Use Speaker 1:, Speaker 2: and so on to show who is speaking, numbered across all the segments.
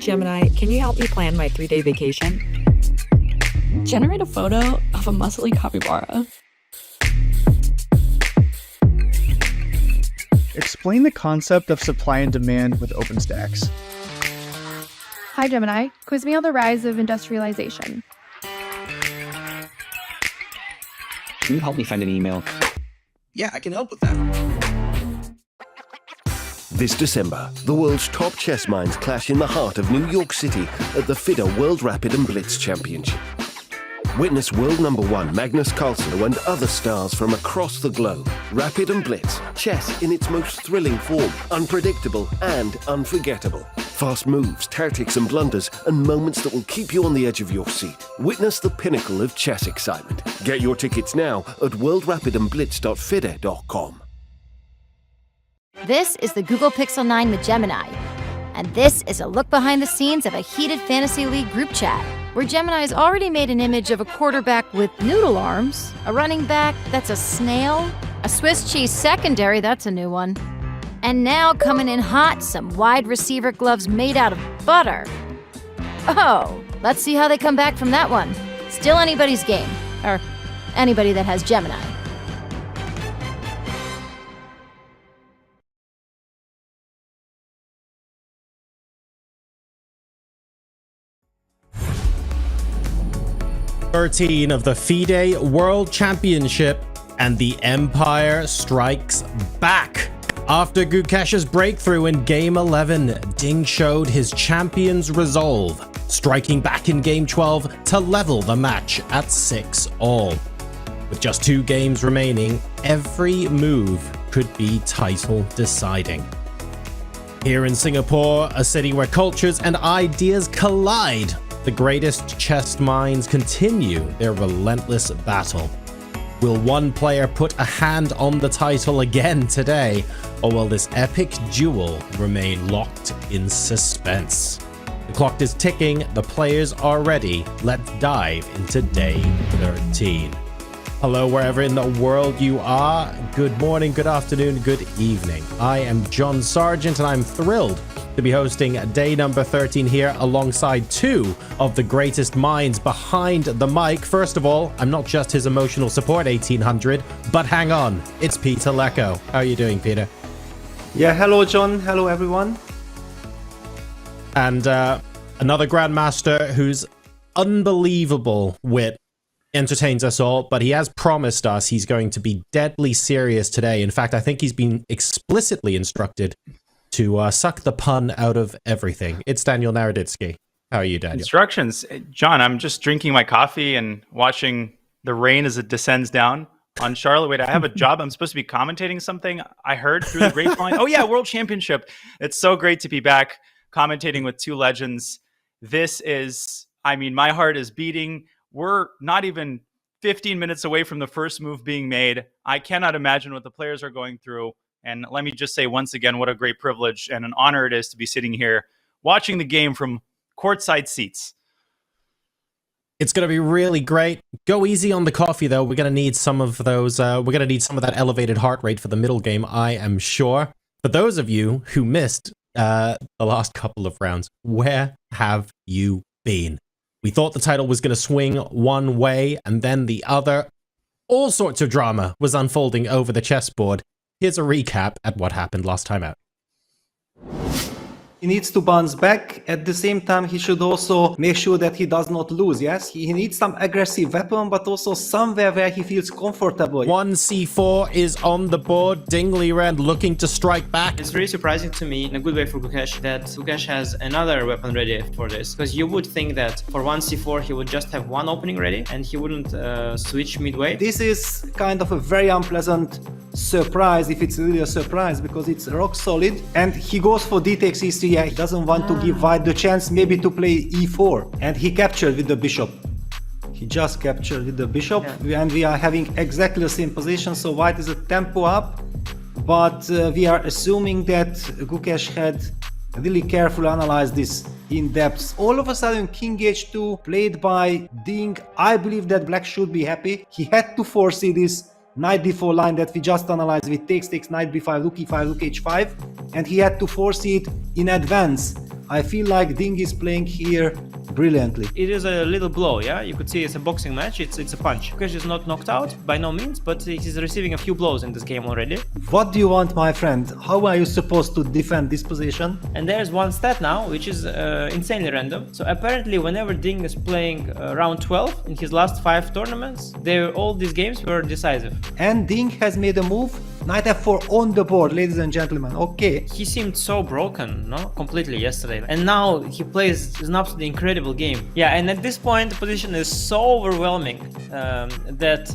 Speaker 1: Gemini, can you help me plan my 3-day vacation?
Speaker 2: Generate a photo of a muscly capybara.
Speaker 3: Explain the concept of supply and demand with OpenStax.
Speaker 4: Hi Gemini, quiz me on the rise of industrialization.
Speaker 5: Can you help me find an email?
Speaker 6: Yeah, I can help with that.
Speaker 7: This December, the world's top chess minds clash in the heart of New York City at the FIDE World Rapid and Blitz Championship. Witness world #1 Magnus Carlsen and other stars from across the globe. Rapid and Blitz, chess in its most thrilling form, unpredictable and unforgettable. Fast moves, tactics and blunders, and moments that will keep you on the edge of your seat. Witness the pinnacle of chess excitement. Get your tickets now at worldrapidandblitz.fide.com.
Speaker 8: This is the Google Pixel 9 with Gemini, and this is a look behind the scenes of a heated Fantasy League group chat, where Gemini's already made an image of a quarterback with noodle arms, a running back that's a snail, a Swiss cheese secondary, that's a new one, and now coming in hot, some wide receiver gloves made out of butter. Oh, let's see how they come back from that one. Still anybody's game, or anybody that has Gemini.
Speaker 9: #13 of the FIDE World Championship, and the Empire strikes back. After Gukesh's breakthrough in Game 11, Ding showed his champion's resolve, striking back in Game 12 to level the match at 6-all. With just 2 games remaining, every move could be title deciding. Here in Singapore, a city where cultures and ideas collide, the greatest chess minds continue their relentless battle. Will one player put a hand on the title again today, or will this epic duel remain locked in suspense? The clock is ticking, the players are ready. Let's dive into day 13. Hello, wherever in the world you are. Good morning, good afternoon, good evening. I am John Sargent, and I'm thrilled to be hosting day number 13 here alongside 2 of the greatest minds behind the mic. First of all, I'm not just his emotional support 1800, but hang on, it's Peter Lecco. How are you doing, Peter?
Speaker 10: Yeah, hello, John. Hello, everyone.
Speaker 9: And another Grandmaster whose unbelievable wit entertains us all, but he has promised us he's going to be deadly serious today. In fact, I think he's been explicitly instructed to suck the pun out of everything. It's Daniel Naroditsky. How are you, Daniel?
Speaker 11: Instructions. John, I'm just drinking my coffee and watching the rain as it descends down on Charlotte. Wait, I have a job. I'm supposed to be commentating something I heard through the grapevine. Oh yeah, World Championship. It's so great to be back commentating with 2 legends. This is, I mean, my heart is beating. We're not even 15 minutes away from the first move being made. I cannot imagine what the players are going through. And let me just say once again, what a great privilege and an honor it is to be sitting here watching the game from courtside seats.
Speaker 9: It's going to be really great. Go easy on the coffee, though. We're going to need some of those. We're going to need some of that elevated heart rate for the middle game, I am sure. For those of you who missed the last couple of rounds, where have you been? We thought the title was going to swing one way and then the other. All sorts of drama was unfolding over the chessboard. Here's a recap at what happened last time out.
Speaker 10: He needs to bounce back. At the same time, he should also make sure that he does not lose, yes? He needs some aggressive weapon, but also somewhere where he feels comfortable.
Speaker 9: 1c4 is on the board. Ding Liren looking to strike back.
Speaker 12: It's really surprising to me, in a good way for Gukesh, that Gukesh has another weapon ready for this. Because you would think that for 1c4, he would just have one opening ready, and he wouldn't switch midway.
Speaker 10: This is kind of a very unpleasant surprise, if it's really a surprise, because it's rock solid. And he goes for d takes e3. He doesn't want to give white the chance maybe to play e4, and he captured with the bishop. He just captured with the bishop, and we are having exactly the same position, so white is a tempo up, but we are assuming that Gukesh had really carefully analyzed this in depth. All of a sudden, king h2 played by Ding. I believe that black should be happy. He had to foresee this knight d4 line that we just analyzed with takes, knight b5, rook e5, rook h5, and he had to foresee it in advance. I feel like Ding is playing here brilliantly.
Speaker 12: It is a little blow, yeah? You could see it's a boxing match, it's a punch. Gukesh is not knocked out, by no means, but he's receiving a few blows in this game already.
Speaker 10: What do you want, my friend? How are you supposed to defend this position?
Speaker 12: And there's one stat now, which is insanely random. So apparently whenever Ding is playing round 12 in his last 5 tournaments, all these games were decisive.
Speaker 10: And Ding has made a move. Knight f4 on the board, ladies and gentlemen. Okay.
Speaker 12: He seemed so broken, no? Completely yesterday. And now he plays an absolutely incredible game. Yeah, and at this point the position is so overwhelming that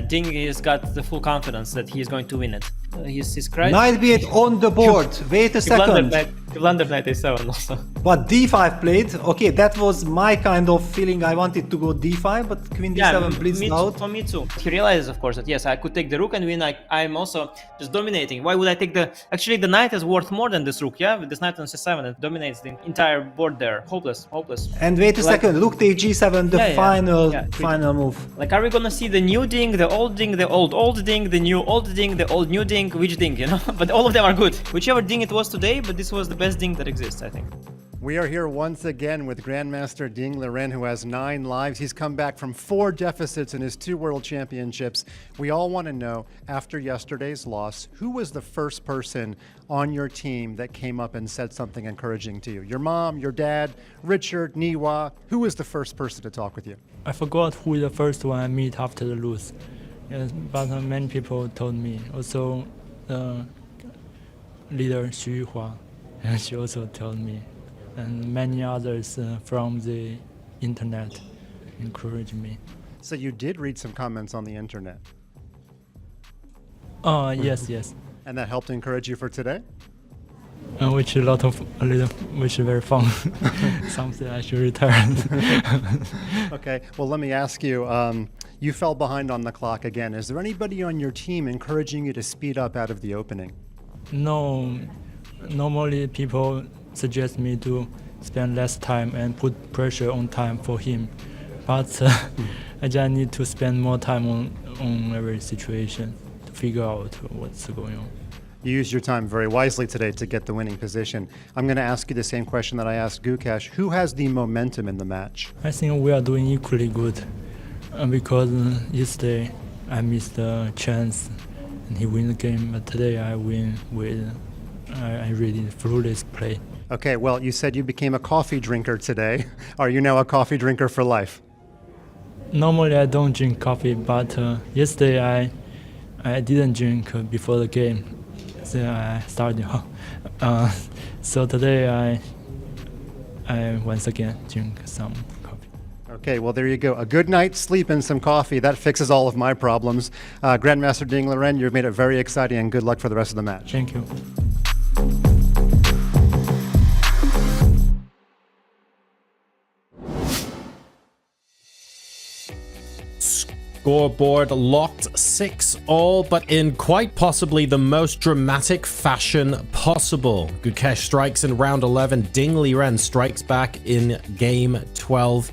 Speaker 12: Ding has got the full confidence that he is going to win it. He's crying.
Speaker 10: Knight b8 on the board. Wait a second.
Speaker 12: He blundered knight a7 also.
Speaker 10: But d5 played. Okay, that was my kind of feeling. I wanted to go d5, but queen d7 blitzed out.
Speaker 12: For me too. He realizes, of course, that yes, I could take the rook and win. I'm also just dominating. Why would I take the... Actually, the knight is worth more than this rook, yeah? With this knight on c7, it dominates the entire board there. Hopeless.
Speaker 10: And wait a second. Rook take g7, the final move.
Speaker 12: Like, are we gonna see the new Ding, the old Ding, the old Ding, the new old Ding, the old new Ding, which Ding, you know? But all of them are good. Whichever Ding it was today, but this was the best Ding that exists, I think.
Speaker 13: We are here once again with Grandmaster Ding Liren, who has 9 lives. He's come back from 4 deficits in his 2 World Championships. We all want to know, after yesterday's loss, who was the first person on your team that came up and said something encouraging to you? Your mom, your dad, Richard, Niwa? Who was the first person to talk with you?
Speaker 14: I forgot who is the first one I meet after the lose. Yes, but many people told me. Also, leader Xu Hua, and she also told me. And many others from the internet encouraged me.
Speaker 13: So you did read some comments on the internet?
Speaker 14: Yes.
Speaker 13: And that helped encourage you for today?
Speaker 14: Which is very fun. Something I should return.
Speaker 13: Okay, well let me ask you, you fell behind on the clock again. Is there anybody on your team encouraging you to speed up out of the opening?
Speaker 14: No, normally people suggest me to spend less time and put pressure on time for him, but I just need to spend more time on every situation to figure out what's going on.
Speaker 13: You used your time very wisely today to get the winning position. I'm going to ask you the same question that I asked Gukesh. Who has the momentum in the match?
Speaker 14: I think we are doing equally good because yesterday I missed a chance and he win the game, but today I win with I really flawless play.
Speaker 13: Okay, well, you said you became a coffee drinker today. Are you now a coffee drinker for life?
Speaker 14: Normally I don't drink coffee, but yesterday I didn't drink before the game. So I started. So today I once again drink some coffee.
Speaker 13: Okay, well there you go. A good night's sleep and some coffee. That fixes all of my problems. Grandmaster Ding Liren, you've made it very exciting and good luck for the rest of the match.
Speaker 14: Thank you.
Speaker 9: Scoreboard locked 6-all, but in quite possibly the most dramatic fashion possible. Gukesh strikes in round 11. Ding Liren strikes back in game 12.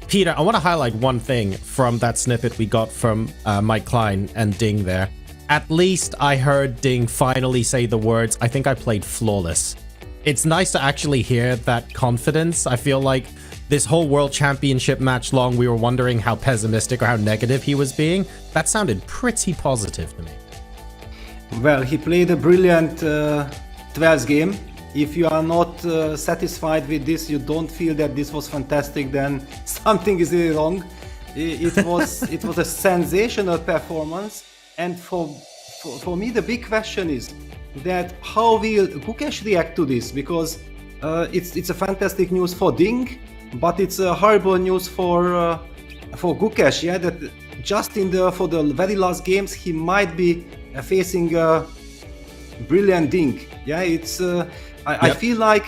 Speaker 9: Peter, I want to highlight one thing from that snippet we got from Mike Klein and Ding there. At least I heard Ding finally say the words, "I think I played flawless." It's nice to actually hear that confidence. I feel like this whole World Championship match long, we were wondering how pessimistic or how negative he was being. That sounded pretty positive to me.
Speaker 10: Well, he played a brilliant 12th game. If you are not satisfied with this, you don't feel that this was fantastic, then something is really wrong. It was a sensational performance, and for me the big question is that how will Gukesh react to this, because it's a fantastic news for Ding, but it's a horrible news for Gukesh. Yeah, that just for the very last games he might be facing a brilliant Ding. Yeah, it's I feel like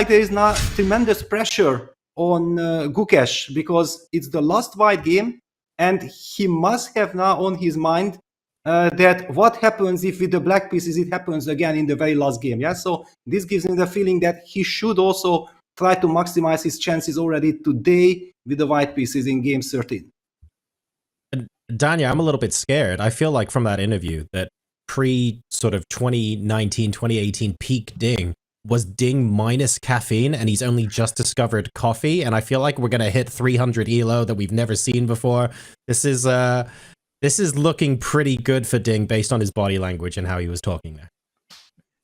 Speaker 10: there is not tremendous pressure on Gukesh because it's the last white game, and he must have now on his mind that what happens if with the black pieces it happens again in the very last game. Yeah, so this gives me the feeling that he should also try to maximize his chances already today with the white pieces in game 13.
Speaker 9: Danya, I'm a little bit scared. I feel like from that interview that pre sort of 2019, 2018 peak Ding, was Ding minus caffeine, and he's only just discovered coffee. And I feel like we're gonna hit 300 elo that we've never seen before. This is looking pretty good for Ding based on his body language and how he was talking there.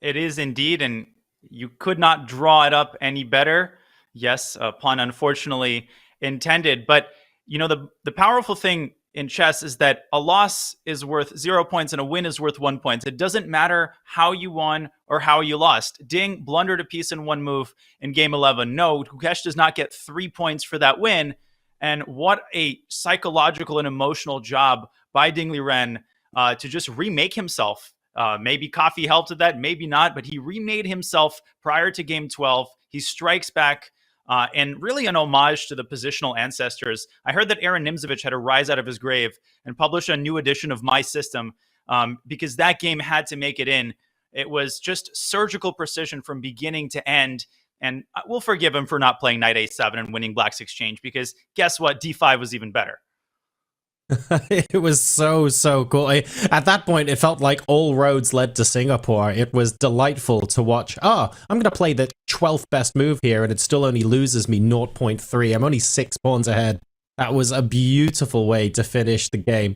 Speaker 11: It is indeed, and you could not draw it up any better. Yes, a pun unfortunately intended, but you know the powerful thing in chess is that a loss is worth 0 points and a win is worth 1 point. It doesn't matter how you won or how you lost. Ding blundered a piece in one move in game 11. No, Gukesh does not get 3 points for that win. And what a psychological and emotional job by Ding Liren to just remake himself. Maybe coffee helped with that, maybe not, but he remade himself prior to game 12. He strikes back. And really an homage to the positional ancestors. I heard that Aaron Nimzovich had to rise out of his grave and publish a new edition of My System because that game had to make it in. It was just surgical precision from beginning to end. And we'll forgive him for not playing knight a7 and winning black's exchange because guess what? d5 was even better.
Speaker 9: It was so cool. At that point, it felt like all roads led to Singapore. It was delightful to watch. I'm going to play the 12th best move here, and it still only loses me 0.3. I'm only 6 pawns ahead. That was a beautiful way to finish the game.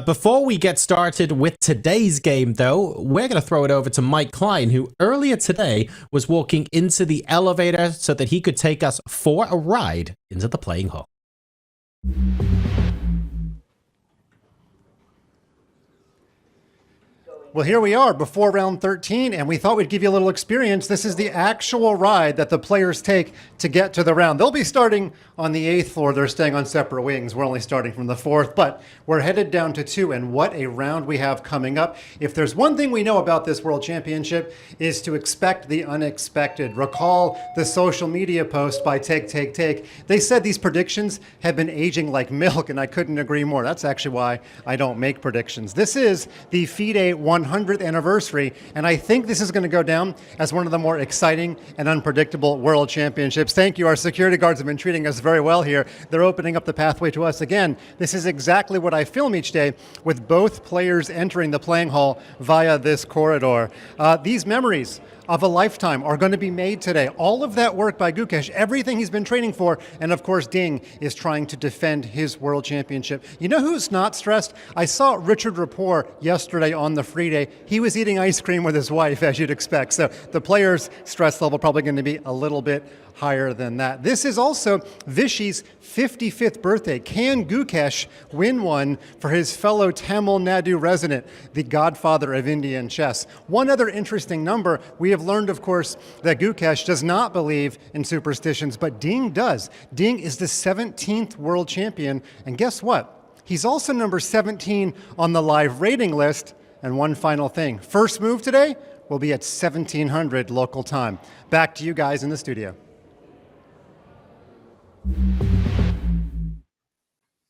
Speaker 9: Before we get started with today's game, though, we're going to throw it over to Mike Klein, who earlier today was walking into the elevator so that he could take us for a ride into the playing hall.
Speaker 13: Well, here we are before round 13, and we thought we'd give you a little experience. This is the actual ride that the players take to get to the round. They'll be starting on the 8th floor. They're staying on separate wings. We're only starting from the 4th, but we're headed down to 2, and what a round we have coming up. If there's one thing we know about this World Championship is to expect the unexpected. Recall the social media post by Take. They said these predictions have been aging like milk, and I couldn't agree more. That's actually why I don't make predictions. This is the FIDE 100th anniversary, and I think this is going to go down as one of the more exciting and unpredictable World Championships. Thank you. Our security guards have been treating us very well here. They're opening up the pathway to us again. This is exactly what I film each day, with both players entering the playing hall via this corridor. These memories of a lifetime are going to be made today. All of that work by Gukesh, everything he's been training for, and of course Ding is trying to defend his World Championship. You know who's not stressed? I saw Richard Rapport yesterday on the free day. He was eating ice cream with his wife, as you'd expect. So the players' stress level probably going to be a little bit higher than that. This is also Vishy's 55th birthday. Can Gukesh win one for his fellow Tamil Nadu resident, the godfather of Indian chess? One other interesting number, we have learned, of course, that Gukesh does not believe in superstitions, but Ding does. Ding is the 17th world champion, and guess what? He's also number 17 on the live rating list. And one final thing, first move today will be at 1700 local time. Back to you guys in the studio.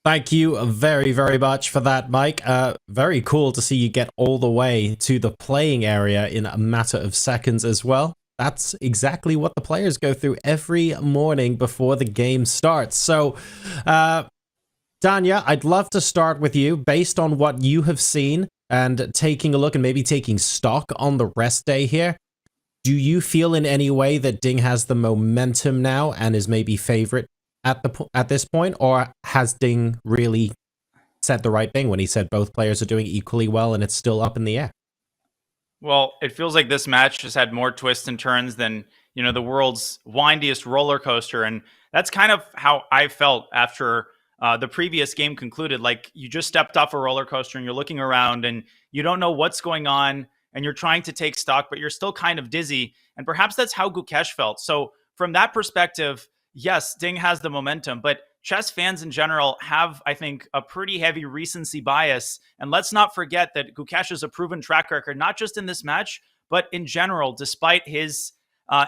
Speaker 9: Thank you very much for that, Mike. Very cool to see you get all the way to the playing area in a matter of seconds as well. That's exactly what the players go through every morning before the game starts. So, Danya, I'd love to start with you based on what you have seen and taking a look and maybe taking stock on the rest day here. Do you feel in any way that Ding has the momentum now and is maybe favorite at this point, or has Ding really said the right thing when he said both players are doing equally well and it's still up in the air?
Speaker 11: Well, it feels like this match just had more twists and turns than, you know, the world's windiest roller coaster, and that's kind of how I felt after the previous game concluded. Like, you just stepped off a roller coaster and you're looking around and you don't know what's going on and you're trying to take stock, but you're still kind of dizzy. And perhaps that's how Gukesh felt. So from that perspective, yes, Ding has the momentum, but chess fans in general have, I think, a pretty heavy recency bias. And let's not forget that Gukesh is a proven track record, not just in this match, but in general, despite his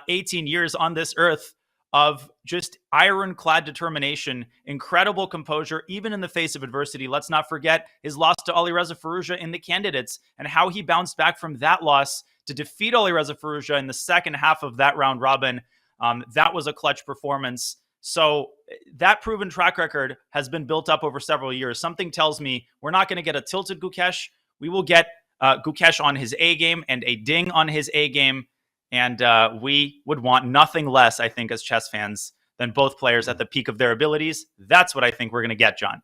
Speaker 11: 18 years on this earth of just ironclad determination, incredible composure, even in the face of adversity. Let's not forget his loss to Alireza Firouzja in the candidates and how he bounced back from that loss to defeat Alireza Firouzja in the second half of that round robin. That was a clutch performance. So that proven track record has been built up over several years. Something tells me we're not going to get a tilted Gukesh. We will get Gukesh on his A game and a Ding on his A game. And we would want nothing less, I think, as chess fans, than both players at the peak of their abilities. That's what I think we're going to get, John.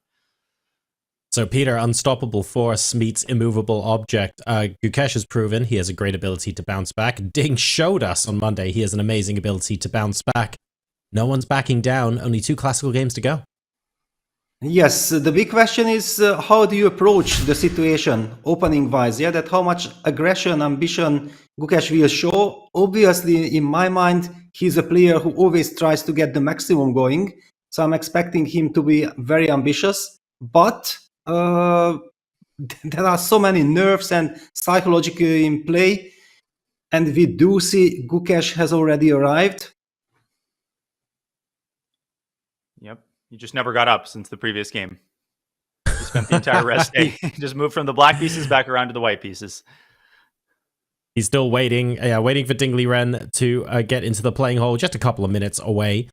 Speaker 9: So, Peter, unstoppable force meets immovable object. Gukesh has proven he has a great ability to bounce back. Ding showed us on Monday he has an amazing ability to bounce back. No one's backing down. Only 2 classical games to go.
Speaker 10: Yes, the big question is how do you approach the situation opening-wise? Yeah, that how much aggression, ambition Gukesh will show. Obviously, in my mind, he's a player who always tries to get the maximum going. So I'm expecting him to be very ambitious. But there are so many nerves and psychologically in play. And we do see Gukesh has already arrived.
Speaker 11: Yep. He just never got up since the previous game. He spent the entire rest day. Just moved from the black pieces back around to the white pieces.
Speaker 9: He's still waiting for Ding Liren to get into the playing hole, just a couple of minutes away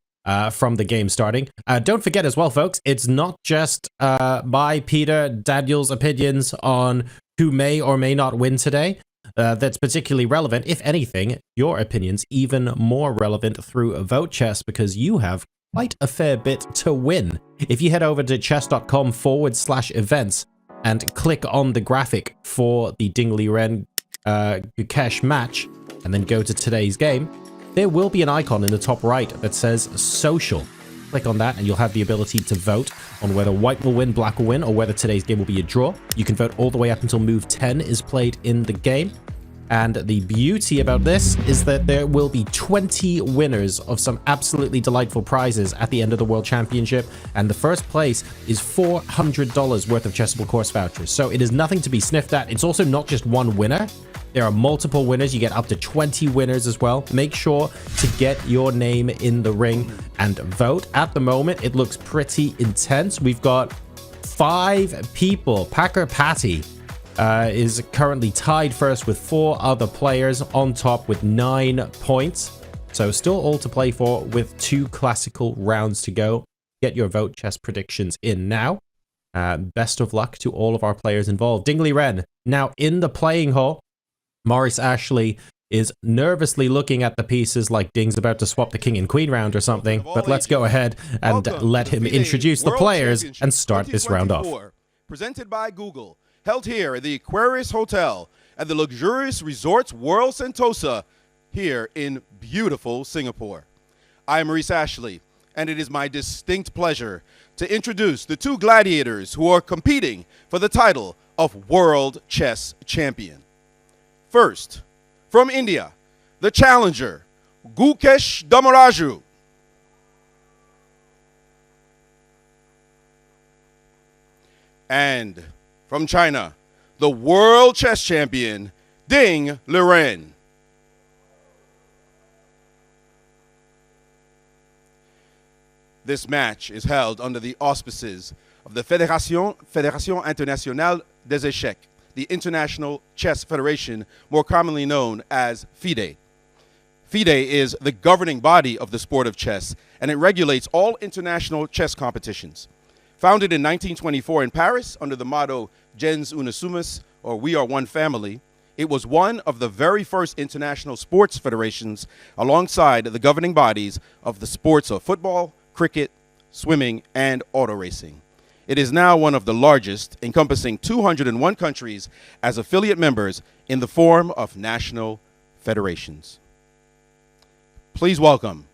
Speaker 9: from the game starting. Don't forget as well, folks, it's not just my, Peter, Daniel's opinions on who may or may not win today that's particularly relevant. If anything, your opinions even more relevant through Vote Chess, because you have quite a fair bit to win. If you head over to chess.com/events and click on the graphic for the Ding Liren Gukesh match, and then go to today's game, there will be an icon in the top right that says social. Click on that and you'll have the ability to vote on whether white will win, black will win, or whether today's game will be a draw. You can vote all the way up until move 10 is played in the game. And the beauty about this is that there will be 20 winners of some absolutely delightful prizes at the end of the World Championship. And the first place is $400 worth of Chessable course vouchers. So it is nothing to be sniffed at. It's also not just one winner. There are multiple winners. You get up to 20 winners as well. Make sure to get your name in the ring and vote. At the moment, it looks pretty intense. We've got 5 people. Packer Patty is currently tied first with 4 other players on top with 9 points. So still all to play for with 2 classical rounds to go. Get your Vote Chess predictions in now. Best of luck to all of our players involved. Ding Liren now in the playing hall. Maurice Ashley is nervously looking at the pieces like Ding's about to swap the king and queen round or something. But let's go ahead and let him introduce the players and start this round off.
Speaker 15: Presented by Google. Held here at the Aquarius Hotel at the luxurious Resorts World Sentosa here in beautiful Singapore. I am Maurice Ashley, and it is my distinct pleasure to introduce the 2 gladiators who are competing for the title of World Chess Champion. First, from India, the challenger, Gukesh Dommaraju. And from China, the World Chess Champion, Ding Liren. This match is held under the auspices of the Fédération Internationale des Échecs, the International Chess Federation, more commonly known as FIDE. FIDE is the governing body of the sport of chess, and it regulates all international chess competitions. Founded in 1924 in Paris under the motto Gens Una Sumus, or We Are One Family, it was one of the very first international sports federations alongside the governing bodies of the sports of football, cricket, swimming, and auto racing. It is now one of the largest, encompassing 201 countries as affiliate members in the form of national federations. Please welcome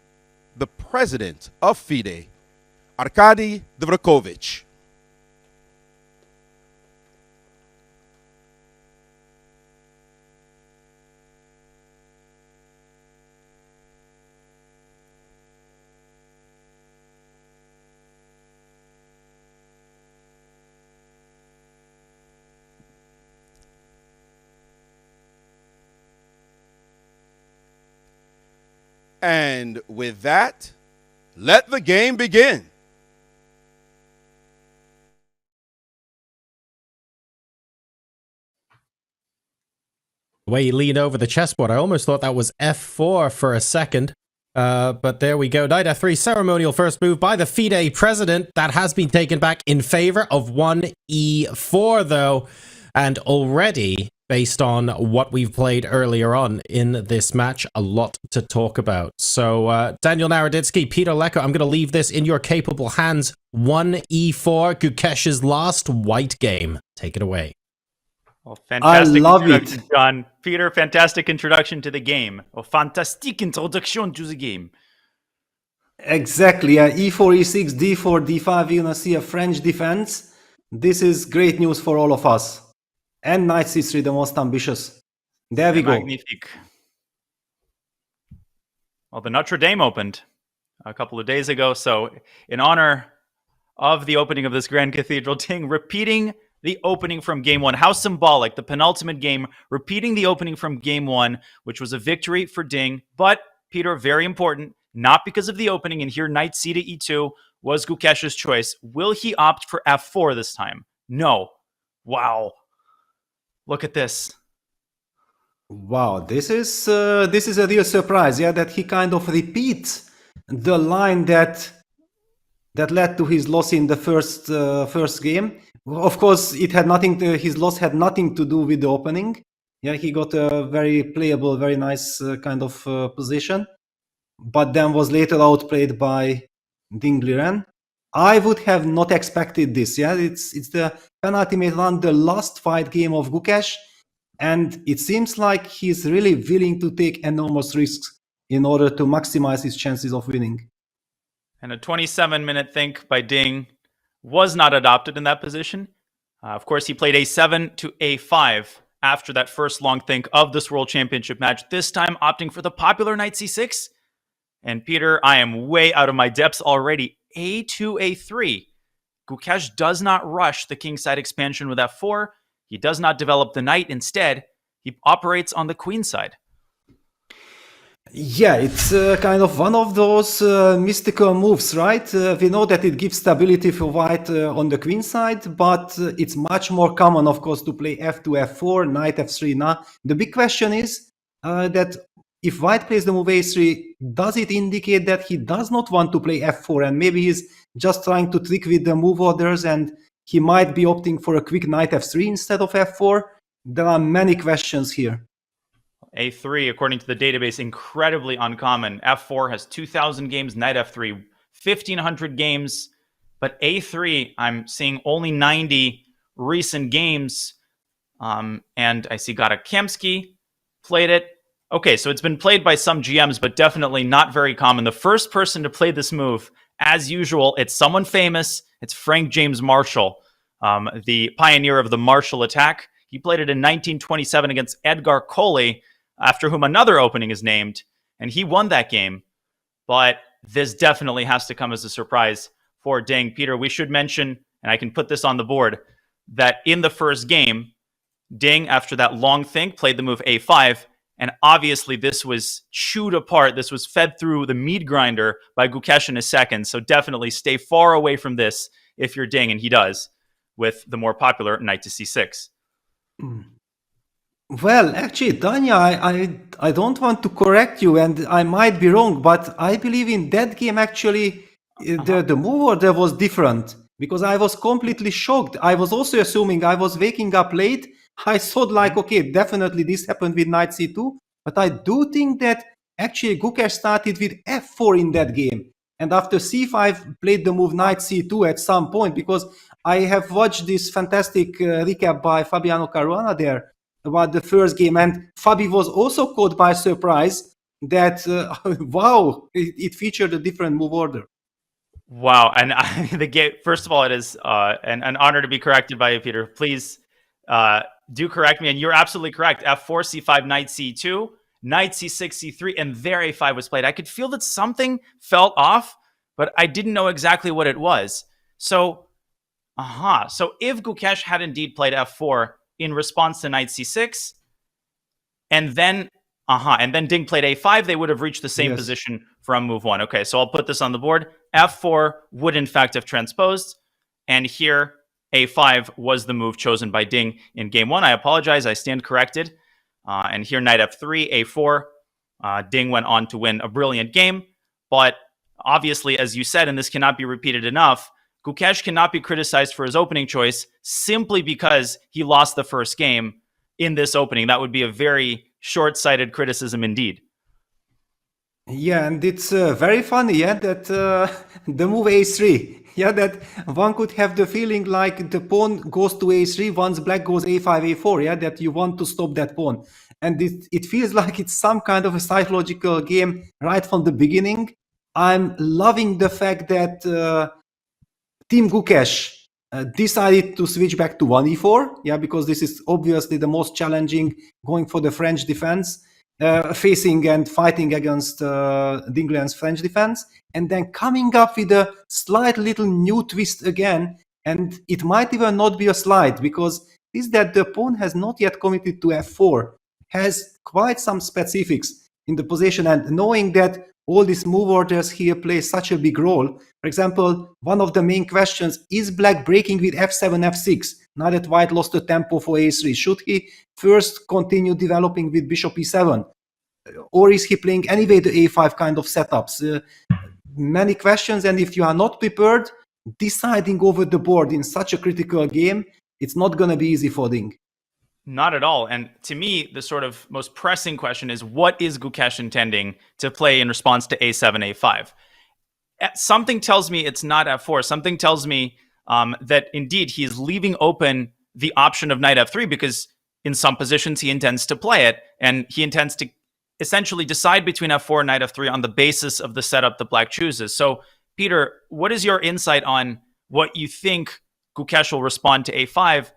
Speaker 15: the president of FIDE, Arkady Dvorkovich. And with that, let the game begin.
Speaker 9: The way you lean over the chessboard, I almost thought that was F4 for a second. But there we go. Knight F3, ceremonial first move by the FIDE president. That has been taken back in favor of 1E4, though. And already based on what we've played earlier on in this match. A lot to talk about. So, Daniel Naroditsky, Peter Leko, I'm going to leave this in your capable hands. 1e4, Gukesh's last white game. Take it away.
Speaker 11: Well, fantastic
Speaker 10: I love
Speaker 11: introduction,
Speaker 10: it.
Speaker 11: John. Peter, fantastic introduction to the game. A fantastique introduction to the game.
Speaker 10: Exactly. E4, E6, D4, D5. You're gonna see a French defense. This is great news for all of us. And Knight C3, the most ambitious. There we go.
Speaker 11: Magnifique. Well, the Notre Dame opened a couple of days ago. So, in honor of the opening of this Grand Cathedral, Ding repeating the opening from game one. How symbolic, the penultimate game, repeating the opening from game one, which was a victory for Ding. But, Peter, very important, not because of the opening, and here knight c to e2 was Gukesh's choice. Will he opt for f4 this time? No. Wow. Look at this.
Speaker 10: Wow, this is a real surprise. Yeah, that he kind of repeats the line that led to his loss in the first game. Of course, it had nothing. His loss had nothing to do with the opening. Yeah, he got a very playable, very nice kind of position, but then was later outplayed by Ding Liren. I would have not expected this. Yeah, it's the penultimate round, the last fight game of Gukesh, and it seems like he's really willing to take enormous risks in order to maximize his chances of winning.
Speaker 11: And a 27-minute think by Ding was not adopted in that position. Of course, he played a7 to a5 after that first long think of this World Championship match, this time opting for the popular knight c6. And Peter, I am way out of my depths already. a2, a3. Gukesh does not rush the kingside expansion with f4. He does not develop the knight. Instead, he operates on the queen side.
Speaker 10: Yeah, it's kind of one of those mystical moves, right? We know that it gives stability for white on the queen side, but it's much more common, of course, to play f2, f4, knight f3 now. The big question is that if white plays the move a3, does it indicate that he does not want to play f4 and maybe he's just trying to trick with the move orders and he might be opting for a quick knight f3 instead of f4? There are many questions here.
Speaker 11: A3, according to the database, incredibly uncommon. F4 has 2,000 games, knight F3, 1,500 games. But A3, I'm seeing only 90 recent games. And I see Gata Kemsky played it. Okay, so it's been played by some GMs, but definitely not very common. The first person to play this move, as usual, it's someone famous. It's Frank James Marshall, the pioneer of the Marshall attack. He played it in 1927 against Edgar Coley, after whom another opening is named, and he won that game. But this definitely has to come as a surprise for Ding. Peter, we should mention, and I can put this on the board, that in the first game, Ding, after that long think, played the move a5, and obviously this was chewed apart. This was fed through the meat grinder by Gukesh in a second, so definitely stay far away from this if you're Ding, and he does, with the more popular knight to c6.
Speaker 10: Well, actually, Danya, I don't want to correct you, and I might be wrong, but I believe in that game, actually, the move order was different, because I was completely shocked. I was also assuming I was waking up late. I thought like, okay, definitely this happened with knight c2, but I do think that actually Gukesh started with f4 in that game, and after c5 played the move knight c2 at some point, because I have watched this fantastic recap by Fabiano Caruana there about the first game, and Fabi was also caught by surprise that wow, it featured a different move order.
Speaker 11: Wow, and the game. First of all, it is an honor to be corrected by you, Peter. Please do correct me, and you're absolutely correct. F4, C5, knight C2, knight C6, C3, and there A5 was played. I could feel that something felt off, but I didn't know exactly what it was. So, so if Gukesh had indeed played F4 in response to knight c6, and then Ding played a5, they would have reached the same position from move one. Okay, so I'll put this on the board. f4 would in fact have transposed, and here a5 was the move chosen by Ding in game one. I apologize, I stand corrected. And here knight f3, a4. Ding went on to win a brilliant game, but obviously, as you said, and this cannot be repeated enough, Gukesh cannot be criticized for his opening choice simply because he lost the first game. in this opening. That would be a very short-sighted criticism indeed.
Speaker 10: Yeah, and it's very funny, yeah, that the move a3, yeah, that one could have the feeling like the pawn goes to a3 once black goes a5, a4, yeah, that you want to stop that pawn. And it feels like it's some kind of a psychological game right from the beginning. I'm loving the fact that Team Gukesh decided to switch back to 1e4, yeah, because this is obviously the most challenging, going for the French defense. Facing and fighting against Ding Liren's French defense, and then coming up with a slight little new twist again, and it might even not be a slide, because is that the pawn has not yet committed to f4, has quite some specifics in the position, and knowing that all these move orders here play such a big role. For example, one of the main questions, is black breaking with f7, f6, now that white lost the tempo for a3? Should he first continue developing with bishop e7? Or is he playing anyway the a5 kind of setups? Many questions, and if you are not prepared, deciding over the board in such a critical game, it's not going to be easy for Ding.
Speaker 11: Not at all. And to me, the sort of most pressing question is, what is Gukesh intending to play in response to a7, a5? Something tells me it's not f4. Something tells me that indeed he is leaving open the option of knight f3, because in some positions he intends to play it, and he intends to essentially decide between f4 and knight f3 on the basis of the setup that black chooses. So, Peter, what is your insight on what you think Gukesh will respond to a5?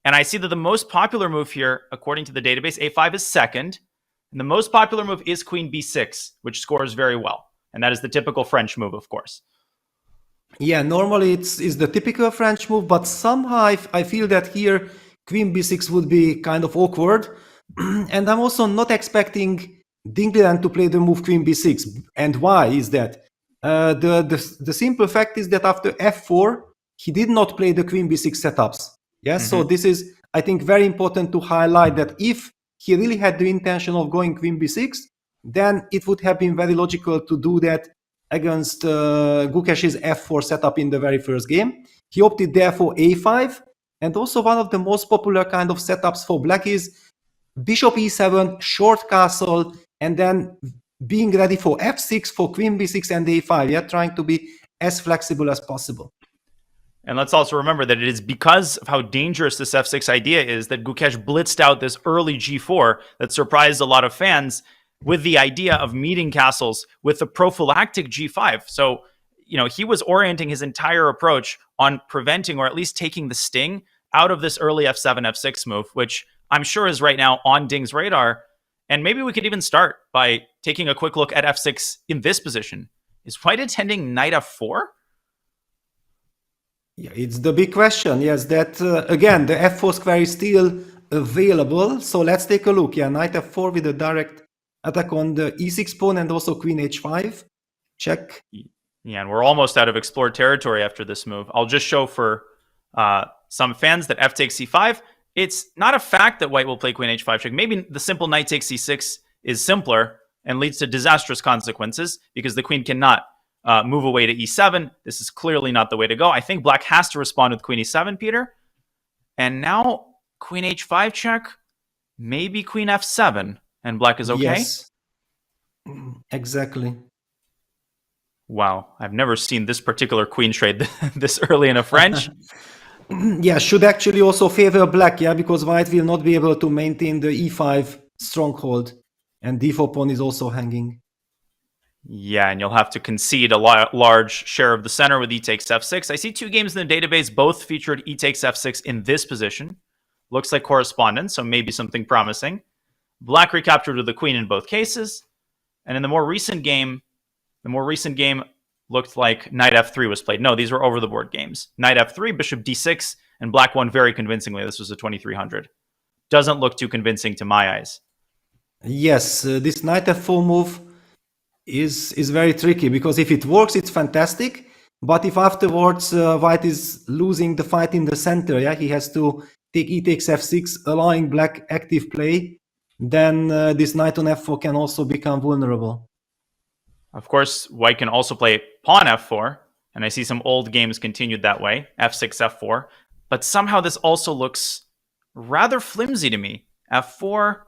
Speaker 11: And I see that the most popular move here, according to the database, a5 is second. And the most popular move is queen b6, which scores very well. And that is the typical French move, of course.
Speaker 10: Yeah, normally it's the typical French move, but somehow I feel that here queen b6 would be kind of awkward. And I'm also not expecting Ding Liren to play the move queen b6. And why is that? The simple fact is that after f4, he did not play the queen b6 setups. Yes, so this is, I think, very important to highlight that if he really had the intention of going queen b6, then it would have been very logical to do that against Gukesh's f4 setup in the very first game. He opted there for a5, and also one of the most popular kind of setups for black is bishop e7, short castle, and then being ready for f6, for queen b6 and a5, yeah, trying to be as flexible as possible.
Speaker 11: And let's also remember that it is because of how dangerous this f6 idea is that Gukesh blitzed out this early g4 that surprised a lot of fans with the idea of meeting castles with the prophylactic g5. So, you know, he was orienting his entire approach on preventing, or at least taking the sting out of this early f7, f6 move, which I'm sure is right now on Ding's radar. And maybe we could even start by taking a quick look at f6 in this position. Is white intending knight f4?
Speaker 10: Yeah, it's the big question. Yes, that again, the f4 square is still available. So let's take a look. Yeah, knight f4 with a direct attack on the e6 pawn and also queen h5. Check.
Speaker 11: Yeah, and we're almost out of explored territory after this move. I'll just show for some fans that f takes c5. It's not a fact that white will play queen h5 check. Maybe the simple knight takes c6 is simpler and leads to disastrous consequences because the queen cannot move away to e7. This is clearly not the way to go. I think black has to respond with queen e7, Peter. And now queen h5 check, maybe queen f7, and black is okay?
Speaker 10: Yes, exactly.
Speaker 11: Wow, I've never seen this particular queen trade this early in a French.
Speaker 10: Yeah, should actually also favor black, yeah, because white will not be able to maintain the e5 stronghold, and d4 pawn is also hanging.
Speaker 11: Yeah, and you'll have to concede a large share of the center with e takes f6. I see two games in the database, both featured e takes f6 in this position. Looks like correspondence, so maybe something promising. Black recaptured with the queen in both cases. And in the more recent game looked like knight f3 was played. No, these were over the board games. Knight f3, bishop d6, and black won very convincingly. This was a 2300. Doesn't look too convincing to my eyes.
Speaker 10: Yes, this knight f4 move is very tricky, because if it works, it's fantastic. But if afterwards white is losing the fight in the center, yeah, he has to take e takes f6, allowing black active play, then this knight on f4 can also become vulnerable.
Speaker 11: Of course, white can also play pawn f4, and I see some old games continued that way, f6, f4. But somehow this also looks rather flimsy to me. f4.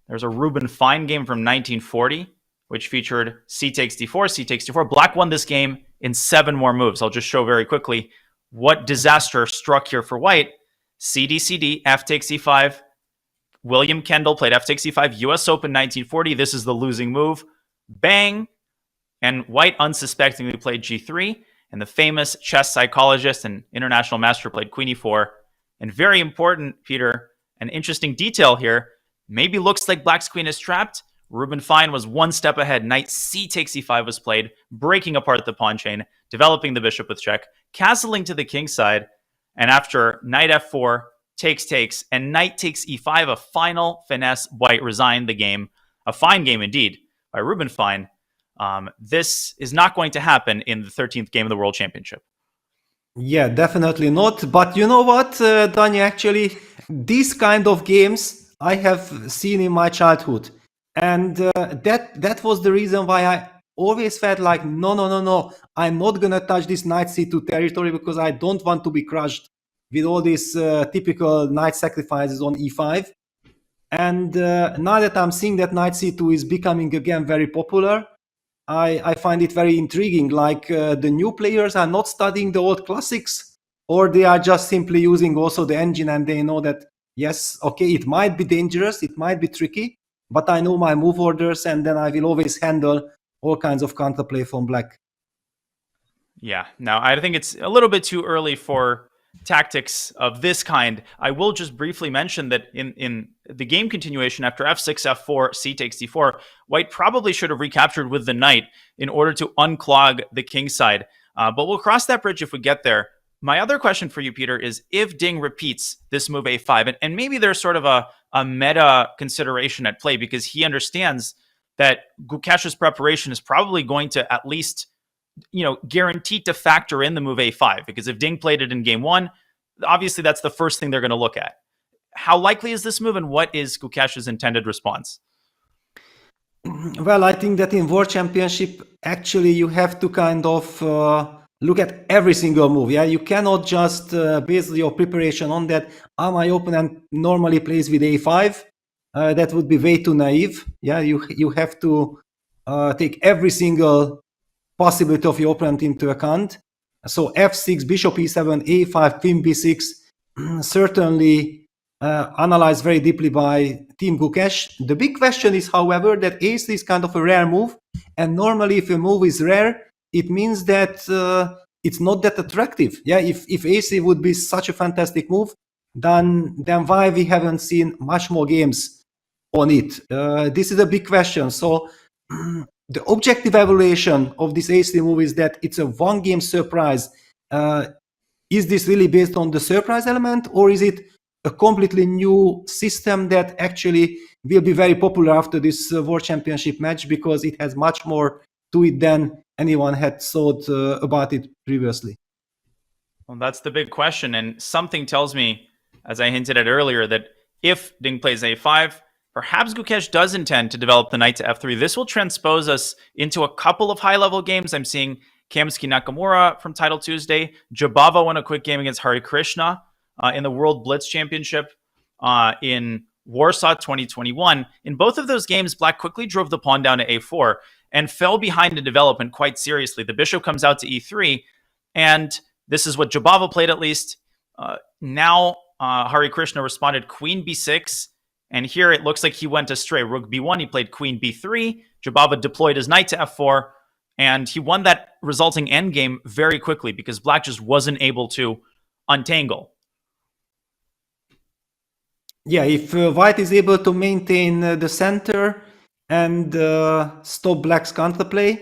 Speaker 11: There's a Ruben Fine game from 1940, which featured c takes d4, c takes d4. Black won this game in 7 more moves. I'll just show very quickly what disaster struck here for white. CD, CD, f takes e5. William Kendall played f takes e5, US Open 1940. This is the losing move. Bang. And white unsuspectingly played g3. And the famous chess psychologist and international master played queen e4. And very important, Peter, an interesting detail here. Maybe looks like black's queen is trapped. Ruben Fine was 1 step ahead. Knight c takes e5 was played, breaking apart the pawn chain, developing the bishop with check, castling to the king side. And after knight f4, takes, and knight takes e5, a final finesse, white resigned the game. A fine game indeed by Ruben Fine. This is not going to happen in the 13th game of the World Championship.
Speaker 10: Yeah, definitely not. But you know what, Dani, actually, these kind of games I have seen in my childhood. And that was the reason why I always felt like, no, I'm not going to touch this knight c2 territory because I don't want to be crushed with all these typical knight sacrifices on e5. And now that I'm seeing that knight c2 is becoming again very popular, I find it very intriguing. Like the new players are not studying the old classics, or they are just simply using also the engine and they know that, yes, okay, it might be dangerous, it might be tricky, but I know my move orders and then I will always handle all kinds of counterplay from black.
Speaker 11: Yeah, now I think it's a little bit too early for tactics of this kind. I will just briefly mention that in the game continuation after f6, f4, c takes d4, white probably should have recaptured with the knight in order to unclog the king side. But we'll cross that bridge if we get there. My other question for you, Peter, is if Ding repeats this move a5, and maybe there's sort of a meta consideration at play because he understands that Gukesh's preparation is probably going to at least guaranteed to factor in the move a5, because if Ding played it in game 1, obviously that's the first thing they're going to look at. How likely is this move, and what is Gukesh's intended response?
Speaker 10: Well, I think that in World Championship, actually, you have to kind of look at every single move. Yeah, you cannot just base your preparation on that. My opponent normally plays with a5. That would be way too naive. Yeah, you have to take every single possibility of your opponent into account. So f6, bishop e7, a5, queen b6, certainly analyzed very deeply by Team Gukesh. The big question is, however, that a3 is kind of a rare move, and normally if a move is rare, it means that it's not that attractive. Yeah, if a3 would be such a fantastic move, then why we haven't seen much more games on it? This is a big question. So the objective evaluation of this a3 move is that it's a one-game surprise. Is this really based on the surprise element, or is it a completely new system that actually will be very popular after this World Championship match because it has much more to it than anyone had thought about it previously?
Speaker 11: Well, that's the big question, and something tells me, as I hinted at earlier, that if Ding plays a5, perhaps Gukesh does intend to develop the knight to f3. This will transpose us into a couple of high-level games. I'm seeing Kamsky Nakamura from Title Tuesday. Jabava won a quick game against Hare Krishna in the World Blitz Championship in Warsaw 2021. In both of those games, black quickly drove the pawn down to a4 and fell behind in development quite seriously. The bishop comes out to e3, and this is what Jabava played at least. Now Hare Krishna responded queen b6, and here it looks like he went astray. Rook b1, he played queen b3. Jabava deployed his knight to f4, and he won that resulting endgame very quickly because black just wasn't able to untangle.
Speaker 10: Yeah, if white is able to maintain the center and stop black's counterplay,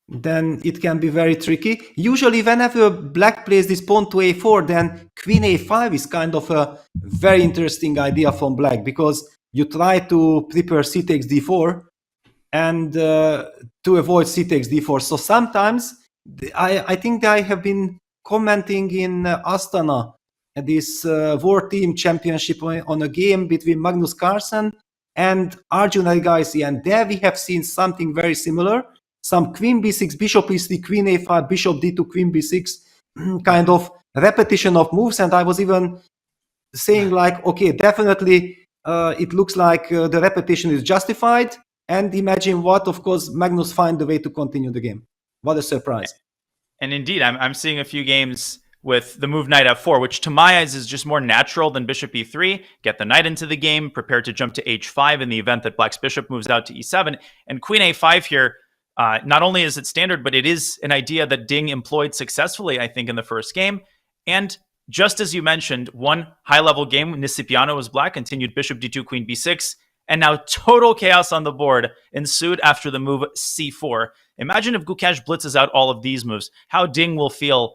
Speaker 10: then it can be very tricky. Usually whenever black plays this pawn to a4, then queen a5 is kind of a very interesting idea from black, because you try to prepare c takes d4 and to avoid c takes d4. So sometimes I think I have been commenting in Astana at this World Team Championship on a game between Magnus Carlsen and Arjun Algaisi, and there we have seen something very similar. Some queen b6, bishop e3, queen a5, bishop d2, queen b6, kind of repetition of moves. And I was even saying like, okay, definitely it looks like the repetition is justified. And imagine what, of course, Magnus find the way to continue the game. What a surprise.
Speaker 11: And indeed, I'm seeing a few games with the move knight f4, which to my eyes is just more natural than bishop e3. Get the knight into the game, prepare to jump to h5 in the event that black's bishop moves out to e7. And queen a5 here, not only is it standard, but it is an idea that Ding employed successfully, I think, in the first game. And just as you mentioned, one high-level game, Nisipiano was black, continued bishop d2, queen b6, and now total chaos on the board ensued after the move c4. Imagine if Gukesh blitzes out all of these moves, how Ding will feel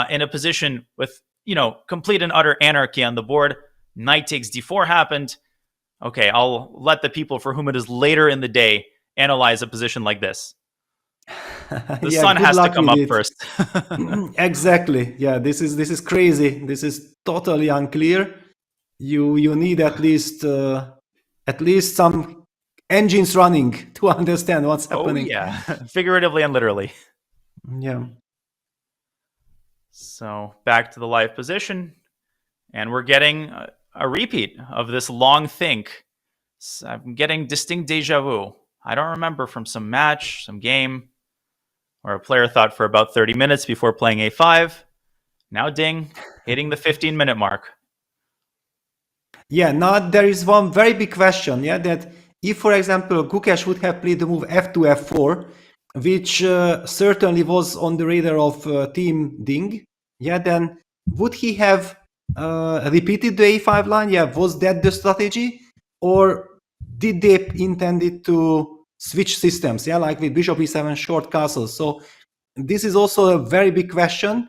Speaker 11: in a position with, complete and utter anarchy on the board. Knight takes d4 happened. Okay, I'll let the people for whom it is later in the day analyze a position like this. The sun has to come up first.
Speaker 10: Exactly. Yeah, this is crazy. This is totally unclear. You need at least some engines running to understand what's happening.
Speaker 11: Oh yeah, figuratively and literally.
Speaker 10: Yeah.
Speaker 11: So back to the live position, and we're getting a repeat of this long think. So I'm getting distinct deja vu. I don't remember from some match, some game, where a player thought for about 30 minutes before playing a5. Now Ding hitting the 15-minute mark.
Speaker 10: Yeah, now there is one very big question, that if, for example, Gukesh would have played the move f2, f4, which certainly was on the radar of Team Ding, then would he have repeated the a5 line? Was that the strategy? Or did they intended to switch systems, like with bishop e7 short castle? So this is also a very big question,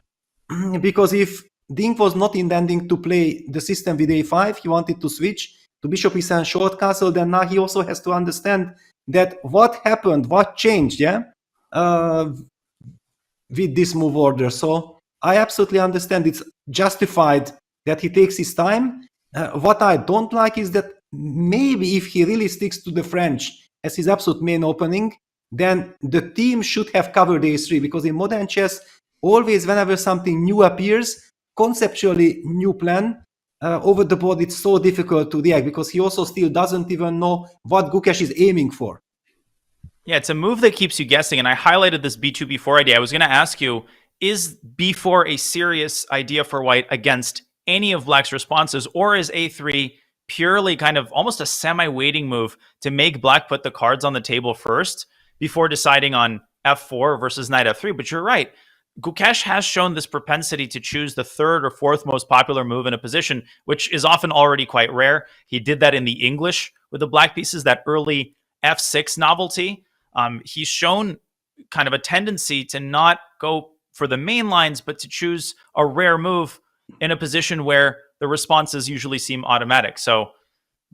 Speaker 10: because if Ding was not intending to play the system with a5, he wanted to switch to bishop e7 short castle, then now he also has to understand that what happened, what changed, with this move order. So I absolutely understand it's justified that he takes his time. What I don't like is that maybe if he really sticks to the French as his absolute main opening, then the team should have covered a3, because in modern chess, always whenever something new appears, conceptually new plan, over the board, it's so difficult to react, because he also still doesn't even know what Gukesh is aiming for.
Speaker 11: Yeah, it's a move that keeps you guessing, and I highlighted this b2, b4 idea. I was going to ask you, is b4 a serious idea for white against any of black's responses, or is a3 purely kind of almost a semi-waiting move to make black put the cards on the table first before deciding on f4 versus knight f3? But you're right. Gukesh has shown this propensity to choose the third or fourth most popular move in a position, which is often already quite rare. He did that in the English with the black pieces, that early f6 novelty. He's shown kind of a tendency to not go for the main lines, but to choose a rare move in a position where the responses usually seem automatic. So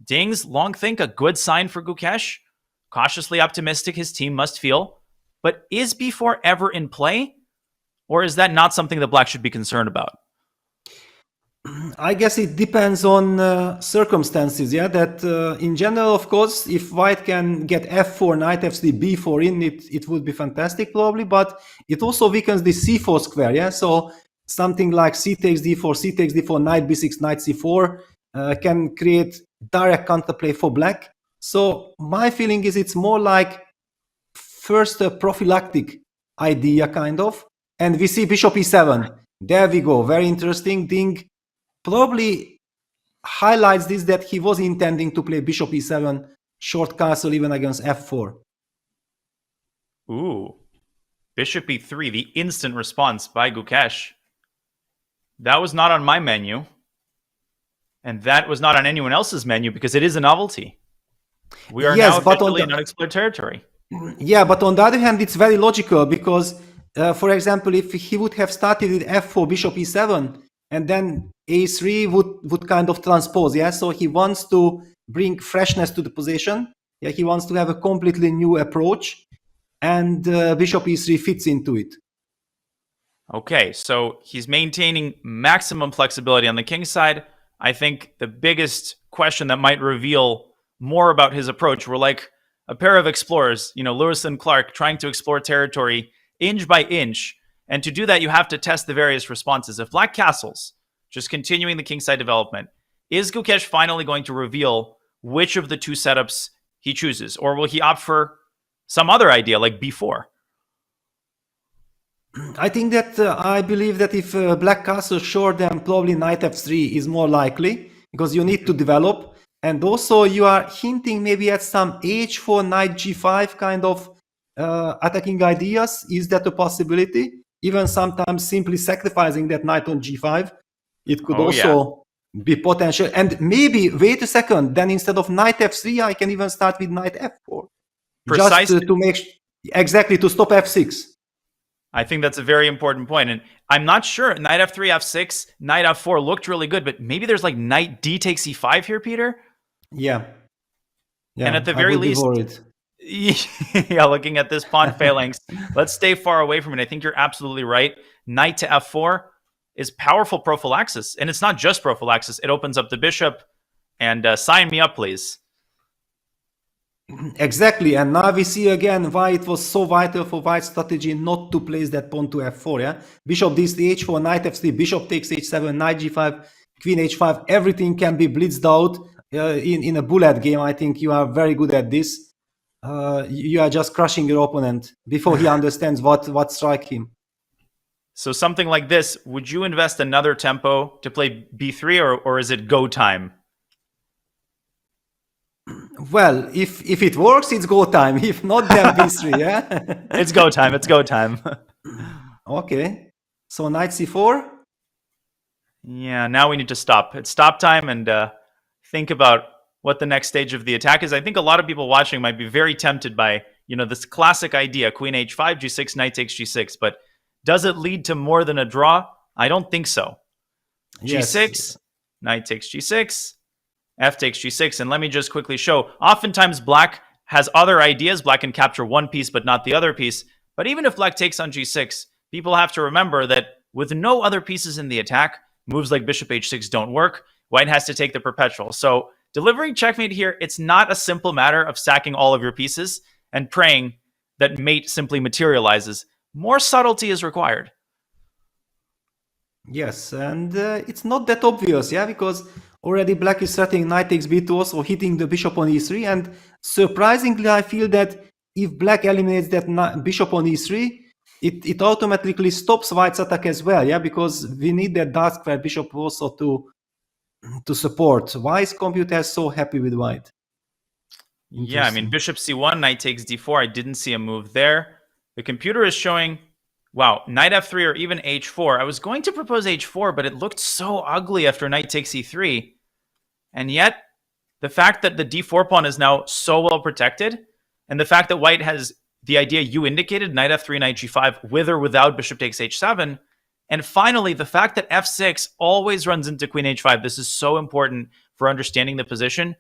Speaker 11: Ding's long think, a good sign for Gukesh. Cautiously optimistic his team must feel. But is b4 ever in play? Or is that not something that black should be concerned about?
Speaker 10: I guess it depends on circumstances, that in general, of course, if white can get f4, knight f3, b4 in, it would be fantastic probably, but it also weakens the c4 square, so something like c takes d4, knight b6, knight c4 can create direct counterplay for black. So my feeling is it's more like first a prophylactic idea, kind of, and we see bishop e7. There we go, very interesting. Ding probably highlights this, that he was intending to play bishop e7 short castle even against f4.
Speaker 11: Ooh, bishop e3, the instant response by Gukesh. That was not on my menu. And that was not on anyone else's menu, because it is a novelty. We are now officially in unexplored territory.
Speaker 10: Yeah, but on the other hand, it's very logical, because, for example, if he would have started with f4, bishop e7, and then a3 would kind of transpose, so he wants to bring freshness to the position. He wants to have a completely new approach, and bishop e3 fits into it.
Speaker 11: Okay, so he's maintaining maximum flexibility on the king side. I think the biggest question that might reveal more about his approach, we're like a pair of explorers, Lewis and Clark, trying to explore territory inch by inch. And to do that, you have to test the various responses. If black castles, just continuing the kingside development, is Gukesh finally going to reveal which of the two setups he chooses? Or will he opt for some other idea like b4?
Speaker 10: I think that I believe that if black castle short, then probably knight f3 is more likely, because you need to develop. And also you are hinting maybe at some h4, knight g5 kind of attacking ideas. Is that a possibility? Even sometimes simply sacrificing that knight on g5. It could also be potential. And maybe, wait a second, then instead of knight f3, I can even start with knight f4.
Speaker 11: Precisely.
Speaker 10: Just to make, exactly, to stop f6.
Speaker 11: I think that's a very important point. And I'm not sure. Knight f3, f6, knight f4 looked really good, but maybe there's like knight d takes e5 here, Peter?
Speaker 10: Yeah.
Speaker 11: And at the very least, yeah, looking at this pawn phalanx, let's stay far away from it. I think you're absolutely right. Knight to f4 is powerful prophylaxis. And it's not just prophylaxis. It opens up the bishop. And sign me up, please.
Speaker 10: Exactly, and now we see again why it was so vital for white strategy not to place that pawn to f4. Yeah, bishop d3, h4, knight f3, bishop takes h7, knight g5, queen h5. Everything can be blitzed out in a bullet game. I think you are very good at this. You are just crushing your opponent before he understands what strike him.
Speaker 11: So something like this, would you invest another tempo to play b3, or is it go time?
Speaker 10: Well, if it works, it's go time. If not, then b3, yeah?
Speaker 11: It's go time. It's go time.
Speaker 10: Okay. So knight c4?
Speaker 11: Yeah, now we need to stop. It's stop time and think about what the next stage of the attack is. I think a lot of people watching might be very tempted by, this classic idea, queen h5, g6, knight takes g6. But does it lead to more than a draw? I don't think so. G6, yes. Knight takes g6. F takes g6, and let me just quickly show. Oftentimes, black has other ideas. Black can capture one piece, but not the other piece. But even if black takes on g6, people have to remember that with no other pieces in the attack, moves like bishop h6 don't work. White has to take the perpetual. So delivering checkmate here, it's not a simple matter of sacking all of your pieces and praying that mate simply materializes. More subtlety is required.
Speaker 10: Yes, and it's not that obvious, yeah, because already black is threatening knight takes b2, also hitting the bishop on e3, and surprisingly I feel that if black eliminates that bishop on e3, it automatically stops white's attack as well, yeah, because we need that dark square bishop also to support. Why is computer so happy with white?
Speaker 11: Yeah, I mean, bishop c1, knight takes d4. I didn't see a move there. The computer is showing, wow, knight f3 or even h4. I was going to propose h4, but it looked so ugly after knight takes e3. And yet, the fact that the d4 pawn is now so well protected, and the fact that white has the idea you indicated, knight f3, knight g5, with or without bishop takes h7, and finally, the fact that f6 always runs into queen h5. This is so important for understanding the position.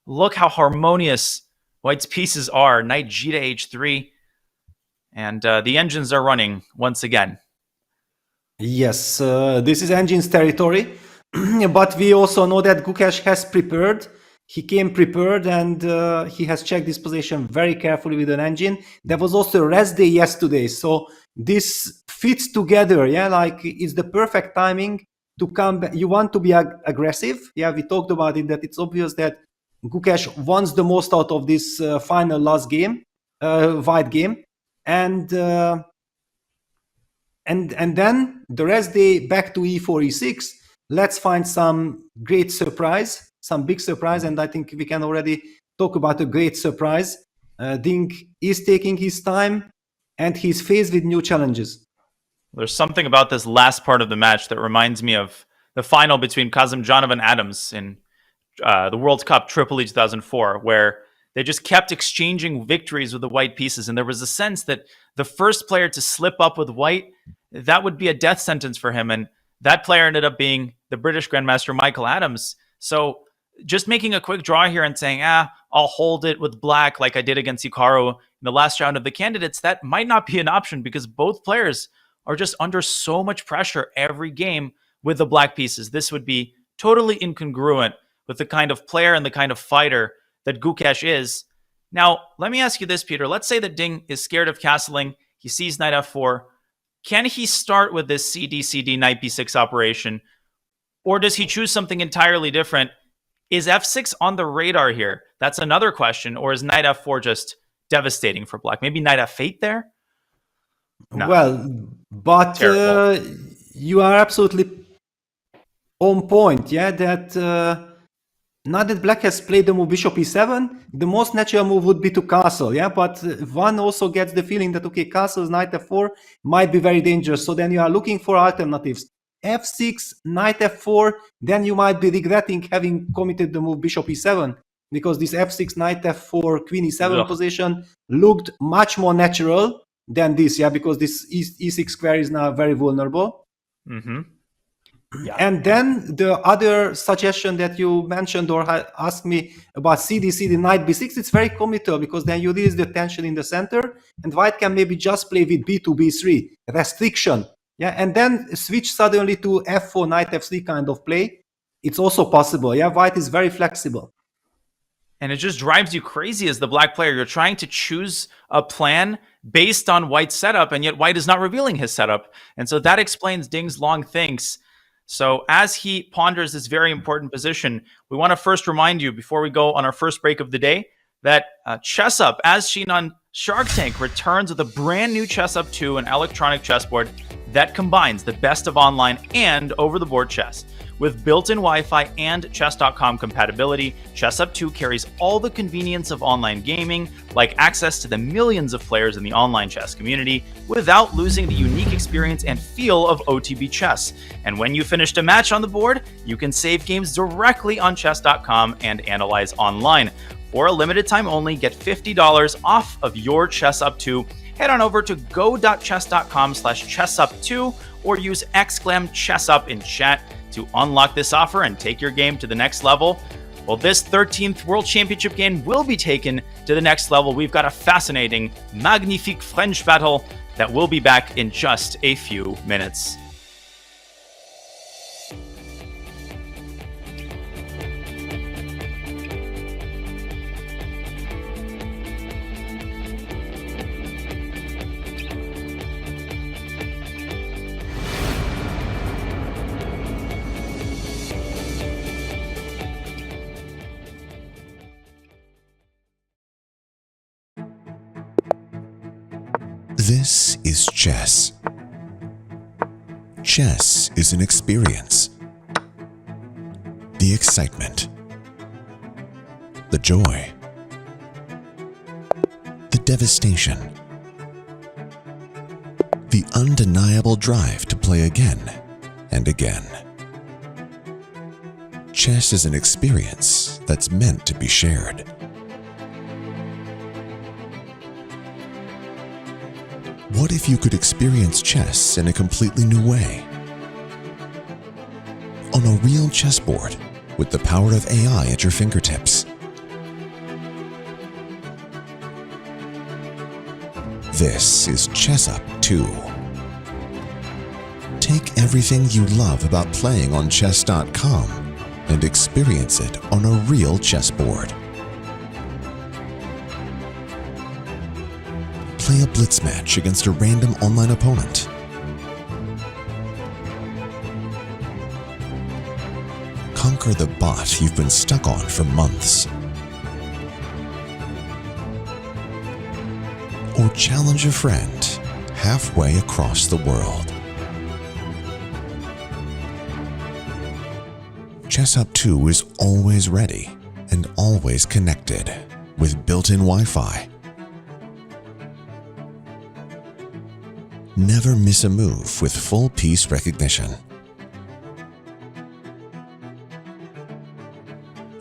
Speaker 11: Look how harmonious white's pieces are. Knight g to h3. And the engines are running once again.
Speaker 10: Yes, this is engines territory. But we also know that Gukesh has prepared. He came prepared and he has checked this position very carefully with an engine. There was also a rest day yesterday. So this fits together. Yeah, like it's the perfect timing to come back. You want to be aggressive. Yeah, we talked about it, that it's obvious that Gukesh wants the most out of this final last game, white game. And then the rest day back to e4, e6. Let's find some great surprise, some big surprise, and I think we can already talk about a great surprise. Ding is taking his time, and he's faced with new challenges.
Speaker 11: There's something about this last part of the match that reminds me of the final between Kazimjanov and Adams in the World Cup Tripoli 2004, where they just kept exchanging victories with the white pieces. And there was a sense that the first player to slip up with white, that would be a death sentence for him. And that player ended up being the British Grandmaster Michael Adams. So just making a quick draw here and saying, I'll hold it with black like I did against Hikaru in the last round of the candidates, that might not be an option because both players are just under so much pressure every game with the black pieces. This would be totally incongruent with the kind of player and the kind of fighter that Gukesh is. Now, let me ask you this, Peter. Let's say that Ding is scared of castling. He sees knight f4. Can he start with this CD, knight b6 operation? Or does he choose something entirely different Is f6 on the radar here? That's another question. Or is knight f4 just devastating for black? Maybe knight f8 there? No.
Speaker 10: Well, but you are absolutely on point, yeah, that now that black has played the move bishop e7, the most natural move would be to castle, yeah, but one also gets the feeling that, okay, castles, knight f4 might be very dangerous, so then you are looking for alternatives. f6, knight f4, then you might be regretting having committed the move bishop e7, because this f6, knight f4, queen e7 position looked much more natural than this, yeah, because this e6 square is now very vulnerable. Yeah. And then the other suggestion that you mentioned or asked me about cd, knight b6, it's very committal, because then you release the tension in the center, and white can maybe just play with b2, b3, restriction, yeah, and then switch suddenly to f4, knight f3 kind of play. It's also possible, yeah, white is very flexible.
Speaker 11: And it just drives you crazy as the black player. You're trying to choose a plan based on white's setup, and yet white is not revealing his setup. And so that explains Ding's long thinks. So as he ponders this very important position, we want to first remind you, before we go on our first break of the day, that ChessUp, as seen on Shark Tank, returns with a brand new ChessUp 2, an electronic chessboard that combines the best of online and over-the-board chess. With built-in Wi-Fi and Chess.com compatibility, ChessUp 2 carries all the convenience of online gaming, like access to the millions of players in the online chess community, without losing the unique experience and feel of OTB chess. And when you finished a match on the board, you can save games directly on Chess.com and analyze online. For a limited time only, get $50 off of your ChessUp 2. Head on over to go.chess.com/chessup2 or use !chessup in chat to unlock this offer and take your game to the next level. Well, this 13th World Championship game will be taken to the next level. We've got a fascinating, magnifique French battle that will be back in just a few minutes.
Speaker 16: This is chess. Chess is an experience. The excitement, the joy, the devastation, the undeniable drive to play again and again. Chess is an experience that's meant to be shared. What if you could experience chess in a completely new way? On a real chessboard with the power of AI at your fingertips. This is ChessUp 2. Take everything you love about playing on chess.com and experience it on a real chessboard. Play a blitz match against a random online opponent. Conquer the bot you've been stuck on for months. Or challenge a friend halfway across the world. ChessUp 2 is always ready and always connected with built-in Wi-Fi. Never miss a move with full piece recognition.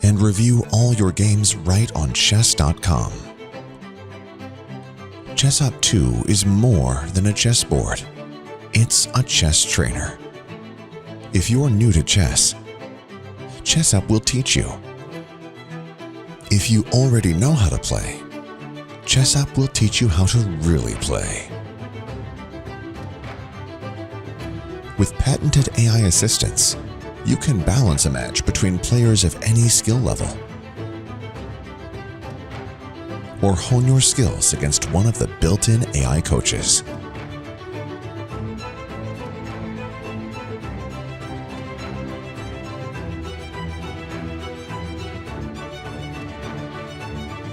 Speaker 16: And review all your games right on chess.com. ChessUp 2 is more than a chessboard. It's a chess trainer. If you're new to chess, ChessUp will teach you. If you already know how to play, ChessUp will teach you how to really play. With patented AI assistance, you can balance a match between players of any skill level. Or hone your skills against one of the built-in AI coaches.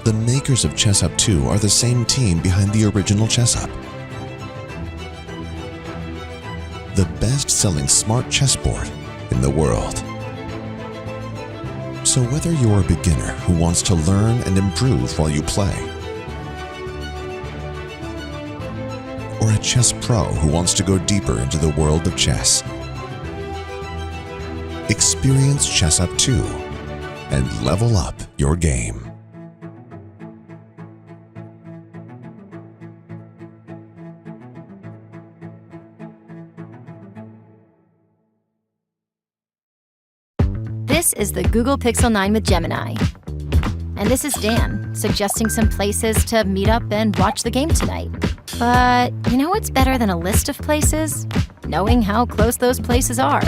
Speaker 16: The makers of Chess Up 2 are the same team behind the original Chess Up. The best-selling smart chessboard in the world. So whether you're a beginner who wants to learn and improve while you play, or a chess pro who wants to go deeper into the world of chess, experience Chess Up 2 and level up your game.
Speaker 8: This is the Google Pixel 9 with Gemini. And this is Dan, suggesting some places to meet up and watch the game tonight. But you know what's better than a list of places? Knowing how close those places are.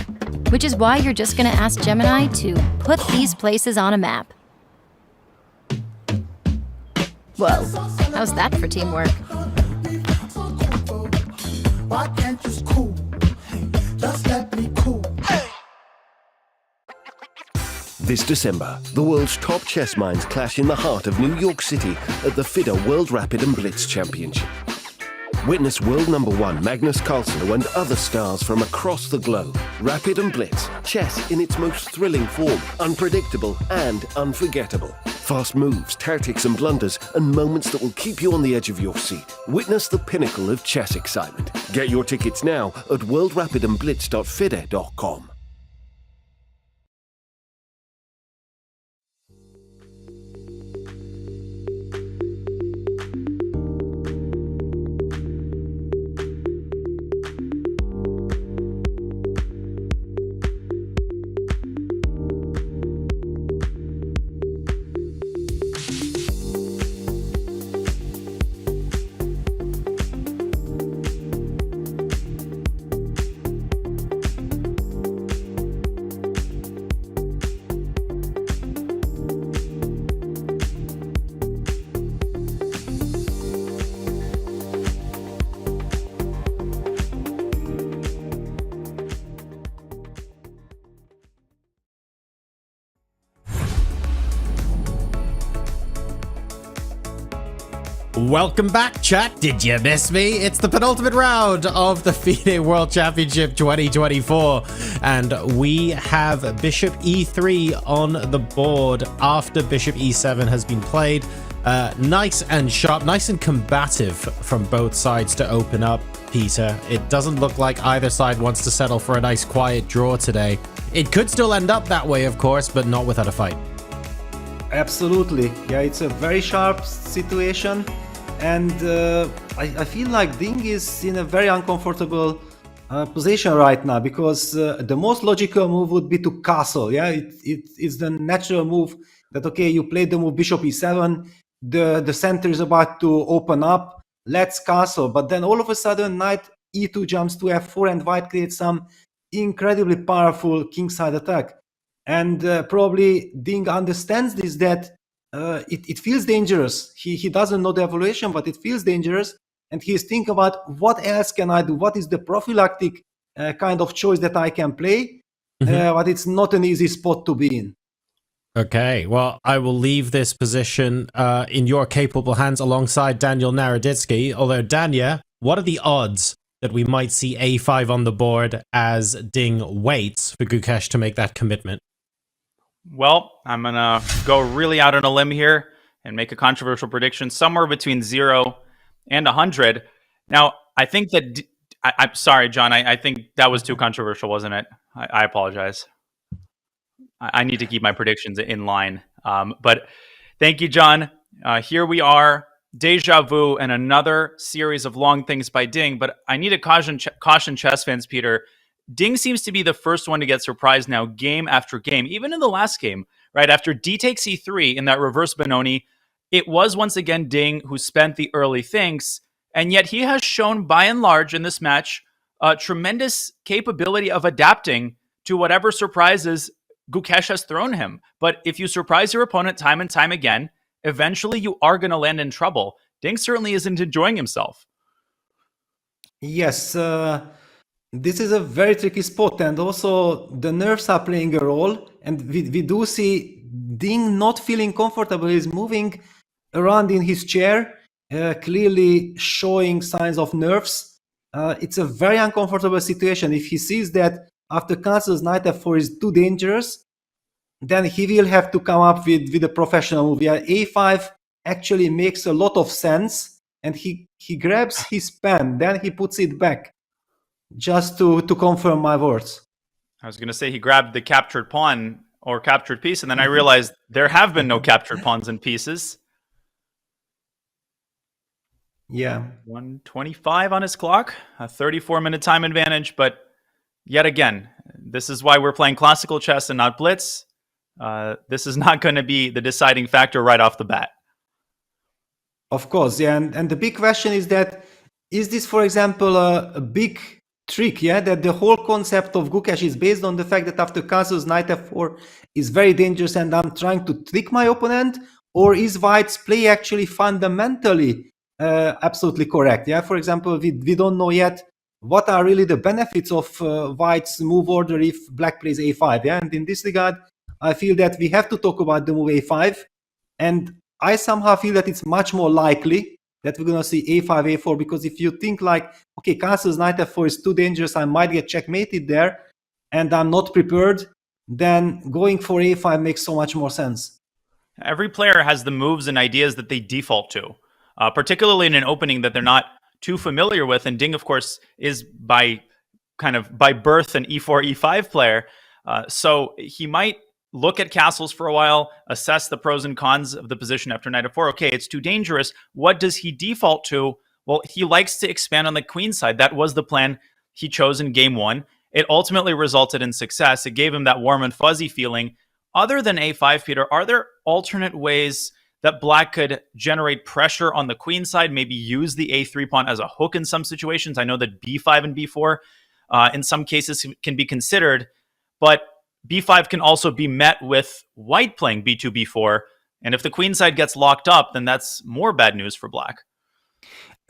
Speaker 8: Which is why you're just gonna ask Gemini to put these places on a map. Whoa, how's that for teamwork?
Speaker 17: Why can't you cool? Just let me cool.
Speaker 7: This December, the world's top chess minds clash in the heart of New York City at the FIDE World Rapid and Blitz Championship. Witness world number one Magnus Carlsen and other stars from across the globe. Rapid and Blitz, chess in its most thrilling form, unpredictable and unforgettable. Fast moves, tactics and blunders, and moments that will keep you on the edge of your seat. Witness the pinnacle of chess excitement. Get your tickets now at worldrapidandblitz.fide.com.
Speaker 9: Welcome back, chat. Did you miss me? It's the penultimate round of the FIDE World Championship 2024, and we have Bishop E3 on the board after Bishop E7 has been played. Nice and sharp, nice and combative from both sides to open up, Peter. It doesn't look like either side wants to settle for a nice quiet draw today. It could still end up that way, of course, but not without a fight.
Speaker 10: Absolutely. Yeah, it's a very sharp situation. And I feel like Ding is in a very uncomfortable position right now, because the most logical move would be to castle. Yeah, it's the natural move that, okay, you play the move bishop e7, the center is about to open up, let's castle. But then all of a sudden knight e2 jumps to f4 and white creates some incredibly powerful kingside attack. And probably Ding understands this, that it feels dangerous. He doesn't know the evaluation, but it feels dangerous. And he's thinking about what else can I do? What is the prophylactic kind of choice that I can play? But it's not an easy spot to be in.
Speaker 9: Okay, well, I will leave this position in your capable hands alongside Daniel Naroditsky. Although, Dania, what are the odds that we might see a5 on the board as Ding waits for Gukesh to make that commitment?
Speaker 11: Well, I'm going to go really out on a limb here and make a controversial prediction somewhere between 0 and 100. Now, I think that... I'm sorry, John. I think that was too controversial, wasn't it? I apologize. I need to keep my predictions in line. But thank you, John. Here we are. Deja vu and another series of long things by Ding. But I need to caution chess fans, Peter. Ding seems to be the first one to get surprised now, game after game, even in the last game, right? After D takes E3 in that reverse Benoni, it was once again Ding who spent the early things, and yet he has shown by and large in this match a tremendous capability of adapting to whatever surprises Gukesh has thrown him. But if you surprise your opponent time and time again, eventually you are going to land in trouble. Ding certainly isn't enjoying himself.
Speaker 10: Yes, this is a very tricky spot, and also the nerves are playing a role, and we do see Ding not feeling comfortable. He's moving around in his chair, clearly showing signs of nerves. It's a very uncomfortable situation. If he sees that after castles knight f4 is too dangerous, then he will have to come up with a professional move. Yeah, a5 actually makes a lot of sense, and he grabs his pen, then he puts it back, just to confirm my words.
Speaker 11: I was going to say he grabbed the captured pawn or captured piece, and then I realized there have been no captured pawns and pieces.
Speaker 10: Yeah.
Speaker 11: 125 on his clock, a 34-minute time advantage, but yet again, this is why we're playing classical chess and not blitz. This is not going to be the deciding factor right off the bat.
Speaker 10: Of course, yeah, and the big question is that, is this, for example, a big trick, yeah, that the whole concept of Gukesh is based on the fact that after castles knight f4 is very dangerous and I'm trying to trick my opponent, or is White's play actually fundamentally absolutely correct? Yeah, for example, we don't know yet what are really the benefits of White's move order if Black plays a5, yeah, and in this regard, I feel that we have to talk about the move a5, and I somehow feel that it's much more likely that we're going to see a5, a4, because if you think like, okay, castles knight f4 is too dangerous, I might get checkmated there, and I'm not prepared, then going for a5 makes so much more sense.
Speaker 11: Every player has the moves and ideas that they default to, particularly in an opening that they're not too familiar with, and Ding, of course, is by birth an e4, e5 player, so he might look at castles for a while, assess the pros and cons of the position after knight f4. Okay, it's too dangerous. What does he default to? Well, he likes to expand on the queen side. That was the plan he chose in game one. It ultimately resulted in success. It gave him that warm and fuzzy feeling. Other than a5, Peter, are there alternate ways that Black could generate pressure on the queen side, maybe use the a3 pawn as a hook in some situations? I know that b5 and b4 in some cases can be considered, but b5 can also be met with White playing b2, b4. And if the queen side gets locked up, then that's more bad news for Black.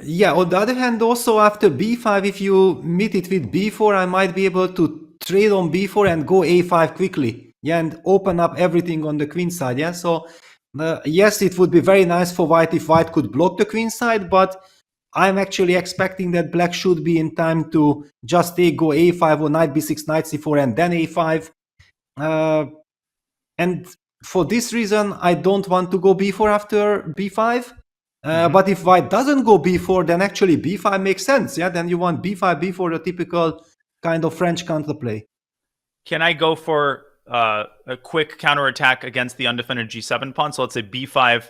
Speaker 10: Yeah, on the other hand, also after b5, if you meet it with b4, I might be able to trade on b4 and go a5 quickly. Yeah, and open up everything on the queen side. Yeah, so yes, it would be very nice for White if White could block the queen side, but I'm actually expecting that Black should be in time to just go a5 or knight b6, knight c4, and then a5. And for this reason, I don't want to go b4 after b5. But if White doesn't go b4, then actually b5 makes sense. Yeah, then you want b5, b4, the typical kind of French counterplay.
Speaker 11: Can I go for a quick counterattack against the undefended g7 pawn? So let's say b5.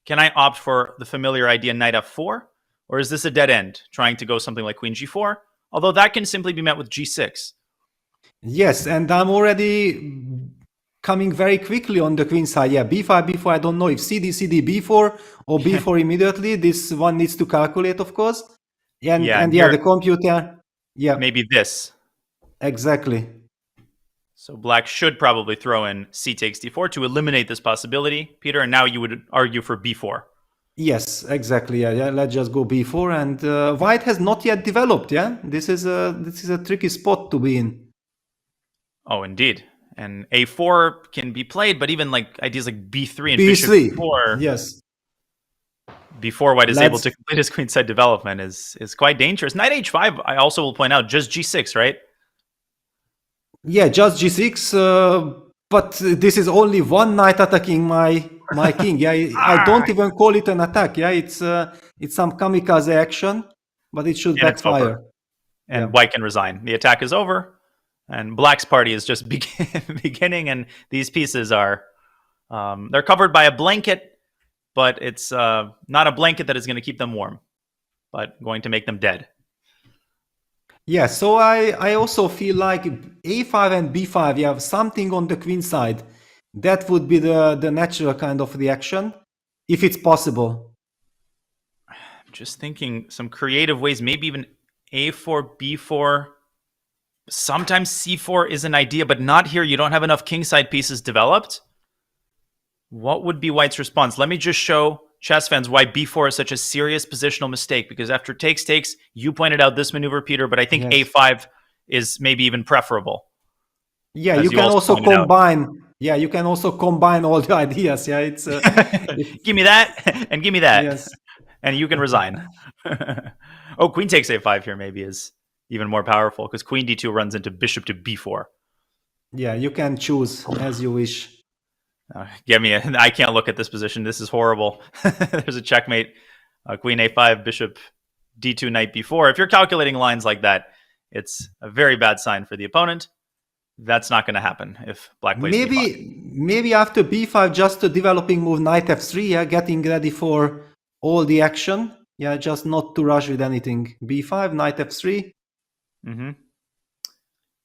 Speaker 11: Can I opt for the familiar idea knight f4? Or is this a dead end, trying to go something like queen g4? Although that can simply be met with g6.
Speaker 10: Yes, and I'm already coming very quickly on the queen side. Yeah, b5, b4, I don't know if cd, b4, or b4 immediately. This one needs to calculate, of course. And the computer. Yeah.
Speaker 11: Maybe this.
Speaker 10: Exactly.
Speaker 11: So Black should probably throw in c takes d4 to eliminate this possibility, Peter, and now you would argue for b4.
Speaker 10: Yes, exactly. Yeah, let's just go b4, and White has not yet developed. Yeah, this is a tricky spot to be in.
Speaker 11: Oh, indeed. And a4 can be played, but even like ideas like b3 and
Speaker 10: b3,
Speaker 11: bishop b4,
Speaker 10: yes.
Speaker 11: Before White is able to complete his queenside development is quite dangerous. Knight h5, I also will point out, just g6, right?
Speaker 10: Yeah, just g6, but this is only one knight attacking my king. Yeah, I don't even call it an attack. Yeah, it's some kamikaze action, but it should backfire.
Speaker 11: And White can resign. The attack is over, and Black's party is just beginning, and these pieces are they're covered by a blanket, but it's not a blanket that is going to keep them warm, but going to make them dead.
Speaker 10: Yeah, so I also feel like a5 and b5, you have something on the queen side. That would be the natural kind of reaction, if it's possible.
Speaker 11: I'm just thinking some creative ways, maybe even a4, b4. Sometimes c4 is an idea, but not here. You don't have enough kingside pieces developed. What would be White's response? Let me just show chess fans why b4 is such a serious positional mistake, because after takes, you pointed out this maneuver, Peter, but I think a5 is maybe even preferable.
Speaker 10: Yeah, you can also combine Yeah, you can also combine all the ideas. Yeah, it's
Speaker 11: give me that and give me that.
Speaker 10: Yes.
Speaker 11: And you can resign. Oh, queen takes a5 here maybe is even more powerful because queen d2 runs into bishop to b4.
Speaker 10: Yeah, you can choose as you wish.
Speaker 11: I can't look at this position. This is horrible. There's a checkmate. Queen a5, bishop d2, knight b4. If you're calculating lines like that, it's a very bad sign for the opponent. That's not going to happen if black plays b5.
Speaker 10: Maybe after b5, just a developing move, knight f3, yeah, getting ready for all the action. Yeah, just not to rush with anything. b5, knight f3.
Speaker 11: Mm-hmm.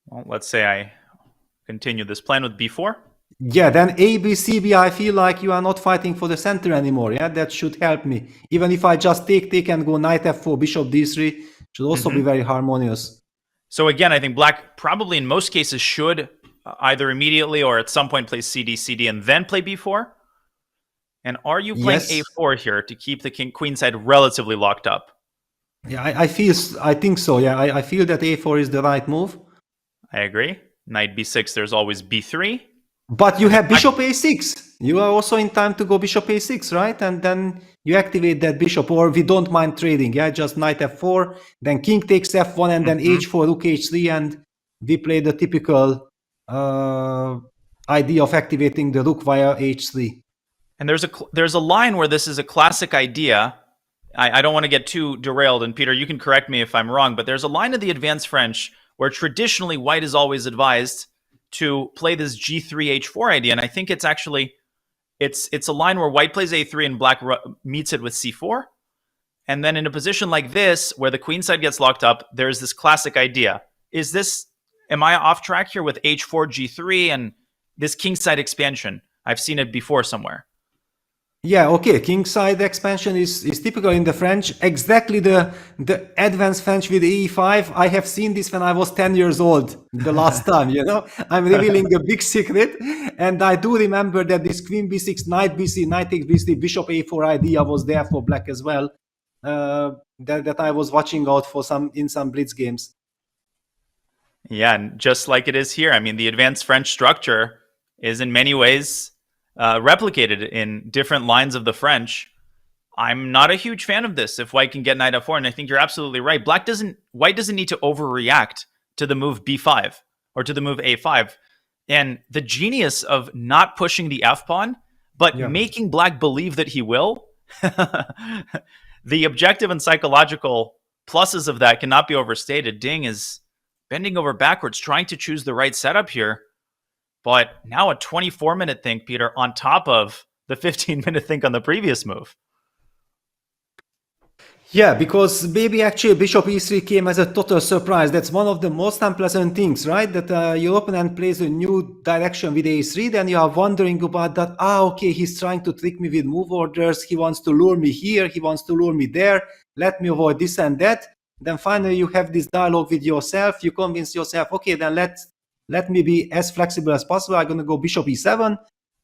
Speaker 11: Well, let's say I continue this plan with b4.
Speaker 10: Yeah, then A, B, C, B, I feel like you are not fighting for the center anymore. Yeah, that should help me. Even if I just take and go knight f4, bishop d3, should also be very harmonious.
Speaker 11: So again, I think black probably in most cases should either immediately or at some point play CD, CD, and then play b4. And are you playing a4 here to keep the queen side relatively locked up?
Speaker 10: Yeah, I think so. Yeah, I feel that a4 is the right move.
Speaker 11: I agree. Knight b6, there's always b3.
Speaker 10: But you have bishop a6. You are also in time to go bishop a6, right? And then you activate that bishop, or we don't mind trading. Yeah, just knight f4, then king takes f1, and then h4, rook h3, and we play the typical idea of activating the rook via h3.
Speaker 11: And there's a line where this is a classic idea. I don't want to get too derailed, and Peter, you can correct me if I'm wrong, but there's a line in the advanced French where traditionally white is always advised to play this g3 h4 idea, and I think it's actually it's a line where white plays a3 and black meets it with c4, and then in a position like this where the queen side gets locked up, there's this classic idea. Am I off track here with h4 g3 and this king side expansion? I've seen it before somewhere.
Speaker 10: Yeah, okay. King side expansion is typical in the French. Exactly the advanced French with e5. I have seen this when I was 10 years old the last time, you know. I'm revealing a big secret. And I do remember that this queen b6, knight bc, knight takes bc, bishop a4 idea was there for black as well. That I was watching out for in some blitz games.
Speaker 11: Yeah, and just like it is here. I mean, the advanced French structure is in many ways replicated in different lines of the French. I'm not a huge fan of this if white can get knight f4, and I think you're absolutely right. White doesn't need to overreact to the move b5 or to the move a5. And the genius of not pushing the f-pawn, but making black believe that he will, the objective and psychological pluses of that cannot be overstated. Ding is bending over backwards, trying to choose the right setup here. But now a 24-minute think, Peter, on top of the 15-minute think on the previous move.
Speaker 10: Yeah, because maybe actually bishop e3 came as a total surprise. That's one of the most unpleasant things, right? That your opponent plays a new direction with a3, then you are wondering about that. Okay, he's trying to trick me with move orders. He wants to lure me here. He wants to lure me there. Let me avoid this and that. Then finally you have this dialogue with yourself. You convince yourself, okay, then let me be as flexible as possible. I'm going to go bishop e7.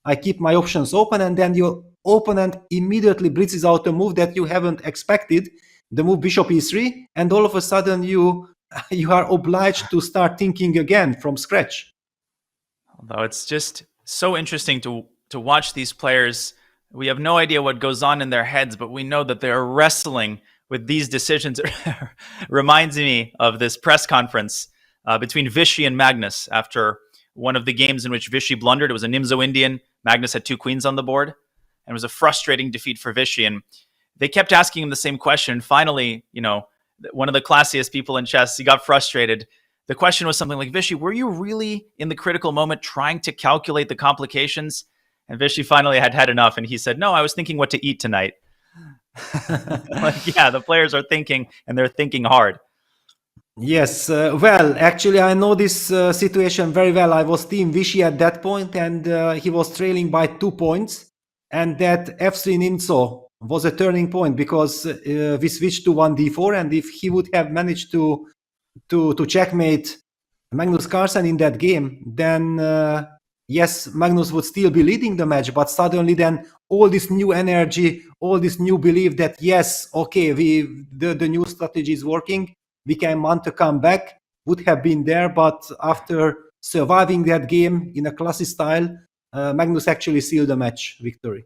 Speaker 10: I keep my options open, and then your opponent immediately blitzes out a move that you haven't expected, the move bishop e3, and all of a sudden you are obliged to start thinking again from scratch.
Speaker 11: Although it's just so interesting to watch these players. We have no idea what goes on in their heads, but we know that they're wrestling with these decisions. Reminds me of this press conference between Vichy and Magnus after one of the games in which Vichy blundered. It was a Nimzo Indian. Magnus had 2 queens on the board. And it was a frustrating defeat for Vichy. And they kept asking him the same question. Finally, one of the classiest people in chess, he got frustrated. The question was something like, Vichy, were you really in the critical moment trying to calculate the complications? And Vichy finally had enough. And he said, no, I was thinking what to eat tonight. Yeah, the players are thinking, and they're thinking hard.
Speaker 10: Yes, well, actually, I know this situation very well. I was Team Vichy at that point, and he was trailing by 2 points. And that f3 Nimzo was a turning point because we switched to 1d4. And if he would have managed to checkmate Magnus Carlsen in that game, then yes, Magnus would still be leading the match. But suddenly, then all this new energy, all this new belief that yes, okay, the new strategy is working. We can mount a comeback, would have been there, but after surviving that game in a classy style, Magnus actually sealed the match victory.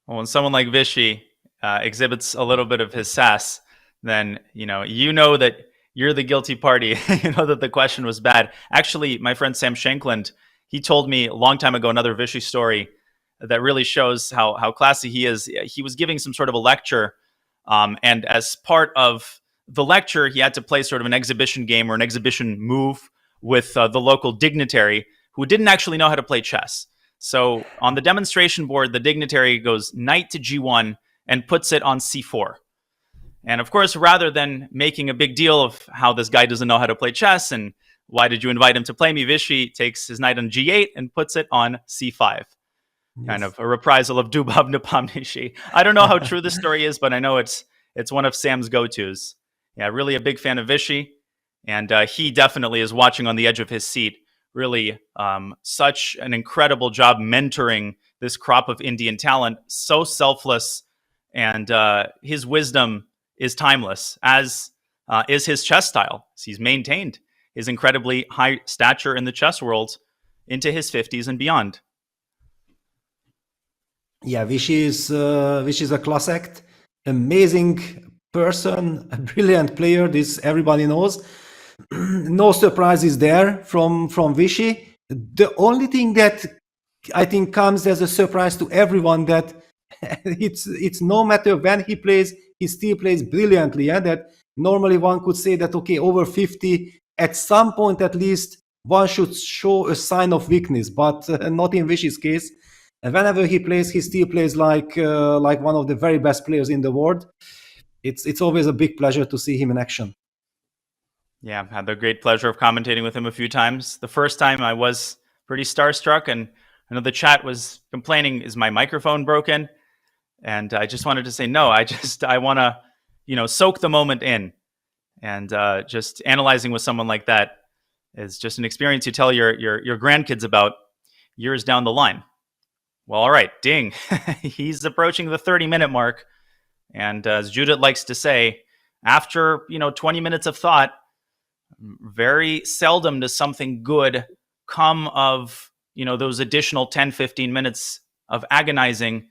Speaker 11: Well, when someone like Vichy exhibits a little bit of his sass, then you know that you're the guilty party. You know that the question was bad. Actually, my friend Sam Shankland, he told me a long time ago another Vichy story that really shows how classy he is. He was giving some sort of a lecture, and as part of the lecture, he had to play sort of an exhibition game or an exhibition move with the local dignitary who didn't actually know how to play chess. So on the demonstration board, the dignitary goes knight to g1 and puts it on c4. And of course, rather than making a big deal of how this guy doesn't know how to play chess and why did you invite him to play me, Vichy takes his knight on g8 and puts it on c5. Yes. Kind of a reprisal of Dubov Napomnishi. I don't know how true this story is, but I know it's one of Sam's go-tos. Yeah, really a big fan of Vichy. And he definitely is watching on the edge of his seat. Really such an incredible job mentoring this crop of Indian talent. So selfless. And his wisdom is timeless, as is his chess style. He's maintained his incredibly high stature in the chess world into his 50s and beyond.
Speaker 10: Yeah, Vichy is a class act. Amazing person, a brilliant player. This everybody knows. No surprises there from Vichy. The only thing that I think comes as a surprise to everyone that it's no matter when he plays, he still plays brilliantly. Yeah, that normally one could say that okay, over 50, at some point at least one should show a sign of weakness, but not in Vichy's case. And whenever he plays, he still plays like one of the very best players in the world. It's always a big pleasure to see him in action.
Speaker 11: Yeah, had the great pleasure of commentating with him a few times. The first time I was pretty starstruck, and I know the chat was complaining, is my microphone broken? And I just wanted to say, no, I want to, soak the moment in. And just analyzing with someone like that is just an experience you tell your grandkids about years down the line. Well, all right, Ding, he's approaching the 30-minute mark. And as Judith likes to say, after, 20 minutes of thought, very seldom does something good come of, those additional 10, 15 minutes of agonizing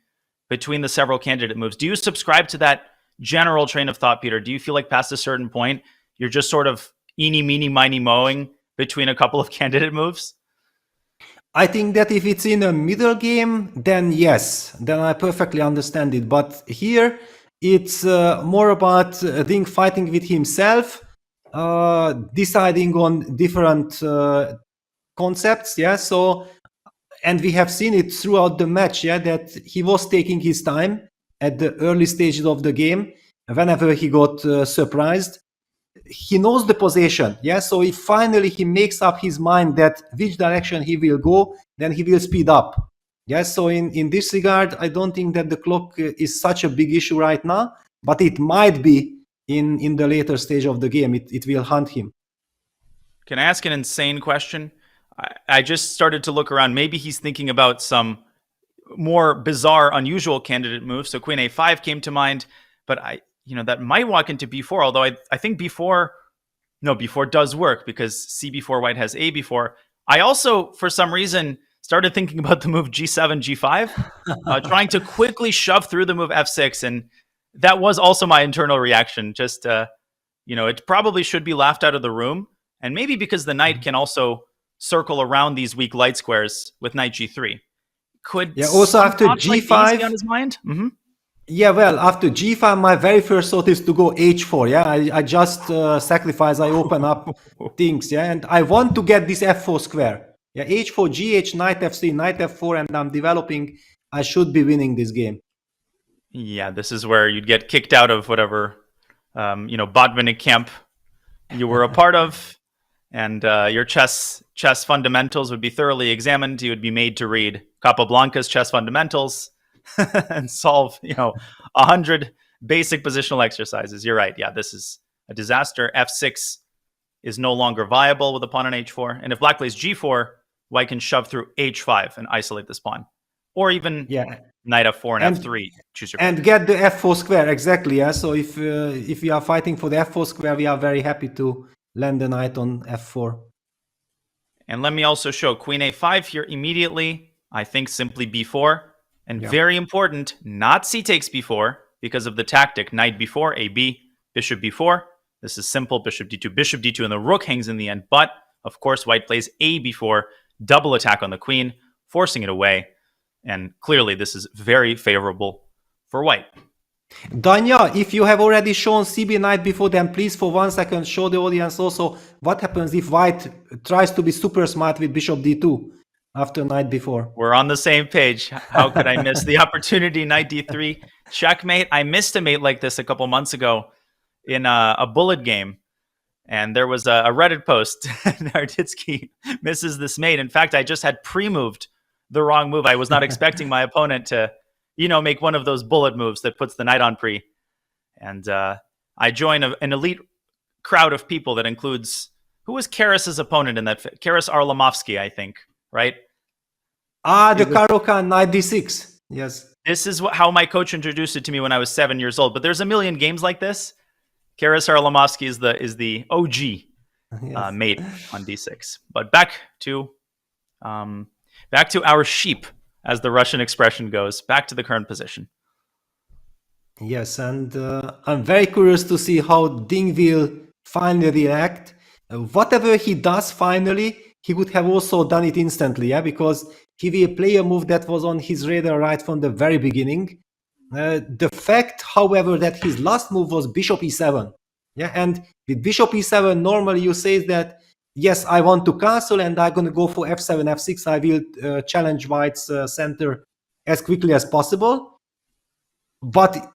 Speaker 11: between the several candidate moves. Do you subscribe to that general train of thought, Peter? Do you feel like past a certain point, you're just sort of eeny, meeny, miny, mowing between a couple of candidate moves?
Speaker 10: I think that if it's in a middle game, then yes, then I perfectly understand it. But here, it's more about Ding fighting with himself, deciding on different concepts. Yeah, so, and we have seen it throughout the match. Yeah, that he was taking his time at the early stages of the game. Whenever he got surprised, he knows the position. Yeah, so if finally he makes up his mind that which direction he will go, then he will speed up. Yeah, so in this regard, I don't think that the clock is such a big issue right now, but it might be in the later stage of the game. It will hunt him.
Speaker 11: Can I ask an insane question? I just started to look around. Maybe he's thinking about some more bizarre, unusual candidate moves. So Queen A5 came to mind, but that might walk into B4, although I think B4 does work because CB4 white has A4. I also, for some reason, started thinking about the move G7, G5, trying to quickly shove through the move F6. And that was also my internal reaction. Just, it probably should be laughed out of the room. And maybe because the knight can also circle around these weak light squares with knight G3.
Speaker 10: Also after G5
Speaker 11: like on his mind? Mm-hmm.
Speaker 10: Yeah, well, after G5, my very first thought is to go H4. Yeah, I just sacrifice, I open up things. Yeah, and I want to get this F4 square. Yeah, H4, GH, knight F3, knight F4, and I'm developing. I should be winning this game.
Speaker 11: Yeah, this is where you'd get kicked out of whatever, Botvinnik camp you were a part of, and your chess fundamentals would be thoroughly examined. You would be made to read Capablanca's chess fundamentals and solve, 100 basic positional exercises. You're right. Yeah, this is a disaster. F6 is no longer viable with a pawn on H4. And if black plays G4, white can shove through H5 and isolate this pawn. Or even knight F4 and F3. Choose your
Speaker 10: and get the F4 square, exactly. Yeah. So if we are fighting for the F4 square, we are very happy to land the knight on F4.
Speaker 11: And let me also show Queen A5 here immediately. I think simply b4. And very important, not c takes b4 because of the tactic. Knight b4, ab, bishop b4. This is simple. Bishop d2, and the rook hangs in the end. But, of course, white plays a b4, double attack on the queen, forcing it away. And clearly, this is very favorable for white.
Speaker 10: Danya, if you have already shown CB knight before, then please for 1 second show the audience also what happens if white tries to be super smart with bishop d2 after knight b4.
Speaker 11: We're on the same page. How could I miss the opportunity? Knight d3, checkmate. I missed a mate like this a couple months ago in a bullet game. And there was a Reddit post. Narditsky misses this mate. In fact, I just had pre-moved the wrong move. I was not expecting my opponent to, make one of those bullet moves that puts the knight on pre. And I join an elite crowd of people that includes, who was Karas's opponent in that? Karas Arlamovsky, I think, right?
Speaker 10: The Caro-Kann knight d6. Yes.
Speaker 11: This is how my coach introduced it to me when I was 7 years old. But there's a million games like this. Karas Arlamovsky is the OG mate on d6. But back to our sheep, as the Russian expression goes, back to the current position.
Speaker 10: Yes, and I'm very curious to see how Ding will finally react. Whatever he does finally, he would have also done it instantly, because he will play a move that was on his radar right from the very beginning. The fact, however, that his last move was bishop e7, and with bishop e7, normally you say that, yes, I want to cancel and I'm going to go for f7, f6. I will challenge white's center as quickly as possible. But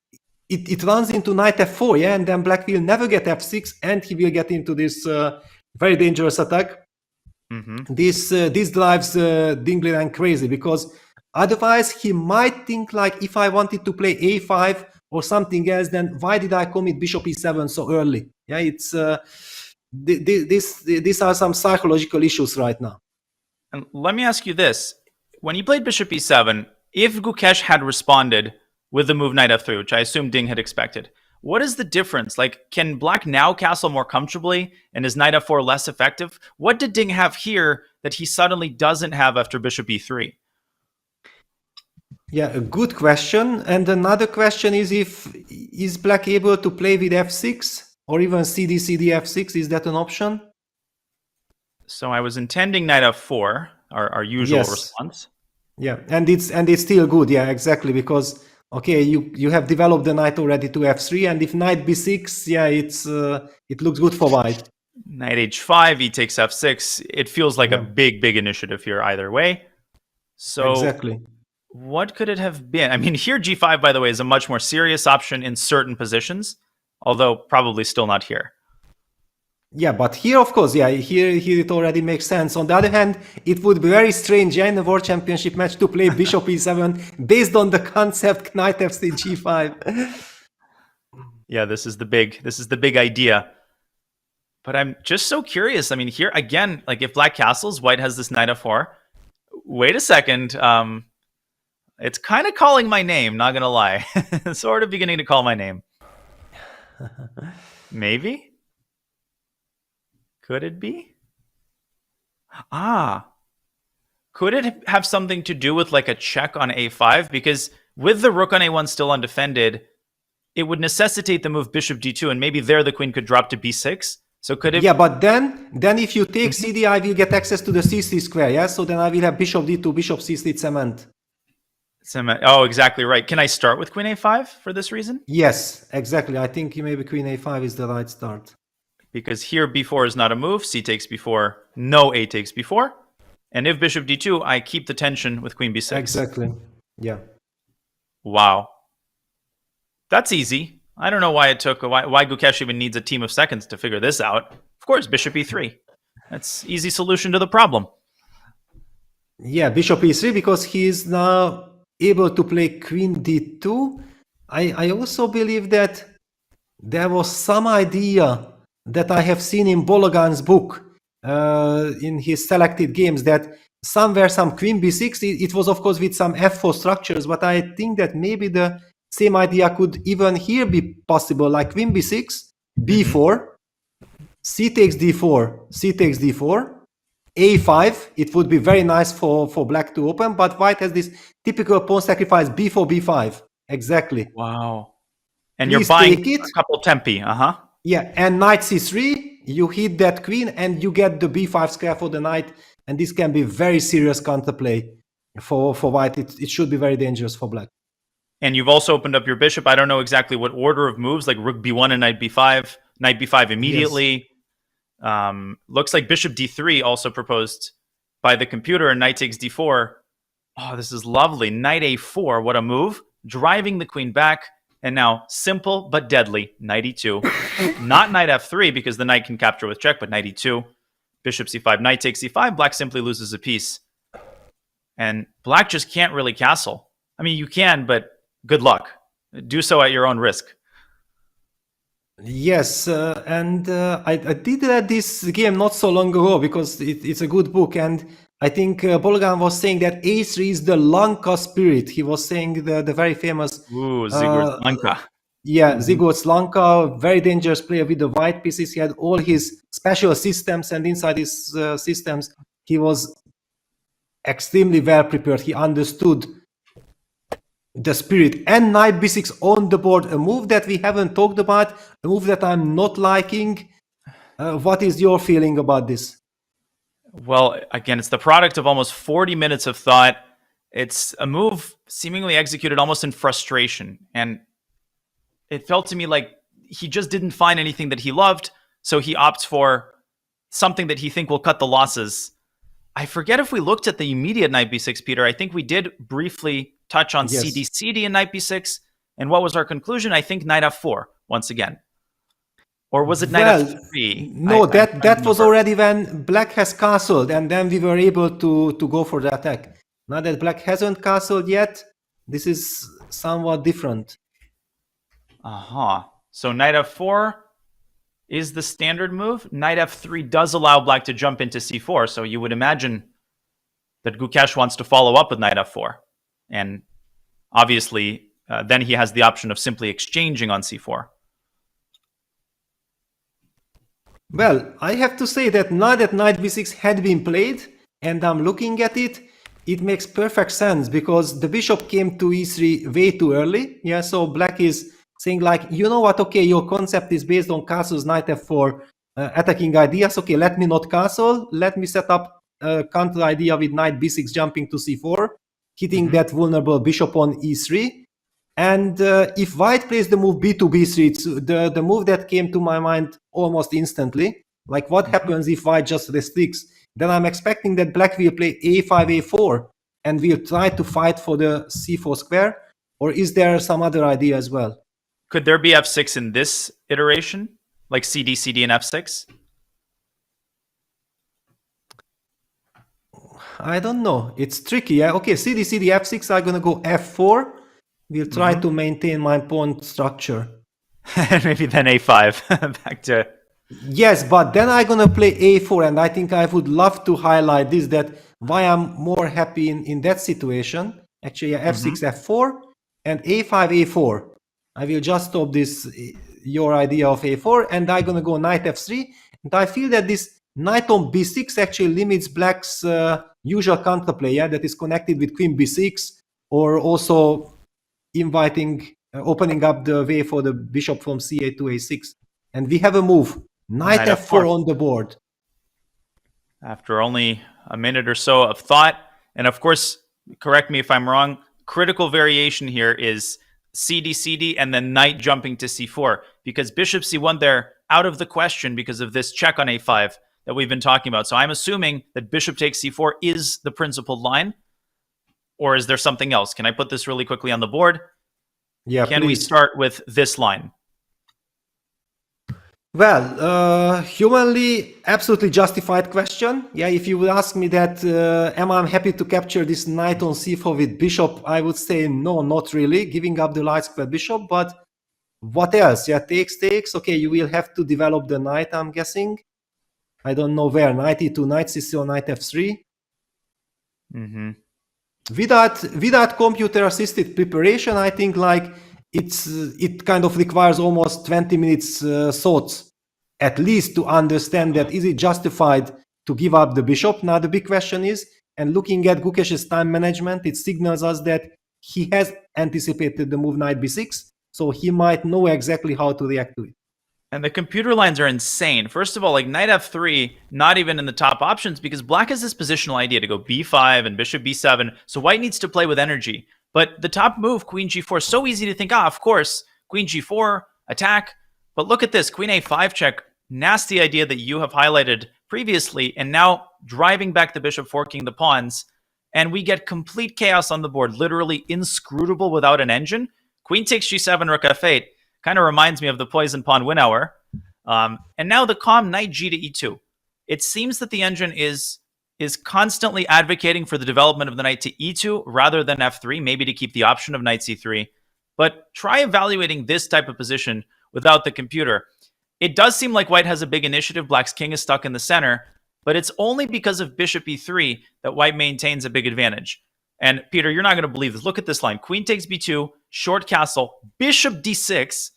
Speaker 10: it runs into knight f4, and then black will never get f6, and he will get into this very dangerous attack. This drives Ding Liren crazy, because otherwise he might think like, if I wanted to play a5 or something else, then why did I commit bishop e7 so early? It's these are some psychological issues right now.
Speaker 11: And let me ask you this. When he played bishop e7, if Gukesh had responded with the move knight f3, which I assume Ding had expected, what is the difference? Like, can black now castle more comfortably, and is knight f4 less effective? What did Ding have here that he suddenly doesn't have after bishop e3?
Speaker 10: Yeah, a good question. And another question is, is black able to play with f6 or even cd f6? Is that an option?
Speaker 11: So I was intending knight f4, our usual response.
Speaker 10: Yeah, and it's still good. Yeah, exactly, because okay, you have developed the knight already to f3, and if knight b6, it looks good for white.
Speaker 11: Knight h5, he takes f6. It feels like a big initiative here either way. So
Speaker 10: exactly.
Speaker 11: What could it have been? I mean, here g5, by the way, is a much more serious option in certain positions, although probably still not here.
Speaker 10: Yeah, but here, of course, here it already makes sense. On the other hand, it would be very strange in a World Championship match to play bishop e7 based on the concept knight f6 g5.
Speaker 11: Yeah, this is the big idea. But I'm just so curious. I mean, here again, like if black castles, white has this knight f4. Wait a second. It's kind of calling my name, not gonna lie. Sort of beginning to call my name. Maybe? Could it be? Could it have something to do with like a check on a5? Because with the rook on a1 still undefended, it would necessitate the move bishop d2, and maybe there the queen could drop to b6. So could it?
Speaker 10: Yeah, but then if you take cd, I will get access to the c3 square. Yeah, so then I will have bishop d2, bishop c3 cement.
Speaker 11: Oh, exactly right. Can I start with queen a5 for this reason?
Speaker 10: Yes, exactly. I think maybe queen a5 is the right start.
Speaker 11: Because here b4 is not a move, c takes b4, no a takes b4. And if bishop d2, I keep the tension with queen b6.
Speaker 10: Exactly, yeah.
Speaker 11: Wow. That's easy. I don't know why Gukesh even needs a team of seconds to figure this out. Of course, bishop e3. That's easy solution to the problem.
Speaker 10: Yeah, bishop e3, because he is now able to play queen d2. I also believe that there was some idea that I have seen in Bologan's book, in his selected games, that somewhere some queen b6, it was of course with some f4 structures, but I think that maybe the same idea could even here be possible, like queen b6, b4, c takes d4, c takes d4, a5. It would be very nice for black to open, but white has this typical pawn sacrifice b4, b5. Exactly.
Speaker 11: Wow. And
Speaker 10: Please
Speaker 11: you're buying
Speaker 10: take it.
Speaker 11: a couple tempi.
Speaker 10: Yeah, and knight c3, you hit that queen and you get the b5 square for the knight, and this can be very serious counterplay for white. It should be very dangerous for black.
Speaker 11: And you've also opened up your bishop. I don't know exactly what order of moves, like rook b1 and knight b5 immediately. Yes. Looks like bishop d3 also proposed by the computer, and knight takes d4. Oh, this is lovely. Knight a4, what a move. Driving the queen back. And now, simple but deadly, knight e2. Not knight f3, because the knight can capture with check, but knight e2. Bishop c5, knight takes c5. Black simply loses a piece. And black just can't really castle. I mean, you can, but good luck. Do so at your own risk.
Speaker 10: Yes, and I did this game not so long ago because it's a good book, and I think Bolgan was saying that a3 is the Lanka spirit. He was saying the very famous...
Speaker 11: Ooh, Zigor's Lanka.
Speaker 10: Yeah, Zigor's Lanka, very dangerous player with the white pieces. He had all his special systems, and inside his systems, he was extremely well prepared. He understood the spirit. And knight b6 on the board, a move that we haven't talked about, a move that I'm not liking. What is your feeling about this?
Speaker 11: Well, again, it's the product of almost 40 minutes of thought. It's a move seemingly executed almost in frustration. And it felt to me like he just didn't find anything that he loved, so he opts for something that he think will cut the losses. I forget if we looked at the immediate knight b6, Peter. I think we did briefly touch on CD and knight b6. And what was our conclusion? I think knight f4 once again. Or was it knight f3?
Speaker 10: No, that was already when black has castled, and then we were able to go for the attack. Now that black hasn't castled yet, this is somewhat different.
Speaker 11: So knight f4 is the standard move. Knight f3 does allow black to jump into c4, so you would imagine that Gukesh wants to follow up with knight f4. And obviously, then he has the option of simply exchanging on c4.
Speaker 10: Well, I have to say that now that knight b6 had been played, and I'm looking at it, it makes perfect sense, because the bishop came to e3 way too early. Yeah, so black is saying like, you know what, okay, your concept is based on castles, knight f4, attacking ideas. Okay, let me not castle. Let me set up a counter idea with knight b6 jumping to c4, hitting that vulnerable bishop on e3. And if white plays the move b2, b3, it's the move that came to my mind almost instantly. Like, what happens if white just restricts? Then I'm expecting that black will play a5, a4, and will try to fight for the c4 square. Or is there some other idea as well?
Speaker 11: Could there be f6 in this iteration? Like CD, and f6?
Speaker 10: I don't know. It's tricky. Yeah? Okay, CD, f6, I'm going to go f4. We'll try to maintain my pawn structure.
Speaker 11: Maybe then a5. Back to...
Speaker 10: Yes, but then I'm going to play a4, and I think I would love to highlight this, that why I'm more happy in that situation. Actually, f6, f4, and a5, a4. I will just stop this, your idea of a4, and I'm going to go knight f3. And I feel that this knight on b6 actually limits black's usual counterplay, yeah, that is connected with queen b6, or also opening up the way for the bishop from c8 to a6. And we have a move, knight f4 on the board.
Speaker 11: After only a minute or so of thought, and of course, correct me if I'm wrong, critical variation here is CD, and then knight jumping to c4, because bishop c1 there, out of the question because of this check on a5 that we've been talking about. So I'm assuming that bishop takes c4 is the principled line. Or is there something else? Can I put this really quickly on the board?
Speaker 10: Yeah,
Speaker 11: Can we start with this line?
Speaker 10: Well, humanly, absolutely justified question. Yeah, if you would ask me that, am I happy to capture this knight on c4 with bishop, I would say no, not really, giving up the light square bishop. But what else? Yeah, takes. Okay, you will have to develop the knight, I'm guessing. I don't know where. Knight e2, knight c0, knight f3. Without computer-assisted preparation, I think like it kind of requires almost 20 minutes thoughts at least to understand that is it justified to give up the bishop. Now the big question is, and looking at Gukesh's time management, it signals us that he has anticipated the move knight b6, so he might know exactly how to react to it.
Speaker 11: And the computer lines are insane. First of all, like knight f3, not even in the top options, because black has this positional idea to go b5 and bishop b7, so white needs to play with energy. But the top move, queen g4, is so easy to think, of course, queen g4, attack. But look at this, queen a5 check, nasty idea that you have highlighted previously, and now driving back the bishop, forking the pawns, and we get complete chaos on the board, literally inscrutable without an engine. Queen takes g7, rook f8. Kind of reminds me of the poison pawn win hour. And now the calm knight g to e2. It seems that the engine is constantly advocating for the development of the knight to e2 rather than f3, maybe to keep the option of knight c3. But try evaluating this type of position without the computer. It does seem like white has a big initiative. Black's king is stuck in the center, but it's only because of bishop e3 that white maintains a big advantage. And Peter, you're not going to believe this. Look at this line. Queen takes b2, short castle, bishop d6.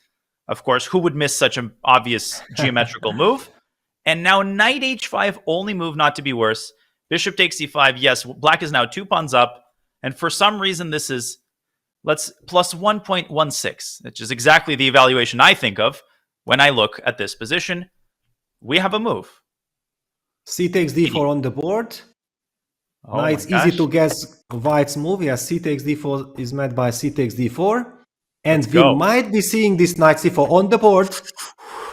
Speaker 11: Of course, who would miss such an obvious geometrical move? And now knight h5, only move not to be worse. Bishop takes e5. Yes, black is now 2 pawns up. And for some reason, this is plus 1.16, which is exactly the evaluation I think of when I look at this position. We have a move.
Speaker 10: C takes d4 on the board.
Speaker 11: Oh
Speaker 10: now it's easy to guess white's move. Yes, c takes d4 is met by c takes d4. And we might be seeing this knight c4 on the board.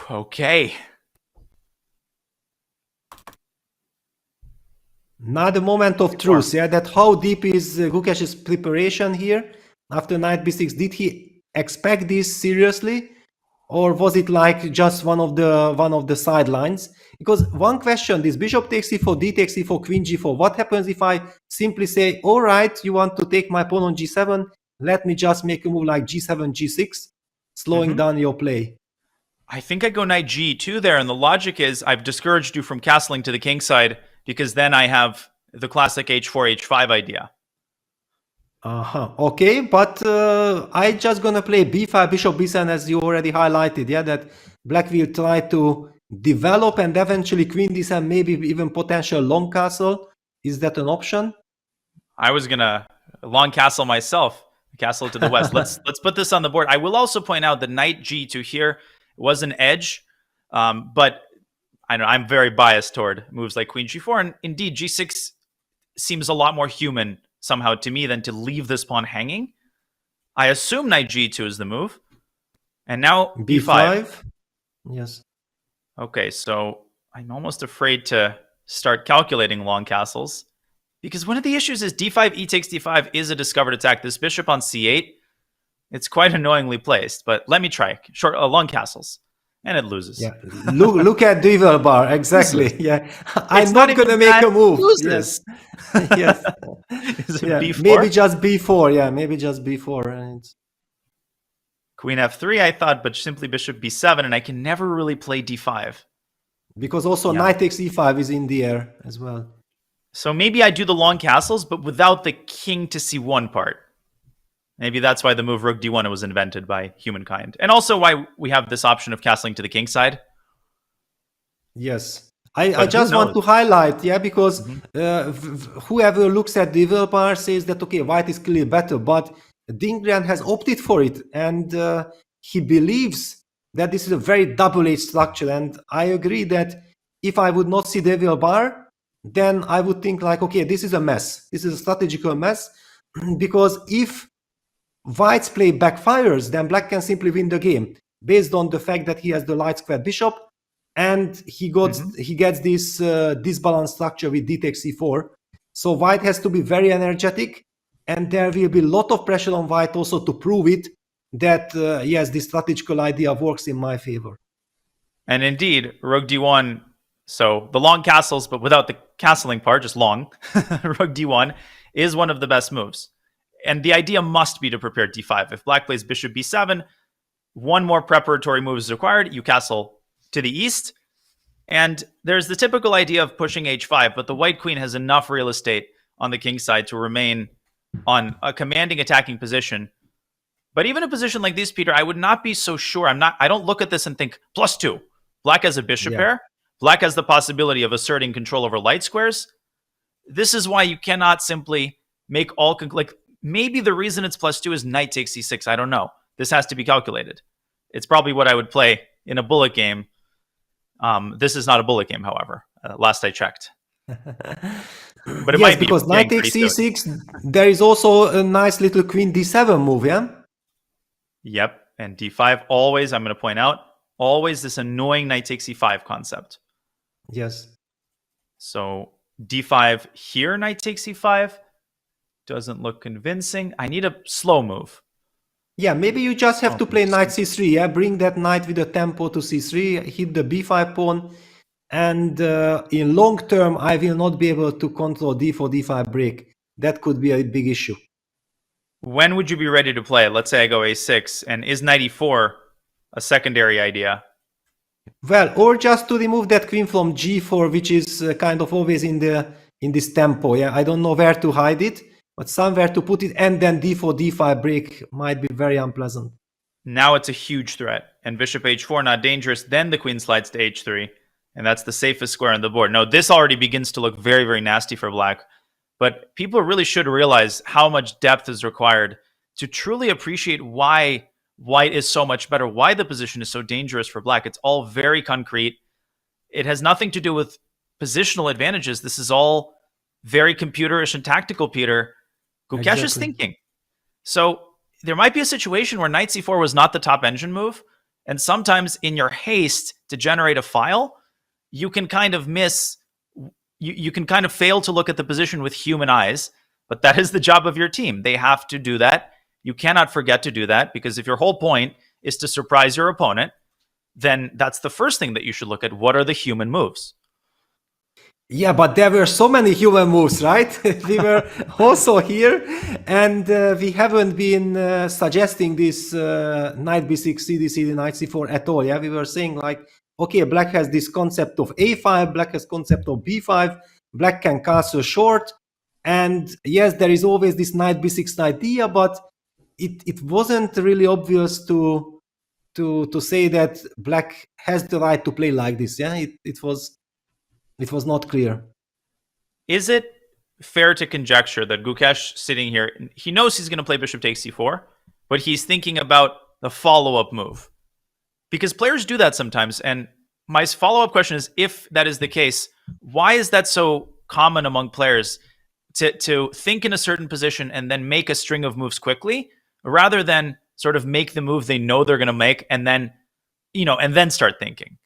Speaker 11: Okay.
Speaker 10: Now the moment of truth, yeah, that how deep is Gukesh's preparation here after knight b6? Did he expect this seriously? Or was it like just one of the sidelines? Because one question, this bishop takes c4, d takes c4, queen g4. What happens if I simply say, all right, you want to take my pawn on g7? Let me just make a move like g7, g6, slowing down your play.
Speaker 11: I think I go knight g2 there, and the logic is I've discouraged you from castling to the king side because then I have the classic h4, h5 idea.
Speaker 10: Okay, but I just gonna play b5, bishop b7, as you already highlighted, yeah, that black will try to develop and eventually queen d7, maybe even potential long castle. Is that an option?
Speaker 11: I was gonna long castle myself. Castle to the west. Let's put this on the board. I will also point out that knight g2 here was an edge, but I know I'm very biased toward moves like queen g4, and indeed g6 seems a lot more human somehow to me than to leave this pawn hanging. I assume knight g2 is the move, and now b5.
Speaker 10: Yes.
Speaker 11: Okay, so I'm almost afraid to start calculating long castles. Because one of the issues is d5, e takes d5 is a discovered attack. This bishop on c8, it's quite annoyingly placed. But let me try. Long castles. And it loses.
Speaker 10: Yeah. Look at the evil bar. Exactly. Yeah. I'm not going to make a move.
Speaker 11: Loses.
Speaker 10: Yes.
Speaker 11: Is it
Speaker 10: yeah.
Speaker 11: b4?
Speaker 10: Maybe just b4. Yeah, maybe just b4. And
Speaker 11: Queen f3, I thought, but simply bishop b7. And I can never really play d5.
Speaker 10: Because also knight takes e5 is in the air as well.
Speaker 11: So maybe I do the long castles, but without the king to c1 part. Maybe that's why the move rook d1 was invented by humankind. And also why we have this option of castling to the king side.
Speaker 10: Yes. I just want to highlight, yeah, because whoever looks at the evil bar says that, okay, white is clearly better, but Ding Liren has opted for it. And he believes that this is a very double-edged structure. And I agree that if I would not see the evil bar, then I would think like, okay, this is a mess. This is a strategical mess, because if white's play backfires, then black can simply win the game based on the fact that he has the light square bishop and he gets this disbalanced structure with d takes c4. So white has to be very energetic, and there will be a lot of pressure on white also to prove it that, yes, this strategical idea works in my favor.
Speaker 11: And indeed, rook d1, so the long castles, but without the castling part, just long, rook d1 is one of the best moves. And the idea must be to prepare d5. If black plays bishop b7, one more preparatory move is required. You castle to the east. And there's the typical idea of pushing h5, but the white queen has enough real estate on the king side to remain on a commanding attacking position. But even a position like this, Peter, I would not be so sure. I don't look at this and think +2. Black has a bishop pair, Black has the possibility of asserting control over light squares. This is why you cannot simply make all... like, maybe the reason it's +2 is knight takes c6. I don't know. This has to be calculated. It's probably what I would play in a bullet game. This is not a bullet game, however, last I checked. But it might be,
Speaker 10: because knight takes c6, there is also a nice little queen d7 move, yeah?
Speaker 11: Yep, and d5, always, I'm going to point out, always this annoying knight takes e5 concept.
Speaker 10: Yes.
Speaker 11: So d5 here, knight takes e5, doesn't look convincing. I need a slow move.
Speaker 10: Yeah, maybe you just have to play knight c3, yeah? Bring that knight with a tempo to c3, hit the b5 pawn, and in long term, I will not be able to control d4, d5 break. That could be a big issue.
Speaker 11: When would you be ready to play? Let's say I go a6, and is knight e4 a secondary idea?
Speaker 10: Well, or just to remove that queen from g4, which is kind of always in this tempo. Yeah, I don't know where to hide it, but somewhere to put it, and then d4, d5 break might be very unpleasant.
Speaker 11: Now it's a huge threat, and bishop h4 not dangerous. Then the queen slides to h3, and that's the safest square on the board. No, this already begins to look very, very nasty for Black. But people really should realize how much depth is required to truly appreciate why White is so much better, why the position is so dangerous for Black. It's all very concrete. It has nothing to do with positional advantages. This is all very computerish and tactical, Peter. Gukesh is thinking. So there might be a situation where knight c4 was not the top engine move, and sometimes in your haste to generate a file, you can kind of miss... You can kind of fail to look at the position with human eyes, but that is the job of your team. They have to do that. You cannot forget to do that, because if your whole point is to surprise your opponent, then that's the first thing that you should look at. What are the human moves?
Speaker 10: Yeah, but there were so many human moves, right? We were also here, and we haven't been suggesting this knight b6, cd, cd, knight c4 at all. Yeah, we were saying like, okay, Black has this concept of a5, Black has concept of b5, Black can castle short, and yes, there is always this knight b6 idea, but it wasn't really obvious to say that Black has the right to play like this. Yeah, it was not clear.
Speaker 11: Is it fair to conjecture that Gukesh sitting here, he knows he's going to play bishop takes c4, but he's thinking about the follow-up move? Because players do that sometimes. And my follow-up question is, if that is the case, why is that so common among players to think in a certain position and then make a string of moves quickly, rather than sort of make the move they know they're going to make and then, and then start thinking?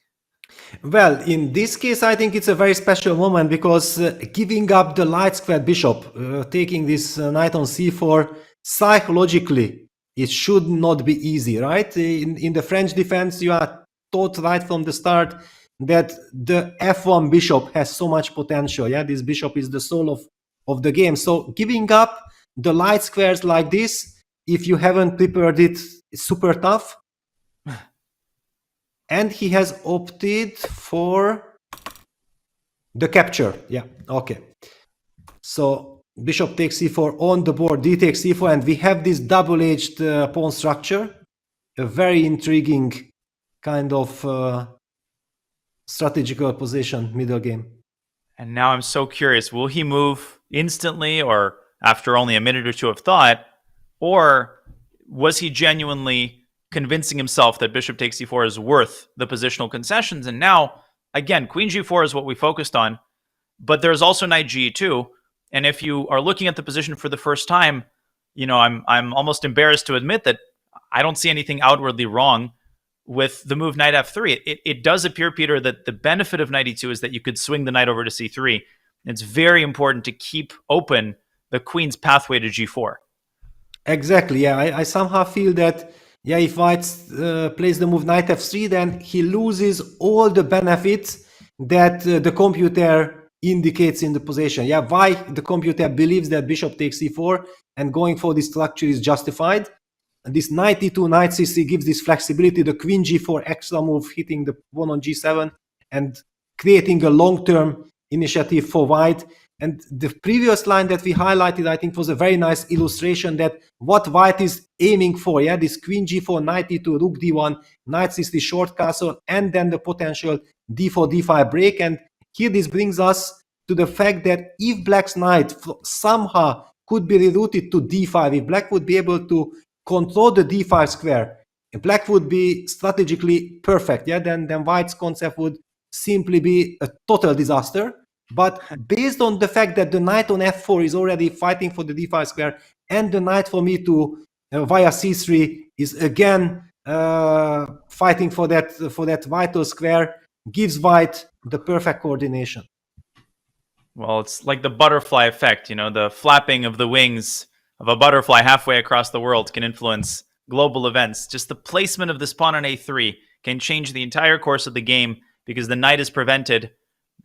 Speaker 10: Well, in this case, I think it's a very special moment, because giving up the light square bishop, taking this knight on c4, psychologically, it should not be easy, right? In the French defense, you are taught right from the start that the f1 bishop has so much potential. Yeah, this bishop is the soul of the game. So giving up the light squares like this, if you haven't prepared it, it's super tough. And he has opted for the capture. Yeah, okay. So bishop takes c4 on the board, d takes c4, and we have this double-edged pawn structure. A very intriguing kind of strategical position, middle game.
Speaker 11: And now I'm so curious, will he move instantly or after only a minute or two of thought? Or was he genuinely convincing himself that bishop takes c4 is worth the positional concessions? And now, again, queen g4 is what we focused on, but there's also knight g2. And if you are looking at the position for the first time, I'm almost embarrassed to admit that I don't see anything outwardly wrong with the move knight f3. It does appear, Peter, that the benefit of knight e2 is that you could swing the knight over to c3. It's very important to keep open the queen's pathway to g4.
Speaker 10: Exactly, yeah. I somehow feel that, yeah, if White plays the move knight f3, then he loses all the benefits that the computer indicates in the position. Yeah, why the computer believes that bishop takes c4 and going for this structure is justified. And this knight e2, knight c3 gives this flexibility, the queen g4 extra move hitting the pawn on g7 and creating a long-term initiative for White. And the previous line that we highlighted, I think, was a very nice illustration that what white is aiming for. Yeah, this queen g4, knight e2, rook d1, knight c3, short castle, and then the potential d4, d5 break. And here this brings us to the fact that if black's knight somehow could be rerouted to d5, if black would be able to control the d5 square, black would be strategically perfect. Yeah, then white's concept would simply be a total disaster. But based on the fact that the knight on f4 is already fighting for the d5 square, and the knight for me to via c3 is again fighting for that vital square, gives white the perfect coordination.
Speaker 11: Well, it's like the butterfly effect, you know, the flapping of the wings of a butterfly halfway across the world can influence global events. Just the placement of this pawn on a3 can change the entire course of the game because the knight is prevented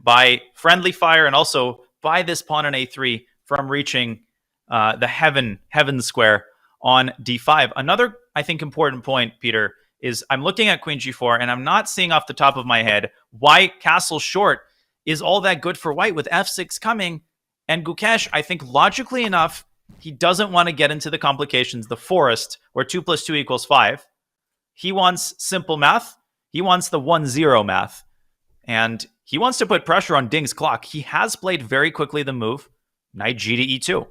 Speaker 11: by friendly fire and also by this pawn on a3 from reaching the heaven square on d5. Another, I think, important point, Peter, is I'm looking at queen g4 and I'm not seeing off the top of my head why castle short is all that good for white with f6 coming. And Gukesh, I think logically enough, he doesn't want to get into the complications, the forest, where 2 + 2 = 5. He wants simple math. He wants the 1-0 math. And he wants to put pressure on Ding's clock. He has played very quickly the move, knight g to e2.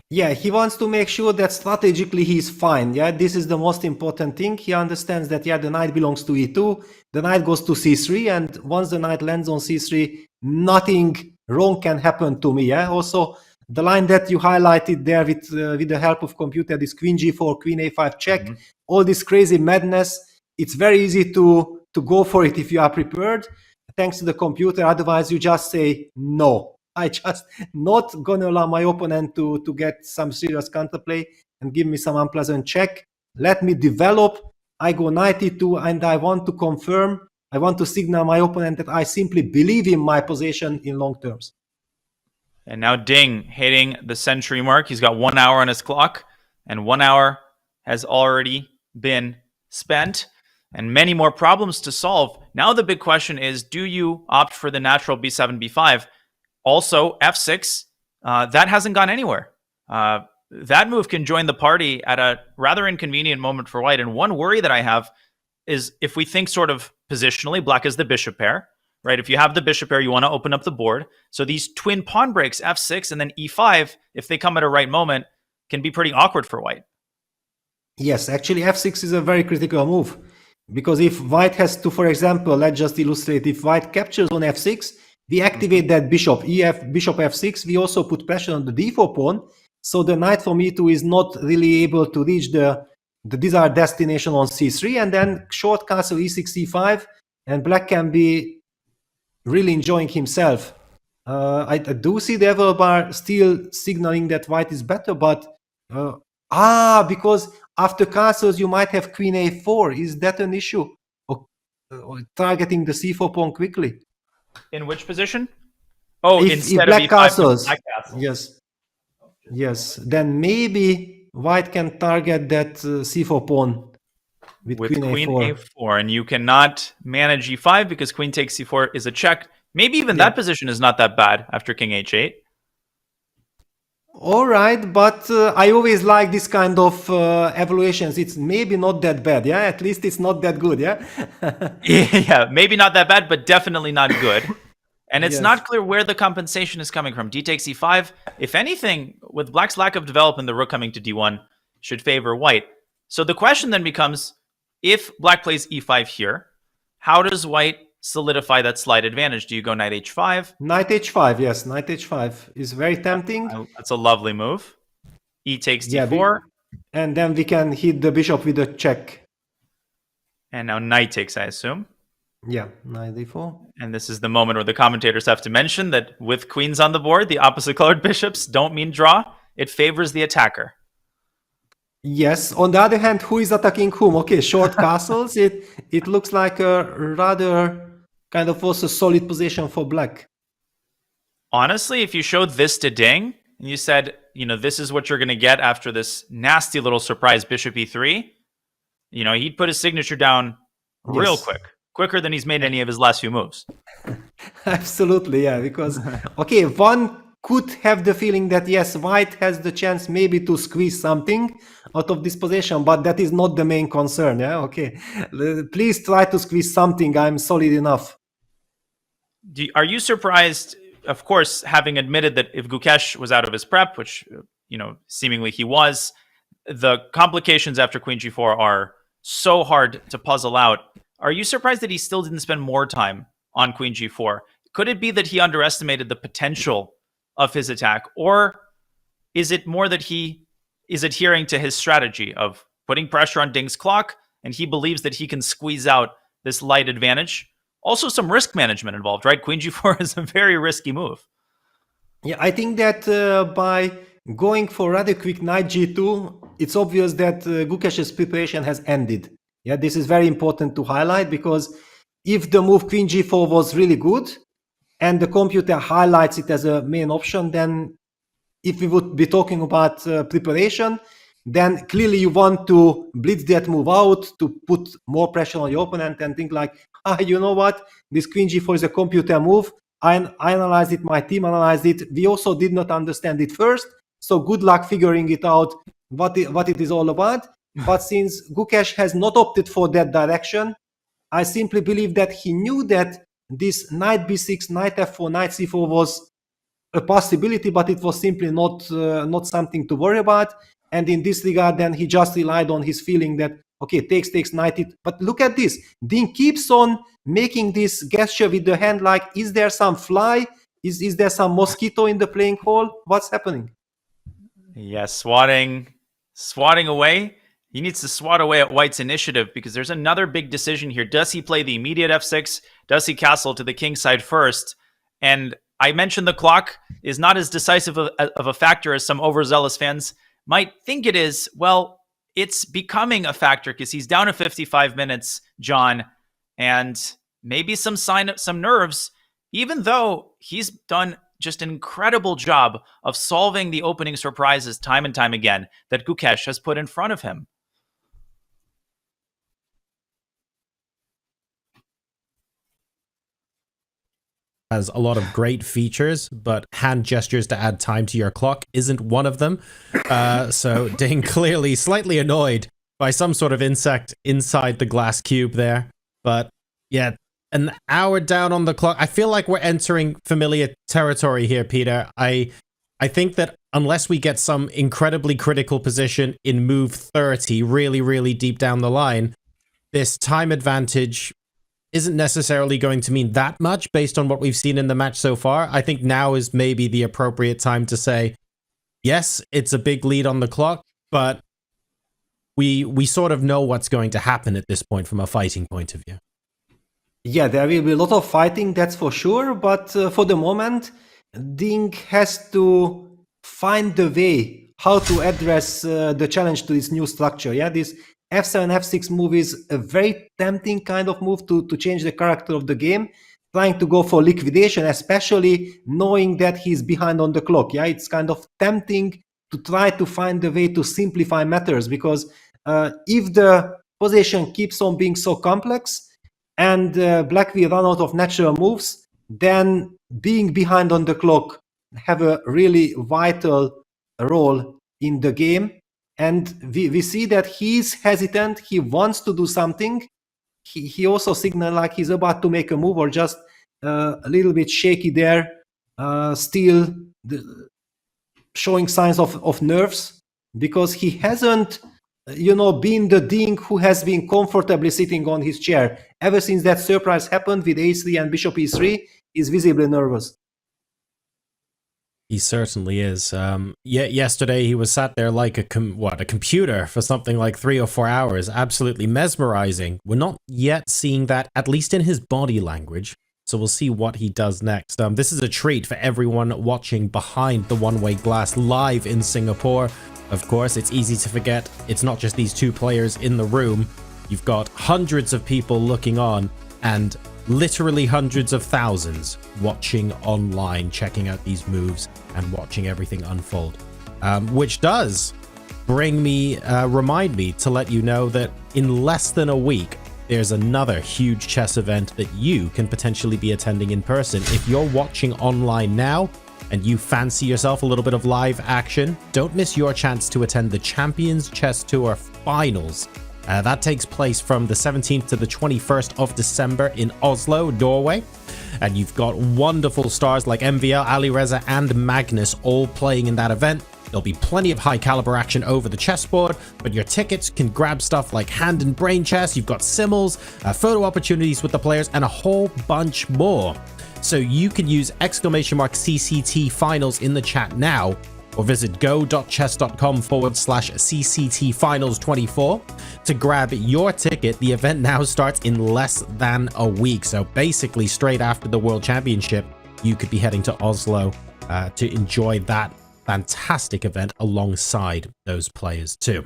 Speaker 10: Yeah, he wants to make sure that strategically he's fine. Yeah, this is the most important thing. He understands that, yeah, the knight belongs to e2, the knight goes to c3, and once the knight lands on c3, nothing wrong can happen to me. Yeah, also the line that you highlighted there with the help of computer, this queen g4, queen a5 check, all this crazy madness, it's very easy to go for it if you are prepared, thanks to the computer. Otherwise, you just say, no, I just not gonna allow my opponent to get some serious counterplay and give me some unpleasant check. Let me develop. I go knight e2, and I want to confirm, I want to signal my opponent that I simply believe in my position in long terms.
Speaker 11: And now Ding hitting the century mark. He's got 1 hour on his clock, and 1 hour has already been spent, and many more problems to solve. Now the big question is, do you opt for the natural b7, b5? Also, f6, that hasn't gone anywhere. That move can join the party at a rather inconvenient moment for white. And one worry that I have is if we think sort of positionally, black is the bishop pair, right? If you have the bishop pair, you want to open up the board. So these twin pawn breaks, f6 and then e5, if they come at a right moment, can be pretty awkward for white.
Speaker 10: Yes, actually f6 is a very critical move. Because if white has to, for example, let's just illustrate, if white captures on f6, we activate that bishop f6. We also put pressure on the d4 pawn. So the knight from e2 is not really able to reach the desired destination on c3. And then short castle e6, e5. And black can be really enjoying himself. I do see the level bar still signaling that white is better. But, because after castles, you might have queen a4. Is that an issue? Or targeting the c4 pawn quickly?
Speaker 11: In which position? Oh,
Speaker 10: if
Speaker 11: instead
Speaker 10: black
Speaker 11: of e5,
Speaker 10: castles.
Speaker 11: black castles.
Speaker 10: Yes. Then maybe white can target that c4 pawn with queen
Speaker 11: a4. And you cannot manage e5 because queen takes c4 is a check. Maybe even that position is not that bad after king h8.
Speaker 10: All right, but I always like this kind of evaluations. It's maybe not that bad, yeah? At least it's not that good, yeah?
Speaker 11: Yeah, maybe not that bad, but definitely not good. And it's not clear where the compensation is coming from. D takes e5. If anything, with black's lack of development, the rook coming to d1 should favor white. So the question then becomes, if black plays e5 here, how does white solidify that slight advantage? Do you go knight h5?
Speaker 10: Knight h5, yes. Knight h5 is very tempting.
Speaker 11: That's a lovely move. E takes d4.
Speaker 10: And then we can hit the bishop with a check.
Speaker 11: And now knight takes, I assume.
Speaker 10: Yeah, knight d4.
Speaker 11: And this is the moment where the commentators have to mention that with queens on the board, the opposite colored bishops don't mean draw. It favors the attacker.
Speaker 10: Yes. On the other hand, who is attacking whom? Okay, short castles. It looks like a rather kind of also solid position for black.
Speaker 11: Honestly, if you showed this to Ding and you said, you know, this is what you're going to get after this nasty little surprise bishop e3, you know, he'd put his signature down real quick, quicker than he's made any of his last few moves.
Speaker 10: Absolutely, yeah. Because okay, one could have the feeling that yes, White has the chance maybe to squeeze something out of this position, but that is not the main concern. Yeah, okay. Please try to squeeze something. I'm solid enough.
Speaker 11: Are you surprised? Of course, having admitted that if Gukesh was out of his prep, which seemingly he was, the complications after Queen G4 are so hard to puzzle out. Are you surprised that he still didn't spend more time on Queen G4? Could it be that he underestimated the potential of his attack, or is it more that he is adhering to his strategy of putting pressure on Ding's clock, and he believes that he can squeeze out this light advantage? Also, some risk management involved, right? Queen G4 is a very risky move.
Speaker 10: Yeah, I think that by going for rather quick Knight G2, it's obvious that Gukesh's preparation has ended. Yeah, this is very important to highlight, because if the move Queen G4 was really good and the computer highlights it as a main option, then if we would be talking about preparation, then clearly you want to blitz that move out to put more pressure on your opponent and think like, you know what, this Queen G4 is a computer move. I analyzed it, my team analyzed it. We also did not understand it first. So good luck figuring it out, what it is all about. But since Gukesh has not opted for that direction, I simply believe that he knew that this Knight B6, Knight F4, Knight C4 was a possibility, but it was simply not something to worry about. And in this regard, then he just relied on his feeling that, okay, takes, knight it. But look at this. Ding keeps on making this gesture with the hand like, is there some fly? Is there some mosquito in the playing hall? What's happening?
Speaker 11: Yes, swatting away. He needs to swat away at White's initiative, because there's another big decision here. Does he play the immediate F6? Does he castle to the king side first? And I mentioned the clock is not as decisive of a factor as some overzealous fans might think it is. Well, it's becoming a factor, because he's down to 55 minutes, John, and maybe some nerves, even though he's done just an incredible job of solving the opening surprises time and time again that Gukesh has put in front of him.
Speaker 9: Has a lot of great features, but hand gestures to add time to your clock isn't one of them. So Ding clearly slightly annoyed by some sort of insect inside the glass cube there. But yeah, an hour down on the clock. I feel like we're entering familiar territory here, Peter. I think that unless we get some incredibly critical position in move 30, really, really deep down the line, this time advantage isn't necessarily going to mean that much based on what we've seen in the match so far. I think now is maybe the appropriate time to say, yes, it's a big lead on the clock, but we sort of know what's going to happen at this point from a fighting point of view.
Speaker 10: Yeah, there will be a lot of fighting, that's for sure. But for the moment, Ding has to find the way how to address the challenge to this new structure. Yeah, this F7, F6 move is a very tempting kind of move to change the character of the game, trying to go for liquidation, especially knowing that he's behind on the clock. Yeah, it's kind of tempting to try to find a way to simplify matters, because if the position keeps on being so complex and Black will run out of natural moves, then being behind on the clock have a really vital role in the game. And we see that he's hesitant. He wants to do something. He also signaled like he's about to make a move, or just a little bit shaky there, still showing signs of nerves, because he hasn't, been the Ding who has been comfortably sitting on his chair. Ever since that surprise happened with a3 and bishop e3, he's visibly nervous.
Speaker 9: He certainly is. Yesterday he was sat there like a computer for something like 3 or 4 hours, absolutely mesmerizing. We're not yet seeing that, at least in his body language. So we'll see what he does next. This is a treat for everyone watching behind the one-way glass live in Singapore. Of course, it's easy to forget it's not just these two players in the room. You've got hundreds of people looking on, and literally hundreds of thousands watching online, checking out these moves and watching everything unfold. Which does remind me to let you know that in less than a week, there's another huge chess event that you can potentially be attending in person. If you're watching online now and you fancy yourself a little bit of live action, don't miss your chance to attend the Champions Chess Tour Finals. That takes place from the 17th to the 21st of December in Oslo, Norway. And you've got wonderful stars like MVL, Alireza, and Magnus all playing in that event. There'll be plenty of high caliber action over the chessboard, but your tickets can grab stuff like hand and brain chess. You've got simmels, photo opportunities with the players, and a whole bunch more. So you can use !CCT finals in the chat now, or visit go.chess.com/CCT finals 24 to grab your ticket. The event now starts in less than a week. So basically straight after the World Championship, you could be heading to Oslo to enjoy that fantastic event alongside those players too.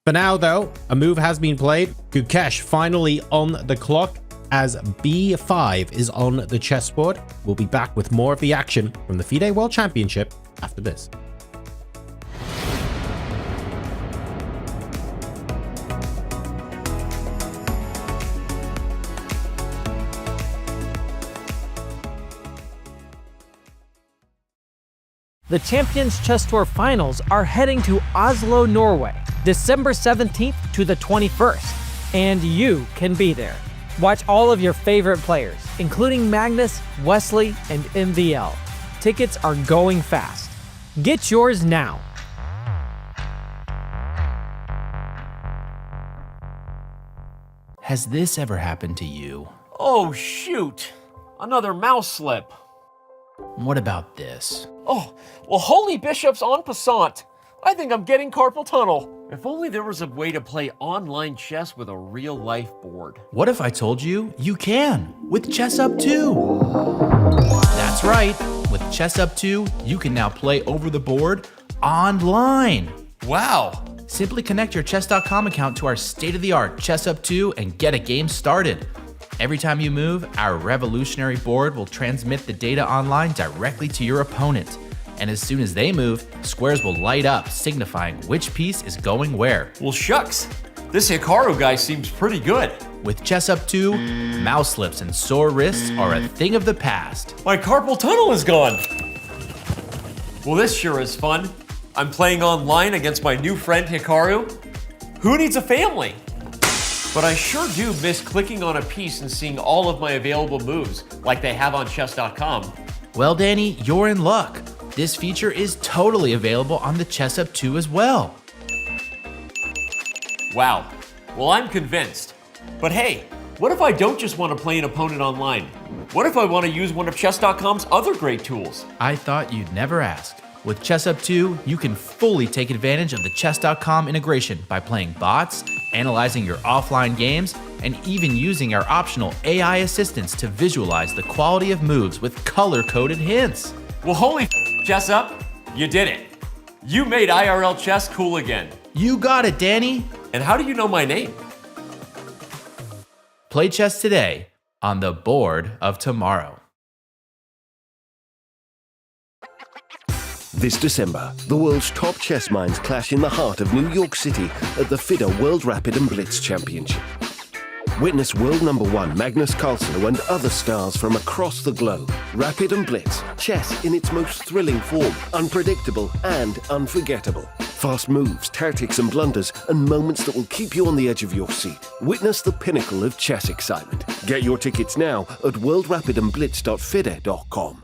Speaker 9: For now though, a move has been played. Gukesh finally on the clock as B5 is on the chessboard. We'll be back with more of the action from the FIDE World Championship after this.
Speaker 18: The Champions Chess Tour Finals are heading to Oslo, Norway, December 17th to the 21st, and you can be there. Watch all of your favorite players, including Magnus, Wesley, and MVL. Tickets are going fast. Get yours now.
Speaker 19: Has this ever happened to you?
Speaker 20: Oh, shoot. Another mouse slip.
Speaker 19: What about this?
Speaker 20: Oh, well, holy bishops en passant. I think I'm getting carpal tunnel. If only there was a way to play online chess with a real-life board.
Speaker 19: What if I told you you can with Chess Up 2? That's right. With Chess Up 2, you can now play over the board online.
Speaker 20: Wow.
Speaker 19: Simply connect your chess.com account to our state-of-the-art Chess Up 2 and get a game started. Every time you move, our revolutionary board will transmit the data online directly to your opponent. And as soon as they move, squares will light up, signifying which piece is going where.
Speaker 20: Well, shucks. This Hikaru guy seems pretty good.
Speaker 19: With Chess Up 2, mouse slips and sore wrists are a thing of the past.
Speaker 20: My carpal tunnel is gone. Well, this sure is fun. I'm playing online against my new friend Hikaru. Who needs a family? But I sure do miss clicking on a piece and seeing all of my available moves, like they have on chess.com.
Speaker 19: Well, Danny, you're in luck. This feature is totally available on the Chess Up 2 as well.
Speaker 20: Wow. Well, I'm convinced. But hey, what if I don't just want to play an opponent online? What if I want to use one of chess.com's other great tools?
Speaker 19: I thought you'd never ask. With Chess Up 2, you can fully take advantage of the chess.com integration by playing bots, analyzing your offline games, and even using our optional AI assistants to visualize the quality of moves with color-coded hints.
Speaker 20: Well, holy Chess Up, you did it. You made IRL chess cool again.
Speaker 19: You got it, Danny.
Speaker 20: And how do you know my name?
Speaker 19: Play chess today on the board of tomorrow.
Speaker 7: This December, the world's top chess minds clash in the heart of New York City at the FIDE World Rapid and Blitz Championship. Witness world #1 Magnus Carlsen and other stars from across the globe. Rapid and Blitz, chess in its most thrilling form, unpredictable and unforgettable. Fast moves, tactics and blunders, and moments that will keep you on the edge of your seat. Witness the pinnacle of chess excitement. Get your tickets now at worldrapidandblitz.fide.com.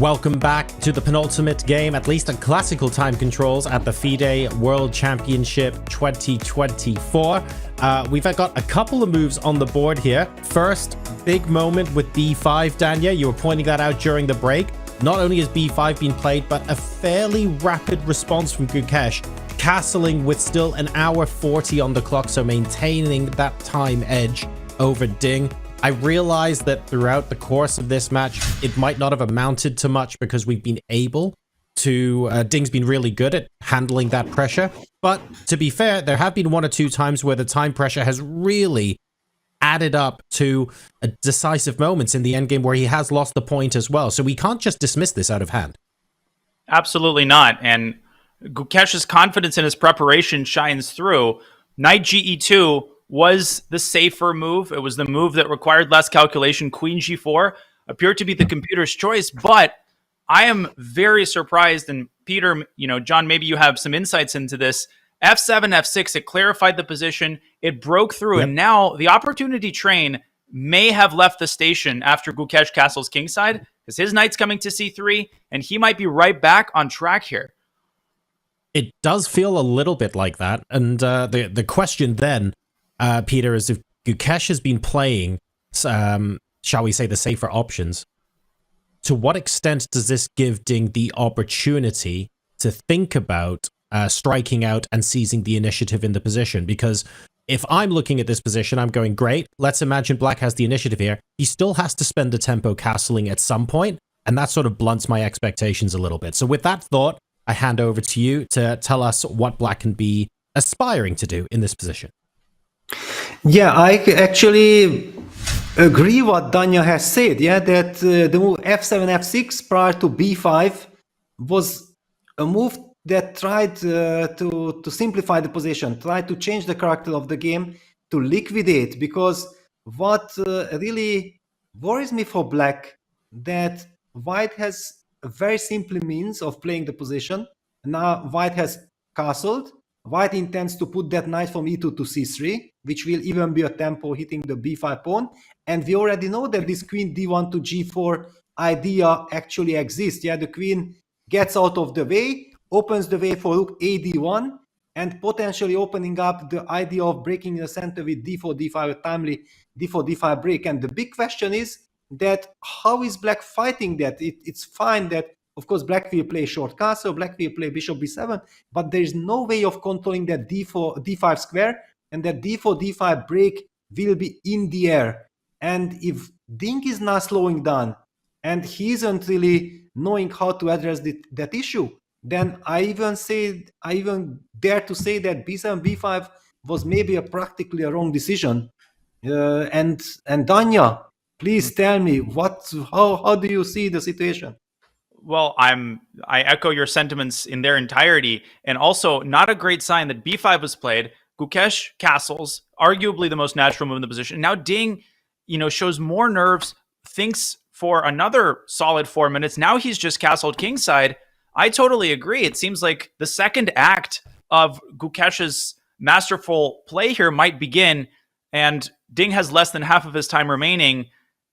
Speaker 9: Welcome back to the penultimate game, at least at classical time controls, at the FIDE World Championship 2024. We've got a couple of moves on the board here. First, big moment with b5, Danya. You were pointing that out during the break. Not only has b5 been played, but a fairly rapid response from Gukesh, castling with still an hour 40 on the clock, so maintaining that time edge over Ding. I realize that throughout the course of this match, it might not have amounted to much because we've been able to... Ding's been really good at handling that pressure. But to be fair, there have been one or two times where the time pressure has really added up to decisive moments in the endgame where he has lost the point as well. So we can't just dismiss this out of hand.
Speaker 11: Absolutely not. And Gukesh's confidence in his preparation shines through. Knight GE2 was the safer move. It was the move that required less calculation. Queen G4 appeared to be the computer's choice, but I am very surprised. And Peter, John, maybe you have some insights into this. F7, F6, it clarified the position. It broke through. Yep. And now the opportunity train may have left the station after Gukesh castles kingside because his knight's coming to C3 and he might be right back on track here.
Speaker 9: It does feel a little bit like that. And the question then, Peter, is if Gukesh has been playing, shall we say, the safer options, to what extent does this give Ding the opportunity to think about striking out and seizing the initiative in the position? Because if I'm looking at this position, I'm going, great, let's imagine Black has the initiative here. He still has to spend a tempo castling at some point, and that sort of blunts my expectations a little bit. So with that thought, I hand over to you to tell us what Black can be aspiring to do in this position.
Speaker 10: Yeah, I actually agree what Danya has said. Yeah, that the move f7, f6 prior to b5 was a move that tried to simplify the position, tried to change the character of the game, to liquidate. Because what really worries me for Black, that White has a very simple means of playing the position. Now White has castled. White intends to put that knight from e2 to c3, which will even be a tempo hitting the b5 pawn. And we already know that this queen d1 to g4 idea actually exists. Yeah, the queen gets out of the way, opens the way for rook a d1, and potentially opening up the idea of breaking the center with d4 d5, a timely d4 d5 break. And the big question is that how is Black fighting that? It's fine that, of course, Black will play short castle, Black will play bishop b7, but there is no way of controlling that d4 d5 square, and that d4 d5 break will be in the air. And if Ding is not slowing down and he isn't really knowing how to address that issue, then I even dare to say that b7 b5 was maybe practically a wrong decision. And Danya, please tell me how do you see the situation?
Speaker 11: Well, I echo your sentiments in their entirety, and also not a great sign that b5 was played. Gukesh castles, arguably the most natural move in the position. Now Ding, shows more nerves, thinks for another solid 4 minutes. Now he's just castled kingside. I totally agree. It seems like the second act of Gukesh's masterful play here might begin, and Ding has less than half of his time remaining.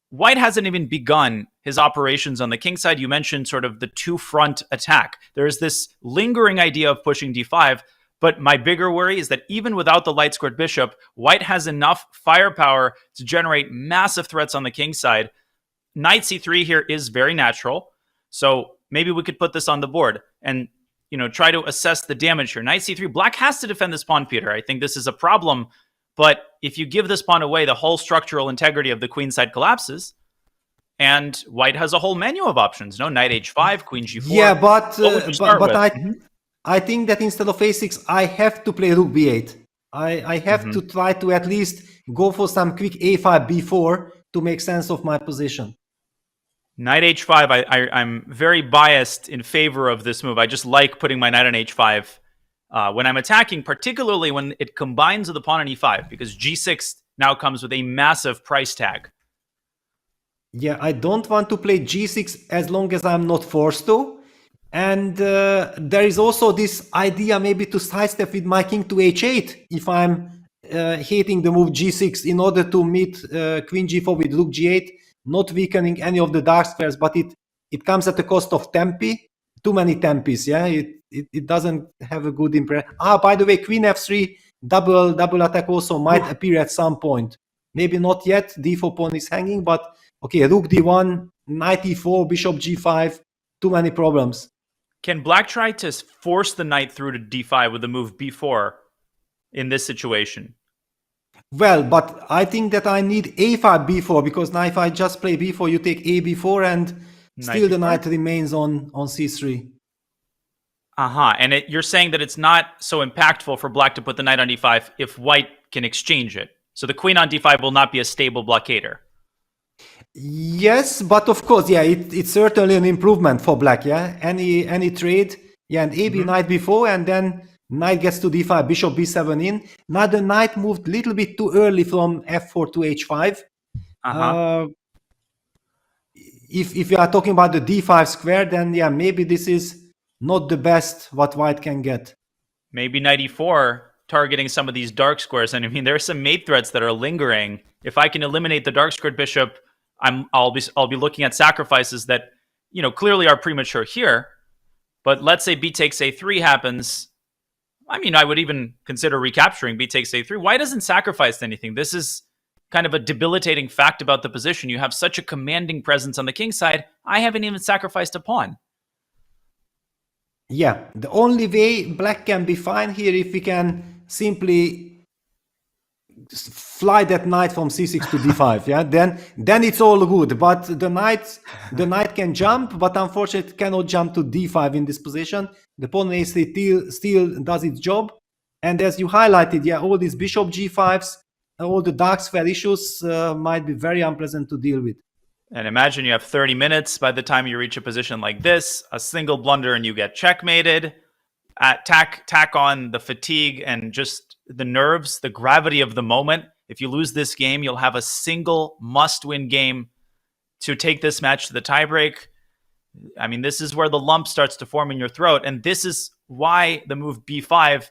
Speaker 11: White hasn't even begun his operations on the king side. You mentioned sort of the two-front attack. There is this lingering idea of pushing d5, but my bigger worry is that even without the light-squared bishop, White has enough firepower to generate massive threats on the king side. Knight c3 here is very natural, so maybe we could put this on the board and try to assess the damage here. Knight c3, Black has to defend this pawn, Peter. I think this is a problem. But if you give this pawn away, the whole structural integrity of the queen side collapses, and White has a whole menu of options. No, knight h5, queen g4.
Speaker 10: Yeah, but I think that instead of a6, I have to play rook b8. I have to try to at least go for some quick a5, b4 to make sense of my position.
Speaker 11: Knight h5, I'm very biased in favor of this move. I just like putting my knight on h5. When I'm attacking, particularly when it combines with the pawn on e5, because g6 now comes with a massive price tag.
Speaker 10: Yeah, I don't want to play g6 as long as I'm not forced to. And there is also this idea maybe to sidestep with my king to h8 if I'm hating the move g6 in order to meet queen g4 with rook g8, not weakening any of the dark squares, but it it comes at the cost of tempi. Too many tempis, yeah. It doesn't have a good impression. By the way, Queen F3 double attack also might appear at some point. Maybe not yet. D4 pawn is hanging, but okay. Rook D1, Knight E4, Bishop G5. Too many problems.
Speaker 11: Can Black try to force the knight through to D5 with the move B4 in this situation?
Speaker 10: Well, but I think that I need A5 B4 because now if I just play B4, you take A B4 and still the knight remains on C3.
Speaker 11: And you're saying that it's not so impactful for Black to put the knight on D5 if White can exchange it. So the queen on D5 will not be a stable blockader.
Speaker 10: Yes, but of course, yeah, it's certainly an improvement for Black. Yeah, any trade, yeah, and AB knight B4, and then knight gets to D5, Bishop B7 in. Now the knight moved a little bit too early from F4 to H5. If you are talking about the D5 square, then yeah, maybe this is not the best what White can get.
Speaker 11: Maybe knight E4 targeting some of these dark squares. And I mean, there are some mate threats that are lingering. If I can eliminate the dark squared bishop, I'll be looking at sacrifices that, you know, clearly are premature here. But let's say B takes A3 happens. I mean, I would even consider recapturing B takes A3. Why doesn't sacrifice anything? This is kind of a debilitating fact about the position. You have such a commanding presence on the king side. I haven't even sacrificed a pawn.
Speaker 10: Yeah, the only way Black can be fine here if we can simply fly that knight from C6 to D5. Yeah, then it's all good. But the knight can jump, but unfortunately it cannot jump to D5 in this position. The pawn A3 still does its job. And as you highlighted, yeah, all these bishop G5s, all the dark square issues might be very unpleasant to deal with.
Speaker 11: And imagine you have 30 minutes by the time you reach a position like this, a single blunder and you get checkmated. Tack on the fatigue and just the nerves, the gravity of the moment. If you lose this game, you'll have a single must-win game to take this match to the tiebreak. I mean, this is where the lump starts to form in your throat. And this is why the move B5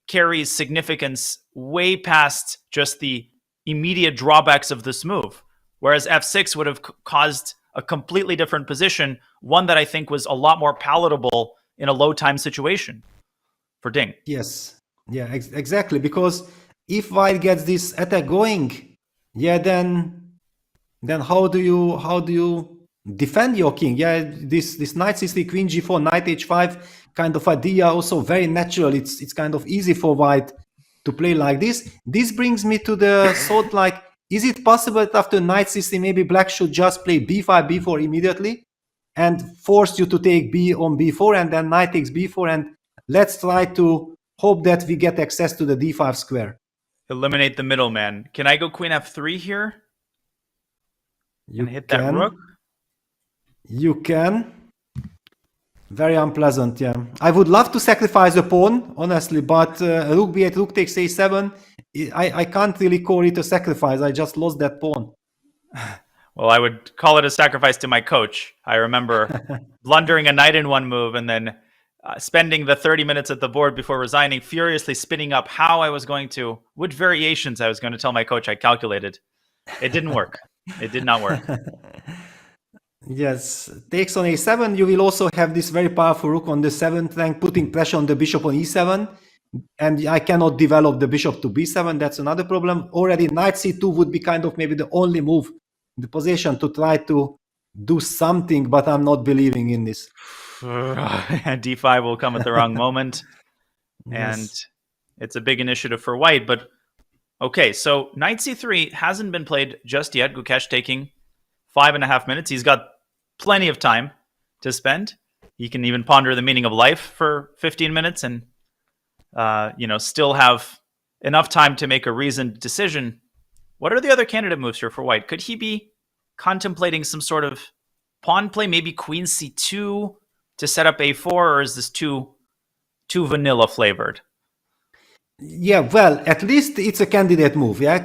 Speaker 11: carries significance way past just the immediate drawbacks of this move. Whereas F6 would have caused a completely different position, one that I think was a lot more palatable in a low time situation for Ding.
Speaker 10: Yes, yeah, exactly. Because if White gets this attack going, yeah, then how do you defend your king? Yeah, this knight C3, queen G4, knight H5 kind of idea also very natural. It's kind of easy for White to play like this. This brings me to the thought like, is it possible that after knight C3 maybe Black should just play B5, B4 immediately and force you to take B on B4 and then knight takes B4 and let's try to hope that we get access to the D5 square.
Speaker 11: Eliminate the middleman. Can I go queen F3 here?
Speaker 10: You
Speaker 11: and hit that rook?
Speaker 10: You can. Very unpleasant, yeah. I would love to sacrifice a pawn, honestly, but rook B8, rook takes A7. I can't really call it a sacrifice. I just lost that pawn.
Speaker 11: Well, I would call it a sacrifice to my coach. I remember blundering a knight in one move and then spending the 30 minutes at the board before resigning, furiously spinning up how I was going to, which variations I was going to tell my coach I calculated. It didn't work. It did not work.
Speaker 10: Yes, takes on A7. You will also have this very powerful rook on the 7th rank, putting pressure on the bishop on E7. And I cannot develop the bishop to B7. That's another problem. Already knight C2 would be kind of maybe the only move in the position to try to do something, but I'm not believing in this.
Speaker 11: D5 will come at the wrong moment.
Speaker 10: Yes.
Speaker 11: And it's a big initiative for White. But okay, so knight C3 hasn't been played just yet. Gukesh taking 5.5 minutes. He's got plenty of time to spend. He can even ponder the meaning of life for 15 minutes and still have enough time to make a reasoned decision. What are the other candidate moves here for White? Could he be contemplating some sort of pawn play, maybe queen C2 to set up A4, or is this too vanilla flavored?
Speaker 10: Yeah, well, at least it's a candidate move. Yeah,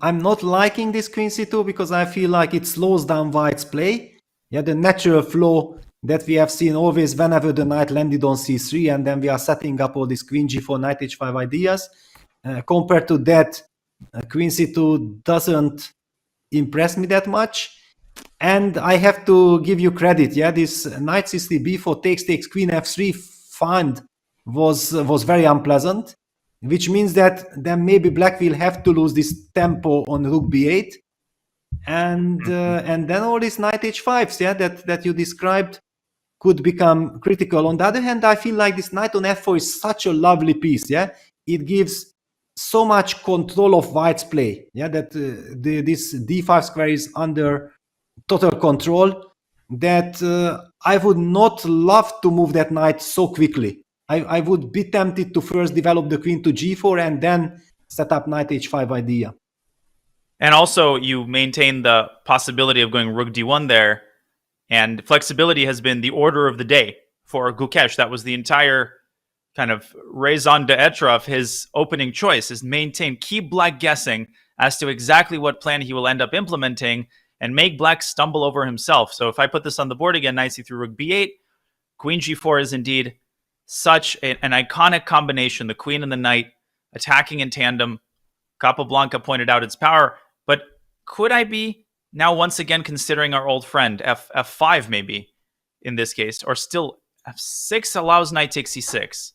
Speaker 10: I'm not liking this queen C2 because I feel like it slows down White's play. Yeah, the natural flow that we have seen always whenever the knight landed on C3 and then we are setting up all these queen G4, knight H5 ideas. Compared to that, queen C2 doesn't impress me that much. And I have to give you credit. Yeah, this knight c3 b4 takes queen f3 find was very unpleasant, which means that then maybe black will have to lose this tempo on rook b8, and then all these knight h5s, yeah, that you described could become critical. On the other hand, I feel like this knight on f4 is such a lovely piece. Yeah, it gives so much control of white's play. Yeah, that this d5 square is under total control, that I would not love to move that knight so quickly. I would be tempted to first develop the queen to g4 and then set up knight h5 idea.
Speaker 11: And also, you maintain the possibility of going rook d1 there, and flexibility has been the order of the day for Gukesh. That was the entire kind of raison d'etre of his opening choice, is maintain, keep black guessing as to exactly what plan he will end up implementing, and make black stumble over himself. So if I put this on the board again, knight c3, rook b8, queen g4 is indeed such an iconic combination. The queen and the knight attacking in tandem. Capablanca pointed out its power. But could I be now once again considering our old friend, f5 maybe, in this case? Or still, f6 allows knight takes c6.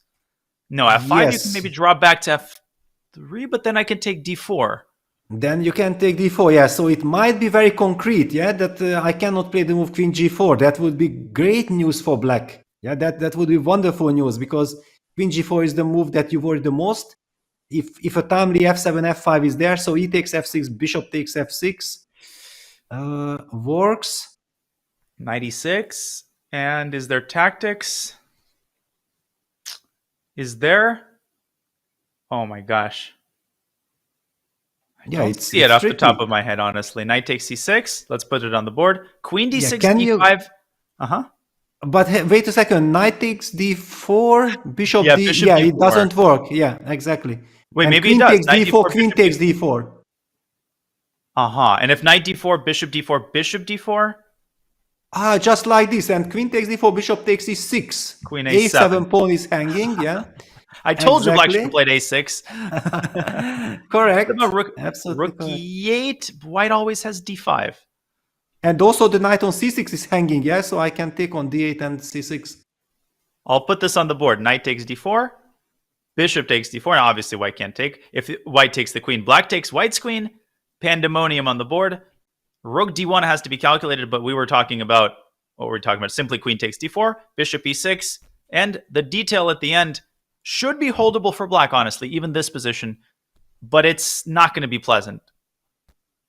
Speaker 11: No, f5 you can maybe drop back to f3, but then I can take d4.
Speaker 10: Then you can take d4, yeah. So it might be very concrete, yeah, that I cannot play the move queen g4. That would be great news for black. Yeah, that would be wonderful news, because queen g4 is the move that you worry the most. If a timely f7, f5 is there, so e takes f6, bishop takes f6, works.
Speaker 11: Knight e6, and is there tactics? Is there? Oh my gosh. I don't see it off the top of my head, honestly. Knight takes c6. Let's put it on the board. Queen d6, d5.
Speaker 10: But wait a second. Knight takes d4, bishop d.
Speaker 11: Bishop
Speaker 10: yeah,
Speaker 11: d4.
Speaker 10: it doesn't work. Yeah, exactly.
Speaker 11: Wait,
Speaker 10: and
Speaker 11: maybe
Speaker 10: queen
Speaker 11: it does.
Speaker 10: Takes
Speaker 11: Knight
Speaker 10: d4,
Speaker 11: d4,
Speaker 10: queen takes d4.
Speaker 11: And if knight d4, bishop d4?
Speaker 10: Just like this. And queen takes d4, bishop takes e6.
Speaker 11: Queen a7.
Speaker 10: a7 pawn is hanging, yeah.
Speaker 11: I told you black should have played a6.
Speaker 10: Correct.
Speaker 11: Rook e8. White always has d5.
Speaker 10: And also the knight on c6 is hanging, yeah? So I can take on d8 and c6.
Speaker 11: I'll put this on the board. Knight takes d4. Bishop takes d4. Now, obviously, white can't take. If white takes the queen, black takes white's queen. Pandemonium on the board. Rook d1 has to be calculated, but what we're talking about, simply queen takes d4, bishop e6, and the detail at the end should be holdable for black, honestly, even this position, but it's not going to be pleasant.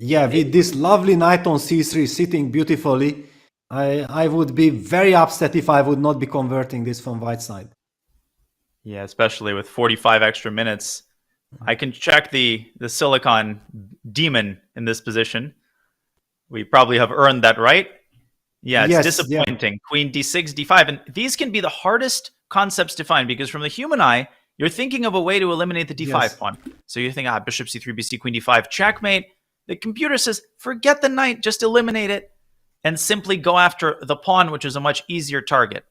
Speaker 10: Yeah, with this lovely knight on c3 sitting beautifully, I would be very upset if I would not be converting this from white side.
Speaker 11: Yeah, especially with 45 extra minutes. I can check the silicon demon in this position. We probably have earned that right. Yeah, it's disappointing. Yeah. Queen d6, d5. And these can be the hardest concepts to find, because from the human eye, you're thinking of a way to eliminate the d5 pawn. So you think, bishop c3, bc, queen d5, checkmate. The computer says, forget the knight, just eliminate it and simply go after the pawn, which is a much easier target.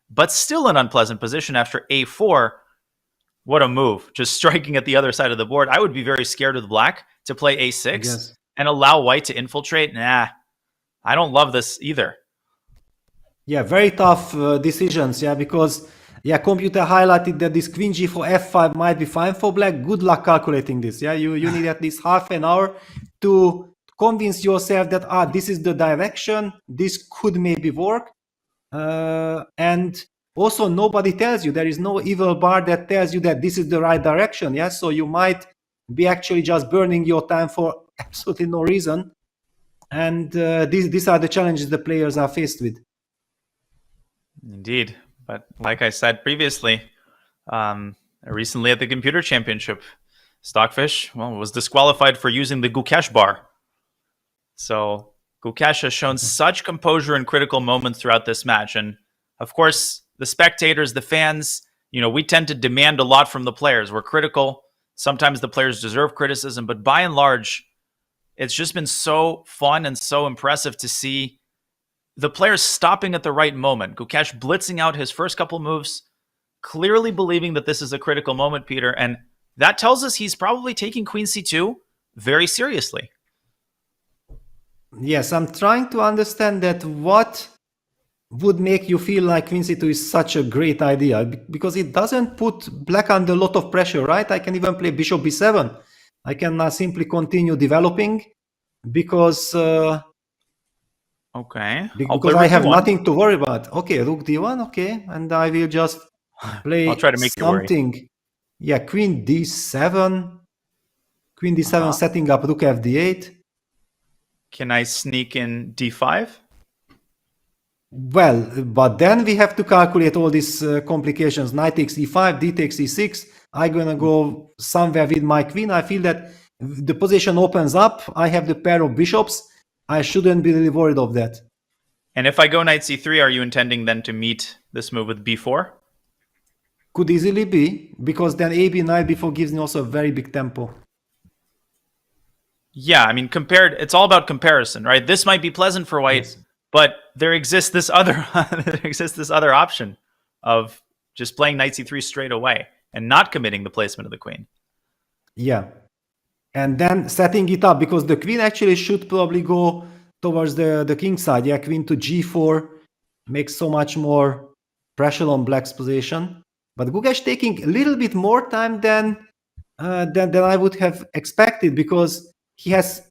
Speaker 11: But still an unpleasant position after a4. What a move. Just striking at the other side of the board. I would be very scared of black to play a6 and allow white to infiltrate. Nah, I don't love this either.
Speaker 10: Yeah, very tough decisions, yeah, because computer highlighted that this queen g4 f5 might be fine for black. Good luck calculating this. Yeah, you need at least half an hour to convince yourself that this is the direction, this could maybe work. And also nobody tells you, there is no evil bar that tells you that this is the right direction. Yeah, so you might be actually just burning your time for absolutely no reason. And these are the challenges the players are faced with.
Speaker 11: Indeed. But like I said previously, recently at the Computer Championship, Stockfish was disqualified for using the Gukesh bar. So Gukesh has shown such composure in critical moments throughout this match. And of course, the spectators, the fans, we tend to demand a lot from the players. We're critical. Sometimes the players deserve criticism, but by and large, it's just been so fun and so impressive to see the players stopping at the right moment. Gukesh blitzing out his first couple moves, clearly believing that this is a critical moment, Peter. And that tells us he's probably taking queen c2 very seriously.
Speaker 10: Yes, I'm trying to understand that what would make you feel like queen c2 is such a great idea, because it doesn't put black under a lot of pressure, right? I can even play bishop b7. I can now simply continue developing because
Speaker 11: Okay.
Speaker 10: because I have nothing to worry about. Okay, rook d1, okay, and I will just play
Speaker 11: I'll try to make you worry.
Speaker 10: something. Yeah, queen d7, queen d7, setting up rook fd8.
Speaker 11: Can I sneak in d5?
Speaker 10: Well, but then we have to calculate all these complications. Knight takes e5, d takes e6. I'm gonna go somewhere with my queen. I feel that the position opens up. I have the pair of bishops. I shouldn't be really worried of that.
Speaker 11: And if I go knight c3, are you intending then to meet this move with b4?
Speaker 10: Could easily be, because then ab knight b4 gives me also a very big tempo.
Speaker 11: Yeah, I mean, it's all about comparison, right? This might be pleasant for white, yes, but there exists this other option of just playing knight c3 straight away and not committing the placement of the queen.
Speaker 10: Yeah. And then setting it up, because the queen actually should probably go towards the king side. Yeah, queen to g4 makes so much more pressure on black's position. But Gukesh taking a little bit more time than I would have expected, because he has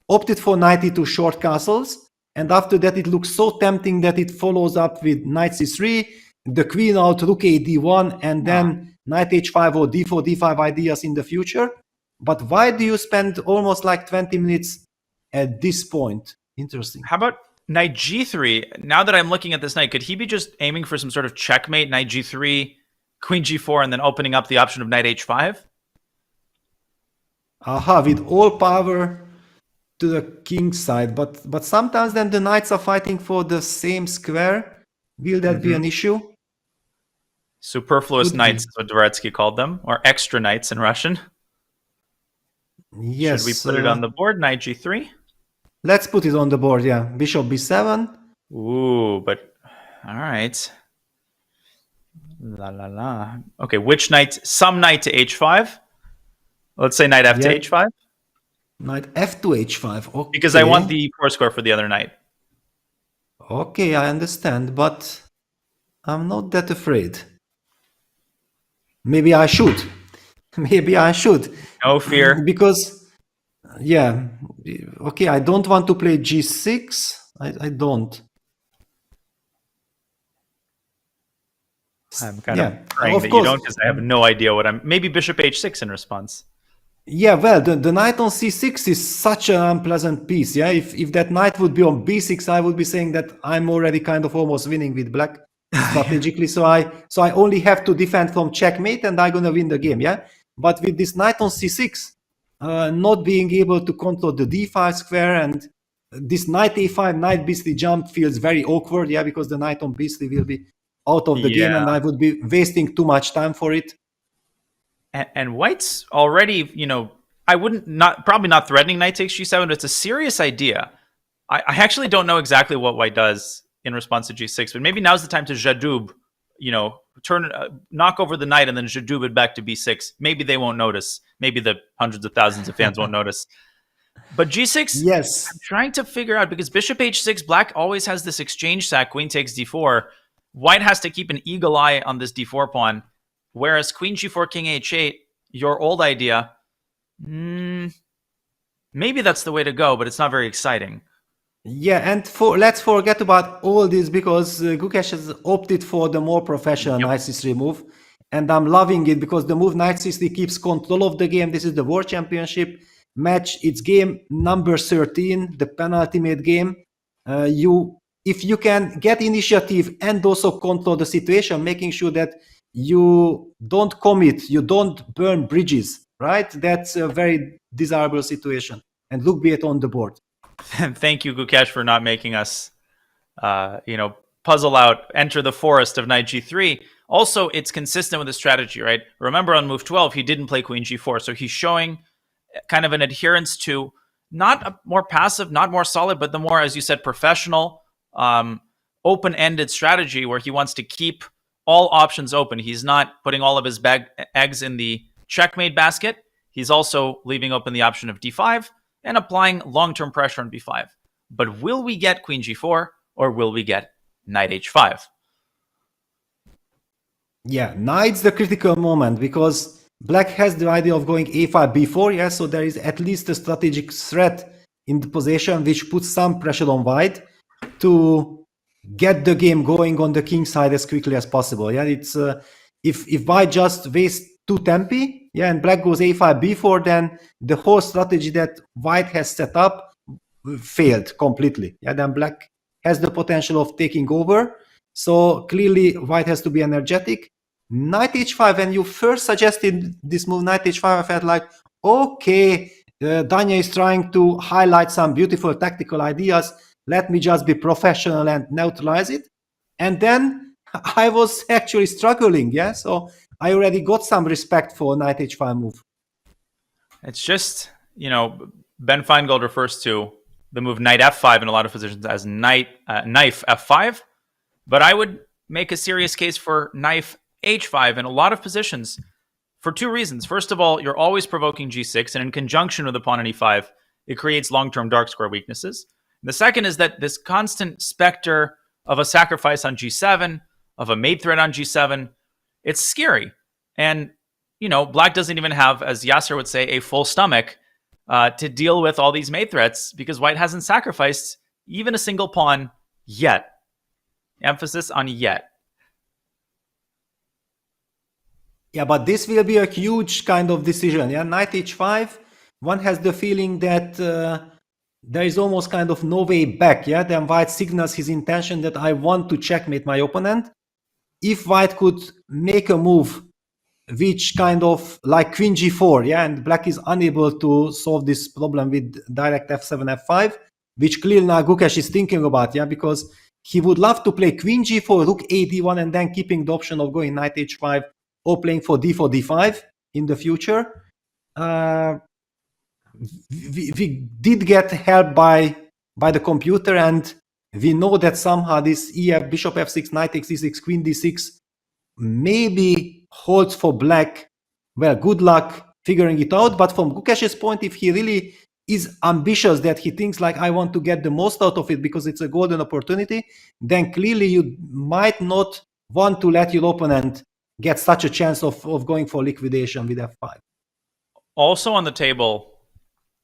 Speaker 10: opted for knight e2 short castles, and after that it looks so tempting that it follows up with knight c3, the queen out, rook a d1, and then knight h5 or d4 d5 ideas in the future. But why do you spend almost like 20 minutes at this point? Interesting.
Speaker 11: How about knight g3? Now that I'm looking at this knight, could he be just aiming for some sort of checkmate, knight g3, queen g4, and then opening up the option of knight h5?
Speaker 10: Aha, with all power to the king side. But sometimes then the knights are fighting for the same square. Will that be an issue?
Speaker 11: Superfluous knights is what Dvoretsky called them, or extra knights in Russian.
Speaker 10: Yes.
Speaker 11: Should we put it on the board? Knight g3?
Speaker 10: Let's put it on the board, yeah. Bishop b7.
Speaker 11: Ooh, but all right. La la la. Okay, which knight? Some knight to h5. Let's say knight f to h5.
Speaker 10: Knight f to h5. Okay.
Speaker 11: Because I want the e4 square for the other knight.
Speaker 10: Okay, I understand, but I'm not that afraid. Maybe I should. Maybe I should.
Speaker 11: No fear.
Speaker 10: Because, yeah, okay, I don't want to play g6. I don't.
Speaker 11: I'm kind of praying that you don't, because I have no idea what I'm... Maybe bishop h6 in response.
Speaker 10: Yeah, well, the knight on c6 is such an unpleasant piece. Yeah, if that knight would be on b6, I would be saying that I'm already kind of almost winning with black strategically. So I only have to defend from checkmate, and I'm gonna win the game. Yeah, but with this knight on c6, not being able to control the d5 square, and this knight a5, knight b3 jump feels very awkward. Yeah, because the knight on b3 will be out of the game, and I would be wasting too much time for it.
Speaker 11: And white's already, I probably not threatening knight takes g7, but it's a serious idea. I actually don't know exactly what white does in response to g6, but maybe now's the time to jadub, knock over the knight and then jadub it back to b6. Maybe they won't notice. Maybe the hundreds of thousands of fans won't notice. But g6,
Speaker 10: yes,
Speaker 11: I'm trying to figure out, because bishop h6, black always has this exchange sack, queen takes d4. White has to keep an eagle eye on this d4 pawn. Whereas queen g4, king h8, your old idea, maybe that's the way to go, but it's not very exciting.
Speaker 10: Yeah, and let's forget about all this, because Gukesh has opted for the more professional knight c3 move, and I'm loving it, because the move knight c3 keeps control of the game. This is the World Championship match. It's game number 13, the penultimate game. If you can get initiative and also control the situation, making sure that you don't commit, you don't burn bridges, right? That's a very desirable situation. And look, be it on the board.
Speaker 11: Thank you, Gukesh, for not making us, puzzle out, enter the forest of knight g3. Also, it's consistent with the strategy, right? Remember on move 12, he didn't play queen g4. So he's showing kind of an adherence to not a more passive, not more solid, but the more, as you said, professional, open-ended strategy where he wants to keep all options open. He's not putting all of his eggs in the checkmate basket. He's also leaving open the option of d5 and applying long-term pressure on b5. But will we get queen g4 or will we get knight h5?
Speaker 10: Yeah, knight's the critical moment because black has the idea of going a5, b4, yeah, so there is at least a strategic threat in the position which puts some pressure on white to get the game going on the king side as quickly as possible. Yeah, it's if white just wastes 2 tempi, yeah, and black goes a5, b4, then the whole strategy that white has set up failed completely. Yeah, then black has the potential of taking over. So clearly white has to be energetic. Knight h5, when you first suggested this move, knight h5, I felt like, okay, Danya is trying to highlight some beautiful tactical ideas. Let me just be professional and neutralize it. And then I was actually struggling, yeah? So I already got some respect for knight h5 move.
Speaker 11: It's just, Ben Feingold refers to the move knight f5 in a lot of positions as knife f5. But I would make a serious case for knife h5 in a lot of positions for 2 reasons. First of all, you're always provoking g6, and in conjunction with the pawn on e5, it creates long-term dark square weaknesses. And the second is that this constant specter of a sacrifice on g7, of a mate threat on g7, it's scary. And, black doesn't even have, as Yasser would say, a full stomach to deal with all these mate threats because white hasn't sacrificed even a single pawn yet. Emphasis on yet.
Speaker 10: Yeah, but this will be a huge kind of decision. Yeah, knight h5, one has the feeling that there is almost kind of no way back. Yeah, then white signals his intention that I want to checkmate my opponent. If white could make a move which kind of like queen g4, yeah, and black is unable to solve this problem with direct f7, f5, which clearly now Gukesh is thinking about, yeah, because he would love to play queen g4, rook a d1, and then keeping the option of going knight h5 or playing for d4, d5 in the future. We did get help by the computer, and we know that somehow this ef, bishop f6, knight x6, queen d6 maybe holds for black. Well, good luck figuring it out. But from Gukesh's point, if he really is ambitious, that he thinks like, I want to get the most out of it because it's a golden opportunity, then clearly you might not want to let your opponent get such a chance of going for liquidation with f5.
Speaker 11: Also on the table,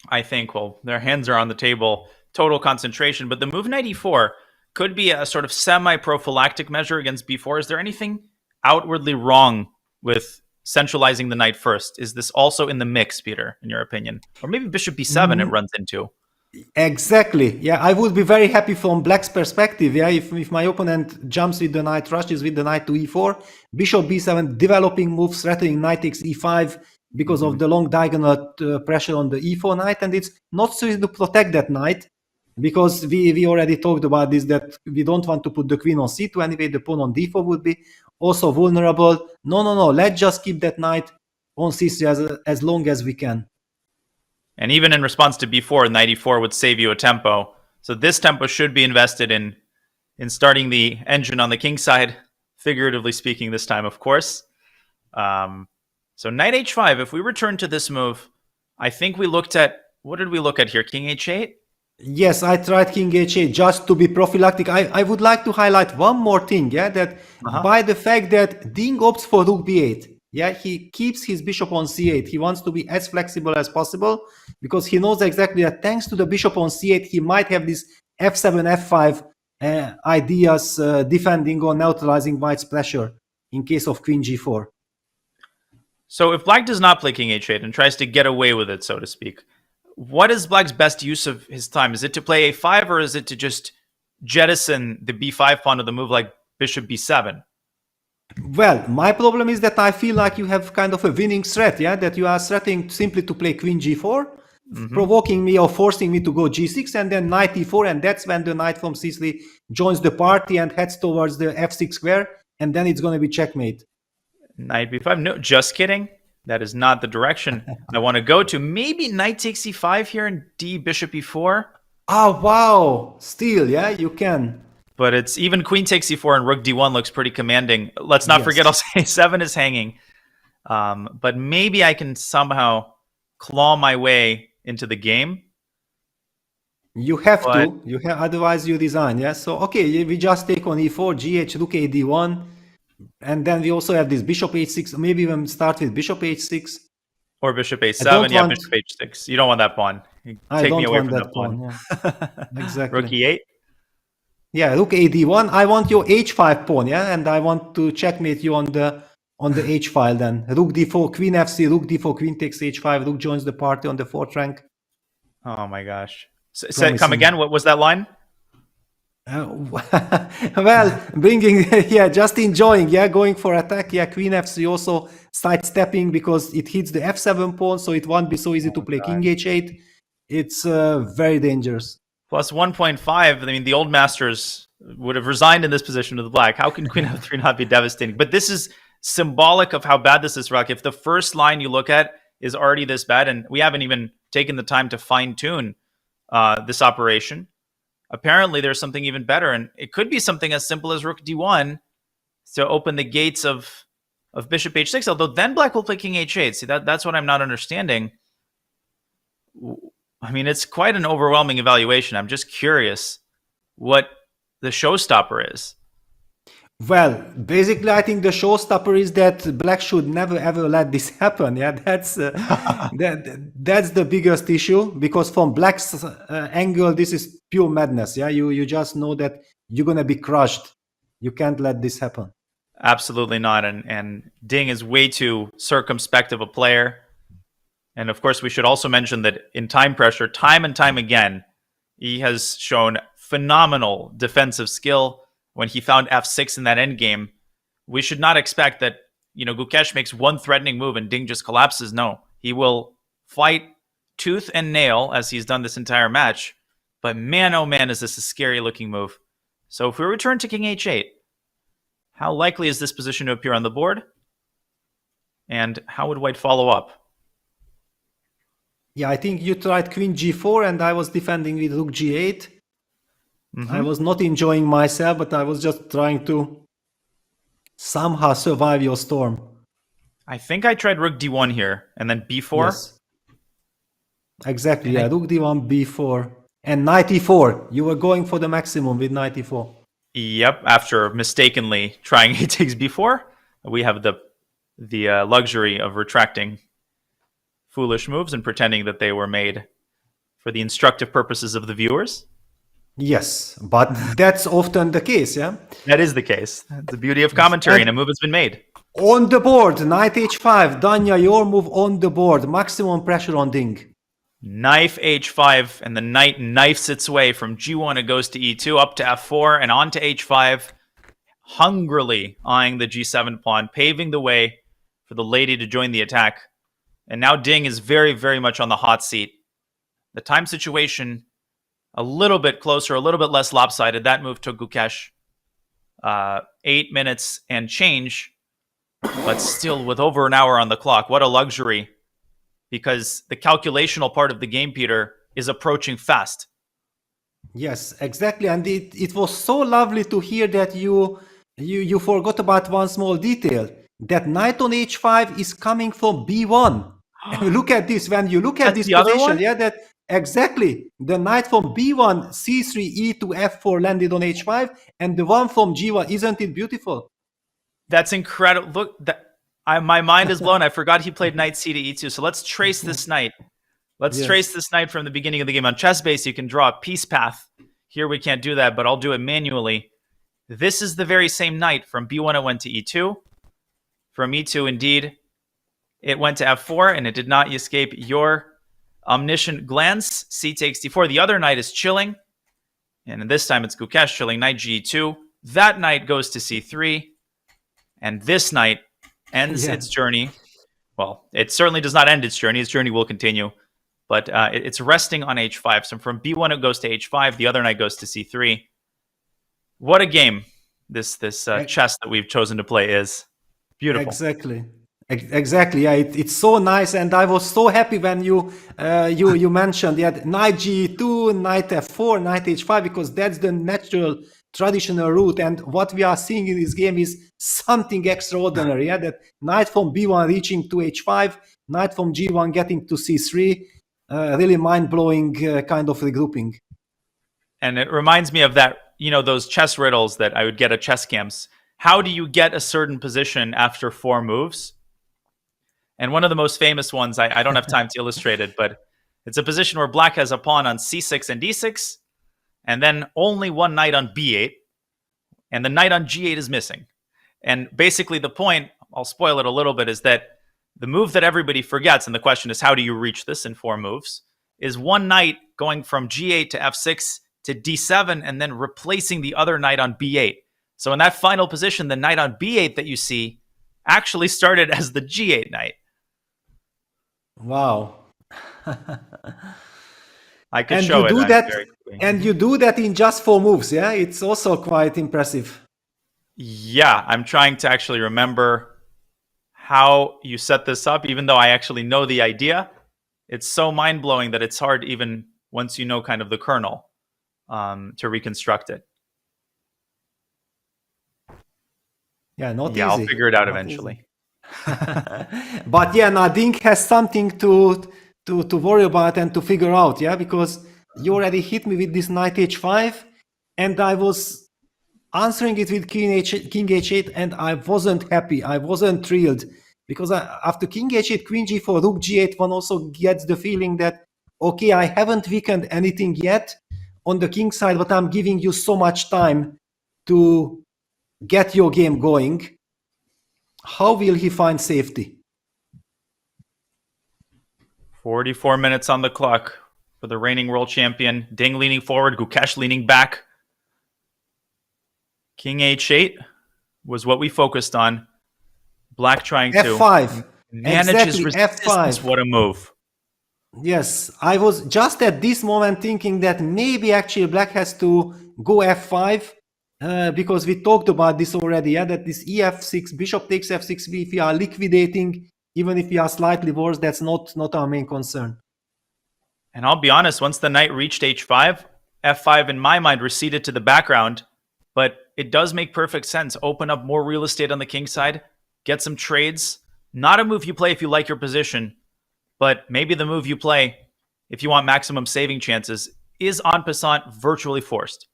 Speaker 11: I think, well, their hands are on the table, total concentration, but the move knight e4 could be a sort of semi-prophylactic measure against b4. Is there anything outwardly wrong with centralizing the knight first? Is this also in the mix, Peter, in your opinion? Or maybe bishop b7 it runs into?
Speaker 10: Exactly. Yeah, I would be very happy from black's perspective. Yeah, if my opponent jumps with the knight, rushes with the knight to e4, bishop b7, developing moves, threatening knight takes e5 because of the long diagonal pressure on the e4 knight, and it's not so easy to protect that knight because we already talked about this, that we don't want to put the queen on c2 anyway. The pawn on d4 would be also vulnerable. No. Let's just keep that knight on c3 as long as we can.
Speaker 11: And even in response to b4, knight e4 would save you a tempo. So this tempo should be invested in starting the engine on the king side, figuratively speaking this time, of course. So knight h5, if we return to this move, I think we looked at, what did we look at here? King h8?
Speaker 10: Yes, I tried king h8 just to be prophylactic. I would like to highlight one more thing, yeah, that by the fact that Ding opts for rook b8, yeah, he keeps his bishop on c8. He wants to be as flexible as possible because he knows exactly that thanks to the bishop on c8, he might have this f7, f5 ideas defending or neutralizing white's pressure in case of queen g4.
Speaker 11: So if black does not play king h8 and tries to get away with it, so to speak, what is black's best use of his time? Is it to play a5 or is it to just jettison the b5 pawn with a move like bishop b7?
Speaker 10: Well, my problem is that I feel like you have kind of a winning threat, yeah, that you are threatening simply to play queen g4, provoking me or forcing me to go g6 and then knight e4, and that's when the knight from c3 joins the party and heads towards the f6 square, and then it's going to be checkmate.
Speaker 11: Knight b5? No, just kidding. That is not the direction I want to go to. Maybe knight takes e5 here and d bishop e4.
Speaker 10: Oh, wow. Still, yeah, you can.
Speaker 11: But it's even queen takes e4 and rook d1 looks pretty commanding. Let's not forget also a7 is hanging. But maybe I can somehow claw my way into the game.
Speaker 10: You have to. You have, otherwise you resign. Yeah. So okay, we just take on e4, gh, rook ad1, and then we also have this bishop h6. Maybe even start with bishop h6
Speaker 11: or bishop a7. Yeah, bishop h6. You don't want that pawn. Take me away from that pawn.
Speaker 10: Yeah. Exactly.
Speaker 11: Rook e8.
Speaker 10: Yeah, rook ad1. I want your h5 pawn. Yeah, and I want to checkmate you on the h file. Then rook d4, queen fc, rook d4, queen takes h5. Rook joins the party on the 4th rank.
Speaker 11: Oh my gosh. So, come again. What was that line?
Speaker 10: Well, bringing, yeah, just enjoying, yeah, going for attack, yeah, queen fc, also sidestepping because it hits the f7 pawn, so it won't be so easy to play king h8. It's very dangerous.
Speaker 11: Plus 1.5. I mean, the old masters would have resigned in this position to the black. How can queen f3 not be devastating? But this is symbolic of how bad this is, Rock. If the first line you look at is already this bad, and we haven't even taken the time to fine-tune this operation, apparently there's something even better, and it could be something as simple as rook d1 to open the gates of bishop h6, although then black will play king h8. See, that's what I'm not understanding. I mean, it's quite an overwhelming evaluation. I'm just curious what the showstopper is.
Speaker 10: Well, basically, I think the showstopper is that black should never ever let this happen. Yeah, that's that's the biggest issue, because from black's angle, this is pure madness. Yeah, you just know that you're gonna be crushed. You can't let this happen.
Speaker 11: Absolutely not. And Ding is way too circumspect of a player. And of course, we should also mention that in time pressure, time and time again, he has shown phenomenal defensive skill. When he found f6 in that endgame, we should not expect that, Gukesh makes one threatening move and Ding just collapses. No, he will fight tooth and nail as he's done this entire match. But man, oh man, is this a scary looking move. So if we return to king h8, how likely is this position to appear on the board? And how would white follow up?
Speaker 10: Yeah, I think you tried queen g4 and I was defending with rook g8. I was not enjoying myself, but I was just trying to somehow survive your storm.
Speaker 11: I think I tried rook d1 here, and then b4.
Speaker 10: Yes. Exactly, yeah, rook d1, b4, and knight e4. You were going for the maximum with knight e4.
Speaker 11: Yep, after mistakenly trying a takes b4, we have the luxury of retracting foolish moves and pretending that they were made for the instructive purposes of the viewers.
Speaker 10: Yes, but that's often the case, yeah?
Speaker 11: That is the case. The beauty of commentary, and a move has been made.
Speaker 10: On the board, knight h5. Danya, your move on the board. Maximum pressure on Ding.
Speaker 11: Knife h5, and the knight knifes its way from g1, it goes to e2, up to f4, and on to h5, hungrily eyeing the g7 pawn, paving the way for the lady to join the attack. And now Ding is very, very much on the hot seat. The time situation a little bit closer, a little bit less lopsided. That move took Gukesh 8 minutes and change, but still with over an hour on the clock. What a luxury, because the calculational part of the game, Peter, is approaching fast.
Speaker 10: Yes, exactly. And it was so lovely to hear that you forgot about one small detail. That knight on h5 is coming from b1. Look at this. When you look at this position, yeah, that exactly, the knight from b1, c3, e2, f4 landed on h5, and the one from g1. Isn't it beautiful?
Speaker 11: That's incredible. Look, my mind is blown. I forgot he played knight c to e2. So let's trace this knight. Let's trace this knight from the beginning of the game. On ChessBase, you can draw a peace path. Here we can't do that, but I'll do it manually. This is the very same knight. From b1, it went to e2. From e2, indeed, it went to f4, and it did not escape your omniscient glance. C takes d4. The other knight is chilling, and this time it's Gukesh chilling. Knight g2. That knight goes to c3, and this knight ends its journey. Well, it certainly does not end its journey. Its journey will continue, but it's resting on h5. So from b1 it goes to h5. The other knight goes to c3. What a game this chess that we've chosen to play is. Beautiful.
Speaker 10: Exactly. Yeah, it's so nice, and I was so happy when you mentioned knight g2, knight f4, knight h5, because that's the natural traditional route. And what we are seeing in this game is something extraordinary. Yeah, that knight from b1 reaching to h5, knight from g1 getting to c3, really mind blowing kind of regrouping.
Speaker 11: And it reminds me of that, those chess riddles that I would get at chess camps. How do you get a certain position after 4 moves? And one of the most famous ones, I don't have time to illustrate it, but it's a position where black has a pawn on c6 and d6, and then only one knight on b8, and the knight on g8 is missing. And basically the point, I'll spoil it a little bit, is that the move that everybody forgets, and the question is how do you reach this in 4 moves, is one knight going from g8 to f6 to d7 and then replacing the other knight on b8. So in that final position, the knight on b8 that you see actually started as the g8 knight.
Speaker 10: Wow.
Speaker 11: I could show it.
Speaker 10: And you do that in just 4 moves, yeah? It's also quite impressive.
Speaker 11: Yeah, I'm trying to actually remember how you set this up, even though I actually know the idea. It's so mind-blowing that it's hard even once you know kind of the kernel to reconstruct it.
Speaker 10: Yeah, not easy.
Speaker 11: Yeah, I'll figure it out eventually.
Speaker 10: But yeah, now Ding has something to worry about and to figure out, yeah, because you already hit me with this knight h5, and I was answering it with king h8, and I wasn't happy. I wasn't thrilled because after king h8, queen g4, rook g8, one also gets the feeling that, okay, I haven't weakened anything yet on the king side, but I'm giving you so much time to get your game going. How will he find safety?
Speaker 11: 44 minutes on the clock for the reigning world champion. Ding leaning forward, Gukesh leaning back. King h8 was what we focused on. Black trying
Speaker 10: f5.
Speaker 11: To manage his resistance.
Speaker 10: F5.
Speaker 11: What a move.
Speaker 10: Yes, I was just at this moment thinking that maybe actually black has to go f5 because we talked about this already, yeah, that this ef6, bishop takes f6b, if we are liquidating, even if we are slightly worse, that's not our main concern.
Speaker 11: And I'll be honest, once the knight reached h5, f5 in my mind receded to the background, but it does make perfect sense. Open up more real estate on the king side, get some trades. Not a move you play if you like your position, but maybe the move you play if you want maximum saving chances is en passant virtually forced.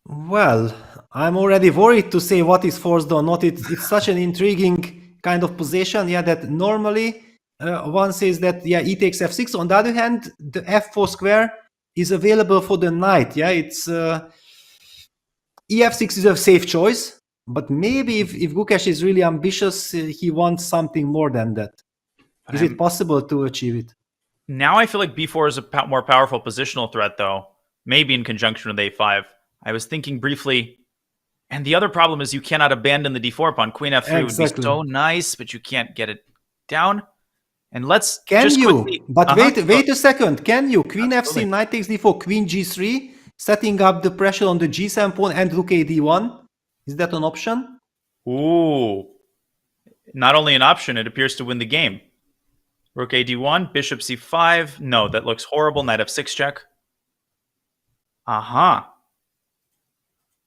Speaker 10: Well, I'm already worried to say what is forced or not. It's such an intriguing kind of position, yeah, that normally one says that, yeah, e takes f6. On the other hand, the f4 square is available for the knight, yeah. It's ef6 is a safe choice, but maybe if Gukesh is really ambitious, he wants something more than that. Is it possible to achieve it?
Speaker 11: Now I feel like b4 is a more powerful positional threat, though, maybe in conjunction with a5. I was thinking briefly, and the other problem is you cannot abandon the d4 pawn. Queen f3 would be so nice, but you can't get it down. And let's quickly...
Speaker 10: But wait a second. Can you? Queen f3, knight takes d4, queen g3, setting up the pressure on the g7 pawn and rook a d1. Is that an option?
Speaker 11: Ooh. Not only an option, it appears to win the game. Rook a d1, bishop c5. No, that looks horrible. Knight f6 check. Aha.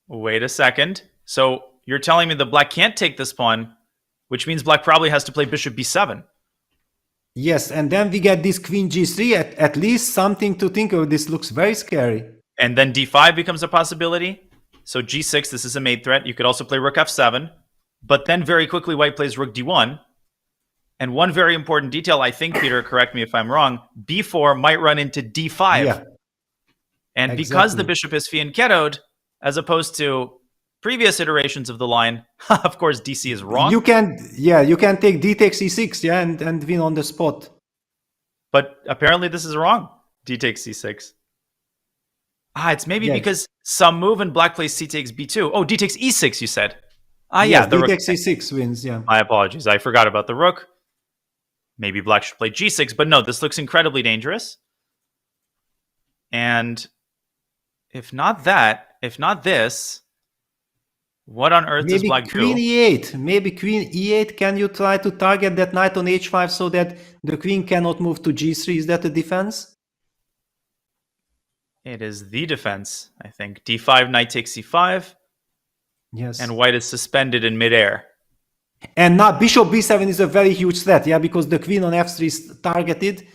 Speaker 11: Wait a second. So you're telling me that black can't take this pawn, which means black probably has to play bishop b7.
Speaker 10: Yes, and then we get this queen g3, at least something to think of. This looks very scary.
Speaker 11: And then d5 becomes a possibility. So g6, this is a mate threat. You could also play rook f7. But then very quickly, white plays rook d1. And one very important detail, I think, Peter, correct me if I'm wrong, b4 might run into d5.
Speaker 10: Yeah.
Speaker 11: And because the bishop is fianchettoed, as opposed to previous iterations of the line, of course, DC is wrong.
Speaker 10: You can take d takes e6, yeah, and win on the spot.
Speaker 11: But apparently this is wrong. D takes c6. It's maybe because some move and black plays c takes b2. Oh, d takes e6, you said.
Speaker 10: Yeah, d takes e6 wins, yeah.
Speaker 11: My apologies. I forgot about the rook. Maybe black should play g6, but no, this looks incredibly dangerous. And if not that, if not this, what on earth does black do?
Speaker 10: Queen e8. Maybe queen e8. Can you try to target that knight on h5 so that the queen cannot move to g3? Is that a defense?
Speaker 11: It is the defense, I think. d5, knight takes c5.
Speaker 10: Yes.
Speaker 11: And white is suspended in midair.
Speaker 10: And now bishop b7 is a very huge threat, yeah, because the queen on f3 is targeted.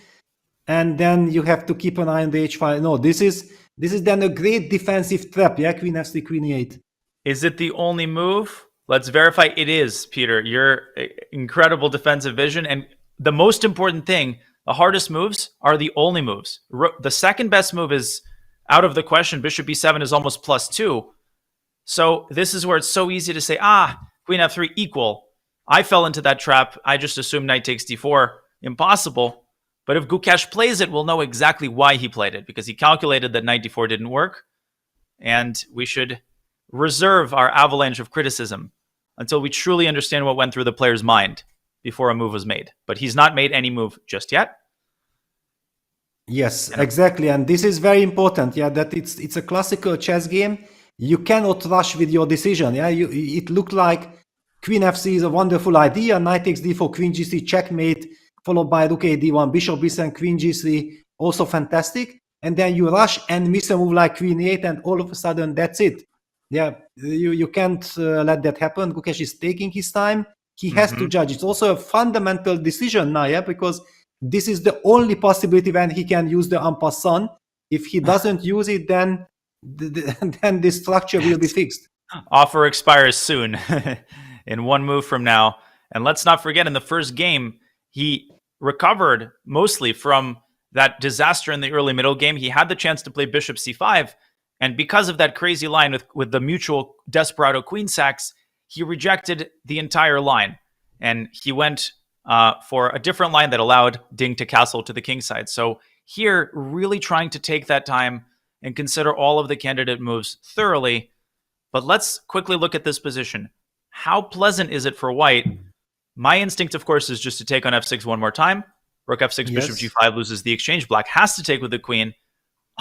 Speaker 10: and then you have to keep an eye on the h5. No, this is then a great defensive trap. Yeah, queen f3, queen e8.
Speaker 11: Is it the only move? Let's verify it is, Peter. Your incredible defensive vision. And the most important thing, the hardest moves are the only moves. The second best move is out of the question. Bishop b7 is almost +2. So this is where it's so easy to say, queen f3 equal. I fell into that trap. I just assumed knight takes d4. Impossible. But if Gukesh plays it, we'll know exactly why he played it, because he calculated that knight d4 didn't work. And we should reserve our avalanche of criticism until we truly understand what went through the player's mind before a move was made. But he's not made any move just yet.
Speaker 10: Yes, exactly. And this is very important. Yeah, that it's a classical chess game. You cannot rush with your decision. Yeah, it looked like queen f3 is a wonderful idea. Knight takes d4, queen g3, checkmate, followed by rook a d1, bishop b7, queen g3, also fantastic. And then you rush and miss a move like queen e8, and all of a sudden that's it. Yeah, you can't let that happen. Gukesh is taking his time. He has to judge. It's also a fundamental decision now, yeah, because this is the only possibility when he can use the en passant. If he doesn't use it, then the structure will be fixed.
Speaker 11: Offer expires soon in one move from now. And let's not forget, in the first game, he recovered mostly from that disaster in the early middle game. He had the chance to play bishop c5. And because of that crazy line with the mutual desperado queen sacks, he rejected the entire line. And he went for a different line that allowed Ding to castle to the king side. So here, really trying to take that time and consider all of the candidate moves thoroughly. But let's quickly look at this position. How pleasant is it for white? My instinct, of course, is just to take on f6 one more time. Rook f6, bishop g5 loses the exchange. Black has to take with the queen.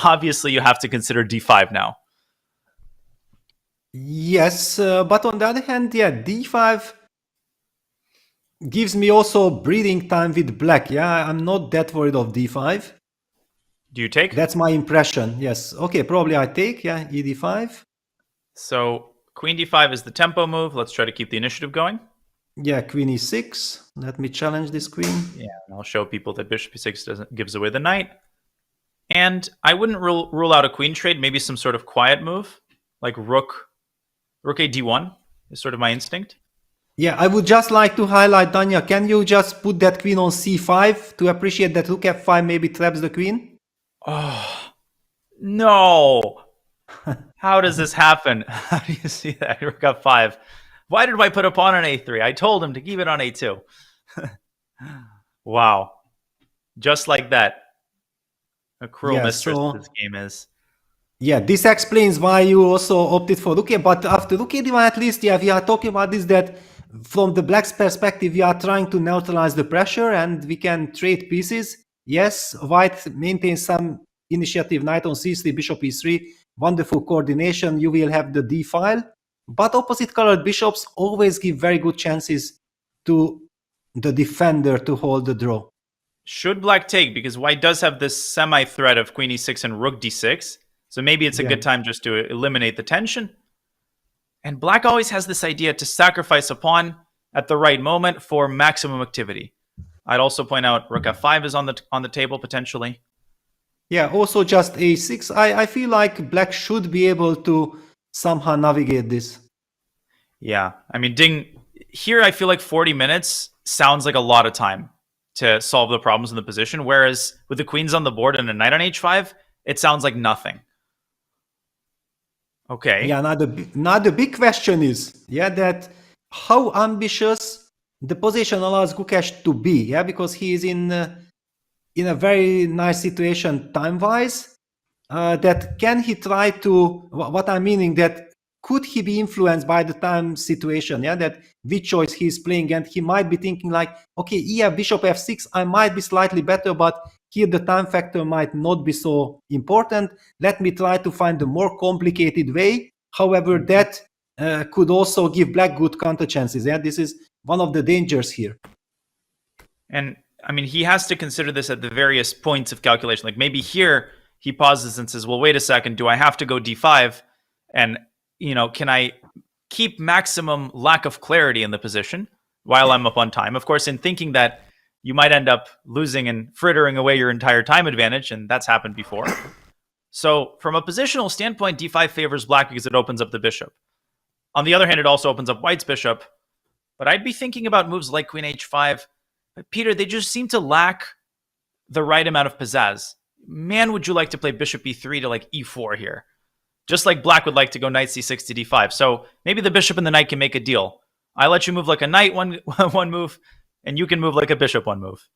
Speaker 11: Obviously, you have to consider d5 now.
Speaker 10: Yes, but on the other hand, yeah, d5 gives me also breathing time with black. Yeah, I'm not that worried of d5.
Speaker 11: Do you take?
Speaker 10: That's my impression, yes. Okay, probably I take, yeah, e d5.
Speaker 11: So queen d5 is the tempo move. Let's try to keep the initiative going.
Speaker 10: Yeah, queen e6. Let me challenge this queen.
Speaker 11: Yeah, and I'll show people that bishop e6 gives away the knight. And I wouldn't rule out a queen trade, maybe some sort of quiet move, like rook a d1 is sort of my instinct.
Speaker 10: Yeah, I would just like to highlight, Danya, can you just put that queen on c5 to appreciate that rook f5 maybe traps the queen?
Speaker 11: Oh, no. How does this happen? How do you see that? Rook f5. Why did I put a pawn on a3? I told him to keep it on a2. Wow. Just like that. A cruel mistress this game is.
Speaker 10: Yeah, this explains why you also opted for rook a, but after rook a d1 at least, yeah, we are talking about this, that from the black's perspective, we are trying to neutralize the pressure and we can trade pieces. Yes, white maintains some initiative, knight on c3, bishop e3, wonderful coordination, you will have the d file, but opposite colored bishops always give very good chances to the defender to hold the draw.
Speaker 11: Should black take? Because white does have this semi-threat of queen e6 and rook d6. So maybe it's a good time just to eliminate the tension. And black always has this idea to sacrifice a pawn at the right moment for maximum activity. I'd also point out rook f5 is on the table potentially.
Speaker 10: Yeah, also just a6. I feel like black should be able to somehow navigate this.
Speaker 11: Yeah, I mean, Ding, here I feel like 40 minutes sounds like a lot of time to solve the problems in the position, whereas with the queens on the board and a knight on h5, it sounds like nothing. Okay.
Speaker 10: Yeah, now the big question is, yeah, that how ambitious the position allows Gukesh to be, yeah, because he is in a very nice situation time-wise. That can he try to, what I'm meaning, that could he be influenced by the time situation, yeah, that which choice he's playing, and he might be thinking like, okay, yeah, bishop f6, I might be slightly better, but here the time factor might not be so important. Let me try to find a more complicated way. However, that could also give black good counter chances. Yeah, this is one of the dangers here.
Speaker 11: And I mean, he has to consider this at the various points of calculation. Like maybe here he pauses and says, well, wait a second, do I have to go d5? And, you know, can I keep maximum lack of clarity in the position while I'm up on time? Of course, in thinking that you might end up losing and frittering away your entire time advantage, and that's happened before. So from a positional standpoint, d5 favors black because it opens up the bishop. On the other hand, it also opens up white's bishop. But I'd be thinking about moves like queen h5. But Peter, they just seem to lack the right amount of pizzazz. Man, would you like to play bishop e3 to like e4 here? Just like black would like to go knight c6 to d5. So maybe the bishop and the knight can make a deal. I let you move like a knight one move, and you can move like a bishop one move.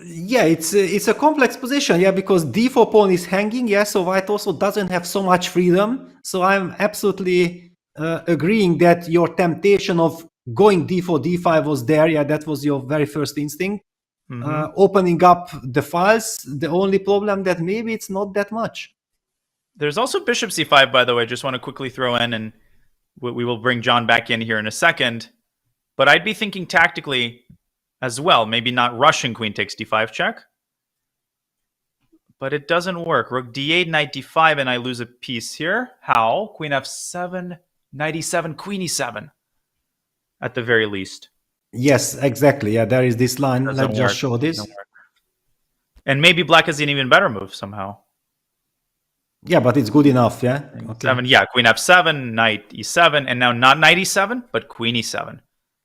Speaker 10: Yeah, it's a complex position, yeah, because d4 pawn is hanging, yeah, so white also doesn't have so much freedom. So I'm absolutely agreeing that your temptation of going d4, d5 was there, yeah, that was your very first instinct. Opening up the files, the only problem that maybe it's not that much.
Speaker 11: There's also bishop c5, by the way, just want to quickly throw in, and we will bring John back in here in a second. But I'd be thinking tactically as well, maybe not rushing queen takes d5 check. But it doesn't work. Rook d8, knight d5, and I lose a piece here. How? Queen f7, knight e7, queen e7, at the very least.
Speaker 10: Yes, exactly. Yeah, there is this line. Let's just show this.
Speaker 11: And maybe black has an even better move somehow.
Speaker 10: Yeah, but it's good enough, yeah? Okay.
Speaker 11: Yeah, queen f7, knight e7, and now not knight e7, but queen e7.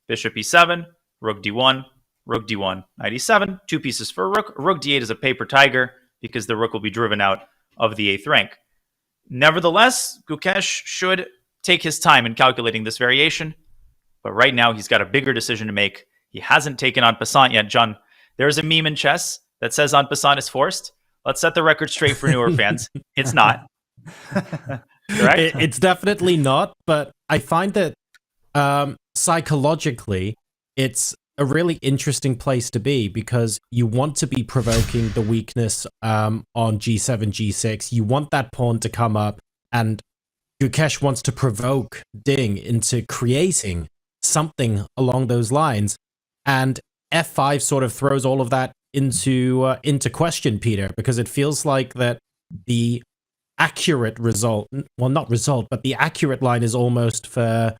Speaker 11: Bishop e7, rook d1, rook d1, knight e7, 2 pieces for a rook. Rook d8 is a paper tiger because the rook will be driven out of the 8th rank. Nevertheless, Gukesh should take his time in calculating this variation, but right now he's got a bigger decision to make. He hasn't taken en passant yet. John, there's a meme in chess that says en passant is forced. Let's set the record straight for newer fans. It's not. Correct?
Speaker 9: It's definitely not, but I find that psychologically, it's a really interesting place to be because you want to be provoking the weakness on g7, g6. You want that pawn to come up, and Gukesh wants to provoke Ding into creating something along those lines. And f5 sort of throws all of that into question, Peter, because it feels like that the accurate result, well, not result, but the accurate line is almost for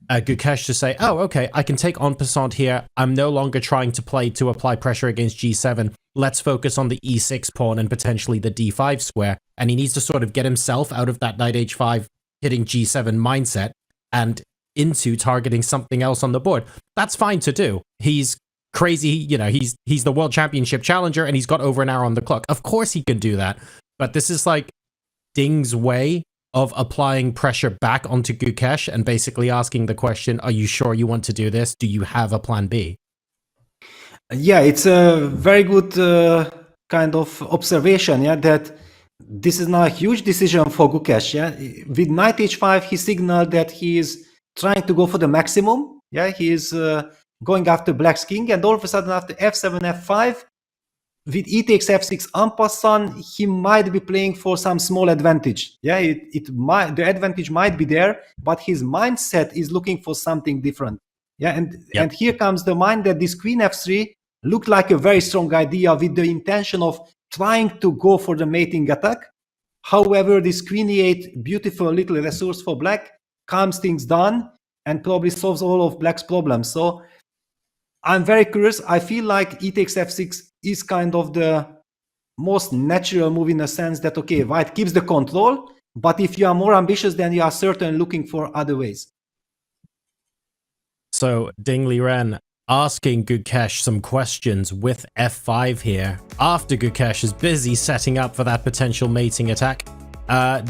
Speaker 9: Gukesh to say, oh, okay, I can take en passant here. I'm no longer trying to apply pressure against g7. Let's focus on the e6 pawn and potentially the d5 square. And he needs to sort of get himself out of that knight h5 hitting g7 mindset and into targeting something else on the board. That's fine to do. He's crazy, you know, he's the world championship challenger and he's got over an hour on the clock. Of course he can do that. But this is like Ding's way of applying pressure back onto Gukesh and basically asking the question, are you sure you want to do this? Do you have a plan B?
Speaker 10: Yeah, it's a very good kind of observation, yeah, that this is now a huge decision for Gukesh, yeah. With knight h5, he signaled that he is trying to go for the maximum, yeah, he is going after black's king, and all of a sudden after f7, f5, with e takes f6 en passant, he might be playing for some small advantage. Yeah, the advantage might be there, but his mindset is looking for something different. Yeah, and here comes the mind that this queen f3 looked like a very strong idea with the intention of trying to go for the mating attack. However, this queen e8, beautiful little resource for black, calms things down and probably solves all of black's problems. So I'm very curious. I feel like e takes f6 is kind of the most natural move in the sense that, okay, white keeps the control, but if you are more ambitious, then you are certainly looking for other ways.
Speaker 9: So Ding Liren asking Gukesh some questions with f5 here after Gukesh is busy setting up for that potential mating attack.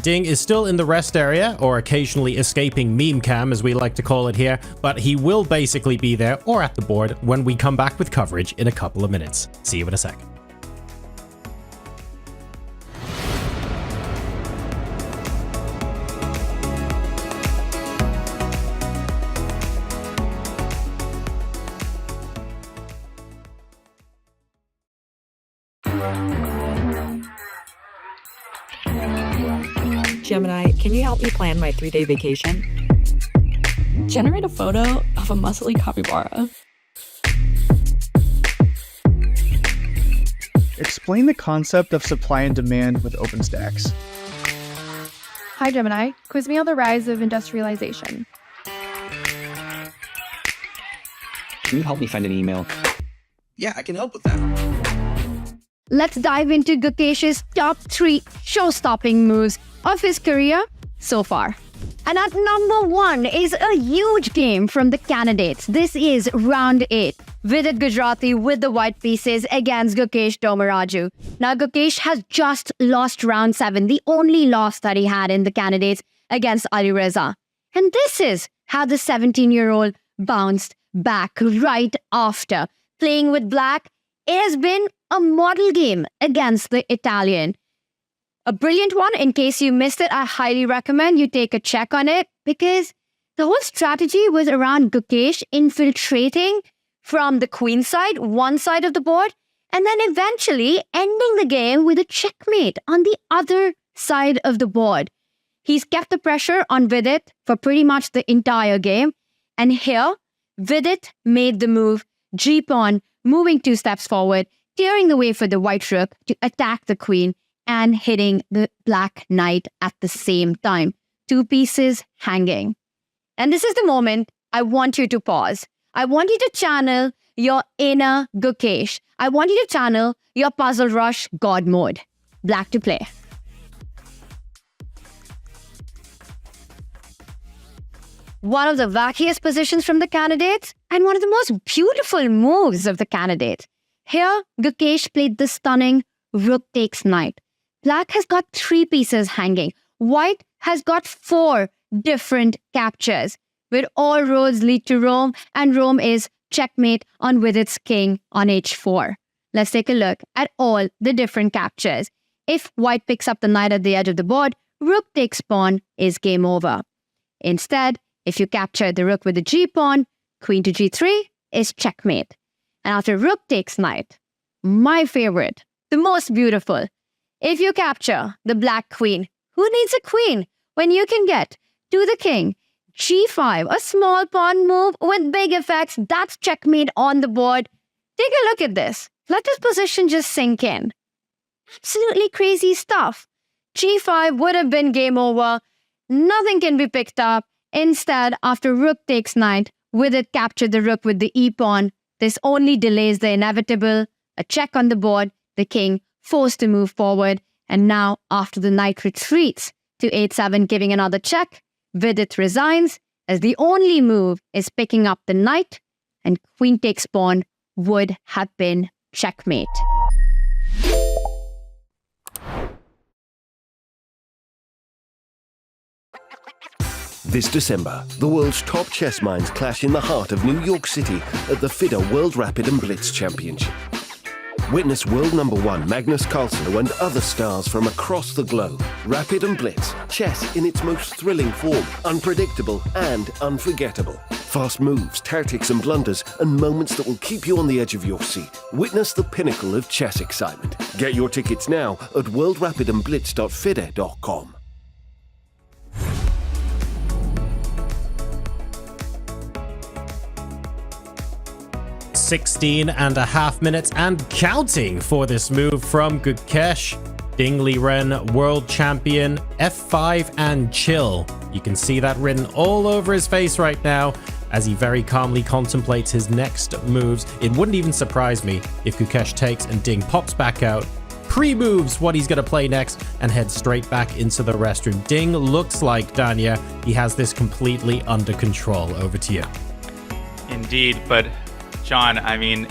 Speaker 9: Ding is still in the rest area, or occasionally escaping meme cam, as we like to call it here, but he will basically be there or at the board when we come back with coverage in a couple of minutes. See you in a sec.
Speaker 1: Gemini, can you help me plan my 3-day vacation?
Speaker 2: Generate a photo of a muscly capybara.
Speaker 3: Explain the concept of supply and demand with OpenStax.
Speaker 4: Hi, Gemini. Quiz me on the rise of industrialization.
Speaker 5: Can you help me find an email?
Speaker 6: Yeah, I can help with that.
Speaker 4: Let's dive into Gukesh's top 3 show-stopping moves of his career so far. And at number 1 is a huge game from the candidates. This is round 8. Vidit Gujrati with the white pieces against Gukesh Dommaraju. Now, Gukesh has just lost round 7, the only loss that he had in the candidates against Ali Reza. And this is how the 17-year-old bounced back right after. Playing with black, it has been a model game against the Italian. A brilliant one. In case you missed it, I highly recommend you take a check on it, because the whole strategy was around Gukesh infiltrating from the queen side, one side of the board, and then eventually ending the game with a checkmate on the other side of the board. He's kept the pressure on Vidit for pretty much the entire game. And here, Vidit made the move, G-pawn, moving 2 steps forward, clearing the way for the white rook to attack the queen and hitting the black knight at the same time. 2 pieces hanging. And this is the moment I want you to pause. I want you to channel your inner Gukesh. I want you to channel your Puzzle Rush God mode. Black to play. One of the wackiest positions from the candidates and one of the most beautiful moves of the candidates. Here, Gukesh played the stunning rook takes knight. Black has got 3 pieces hanging. White has got 4 different captures, where all roads lead to Rome, and Rome is checkmate on Vidit's king on h4. Let's take a look at all the different captures. If white picks up the knight at the edge of the board, rook takes pawn is game over. Instead, if you capture the rook with the g-pawn, queen to g3 is checkmate. And after rook takes knight, my favorite, the most beautiful, if you capture the black queen, who needs a queen when you can get to the king, g5, a small pawn move with big effects, that's checkmate on the board. Take a look at this. Let this position just sink in. Absolutely crazy stuff. g5 would have been game over. Nothing can be picked up. Instead, after rook takes knight, Vidit captured the rook with the e-pawn. This only delays the inevitable. A check on the board, the king forced to move forward. And now, after the knight retreats to h7, giving another check, Vidit resigns, as the only move is picking up the knight, and queen takes pawn would have been checkmate.
Speaker 7: This December, the world's top chess minds clash in the heart of New York City at the FIDE World Rapid and Blitz Championship. Witness world number 1 Magnus Carlsen and other stars from across the globe. Rapid and Blitz, chess in its most thrilling form, unpredictable and unforgettable. Fast moves, tactics and blunders, and moments that will keep you on the edge of your seat. Witness the pinnacle of chess excitement. Get your tickets now at worldrapidandblitz.fide.com.
Speaker 9: 16.5 minutes and counting for this move from Gukesh. Ding Liren, world champion, f5 and chill. You can see that written all over his face right now as he very calmly contemplates his next moves. It wouldn't even surprise me if Gukesh takes and Ding pops back out, pre-moves what he's going to play next, and heads straight back into the restroom. Ding looks like, Danya, he has this completely under control. Over to you.
Speaker 11: Indeed, but John, I mean,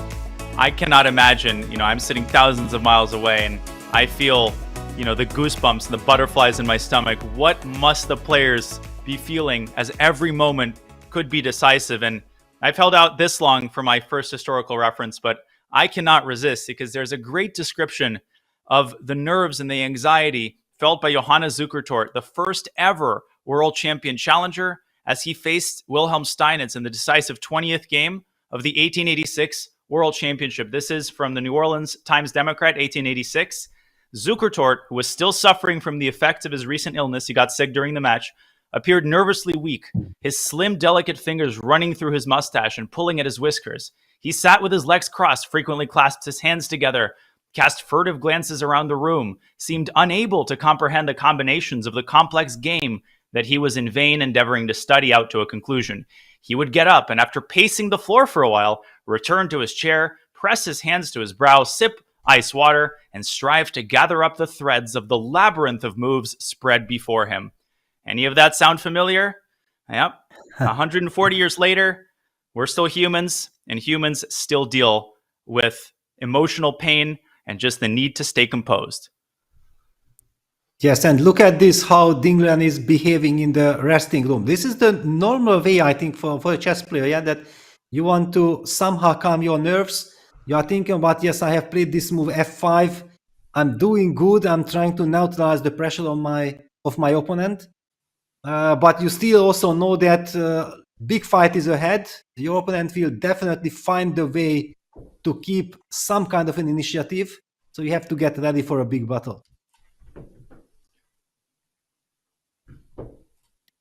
Speaker 11: I cannot imagine, I'm sitting thousands of miles away and I feel, the goosebumps and the butterflies in my stomach. What must the players be feeling as every moment could be decisive? And I've held out this long for my first historical reference, but I cannot resist, because there's a great description of the nerves and the anxiety felt by Johannes Zukertort, the first ever world champion challenger, as he faced Wilhelm Steinitz in the decisive 20th game of the 1886 World Championship. This is from the New Orleans Times-Democrat, 1886. Zukertort, who was still suffering from the effects of his recent illness, he got sick during the match, appeared nervously weak, his slim, delicate fingers running through his mustache and pulling at his whiskers. He sat with his legs crossed, frequently clasped his hands together, cast furtive glances around the room, seemed unable to comprehend the combinations of the complex game that he was in vain endeavoring to study out to a conclusion. He would get up and, after pacing the floor for a while, return to his chair, press his hands to his brow, sip ice water, and strive to gather up the threads of the labyrinth of moves spread before him. Any of that sound familiar? Yep. 140 years later, we're still humans, and humans still deal with emotional pain and just the need to stay composed.
Speaker 10: Yes, and look at this, how Ding Liren is behaving in the resting room. This is the normal way, I think, for a chess player, yeah, that you want to somehow calm your nerves. You are thinking about, yes, I have played this move f5. I'm doing good. I'm trying to neutralize the pressure of my opponent. But you still also know that big fight is ahead. Your opponent will definitely find the way to keep some kind of an initiative. So you have to get ready for a big battle.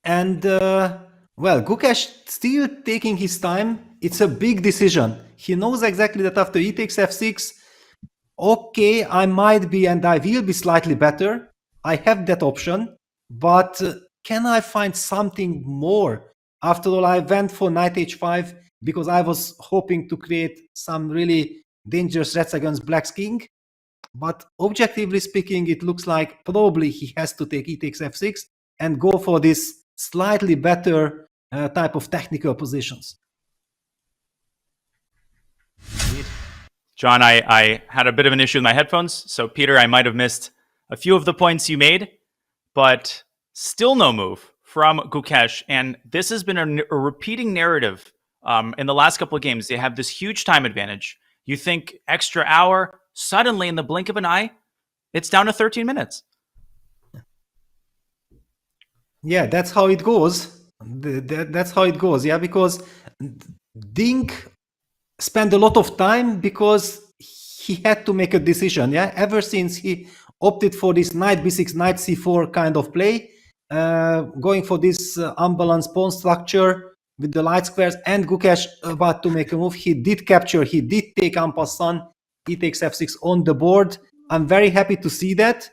Speaker 10: And well, Gukesh still taking his time. It's a big decision. He knows exactly that after he takes f6, okay, I might be and I will be slightly better. I have that option, but can I find something more? After all, I went for knight h5 because I was hoping to create some really dangerous threats against Black's king. But objectively speaking, it looks like probably he has to take e takes f6 and go for this slightly better type of technical positions.
Speaker 11: John, I had a bit of an issue with my headphones. So, Peter, I might have missed a few of the points you made, but still no move from Gukesh. And this has been a repeating narrative in the last couple of games. They have this huge time advantage. You think extra hour, suddenly in the blink of an eye, it's down to 13 minutes.
Speaker 10: Yeah, that's how it goes. That's how it goes. Yeah, because Ding spent a lot of time because he had to make a decision. Yeah, ever since he opted for this knight b6, knight c4 kind of play, going for this unbalanced pawn structure with the light squares, and Gukesh about to make a move. He did capture. He did take en passant. He takes f6 on the board. I'm very happy to see that.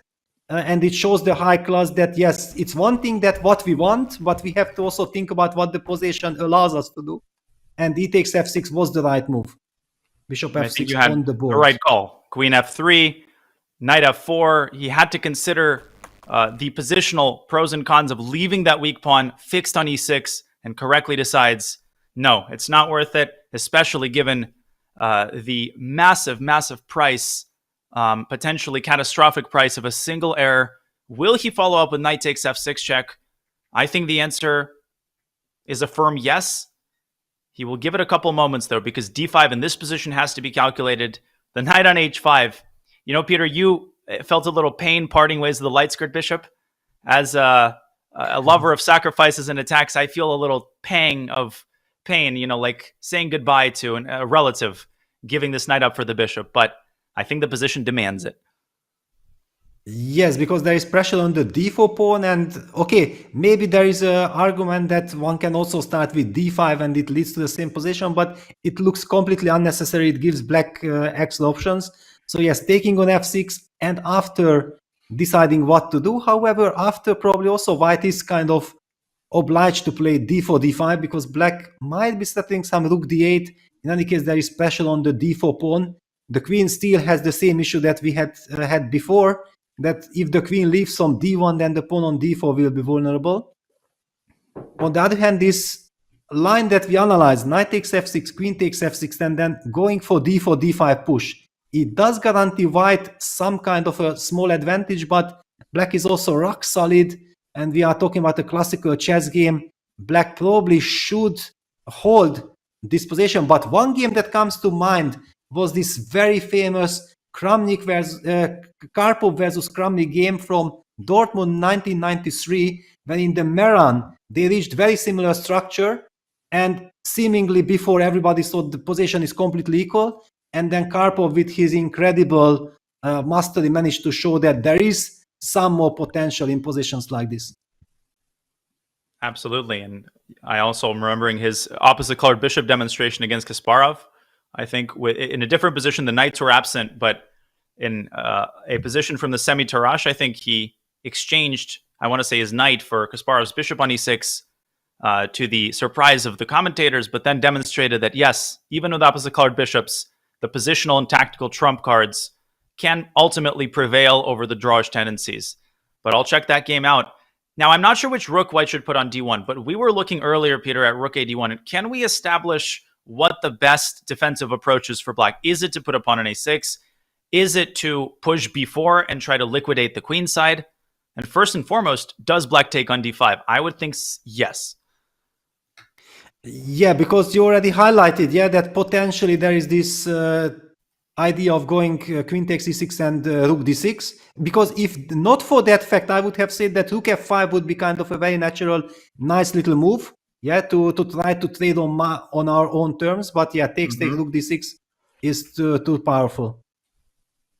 Speaker 10: And it shows the high class that, yes, it's one thing that what we want, but we have to also think about what the position allows us to do. And e takes f6 was the right move. Bishop f6 on the board.
Speaker 11: The right call. Queen f3, knight f4. He had to consider the positional pros and cons of leaving that weak pawn fixed on e6 and correctly decides, no, it's not worth it, especially given the massive, massive price, potentially catastrophic price of a single error. Will he follow up with knight takes f6 check? I think the answer is a firm yes. He will give it a couple moments, though, because d5 in this position has to be calculated. The knight on h5. You know, Peter, you felt a little pain parting ways with the light skirt bishop. As a lover of sacrifices and attacks, I feel a little pang of pain, you know, like saying goodbye to a relative, giving this knight up for the bishop. But I think the position demands it.
Speaker 10: Yes, because there is pressure on the d4 pawn, and okay, maybe there is an argument that one can also start with d5 and it leads to the same position, but it looks completely unnecessary. It gives Black excellent options. So yes, taking on f6 and after deciding what to do. However, after probably also White is kind of obliged to play d4, d5 because Black might be settling some rook d8. In any case, there is pressure on the d4 pawn. The queen still has the same issue that we had before, that if the queen leaves on d1, then the pawn on d4 will be vulnerable. On the other hand, this line that we analyzed, knight takes f6, queen takes f6, and then going for d4, d5 push, it does guarantee White some kind of a small advantage, but Black is also rock solid, and we are talking about a classical chess game. Black probably should hold this position, but one game that comes to mind was this very famous Kramnik versus Karpov versus Kramnik game from Dortmund 1993, when in the Meran they reached very similar structure, and seemingly before everybody thought the position is completely equal, and then Karpov with his incredible mastery managed to show that there is some more potential in positions like this.
Speaker 11: Absolutely, and I also am remembering his opposite colored bishop demonstration against Kasparov. I think in a different position, the knights were absent, but in a position from the semi-Tarrasch, I think he exchanged, I want to say, his knight for Kasparov's bishop on e6 to the surprise of the commentators, but then demonstrated that, yes, even with opposite colored bishops, the positional and tactical trump cards can ultimately prevail over the drawish tendencies. But I'll check that game out. Now, I'm not sure which rook white should put on d1, but we were looking earlier, Peter, at rook a d1. Can we establish what the best defensive approach is for black? Is it to put a pawn on a6? Is it to push b4 and try to liquidate the queen side? And first and foremost, does black take on d5? I would think yes.
Speaker 10: Yeah, because you already highlighted, that potentially there is this idea of going queen takes e6 and rook d6. Because if not for that fact, I would have said that rook f5 would be kind of a very natural, nice little move. To try to trade on our own terms. But takes take rook d6 is too powerful.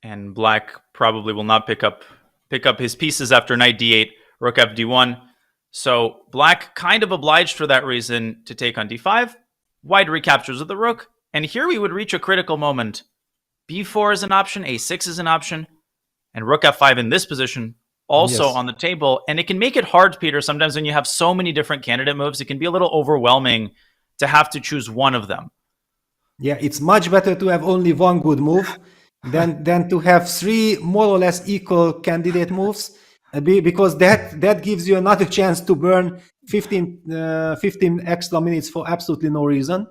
Speaker 11: And black probably will not pick up his pieces after knight d8, rook f d1. So black kind of obliged for that reason to take on d5. White recaptures with the rook. And here we would reach a critical moment. b4 is an option, a6 is an option, and rook f5 in this position also on the table. And it can make it hard, Peter, sometimes when you have so many different candidate moves. It can be a little overwhelming to have to choose one of them.
Speaker 10: Yeah, it's much better to have only one good move than to have three more or less equal candidate moves, because that gives you another chance to burn 15 extra minutes for absolutely no reason.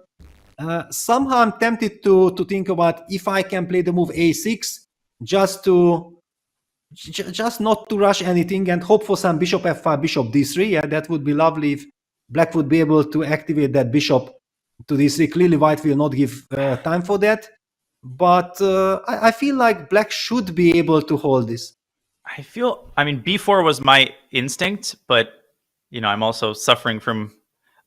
Speaker 10: Somehow I'm tempted to think about if I can play the move a6 just not to rush anything and hope for some bishop f5, bishop d3. That would be lovely if black would be able to activate that bishop to d3. Clearly white will not give time for that. But I feel like black should be able to hold this.
Speaker 11: b4 was my instinct, but I'm also suffering from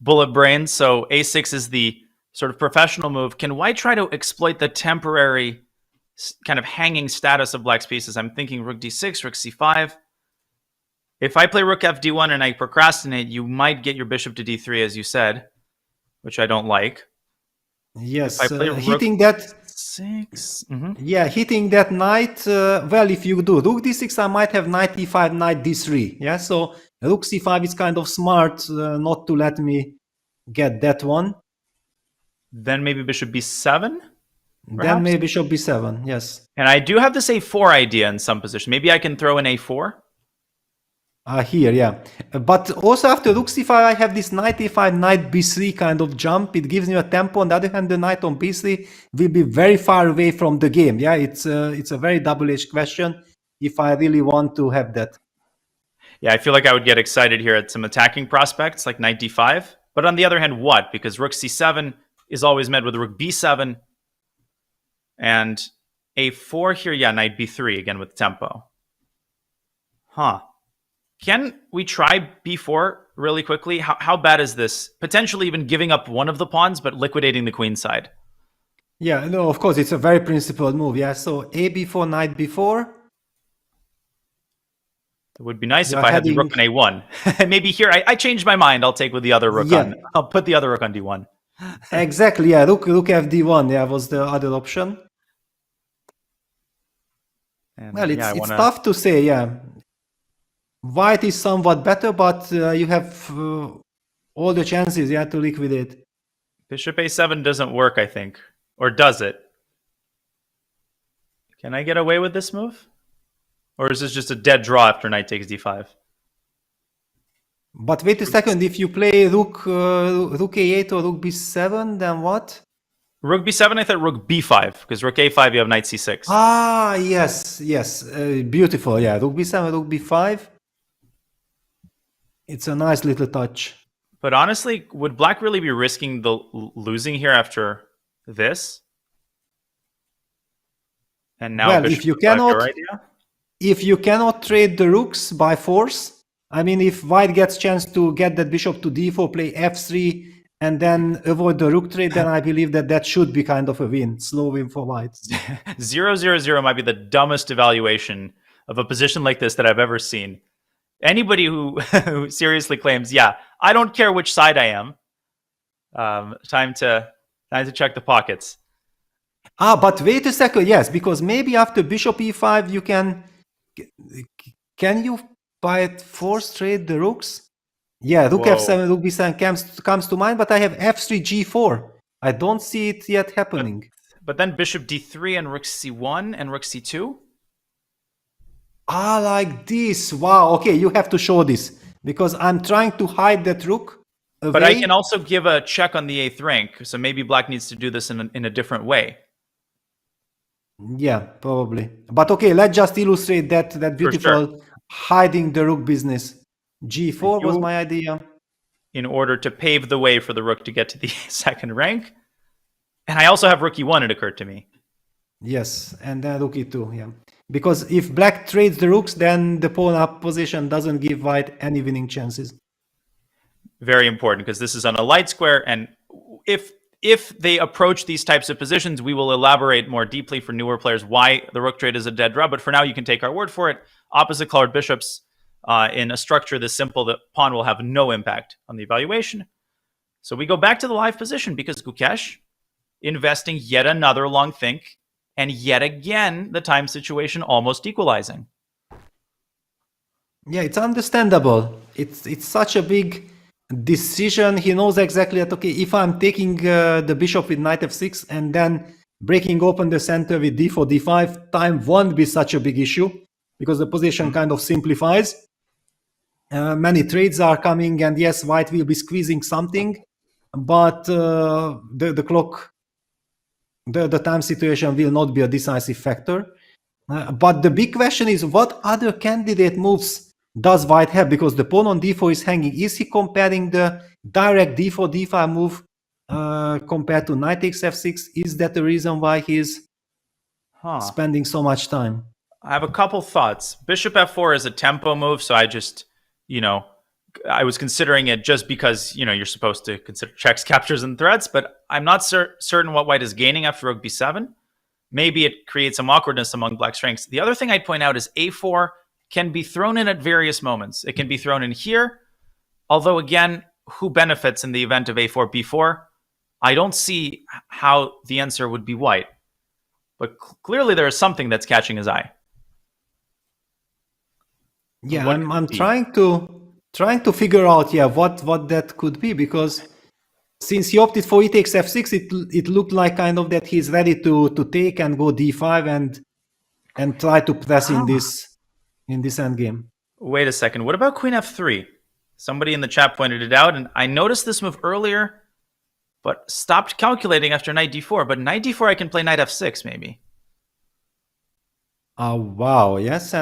Speaker 11: bullet brain. So a6 is the sort of professional move. Can white try to exploit the temporary kind of hanging status of black's pieces? I'm thinking rook d6, rook c5. If I play rook f d1 and I procrastinate, you might get your bishop to d3, as you said, which I don't like.
Speaker 10: Yes,
Speaker 11: if I play
Speaker 10: hitting that
Speaker 11: 6.
Speaker 10: Hitting that knight. Well, if you do rook d6, I might have knight e5, knight d3. So rook c5 is kind of smart not to let me get that one.
Speaker 11: Then maybe bishop b7. Perhaps?
Speaker 10: Then maybe bishop b7, yes.
Speaker 11: And I do have this a4 idea in some position. Maybe I can throw in a4.
Speaker 10: Here, but also after rook c5, I have this knight e5, knight b3 kind of jump. It gives me a tempo. On the other hand, the knight on b3 will be very far away from the game. It's a very double-edged question if I really want to have that.
Speaker 11: I feel like I would get excited here at some attacking prospects like knight d5. But on the other hand, what? Because rook c7 is always met with rook b7. And a4 here, knight b3 again with tempo. Can we try b4 really quickly? How bad is this? Potentially even giving up one of the pawns, but liquidating the queen side.
Speaker 10: No, of course, it's a very principled move. So a b4, knight b4.
Speaker 11: It would be nice if I had the rook on a1. Maybe here, I changed my mind. I'll take with the other rook on. I'll put the other rook on d1.
Speaker 10: Exactly, rook fd1 was the other option. And well, it's tough to say, White is somewhat better, but you have all the chances, to liquidate.
Speaker 11: Bishop a7 doesn't work, I think. Or does it? Can I get away with this move? Or is this just a dead draw after knight takes d5?
Speaker 10: But wait a second, if you play rook a8 or rook b7, then what?
Speaker 11: Rook b7, I thought rook b5, because rook a5, you have knight c6.
Speaker 10: Yes. Beautiful, rook b7, rook b5. It's a nice little touch.
Speaker 11: But honestly, would black really be risking the losing here after this? And now,
Speaker 10: well, if you cannot trade the rooks by force, I mean, if white gets chance to get that bishop to d4, play f3, and then avoid the rook trade, then I believe that should be kind of a win, slow win for white.
Speaker 11: 0-0-0 might be the dumbest evaluation of a position like this that I've ever seen. Anybody who seriously claims, I don't care which side I am, time to check the pockets.
Speaker 10: But wait a second, yes, because maybe after bishop e5 you can you by force trade the rooks? Rook f7, rook b7 comes to mind, but I have f3 g4. I don't see it yet happening.
Speaker 11: But then bishop d3 and rook c1 and rook c2.
Speaker 10: Ah, like this. Wow. Okay, you have to show this because I'm trying to hide that rook away.
Speaker 11: But I can also give a check on the 8th rank. So maybe black needs to do this in a different way.
Speaker 10: Yeah, probably. But okay, let's just illustrate that beautiful hiding the rook business. G4 was my idea.
Speaker 11: In order to pave the way for the rook to get to the 2nd rank. And I also have rook e1, it occurred to me.
Speaker 10: Yes, and then rook e2, yeah. Because if black trades the rooks, then the pawn up position doesn't give white any winning chances.
Speaker 11: Very important, because this is on a light square, and if they approach these types of positions, we will elaborate more deeply for newer players why the rook trade is a dead draw. But for now, you can take our word for it. Opposite colored bishops in a structure this simple, the pawn will have no impact on the evaluation. So we go back to the live position because Gukesh investing yet another long think, and yet again, the time situation almost equalizing.
Speaker 10: Yeah, it's understandable. It's such a big decision. He knows exactly that, okay, if I'm taking the bishop with knight f6 and then breaking open the center with d4, d5, time won't be such a big issue because the position kind of simplifies. Many trades are coming, and yes, white will be squeezing something, but the clock, the time situation will not be a decisive factor. But the big question is, what other candidate moves does white have? Because the pawn on d4 is hanging. Is he comparing the direct d4, d5 move compared to knight takes f6? Is that the reason why he's spending so much time?
Speaker 11: I have a couple thoughts. Bishop f4 is a tempo move, so I just, I was considering it just because, you're supposed to consider checks, captures, and threats, but I'm not certain what white is gaining after rook b7. Maybe it creates some awkwardness among black's ranks. The other thing I'd point out is a4 can be thrown in at various moments. It can be thrown in here, although again, who benefits in the event of a4, b4? I don't see how the answer would be white, but clearly there is something that's catching his eye.
Speaker 10: Yeah, I'm trying to figure out what that could be, because since he opted for e takes f6, it looked like kind of that he's ready to take and go d5 and try to press in this endgame.
Speaker 11: Wait a second. What about queen f3? Somebody in the chat pointed it out, and I noticed this move earlier, but stopped calculating after knight d4. But knight d4, I can play knight f6 maybe.
Speaker 10: Oh wow, yes,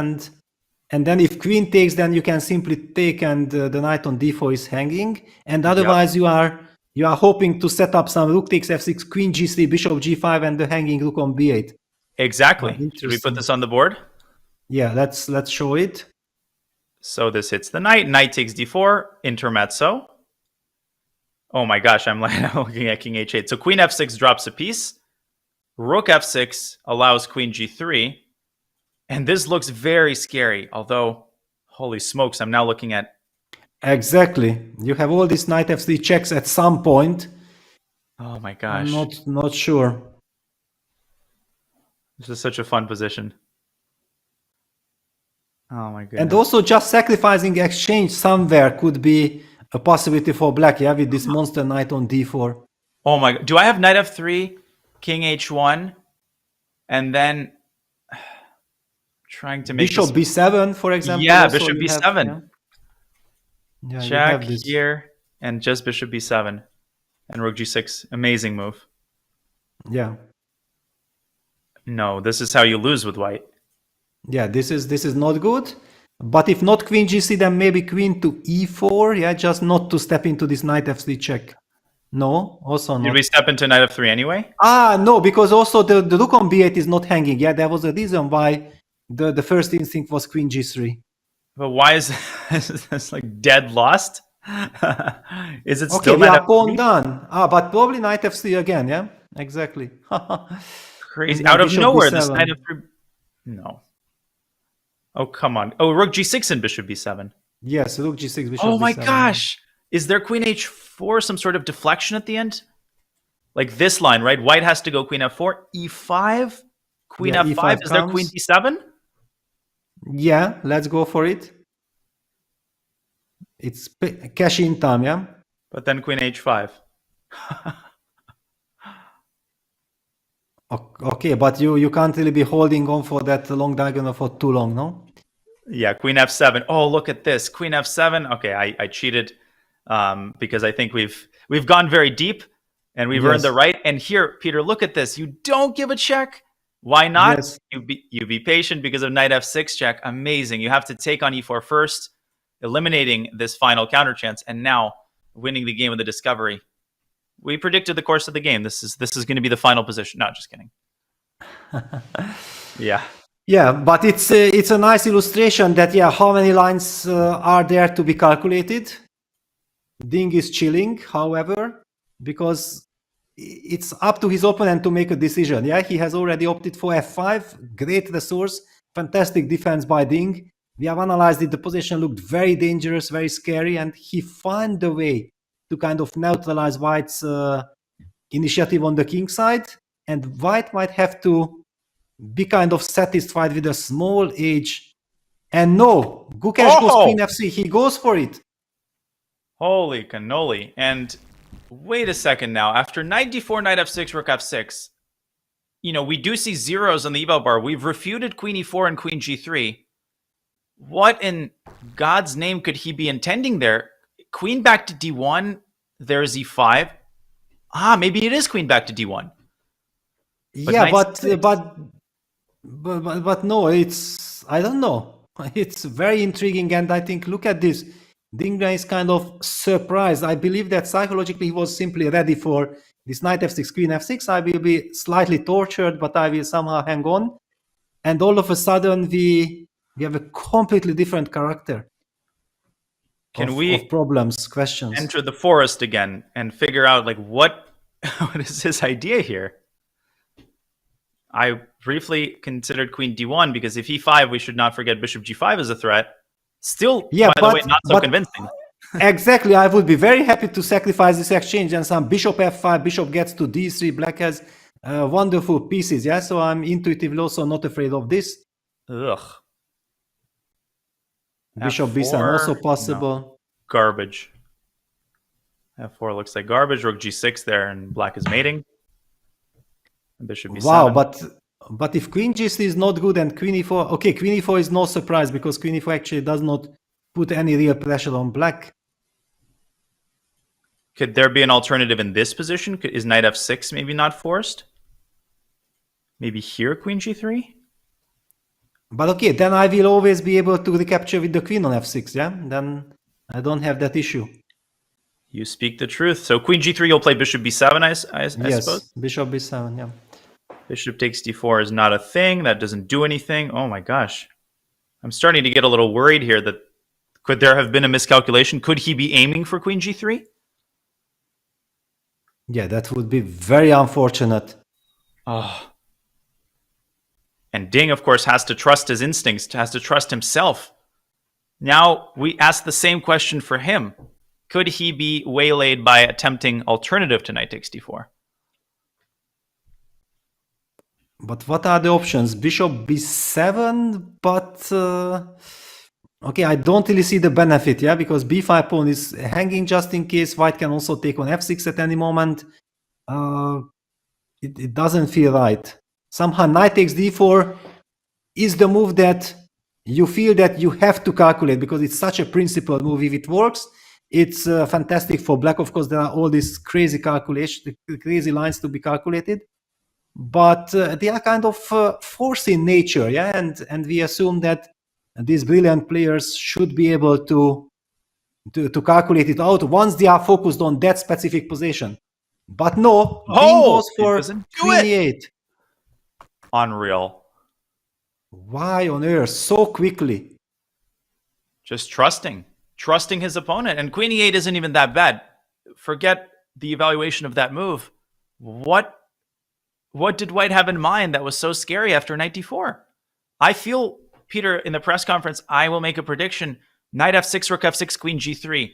Speaker 10: and then if queen takes, then you can simply take, and the knight on d4 is hanging, and otherwise you are hoping to set up some rook takes f6, queen g3, bishop g5, and the hanging rook on b8.
Speaker 11: Exactly. Should we put this on the board?
Speaker 10: Yeah, let's show it.
Speaker 11: So this hits the knight. Knight takes d4, intermezzo. Oh my gosh, I'm looking at king h8. So queen f6 drops a piece. Rook f6 allows queen g3. And this looks very scary, although, holy smokes, I'm now looking at...
Speaker 10: Exactly. You have all these knight f3 checks at some point.
Speaker 11: Oh my gosh.
Speaker 10: I'm not sure.
Speaker 11: This is such a fun position. Oh my goodness.
Speaker 10: And also just sacrificing exchange somewhere could be a possibility for black, with this monster knight on d4.
Speaker 11: Oh my... Do I have knight f3, king h1, and then... trying to make
Speaker 10: bishop b7, for example.
Speaker 11: Yeah, bishop b7.
Speaker 10: Yeah,
Speaker 11: check here, and just bishop b7 and rook g6. Amazing move.
Speaker 10: Yeah.
Speaker 11: No, this is how you lose with white.
Speaker 10: Yeah, this is not good. But if not queen g3, then maybe queen to e4. Yeah, just not to step into this knight f3 check. No, also not.
Speaker 11: Did we step into knight f3 anyway?
Speaker 10: No, because also the rook on b8 is not hanging. Yeah, there was a reason why the first instinct was queen g3.
Speaker 11: But why is this like dead lost? Is it
Speaker 10: okay,
Speaker 11: still
Speaker 10: we are pawn done. But probably knight f3 again, yeah? Exactly.
Speaker 11: Crazy. Out of nowhere, this knight f3... No. Oh, come on. Oh, rook g6 and bishop b7.
Speaker 10: Yes, rook g6, bishop b7.
Speaker 11: Oh my gosh! Is there queen h4, some sort of deflection at the end? Like this line, right? White has to go queen f4, e5, queen f5.
Speaker 10: E5
Speaker 11: is there queen d7?
Speaker 10: Yeah, let's go for it. It's cash in time, yeah?
Speaker 11: But then queen h5.
Speaker 10: Okay, but you can't really be holding on for that long diagonal for too long, no?
Speaker 11: Yeah, queen f7. Oh, look at this. Queen f7. Okay, I cheated because I think we've gone very deep and we've earned the right. And here, Peter, look at this. You don't give a check. Why not?
Speaker 10: Yes.
Speaker 11: You be patient because of knight f6 check. Amazing. You have to take on e4 first, eliminating this final counter chance, and now winning the game with the discovery. We predicted the course of the game. This is going to be the final position. No, just kidding. Yeah.
Speaker 10: Yeah, but it's a nice illustration that, how many lines are there to be calculated? Ding is chilling, however, because it's up to his opponent to make a decision. Yeah, he has already opted for f5, great resource, fantastic defense by Ding. We have analyzed it. The position looked very dangerous, very scary, and he found a way to kind of neutralize White's initiative on the king side, and White might have to be kind of satisfied with a small age. And no, Gukesh goes queen f3. He goes for it.
Speaker 11: Holy cannoli. And wait a second now. After knight d4, knight f6, rook f6, we do see zeros on the eval bar. We've refuted queen e4 and queen g3. What in God's name could he be intending there? Queen back to d1, there's e5. Maybe it is queen back to d1.
Speaker 10: But no, it's, I don't know. It's very intriguing, and I think, look at this. Ding Liren is kind of surprised. I believe that psychologically he was simply ready for this knight f6, queen f6. I will be slightly tortured, but I will somehow hang on. And all of a sudden, we have a completely different character.
Speaker 11: Can we
Speaker 10: of problems, questions?
Speaker 11: Enter the forest again and figure out what is his idea here? I briefly considered queen d1 because if e5, we should not forget bishop g5 as a threat. Still, by the way, not so convincing.
Speaker 10: Exactly. I would be very happy to sacrifice this exchange and some bishop f5, bishop gets to d3. Black has wonderful pieces. Yeah, so I'm intuitively also not afraid of this.
Speaker 11: Ugh.
Speaker 10: Bishop b7 also possible.
Speaker 11: No. Garbage. f4 looks like garbage. Rook g6 there, and black is mating. Bishop b7.
Speaker 10: Wow, but if queen g3 is not good and queen e4, okay, queen e4 is no surprise because queen e4 actually does not put any real pressure on black.
Speaker 11: Could there be an alternative in this position? Is knight f6 maybe not forced? Maybe here, queen g3?
Speaker 10: But okay, then I will always be able to recapture with the queen on f6, yeah? Then I don't have that issue.
Speaker 11: You speak the truth. So queen g3, you'll play bishop b7, I
Speaker 10: yes,
Speaker 11: suppose?
Speaker 10: Bishop b7, yeah.
Speaker 11: Bishop takes d4 is not a thing. That doesn't do anything. Oh my gosh. I'm starting to get a little worried here that could there have been a miscalculation? Could he be aiming for queen g3?
Speaker 10: Yeah, that would be very unfortunate.
Speaker 11: Oh. And Ding, of course, has to trust his instincts, has to trust himself. Now we ask the same question for him. Could he be waylaid by a tempting alternative to knight takes d4?
Speaker 10: But what are the options? Bishop b7, but okay, I don't really see the benefit, yeah, because b5 pawn is hanging just in case. White can also take on f6 at any moment. It doesn't feel right. Somehow knight takes d4 is the move that you feel that you have to calculate because it's such a principled move. If it works, it's fantastic for black. Of course, there are all these crazy calculations, crazy lines to be calculated. But they are kind of forced in nature, yeah, and we assume that these brilliant players should be able to calculate it out once they are focused on that specific position. But no, Ding goes for queen e8.
Speaker 11: Unreal.
Speaker 10: Why on earth so quickly?
Speaker 11: Just trusting his opponent, and queen e8 isn't even that bad. Forget the evaluation of that move. What did White have in mind that was so scary after knight d4? I feel, Peter, in the press conference, I will make a prediction. Knight f6, rook f6, queen g3.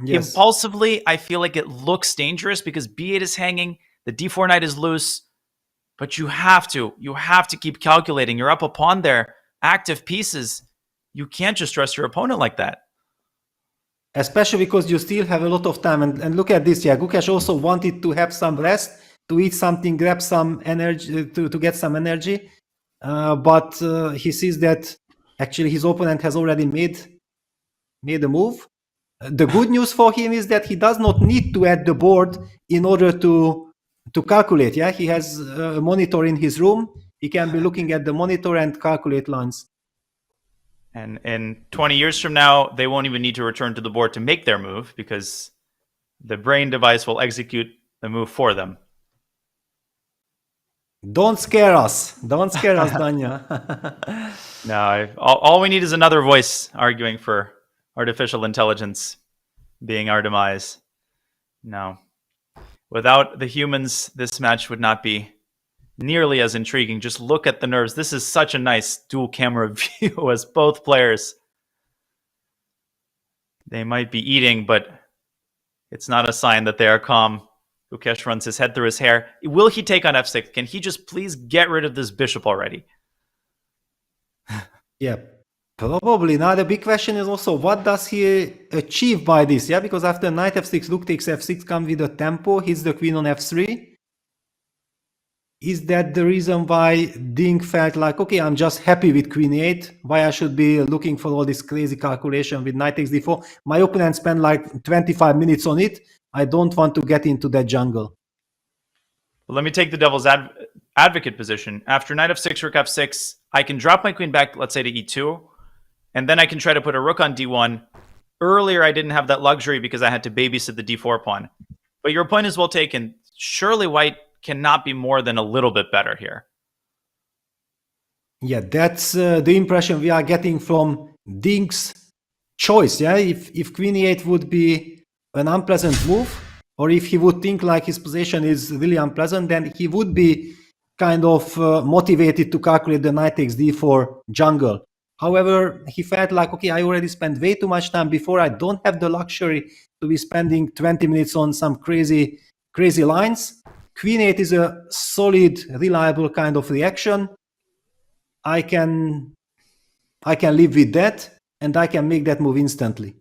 Speaker 11: Yes. Impulsively, I feel like it looks dangerous because b8 is hanging, the d4 knight is loose, but you have to keep calculating. You're up a pawn there, active pieces. You can't just trust your opponent like that.
Speaker 10: Especially because you still have a lot of time. And look at this, yeah, Gukesh also wanted to have some rest to eat something, grab some energy, to get some energy. But he sees that actually his opponent has already made a move. The good news for him is that he does not need to add the board in order to calculate. Yeah, he has a monitor in his room. He can be looking at the monitor and calculate lines.
Speaker 11: And in 20 years from now, they won't even need to return to the board to make their move because the brain device will execute the move for them.
Speaker 10: Don't scare us. Don't scare us, Danya.
Speaker 11: No, all we need is another voice arguing for artificial intelligence being our demise. No. Without the humans, this match would not be nearly as intriguing. Just look at the nerves. This is such a nice dual camera view as both players. They might be eating, but it's not a sign that they are calm. Gukesh runs his head through his hair. Will he take on f6? Can he just please get rid of this bishop already?
Speaker 10: Yeah, probably. Now the big question is also, what does he achieve by this? Yeah, because after knight f6, rook takes f6, comes with a tempo, hits the queen on f3. Is that the reason why Ding felt like, okay, I'm just happy with queen e8, why I should be looking for all this crazy calculation with knight takes d4? My opponent spent like 25 minutes on it. I don't want to get into that jungle.
Speaker 11: Well, let me take the devil's advocate position. After knight f6, rook f6, I can drop my queen back, let's say, to e2, and then I can try to put a rook on d1. Earlier, I didn't have that luxury because I had to babysit the d4 pawn. But your point is well taken. Surely white cannot be more than a little bit better here.
Speaker 10: Yeah, that's the impression we are getting from Ding's choice. Yeah, if queen e8 would be an unpleasant move, or if he would think like his position is really unpleasant, then he would be kind of motivated to calculate the knight takes d4 jungle. However, he felt like, okay, I already spent way too much time before. I don't have the luxury to be spending 20 minutes on some crazy lines. Queen 8 is a solid, reliable kind of reaction. I can live with that, and I can make that move instantly.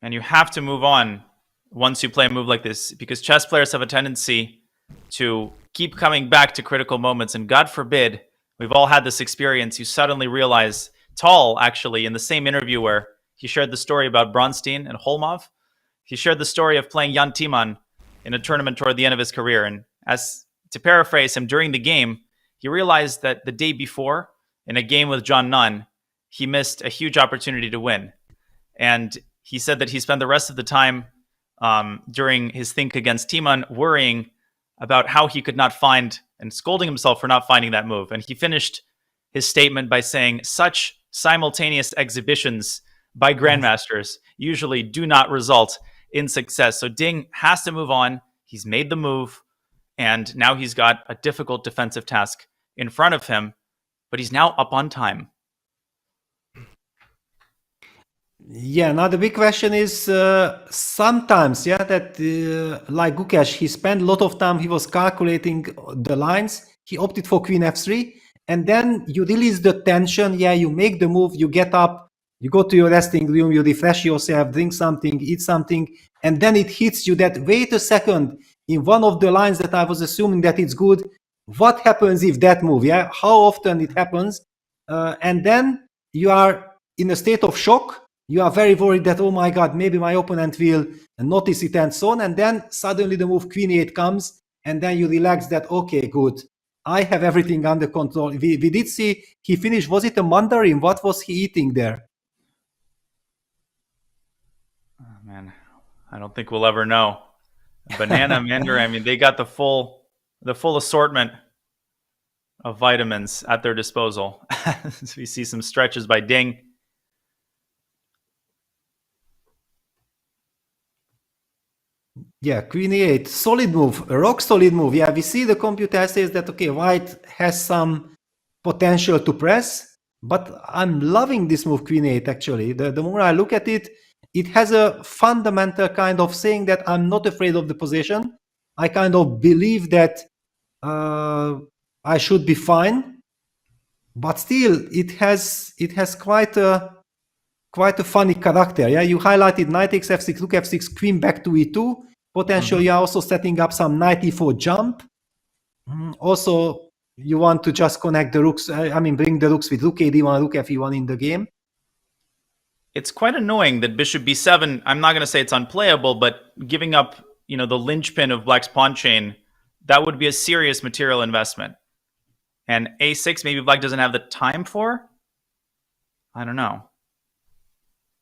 Speaker 11: And you have to move on once you play a move like this, because chess players have a tendency to keep coming back to critical moments. And God forbid, we've all had this experience. You suddenly realize, Tal, actually, in the same interview where he shared the story about Bronstein and Holmov, he shared the story of playing Jan Timman in a tournament toward the end of his career. And as to paraphrase him, during the game, he realized that the day before, in a game with John Nunn, he missed a huge opportunity to win. And he said that he spent the rest of the time during his think against Timman worrying about how he could not find and scolding himself for not finding that move. And he finished his statement by saying, such simultaneous exhibitions by grandmasters usually do not result in success. So Ding has to move on. He's made the move, and now he's got a difficult defensive task in front of him, but he's now up on time.
Speaker 10: Yeah, now the big question is sometimes, yeah, that like Gukesh, he spent a lot of time, he was calculating the lines, he opted for queen f3, and then you release the tension, yeah, you make the move, you get up, you go to your resting room, you refresh yourself, drink something, eat something, and then it hits you that, wait a second, in one of the lines that I was assuming that it's good, what happens if that move, yeah, how often it happens, and then you are in a state of shock. You are very worried that, oh my God, maybe my opponent will notice it and so on. And then suddenly the move queen e8 comes, and then you relax that, okay, good. I have everything under control. We did see he finished, was it a mandarin? What was he eating there?
Speaker 11: Oh, man, I don't think we'll ever know. Banana, mandarin, I mean, they got the full assortment of vitamins at their disposal. So we see some stretches by Ding.
Speaker 10: Yeah, queen e8, solid move, a rock solid move. Yeah, we see the computer says that, okay, white has some potential to press, but I'm loving this move, queen e8, actually. The more I look at it, it has a fundamental kind of saying that I'm not afraid of the position. I kind of believe that I should be fine, but still, it has quite a funny character. Yeah, you highlighted knight takes f6, rook f6, queen back to e2. Potentially also setting up some knight e4 jump. Also, you want to just connect the rooks, bring the rooks with rook ad1, rook fe1 in the game.
Speaker 11: It's quite annoying that bishop b7, I'm not going to say it's unplayable, but giving up, the linchpin of black's pawn chain, that would be a serious material investment. And a6, maybe black doesn't have the time for? I don't know.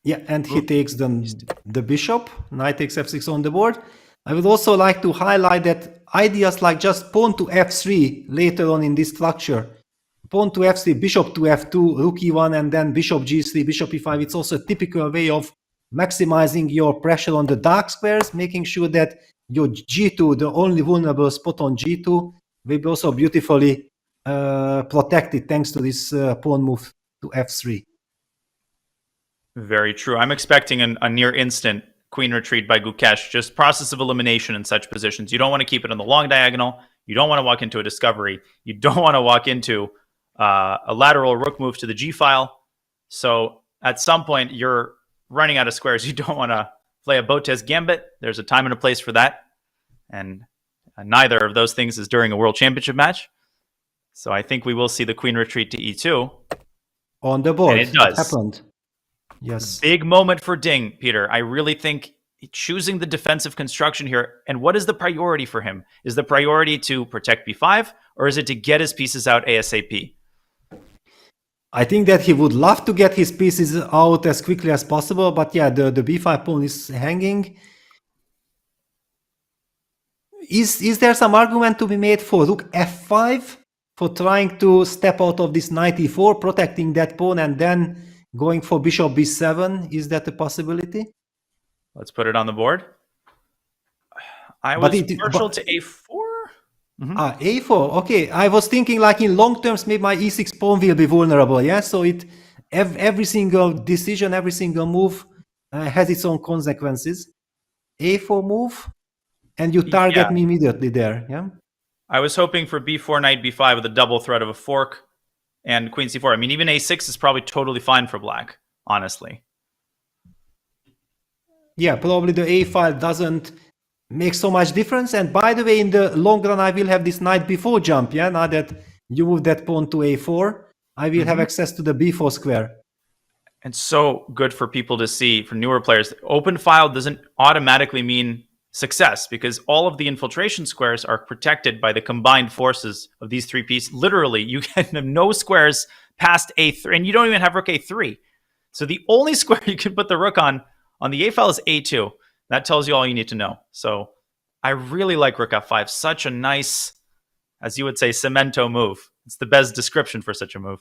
Speaker 10: Yeah, and he takes the bishop, knight takes f6 on the board. I would also like to highlight that ideas like just pawn to f3 later on in this structure, pawn to f3, bishop to f2, rook e1, and then bishop g3, bishop e5, it's also a typical way of maximizing your pressure on the dark squares, making sure that your g2, the only vulnerable spot on g2, will be also beautifully protected thanks to this pawn move to f3.
Speaker 11: Very true. I'm expecting a near instant queen retreat by Gukesh, just process of elimination in such positions. You don't want to keep it on the long diagonal. You don't want to walk into a discovery. You don't want to walk into a lateral rook move to the g file. So at some point, you're running out of squares. You don't want to play a Botez gambit. There's a time and a place for that. And neither of those things is during a world championship match. So I think we will see the queen retreat to e2.
Speaker 10: On the board.
Speaker 11: And it does.
Speaker 10: It happened. Yes.
Speaker 11: Big moment for Ding, Peter. I really think choosing the defensive construction here, and what is the priority for him? Is the priority to protect b5, or is it to get his pieces out ASAP?
Speaker 10: I think that he would love to get his pieces out as quickly as possible, but yeah, the b5 pawn is hanging. Is there some argument to be made for rook f5, for trying to step out of this knight e4, protecting that pawn, and then going for bishop b7? Is that a possibility?
Speaker 11: Let's put it on the board. I was partial to a4.
Speaker 10: A4. Okay, I was thinking like in long terms, maybe my e6 pawn will be vulnerable. Yeah, so every single decision, every single move has its own consequences. A4 move, and you target me immediately there. Yeah.
Speaker 11: I was hoping for b4, knight b5 with a double threat of a fork and queen c4. I mean, even a6 is probably totally fine for black, honestly.
Speaker 10: Yeah, probably the a file doesn't make so much difference. And by the way, in the long run, I will have this knight b4 jump. Yeah, now that you move that pawn to a4, I will have access to the b4 square.
Speaker 11: And so good for people to see, for newer players. Open file doesn't automatically mean success, because all of the infiltration squares are protected by the combined forces of these three pieces. Literally, you get no squares past a3, and you don't even have rook a3. So the only square you can put the rook on the a file is a2. That tells you all you need to know. So I really like rook f5. Such a nice, as you would say, cemento move. It's the best description for such a move.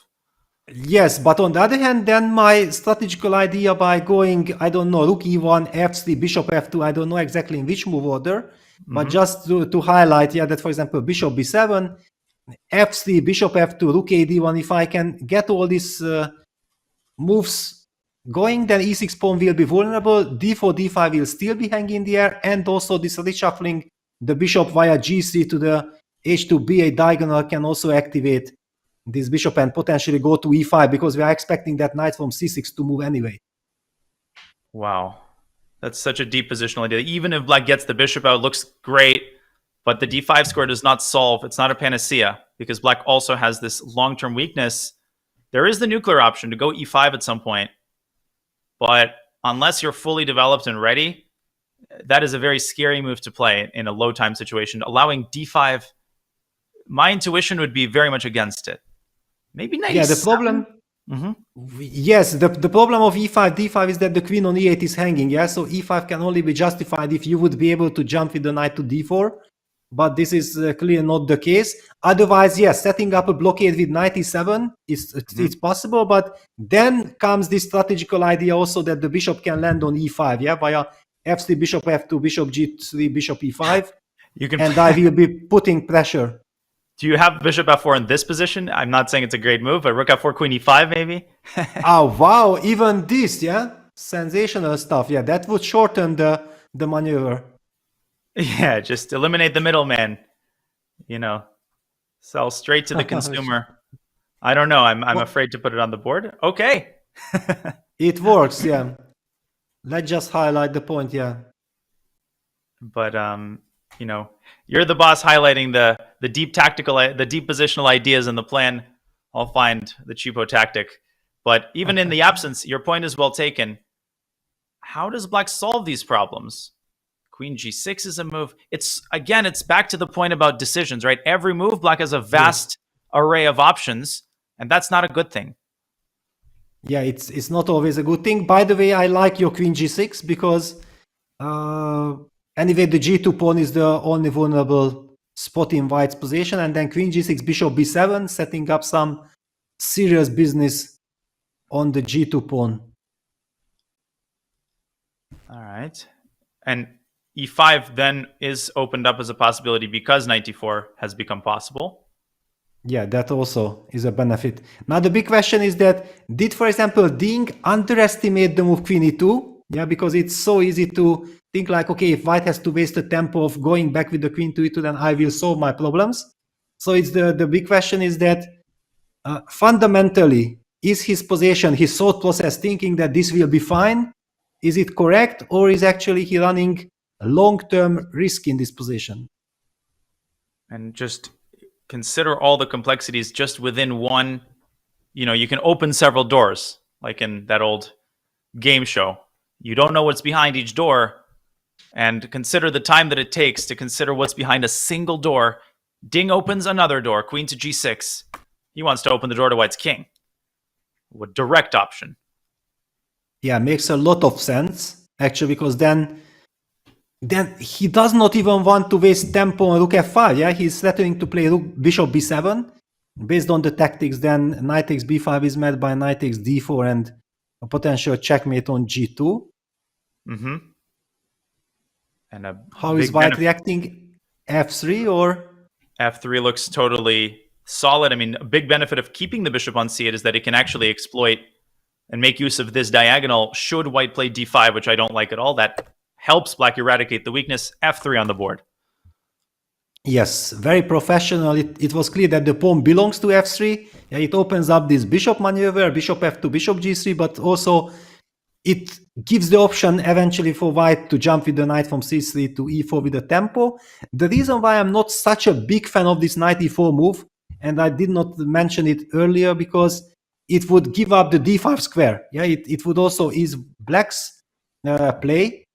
Speaker 10: Yes, but on the other hand, then my strategical idea by going, I don't know, rook e1, f3, bishop f2, I don't know exactly in which move order, but just to highlight, that, for example, bishop b7, f3, bishop f2, rook ad1, if I can get all these moves going, then e6 pawn will be vulnerable, d4, d5 will still be hanging in the air, and also this reshuffling the bishop via g3 to the h2 b8 diagonal can also activate this bishop and potentially go to e5, because we are expecting that knight from c6 to move anyway.
Speaker 11: Wow. That's such a deep positional idea. Even if black gets the bishop out, it looks great, but the d5 square does not solve. It's not a panacea, because black also has this long-term weakness. There is the nuclear option to go e5 at some point, but unless you're fully developed and ready, that is a very scary move to play in a low-time situation. Allowing d5, my intuition would be very much against it. Maybe knight.
Speaker 10: Yeah, the problem. Yes, the problem of e5, d5 is that the queen on e8 is hanging. Yeah, so e5 can only be justified if you would be able to jump with the knight to d4, but this is clearly not the case. Otherwise, yes, setting up a blockade with knight e7 it's possible, but then comes this strategical idea also that the bishop can land on e5. Yeah, via f3, bishop f2, bishop g3, bishop e5, and I will be putting pressure.
Speaker 11: Do you have bishop f4 in this position? I'm not saying it's a great move, but rook f4, queen e5 maybe?
Speaker 10: Oh, wow. Even this, yeah? Sensational stuff. Yeah, that would shorten the maneuver.
Speaker 11: Yeah, just eliminate the middleman. Sell straight to the consumer. I don't know. I'm afraid to put it on the board. Okay.
Speaker 10: It works, yeah. Let's just highlight the point, yeah.
Speaker 11: But you know, you're the boss highlighting the deep tactical, the deep positional ideas in the plan. I'll find the cheapo tactic. But even in the absence, your point is well taken. How does Black solve these problems? Queen G6 is a move. It's back to the point about decisions, right? Every move, Black has a vast array of options, and that's not a good thing.
Speaker 10: Yeah, it's not always a good thing. By the way, I like your Queen G6 because anyway, the G2 pawn is the only vulnerable spot in White's position, and then Queen G6, Bishop B7, setting up some serious business on the G2 pawn.
Speaker 11: All right. And E5 then is opened up as a possibility because knight E4 has become possible.
Speaker 10: Yeah, that also is a benefit. Now the big question is that, did, for example, Ding underestimate the move Queen E2? Yeah, because it's so easy to think like, okay, if White has to waste the tempo of going back with the Queen to E2, then I will solve my problems. So it's the big question is that fundamentally, is his position, his thought process thinking that this will be fine? Is it correct? Or is actually he running a long-term risk in this position?
Speaker 11: And just consider all the complexities just within one, you can open several doors, like in that old game show. You don't know what's behind each door, and consider the time that it takes to consider what's behind a single door. Ding opens another door, Queen to G6. He wants to open the door to White's king. A direct option.
Speaker 10: Yeah, makes a lot of sense, actually, because then he does not even want to waste tempo on Rook F5. Yeah, he's threatening to play Rook Bishop B7. Based on the tactics, then Knight takes B5 is met by Knight takes D4 and a potential checkmate on G2.
Speaker 11: Mm-hmm. And
Speaker 10: how is White reacting? F3 or?
Speaker 11: F3 looks totally solid. I mean, a big benefit of keeping the bishop on C8 is that it can actually exploit and make use of this diagonal should White play D5, which I don't like at all. That helps Black eradicate the weakness. F3 on the board.
Speaker 10: Yes, very professional. It was clear that the pawn belongs to F3. Yeah, it opens up this bishop maneuver, bishop F2, bishop G3, but also it gives the option eventually for White to jump with the knight from C3 to E4 with the tempo. The reason why I'm not such a big fan of this knight E4 move, and I did not mention it earlier, because it would give up the D5 square. Yeah, it would also ease Black's play,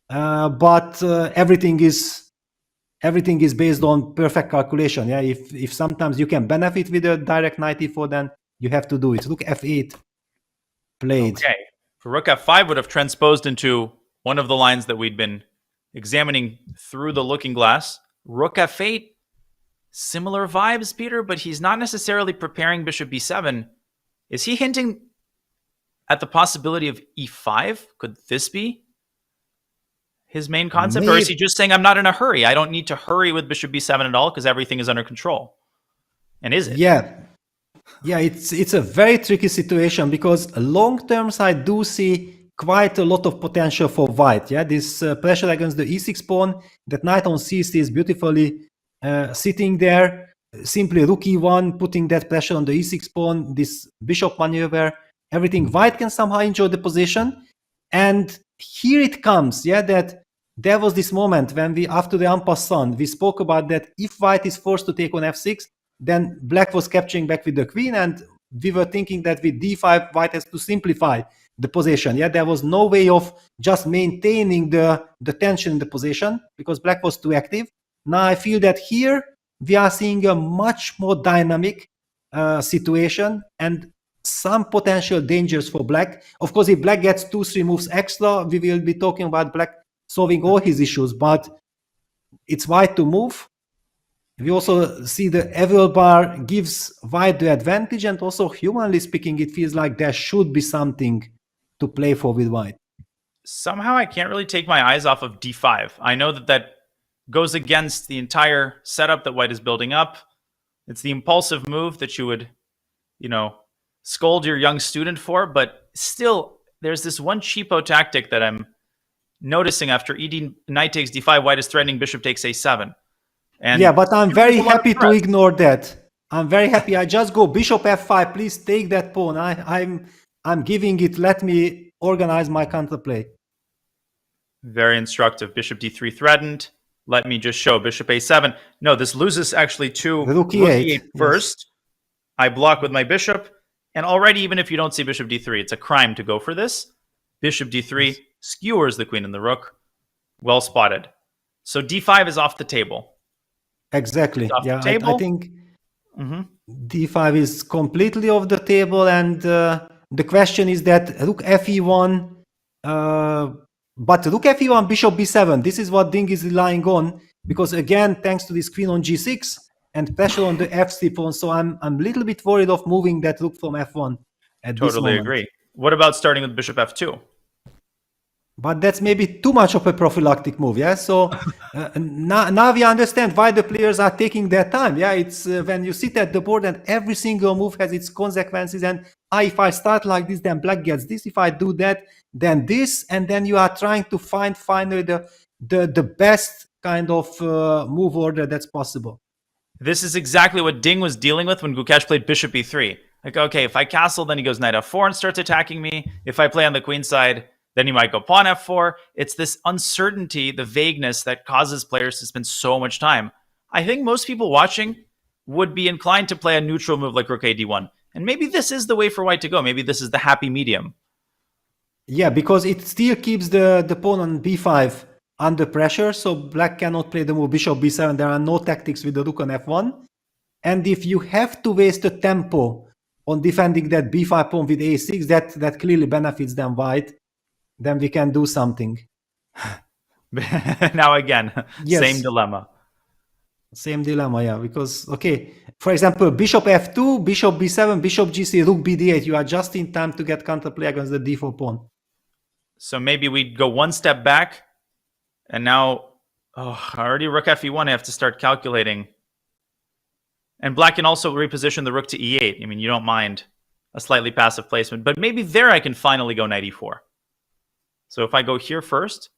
Speaker 10: but everything is based on perfect calculation. Yeah, if sometimes you can benefit with a direct knight E4, then you have to do it. Look, F8 played.
Speaker 11: Okay. Rook F5 would have transposed into one of the lines that we'd been examining through the looking glass. Rook F8, similar vibes, Peter, but he's not necessarily preparing Bishop B7. Is he hinting at the possibility of E5? Could this be his main concept? Or is he just saying, I'm not in a hurry. I don't need to hurry with Bishop B7 at all because everything is under control. And is it?
Speaker 10: Yeah, it's a very tricky situation, because long term I do see quite a lot of potential for White. Yeah, this pressure against the E6 pawn, that knight on C3 is beautifully sitting there. Simply Rook E1, putting that pressure on the E6 pawn, this bishop maneuver, everything. White can somehow enjoy the position. And here it comes, yeah, that there was this moment when we, after the en passant, we spoke about that if White is forced to take on F6, then Black was capturing back with the queen, and we were thinking that with D5, White has to simplify the position. Yeah, there was no way of just maintaining the tension in the position because Black was too active. Now I feel that here we are seeing a much more dynamic situation and some potential dangers for Black. Of course, if Black gets 2-3 moves extra, we will be talking about Black solving all his issues, but it's White to move. We also see the evil bar gives White the advantage, and also humanly speaking, it feels like there should be something to play for with White.
Speaker 11: Somehow I can't really take my eyes off of D5. I know that goes against the entire setup that White is building up. It's the impulsive move that you would, scold your young student for, but still, there's this one cheapo tactic that I'm noticing after knight takes D5, White is threatening bishop takes A7. And
Speaker 10: yeah, but I'm very happy to ignore that. I'm very happy. I just go bishop F5. Please take that pawn. I'm giving it. Let me organize my counterplay.
Speaker 11: Very instructive. Bishop d3 threatened. Let me just show bishop a7. No, this loses actually to
Speaker 10: Rook e8
Speaker 11: first. I block with my bishop. And already, even if you don't see bishop d3, it's a crime to go for this. Bishop d3 skewers the queen and the rook. Well spotted. So d5 is off the table.
Speaker 10: Exactly.
Speaker 11: The
Speaker 10: Yeah,
Speaker 11: table.
Speaker 10: I think d5 is completely off the table, and the question is that rook fe1, but rook fe1, bishop b7. This is what Ding is relying on, because again, thanks to this queen on g6 and pressure on the f3 pawn. So I'm a little bit worried of moving that rook from f1 at this moment.
Speaker 11: Totally agree. What about starting with bishop f2?
Speaker 10: But that's maybe too much of a prophylactic move, yeah? So now we understand why the players are taking their time, yeah? It's when you sit at the board and every single move has its consequences, and if I start like this, then black gets this. If I do that, then this, and then you are trying to find finally the best kind of move order that's possible.
Speaker 11: This is exactly what Ding was dealing with when Gukesh played bishop e3. Like, okay, if I castle, then he goes knight f4 and starts attacking me. If I play on the queen side, then he might go pawn f4. It's this uncertainty, the vagueness that causes players to spend so much time. I think most people watching would be inclined to play a neutral move like rook a d1. And maybe this is the way for white to go. Maybe this is the happy medium.
Speaker 10: Yeah, because it still keeps the pawn on b5 under pressure, so black cannot play the move bishop b7. There are no tactics with the rook on f1. And if you have to waste the tempo on defending that b5 pawn with a6, that clearly benefits them white. Then we can do something.
Speaker 11: Now again,
Speaker 10: yes.
Speaker 11: Same dilemma.
Speaker 10: Same dilemma, yeah. Because, okay, for example, bishop f2, bishop b7, bishop g3, rook bd8. You are just in time to get counterplay against the d4 pawn.
Speaker 11: So maybe we go one step back, and now, already rook fe1, I have to start calculating. And black can also reposition the rook to e8. I mean, you don't mind a slightly passive placement, but maybe there I can finally go knight e4. So if I go here first,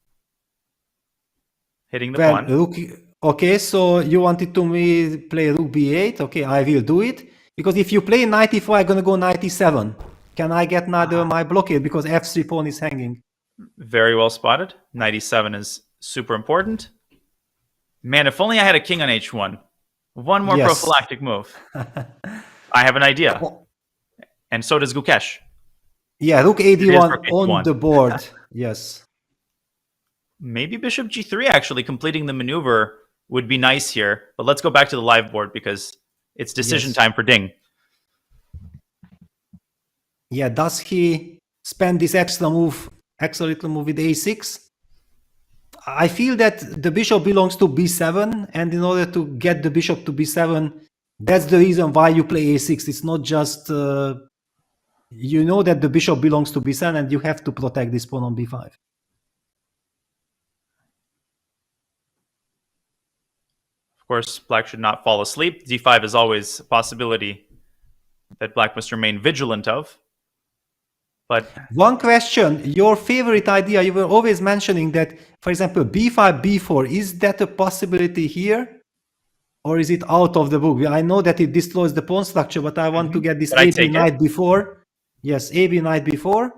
Speaker 11: hitting the pawn.
Speaker 10: Rook, okay, so you wanted to me play rook b8. Okay, I will do it. Because if you play knight e4, I'm going to go knight e7. Can I get another my blockade? Because f3 pawn is hanging.
Speaker 11: Very well spotted. Knight e7 is super important. Man, if only I had a king on h1. One more prophylactic move. I have an idea. And so does Gukesh.
Speaker 10: Yeah, rook ad1 on the board. Yes.
Speaker 11: Maybe bishop g3 actually completing the maneuver would be nice here. But let's go back to the live board because it's decision time for Ding.
Speaker 10: Yeah, does he spend this extra little move with a6? I feel that the bishop belongs to b7, and in order to get the bishop to b7, that's the reason why you play a6. It's not just you know that the bishop belongs to b7 and you have to protect this pawn on b5.
Speaker 11: Of course, black should not fall asleep. d5 is always a possibility that black must remain vigilant of. But
Speaker 10: one question, your favorite idea, you were always mentioning that, for example, b5, b4, is that a possibility here? Or is it out of the book? I know that it destroys the pawn structure, but I want to get this AB knight before. Yes, AB knight before.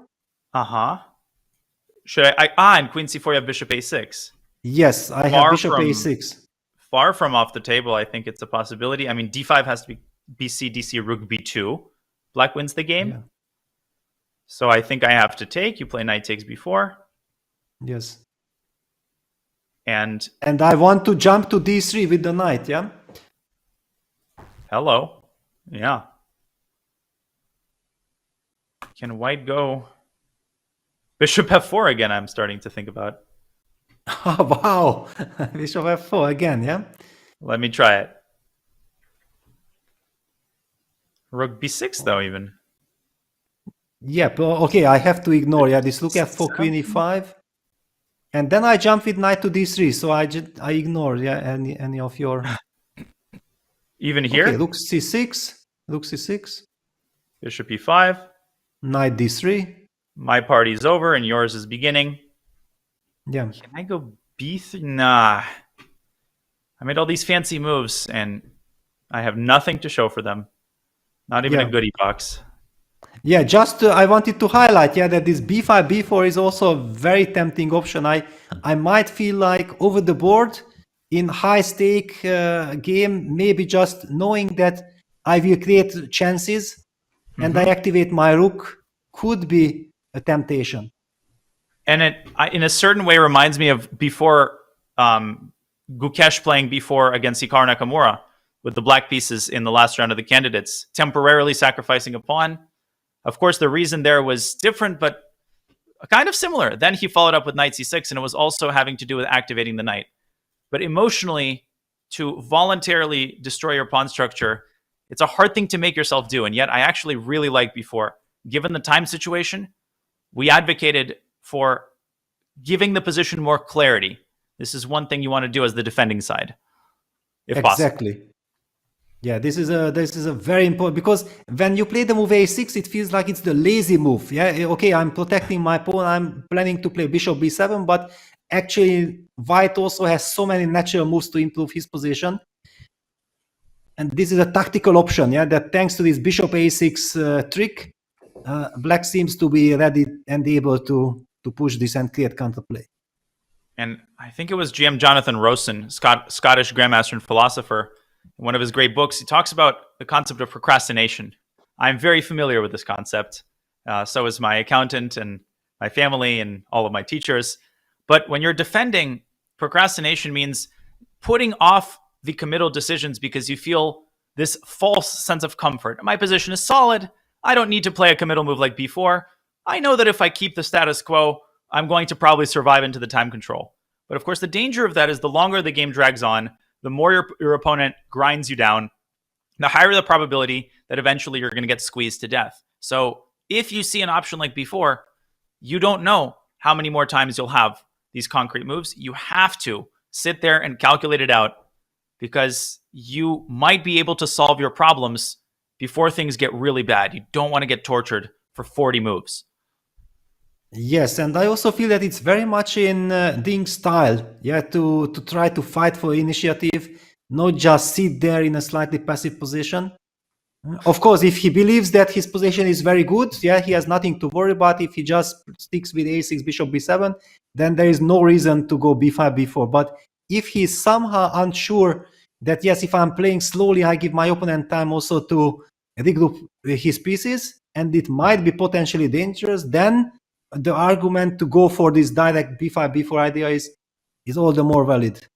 Speaker 11: Should I? And queen c4, you have bishop a6.
Speaker 10: Yes, I have bishop a6.
Speaker 11: Far from off the table, I think it's a possibility. I mean, d5 has to be bc, dc, rook b2. Black wins the game. Yeah. So I think I have to take. You play knight takes b4.
Speaker 10: Yes.
Speaker 11: And
Speaker 10: I want to jump to d3 with the knight, yeah?
Speaker 11: Hello. Yeah. Can white go bishop f4 again? I'm starting to think about.
Speaker 10: Oh, wow. Bishop f4 again, yeah?
Speaker 11: Let me try it. Rook b6 though, even.
Speaker 10: Yeah, but okay, I have to ignore, yeah, this rook f4, queen e5. And then I jump with knight to d3, so I ignore, yeah, any of your...
Speaker 11: Even here?
Speaker 10: Okay, rook c6, rook c6.
Speaker 11: Bishop e5.
Speaker 10: Knight d3.
Speaker 11: My party's over and yours is beginning.
Speaker 10: Yeah.
Speaker 11: Can I go b3? Nah. I made all these fancy moves and I have nothing to show for them. Not even a goodie box.
Speaker 10: Yeah, just I wanted to highlight, yeah, that this b5, b4 is also a very tempting option. I I might feel like over the board in high stake game, maybe just knowing that I will create chances and I activate my rook could be a temptation.
Speaker 11: And it, in a certain way, reminds me of before Gukesh playing before against Hikaru Nakamura with the black pieces in the last round of the candidates, temporarily sacrificing a pawn. Of course, the reason there was different, but kind of similar. Then he followed up with knight c6, and it was also having to do with activating the knight. But emotionally, to voluntarily destroy your pawn structure, it's a hard thing to make yourself do. And yet I actually really like before. Given the time situation, we advocated for giving the position more clarity. This is one thing you want to do as the defending side, if
Speaker 10: exactly.
Speaker 11: possible.
Speaker 10: Yeah, this is a very important, because when you play the move a6, it feels like it's the lazy move. Yeah, okay, I'm protecting my pawn, I'm planning to play bishop b7, but actually white also has so many natural moves to improve his position. And this is a tactical option, yeah, that thanks to this bishop a6 trick, black seems to be ready and able to push this and create counterplay.
Speaker 11: And I think it was GM Jonathan Rosen, Scottish grandmaster and philosopher. In one of his great books, he talks about the concept of procrastination. I'm very familiar with this concept. So is my accountant and my family and all of my teachers. But when you're defending, procrastination means putting off the committal decisions because you feel this false sense of comfort. My position is solid. I don't need to play a committal move like before. I know that if I keep the status quo, I'm going to probably survive into the time control. But of course, the danger of that is the longer the game drags on, the more your opponent grinds you down, the higher the probability that eventually you're going to get squeezed to death. So if you see an option like before, you don't know how many more times you'll have these concrete moves. You have to sit there and calculate it out, because you might be able to solve your problems before things get really bad. You don't want to get tortured for 40 moves.
Speaker 10: Yes, and I also feel that it's very much in Ding's style, yeah, to try to fight for initiative, not just sit there in a slightly passive position. Of course, if he believes that his position is very good, yeah, he has nothing to worry about. If he just sticks with a6, bishop b7, then there is no reason to go b5, b4. But if he's somehow unsure that, yes, if I'm playing slowly, I give my opponent time also to regroup his pieces, and it might be potentially dangerous, then the argument to go for this direct b5, b4 idea is all the more valid.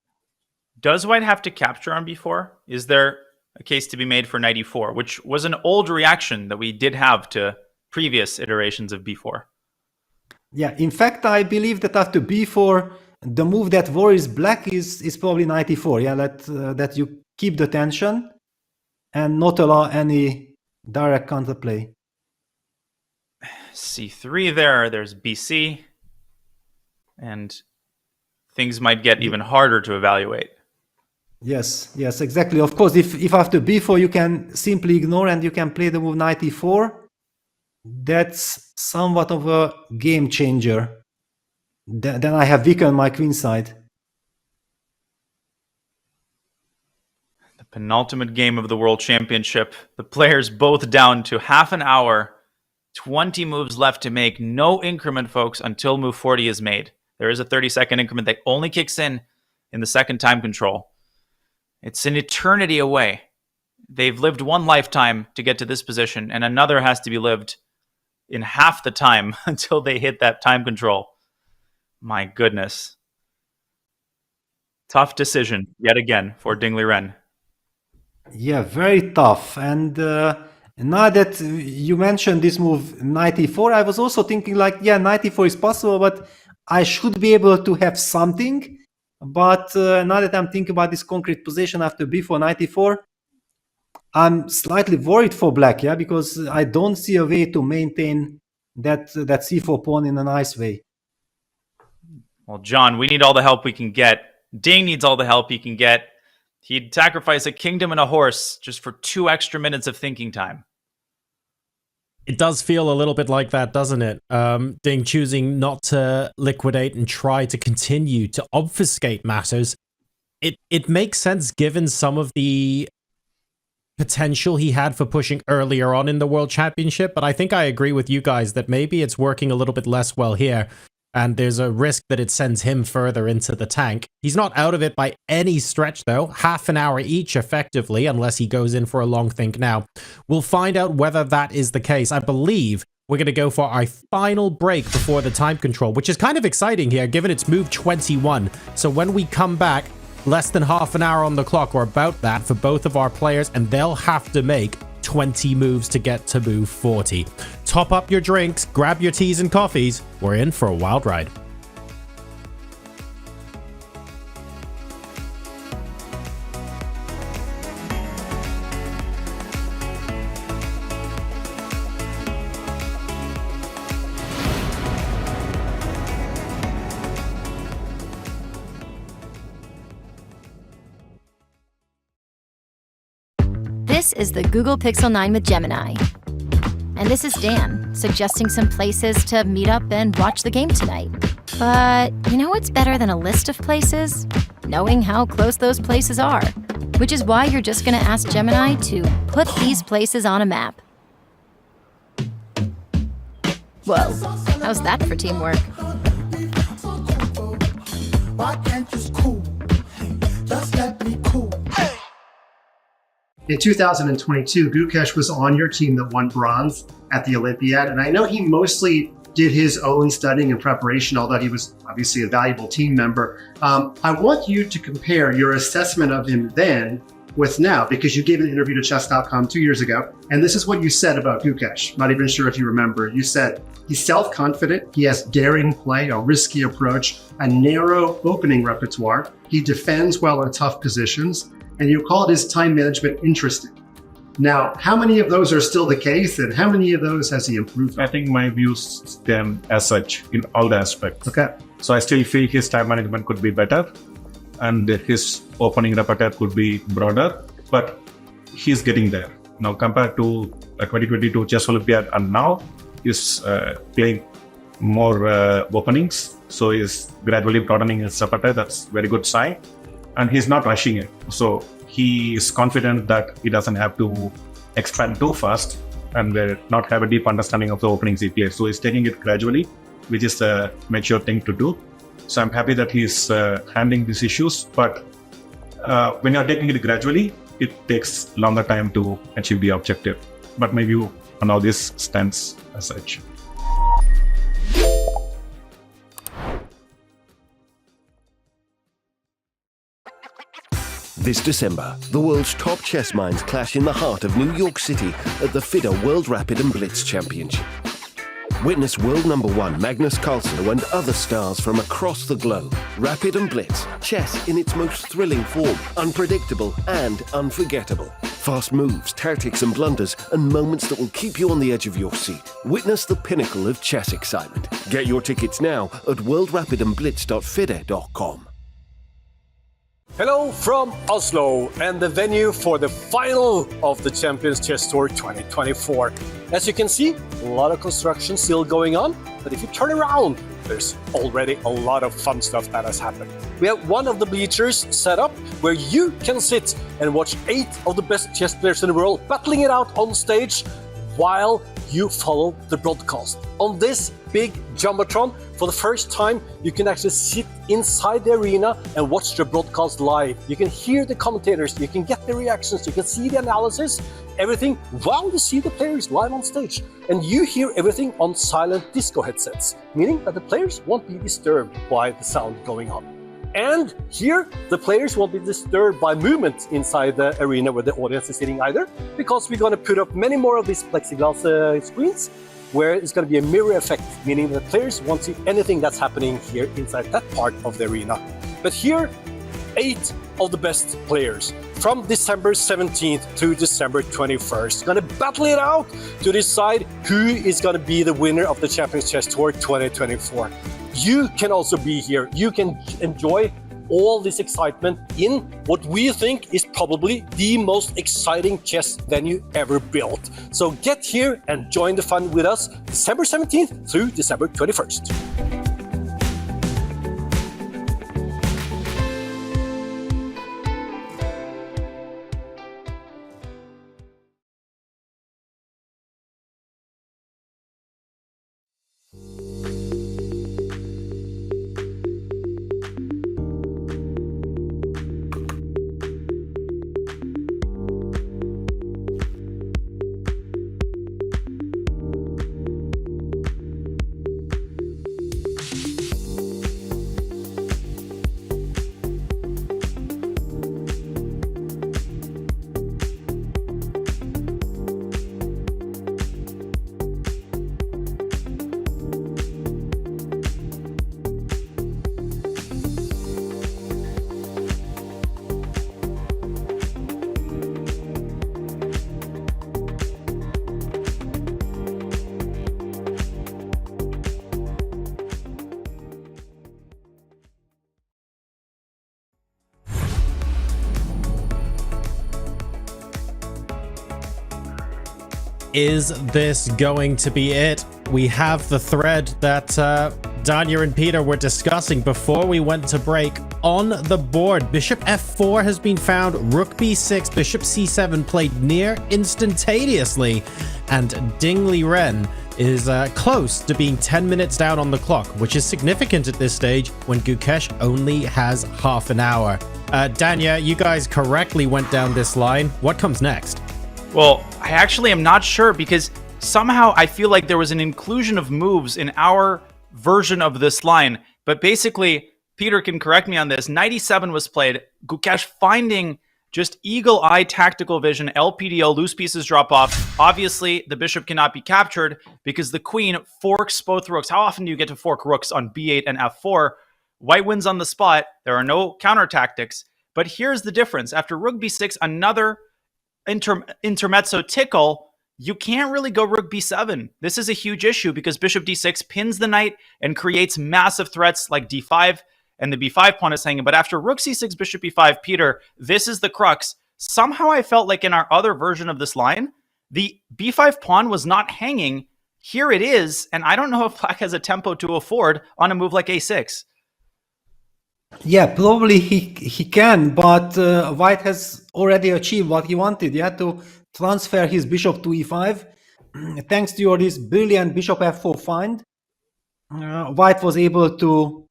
Speaker 11: Does white have to capture on b4? Is there a case to be made for knight e4, which was an old reaction that we did have to previous iterations of b4?
Speaker 10: Yeah, in fact, I believe that after b4, the move that worries black is probably knight e4. Yeah, that you keep the tension and not allow any direct counterplay.
Speaker 11: c3 there's bc, and things might get even harder to evaluate.
Speaker 10: Yes, exactly. Of course, if after b4 you can simply ignore and you can play the move knight e4, that's somewhat of a game changer. Then I have weakened my queen side.
Speaker 11: The penultimate game of the World Championship. The players both down to half an hour, 20 moves left to make. No increment, folks, until move 40 is made. There is a 30-second increment that only kicks in the second time control. It's an eternity away. They've lived one lifetime to get to this position, and another has to be lived in half the time until they hit that time control. My goodness. Tough decision, yet again, for Ding Liren.
Speaker 10: Yeah, very tough. And now that you mentioned this move, knight e4, I was also thinking like, yeah, knight e4 is possible, but I should be able to have something. But now that I'm thinking about this concrete position after b4, knight e4, I'm slightly worried for black, yeah, because I don't see a way to maintain that c4 pawn in a nice way.
Speaker 11: Well, John, we need all the help we can get. Ding needs all the help he can get. He'd sacrifice a kingdom and a horse just for 2 extra minutes of thinking time.
Speaker 9: It does feel a little bit like that, doesn't it? Ding choosing not to liquidate and try to continue to obfuscate matters. It makes sense given some of the potential he had for pushing earlier on in the World Championship, but I think I agree with you guys that maybe it's working a little bit less well here. and there's a risk that it sends him further into the tank. He's not out of it by any stretch, though. Half an hour each, effectively, unless he goes in for a long think now. We'll find out whether that is the case. I believe we're going to go for our final break before the time control, which is kind of exciting here, given it's move 21. So when we come back, less than half an hour on the clock, or about that, for both of our players, and they'll have to make 20 moves to get to move 40. Top up your drinks, grab your teas and coffees. We're in for a wild ride.
Speaker 8: This is the Google Pixel 9 with Gemini. And this is Dan, suggesting some places to meet up and watch the game tonight. But you know what's better than a list of places? Knowing how close those places are. Which is why you're just gonna ask Gemini to put these places on a map. Whoa, how's that for teamwork?
Speaker 17: Why can't you just cool? Just let me cool.
Speaker 21: In 2022, Gukesh was on your team that won bronze at the Olympiad, and I know he mostly did his own studying and preparation, although he was obviously a valuable team member. I want you to compare your assessment of him then with now, because you gave an interview to chess.com 2 years ago, and this is what you said about Gukesh. Not even sure if you remember. You said, he's self-confident, he has daring play, a risky approach, a narrow opening repertoire, he defends well in tough positions, and you called his time management interesting. Now, how many of those are still the case, and how many of those has he improved on?
Speaker 22: I think my views stand as such in all the aspects.
Speaker 21: Okay.
Speaker 22: So I still feel his time management could be better, and his opening repertoire could be broader, but he's getting there. Now, compared to 2022 Chess Olympiad, and now he's playing more openings, so he's gradually broadening his repertoire. That's very good sign. And he's not rushing it. So he is confident that he doesn't have to expand too fast and not have a deep understanding of the openings he plays. So he's taking it gradually, which is a mature thing to do. So I'm happy that he's handling these issues. But when you're taking it gradually, it takes longer time to achieve the objective. But my view on all this stands as such.
Speaker 7: This December, the world's top chess minds clash in the heart of New York City at the FIDE World Rapid and Blitz Championship. Witness world number one Magnus Carlsen and other stars from across the globe. Rapid and Blitz, chess in its most thrilling form, unpredictable and unforgettable. Fast moves, tactics and blunders, and moments that will keep you on the edge of your seat. Witness the pinnacle of chess excitement. Get your tickets now at worldrapidandblitz.fide.com.
Speaker 23: Hello from Oslo and the venue for the final of the Champions Chess Tour 2024. As you can see, a lot of construction still going on, but if you turn around, there's already a lot of fun stuff that has happened. We have one of the bleachers set up where you can sit and watch 8 of the best chess players in the world battling it out on stage while you follow the broadcast. On this big Jumbotron, for the first time, you can actually sit inside the arena and watch the broadcast live. You can hear the commentators, you can get the reactions, you can see the analysis, everything while you see the players live on stage. And you hear everything on silent disco headsets, meaning that the players won't be disturbed by the sound going on. And here, the players won't be disturbed by movement inside the arena where the audience is sitting either, because we're going to put up many more of these plexiglass screens where it's going to be a mirror effect, meaning the players won't see anything that's happening here inside that part of the arena. But here, 8 of the best players from December 17th to December 21st going to battle it out to decide who is going to be the winner of the Champions Chess Tour 2024. You can also be here. You can enjoy all this excitement in what we think is probably the most exciting chess venue ever built. So get here and join the fun with us December 17th through December 21st.
Speaker 9: is this going to be it? We have the thread that Danya and Peter were discussing before we went to break on the board. Bishop f4 has been found, rook b6, bishop c7 played near instantaneously, and Ding Liren is close to being 10 minutes down on the clock, which is significant at this stage when Gukesh only has half an hour. Danya, you guys correctly went down this line. What comes next?
Speaker 11: Well, I actually am not sure because somehow I feel like there was an inclusion of moves in our version of this line. But basically, Peter can correct me on this. Knight e7 was played. Gukesh finding just eagle-eye tactical vision, LPDL, loose pieces drop off. Obviously, the bishop cannot be captured because the queen forks both rooks. How often do you get to fork rooks on b8 and f4? White wins on the spot. There are no counter tactics. But here's the difference. After rook b6, another intermezzo tickle, you can't really go rook b7. This is a huge issue because bishop d6 pins the knight and creates massive threats like d5, and the b5 pawn is hanging. But after rook c6, bishop b5, Peter, this is the crux. Somehow I felt like in our other version of this line, the b5 pawn was not hanging. Here it is, and I don't know if black has a tempo to afford on a move like a6.
Speaker 10: Yeah, probably he can, but White has already achieved what he wanted, yeah, to transfer his bishop to e5. Thanks to this brilliant bishop f4 find, White was able to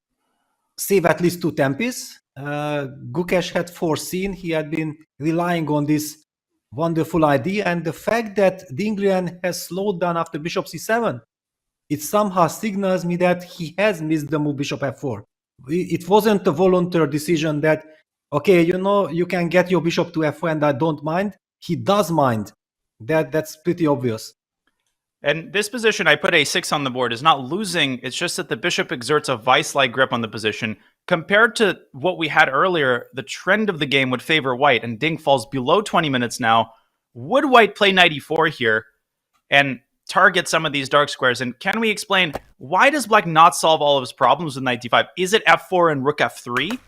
Speaker 10: save at least 2 tempis. Gukesh had foreseen, he had been relying on this wonderful idea, and the fact that Ding Liren has slowed down after bishop c7, it somehow signals me that he has missed the move bishop f4. It wasn't a voluntary decision that, okay, you know, you can get your bishop to f4 and I don't mind. He does mind. That's pretty obvious.
Speaker 11: And this position, I put a6 on the board, is not losing. It's just that the bishop exerts a vice-like grip on the position. Compared to what we had earlier, the trend of the game would favor White, and Ding falls below 20 minutes now. Would White play knight e4 here and target some of these dark squares? And can we explain, why does black not solve all of his problems with knight d5? Is it f4 and rook f3?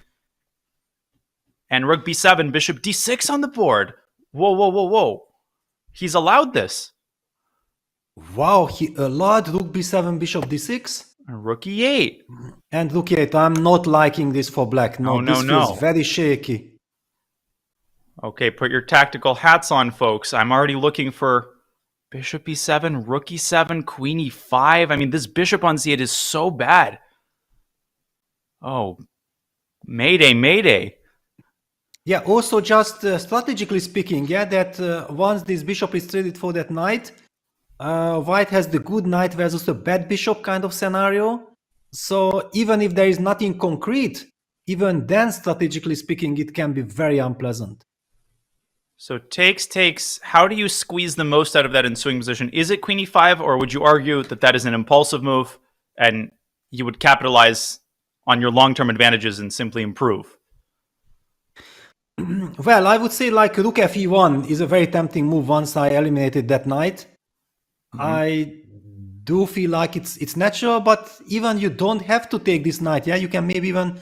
Speaker 11: And rook b7, bishop d6 on the board. Whoa, whoa, whoa, whoa. He's allowed this.
Speaker 10: Wow, he allowed rook b7, bishop d6?
Speaker 11: Rook e8.
Speaker 10: And rook e8. I'm not liking this for black. No, this feels very shaky.
Speaker 11: Okay, put your tactical hats on, folks. I'm already looking for bishop e7, rook e7, queen e5. I mean, this bishop on c8 is so bad. Oh, mayday, mayday.
Speaker 10: Yeah, also just strategically speaking, yeah, that once this bishop is traded for that knight, White has the good knight versus a bad bishop kind of scenario. So even if there is nothing concrete, even then, strategically speaking, it can be very unpleasant.
Speaker 11: So takes. How do you squeeze the most out of that ensuing position? Is it queen e5, or would you argue that that is an impulsive move and you would capitalize on your long-term advantages and simply improve?
Speaker 10: Well, I would say like rook fe1 is a very tempting move once I eliminated that knight. I do feel like it's natural, but even you don't have to take this knight. Yeah, you can maybe even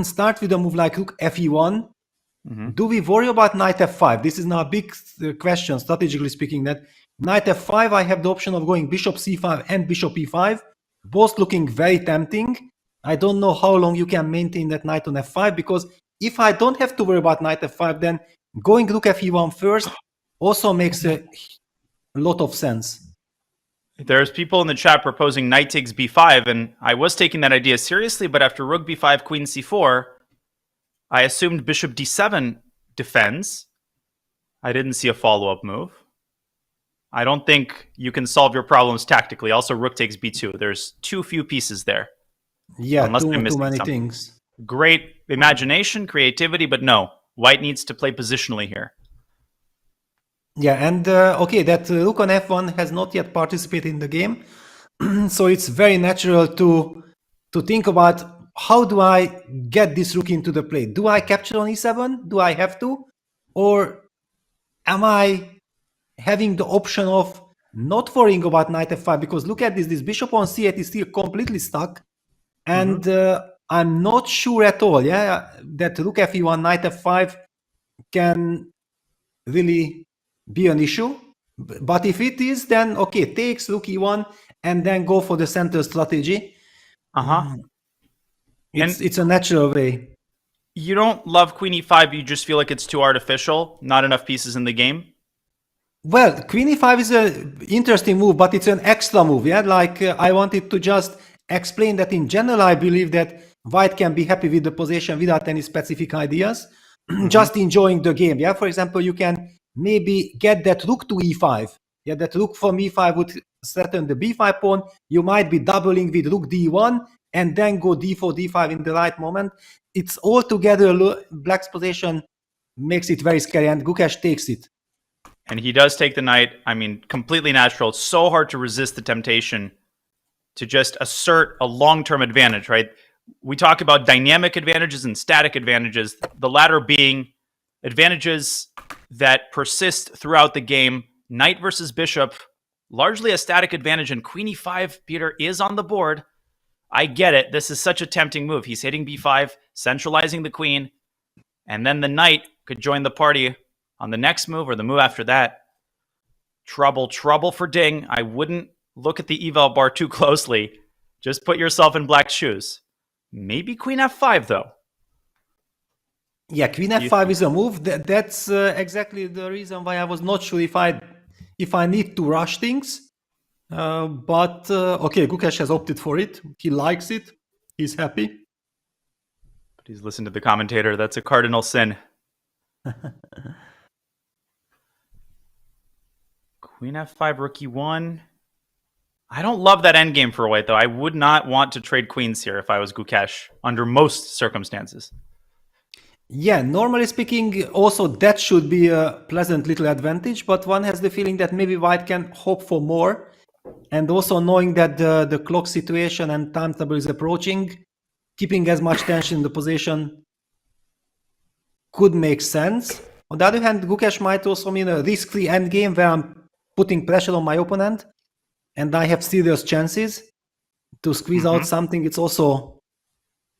Speaker 10: start with a move like rook fe1. Do we worry about knight f5? This is now a big question, strategically speaking, that knight f5, I have the option of going bishop c5 and bishop e5, both looking very tempting. I don't know how long you can maintain that knight on f5, because if I don't have to worry about knight f5, then going rook fe1 first also makes a lot of sense.
Speaker 11: There's people in the chat proposing knight takes b5, and I was taking that idea seriously, but after rook b5, queen c4, I assumed bishop d7 defends. I didn't see a follow-up move. I don't think you can solve your problems tactically. Also, rook takes b2. There's too few pieces there.
Speaker 10: Yeah,
Speaker 11: unless
Speaker 10: too
Speaker 11: I'm missing
Speaker 10: many
Speaker 11: something.
Speaker 10: things.
Speaker 11: Great imagination, creativity, but no. White needs to play positionally here.
Speaker 10: Yeah, and okay, that rook on f1 has not yet participated in the game. So it's very natural to think about, how do I get this rook into the play? Do I capture on e7? Do I have to? Or am I having the option of not worrying about knight f5? Because look at this bishop on c8 is still completely stuck. And I'm not sure at all, yeah, that rook fe1, knight f5 can really be an issue. But if it is, then okay, takes rook e1 and then go for the center strategy. It's a natural way.
Speaker 11: You don't love queen e5, you just feel like it's too artificial, not enough pieces in the game?
Speaker 10: Well, queen e5 is an interesting move, but it's an extra move, yeah? Like, I wanted to just explain that in general, I believe that white can be happy with the position without any specific ideas, just enjoying the game, yeah? For example, you can maybe get that rook to e5. Yeah, that rook from e5 would threaten the b5 pawn. You might be doubling with rook d1 and then go d4, d5 in the right moment. It's altogether, black's position makes it very scary, and Gukesh takes it.
Speaker 11: And he does take the knight. I mean, completely natural. It's so hard to resist the temptation to just assert a long-term advantage, right? We talk about dynamic advantages and static advantages, the latter being advantages that persist throughout the game. Knight versus bishop, largely a static advantage, and queen e5, Peter, is on the board. I get it. This is such a tempting move. He's hitting b5, centralizing the queen, and then the knight could join the party on the next move or the move after that. Trouble for Ding. I wouldn't look at the eval bar too closely. Just put yourself in black's shoes. Maybe queen f5, though.
Speaker 10: Yeah, queen f5 is a move. That's exactly the reason why I was not sure if I need to rush things. But okay, Gukesh has opted for it. He likes it. He's happy.
Speaker 11: But he's listened to the commentator. That's a cardinal sin. Queen f5, rook e1. I don't love that endgame for white, though. I would not want to trade queens here if I was Gukesh, under most circumstances.
Speaker 10: Yeah, normally speaking, also that should be a pleasant little advantage, but one has the feeling that maybe white can hope for more. And also knowing that the clock situation and timetable is approaching, keeping as much tension in the position could make sense. On the other hand, Gukesh might also mean a risk-free endgame where I'm putting pressure on my opponent and I have serious chances to squeeze out something. It's also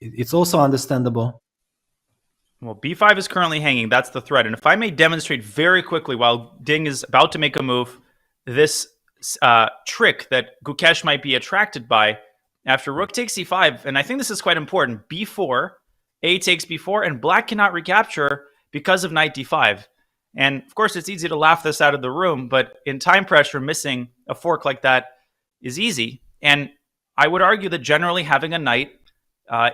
Speaker 10: understandable.
Speaker 11: Well, b5 is currently hanging. That's the threat. And if I may demonstrate very quickly while Ding is about to make a move, this trick that Gukesh might be attracted by after rook takes e5, and I think this is quite important, b4, a takes b4, and black cannot recapture because of knight d5. And of course, it's easy to laugh this out of the room, but in time pressure, missing a fork like that is easy. And I would argue that generally having a knight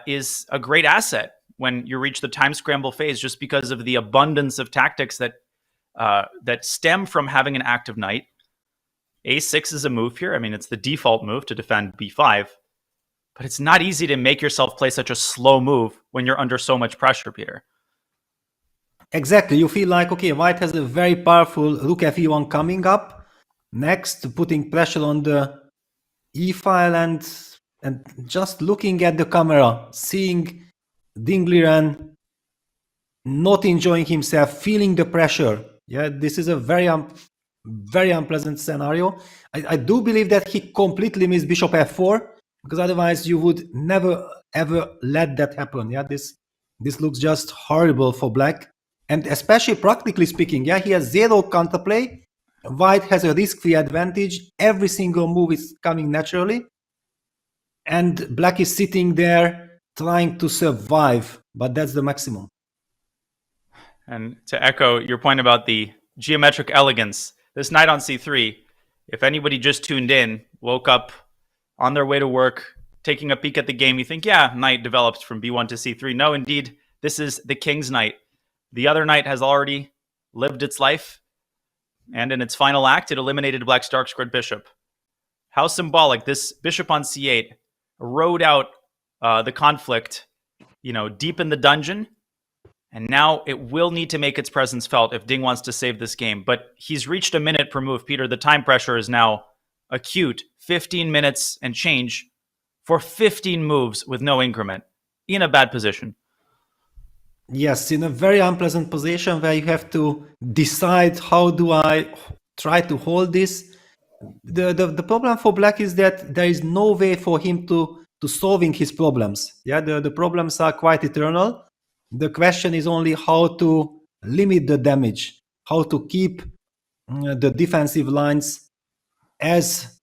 Speaker 11: is a great asset when you reach the time scramble phase, just because of the abundance of tactics that stem from having an active knight. a6 is a move here. I mean, it's the default move to defend b5, but it's not easy to make yourself play such a slow move when you're under so much pressure, Peter.
Speaker 10: Exactly. You feel like, okay, white has a very powerful rook fe1 coming up. Next, putting pressure on the e-file and just looking at the camera, seeing Ding Liren not enjoying himself, feeling the pressure. Yeah, this is a very unpleasant scenario. I do believe that he completely missed bishop f4, because otherwise you would never ever let that happen. Yeah, this looks just horrible for black, and especially practically speaking. Yeah, he has zero counterplay. White has a risk-free advantage. Every single move is coming naturally, and black is sitting there trying to survive, but that's the maximum.
Speaker 11: And to echo your point about the geometric elegance, this knight on c3, if anybody just tuned in, woke up on their way to work, taking a peek at the game, you think, yeah, knight developed from b1 to c3. No, indeed, this is the king's knight. The other knight has already lived its life, and in its final act, it eliminated black's dark squared bishop. How symbolic. This bishop on c8 rode out the conflict, deep in the dungeon, and now it will need to make its presence felt if Ding wants to save this game. But he's reached a minute per move, Peter. The time pressure is now acute. 15 minutes and change for 15 moves with no increment. In a bad position.
Speaker 10: Yes, in a very unpleasant position where you have to decide, how do I try to hold this? The problem for black is that there is no way for him to solving his problems. Yeah, the problems are quite eternal. The question is only how to limit the damage, how to keep the defensive lines as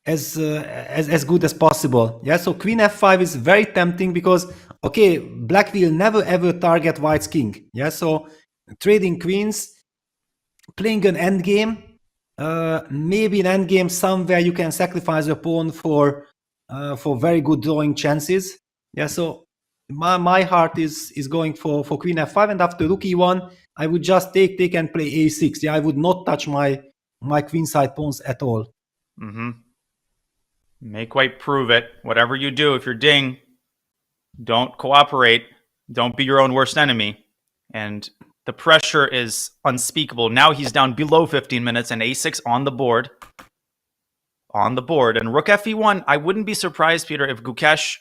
Speaker 10: good as possible. Yeah, so queen f5 is very tempting because, okay, black will never ever target white's king. Yeah, so trading queens, playing an endgame, maybe an endgame somewhere you can sacrifice your pawn for very good drawing chances. Yeah, so my heart is going for queen f5, and after rook e1, I would just take and play a6. Yeah, I would not touch my queenside pawns at all.
Speaker 11: Mm-hmm. Make white prove it. Whatever you do, if you're Ding, don't cooperate. Don't be your own worst enemy. And the pressure is unspeakable. Now he's down below 15 minutes and a6 on the board. On the board. And rook fe1, I wouldn't be surprised, Peter, if Gukesh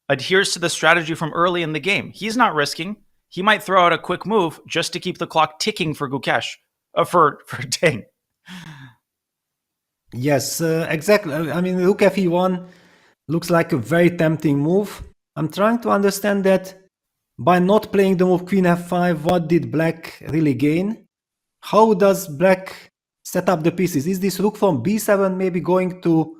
Speaker 11: adheres to the strategy from early in the game. He's not risking. He might throw out a quick move just to keep the clock ticking for Gukesh. For Ding.
Speaker 10: Yes, exactly. I mean, rook fe1 looks like a very tempting move. I'm trying to understand that by not playing the move queen f5, what did black really gain? How does black set up the pieces? Is this rook from b7 maybe going to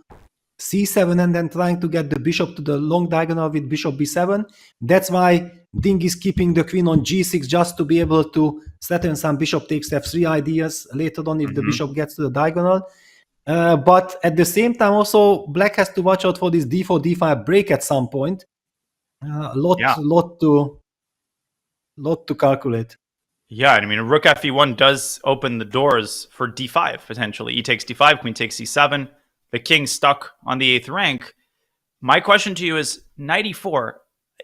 Speaker 10: c7 and then trying to get the bishop to the long diagonal with bishop b7? That's why Ding is keeping the queen on g6 just to be able to threaten some bishop takes f3 ideas later on if the bishop gets to the diagonal. But at the same time, also black has to watch out for this d4 d5 break at some point. Lot to calculate.
Speaker 11: Yeah, I mean, rook fe1 does open the doors for d5 potentially. E takes d5, queen takes c7. The king's stuck on the 8th rank. My question to you is, knight e4,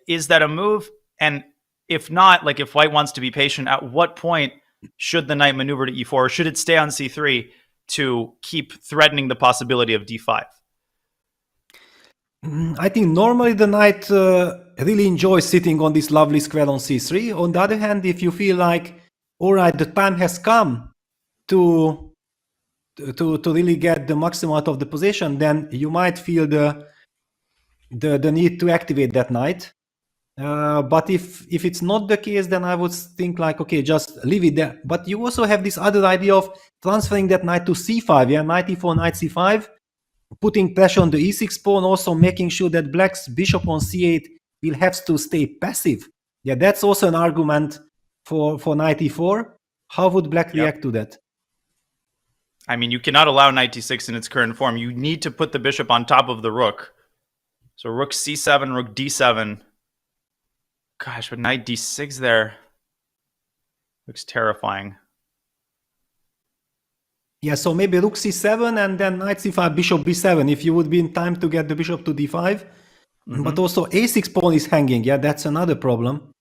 Speaker 11: is that a move? And if not, like if white wants to be patient, at what point should the knight maneuver to e4? Or should it stay on c3? To keep threatening the possibility of d5?
Speaker 10: I think normally the knight really enjoys sitting on this lovely square on c3. On the other hand, if you feel like, all right, the time has come to really get the maximum out of the position, then you might feel the need to activate that knight. But if it's not the case, then I would think like, okay, just leave it there. But you also have this other idea of transferring that knight to c5, yeah, knight e4, knight c5, putting pressure on the e6 pawn, also making sure that black's bishop on c8 will have to stay passive. Yeah, that's also an argument for knight e4. How would black react to that?
Speaker 11: I mean, you cannot allow knight d6 in its current form. You need to put the bishop on top of the rook. So rook c7, rook d7. Gosh, but knight d6 there looks terrifying.
Speaker 10: Yeah, so maybe rook c7 and then knight c5, bishop b7, if you would be in time to get the bishop to d5. But also a6 pawn is hanging. Yeah, that's another problem.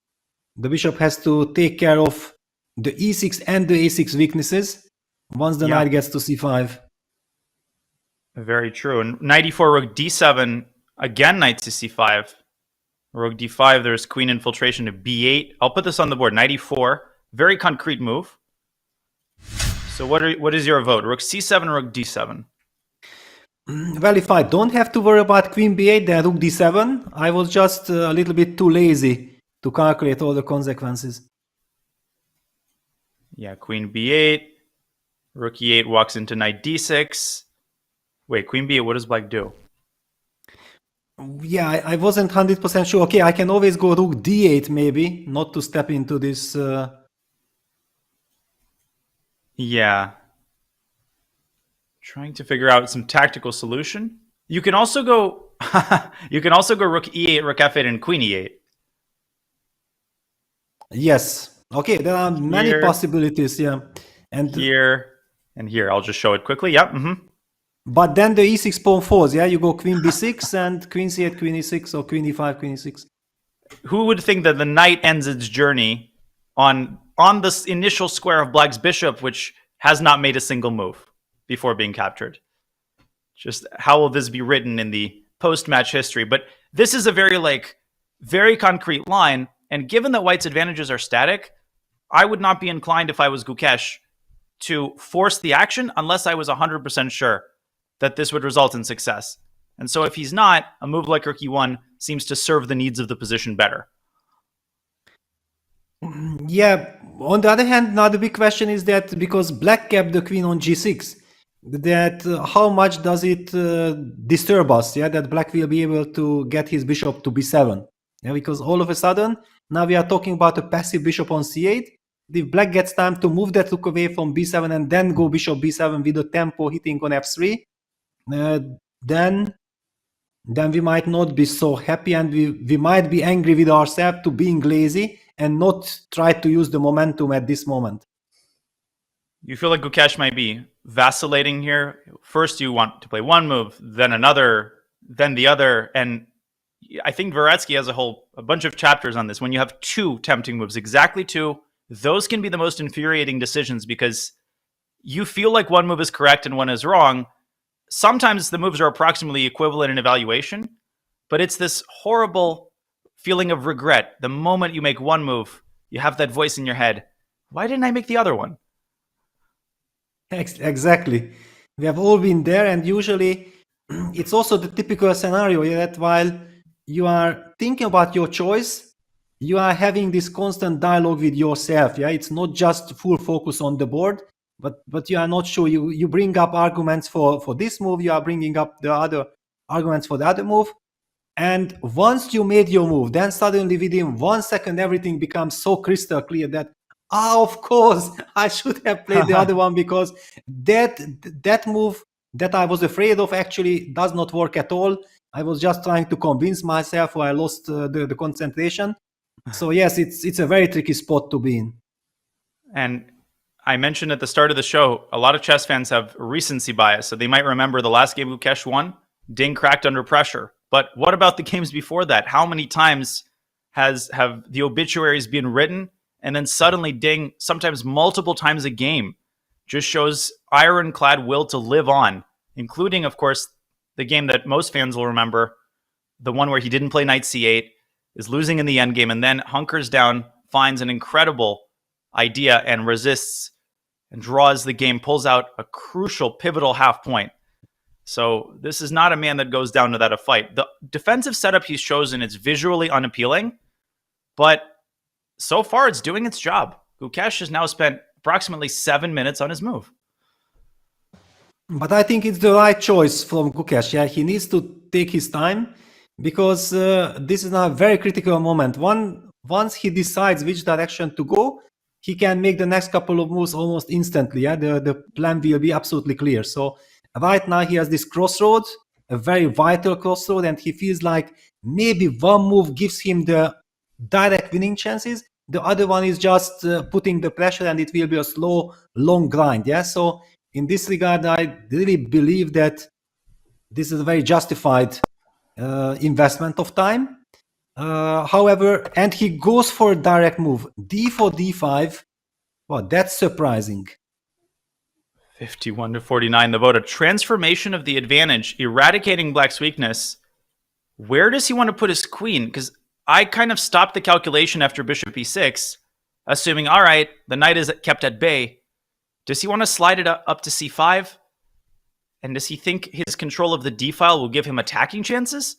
Speaker 10: The bishop has to take care of the e6 and the a6 weaknesses once the knight gets to c5.
Speaker 11: Very true. And knight e4, rook d7, again knight to c5. Rook d5, there's queen infiltration to b8. I'll put this on the board. Knight e4, very concrete move. So what is your vote? Rook c7, rook d7?
Speaker 10: Well, if I don't have to worry about queen b8, then rook d7. I was just a little bit too lazy to calculate all the consequences.
Speaker 11: Yeah, queen b8. Rook e8 walks into knight d6. Wait, queen b8, what does black do?
Speaker 10: Yeah, I wasn't 100% sure. Okay, I can always go rook d8 maybe, not to step into this...
Speaker 11: Yeah. Trying to figure out some tactical solution. You can also go rook e8, rook f8, and queen e8.
Speaker 10: Yes. Okay, there are many possibilities, yeah. And
Speaker 11: here and here. I'll just show it quickly. Yep.
Speaker 10: But then the e6 pawn falls, yeah? You go queen b6 and queen c8, queen e6, or queen e5, queen e6.
Speaker 11: Who would think that the knight ends its journey on this initial square of black's bishop, which has not made a single move before being captured? Just how will this be written in the post-match history? But this is a very concrete line. And given that white's advantages are static, I would not be inclined, if I was Gukesh, to force the action unless I was 100% sure that this would result in success. And so if he's not, a move like rook e1 seems to serve the needs of the position better.
Speaker 10: Yeah, on the other hand, now the big question is that because black kept the queen on g6, that how much does it disturb us, yeah, that black will be able to get his bishop to b7. Yeah, because all of a sudden, now we are talking about a passive bishop on c8. If black gets time to move that rook away from b7 and then go bishop b7 with the tempo hitting on f3, then we might not be so happy, and we might be angry with ourselves to being lazy and not try to use the momentum at this moment.
Speaker 11: You feel like Gukesh might be vacillating here. First, you want to play one move, then another, then the other. And I think Dvoretsky has a bunch of chapters on this. When you have two tempting moves, exactly two, those can be the most infuriating decisions because you feel like one move is correct and one is wrong. Sometimes the moves are approximately equivalent in evaluation, but it's this horrible feeling of regret. The moment you make one move, you have that voice in your head. Why didn't I make the other one?
Speaker 10: Exactly. We have all been there, and usually it's also the typical scenario that while you are thinking about your choice, you are having this constant dialogue with yourself. Yeah, it's not just full focus on the board, but you are not sure. You bring up arguments for this move, you are bringing up the other arguments for the other move. And once you made your move, then suddenly within 1 second, everything becomes so crystal clear that, of course, I should have played the other one because that move that I was afraid of actually does not work at all. I was just trying to convince myself, or I lost the concentration. So yes, it's a very tricky spot to be in.
Speaker 11: And I mentioned at the start of the show, a lot of chess fans have recency bias, so they might remember the last game Gukesh won. Ding cracked under pressure. But what about the games before that? How many times have the obituaries been written, and then suddenly Ding, sometimes multiple times a game, just shows ironclad will to live on, including, of course, the game that most fans will remember, the one where he didn't play knight c8, is losing in the endgame, and then hunkers down, finds an incredible idea and resists and draws the game, pulls out a crucial, pivotal half point. So this is not a man that goes down without a fight. The defensive setup he's chosen is visually unappealing, but so far it's doing its job. Gukesh has now spent approximately 7 minutes on his move.
Speaker 10: But I think it's the right choice from Gukesh. Yeah, he needs to take his time because this is now a very critical moment. Once he decides which direction to go, he can make the next couple of moves almost instantly. Yeah, the plan will be absolutely clear. So right now he has this crossroad, a very vital crossroad, and he feels like maybe one move gives him the direct winning chances. The other one is just putting the pressure, and it will be a slow, long grind. Yeah, so in this regard, I really believe that this is a very justified investment of time. However, and he goes for a direct move, d4, d5. Well, that's surprising.
Speaker 11: 51-49, the vote. A transformation of the advantage, eradicating black's weakness. Where does he want to put his queen? Because I kind of stopped the calculation after bishop e6, assuming, all right, the knight is kept at bay. Does he want to slide it up to c5? And does he think his control of the d file will give him attacking chances?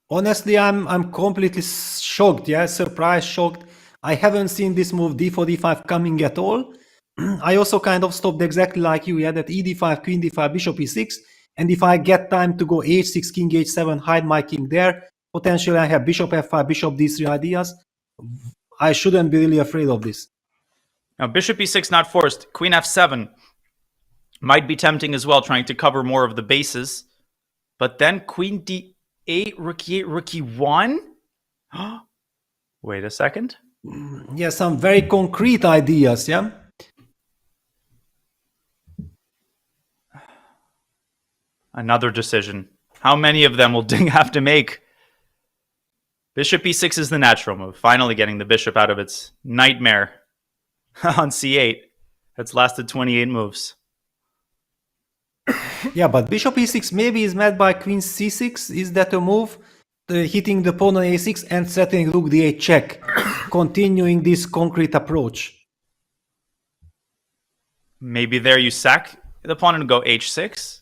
Speaker 10: Honestly, I'm completely shocked. Yeah, surprised, shocked. I haven't seen this move d4, d5 coming at all. I also kind of stopped exactly like you. Yeah, that e d5, queen d5, bishop e6. And if I get time to go h6, king h7, hide my king there, potentially I have bishop f5, bishop d3 ideas. I shouldn't be really afraid of this.
Speaker 11: Now, bishop e6 not forced. Queen f7 might be tempting as well, trying to cover more of the bases. But then queen d8, rook e8, rook e1? Wait a second.
Speaker 10: Yeah, some very concrete ideas, yeah?
Speaker 11: Another decision. How many of them will Ding have to make? Bishop e6 is the natural move. Finally getting the bishop out of its nightmare on c8. That's lasted 28 moves.
Speaker 10: Yeah, but bishop e6 maybe is met by queen c6. Is that a move? Hitting the pawn on a6 and setting rook d8 check. Continuing this concrete approach.
Speaker 11: Maybe there you sack the pawn and go h6?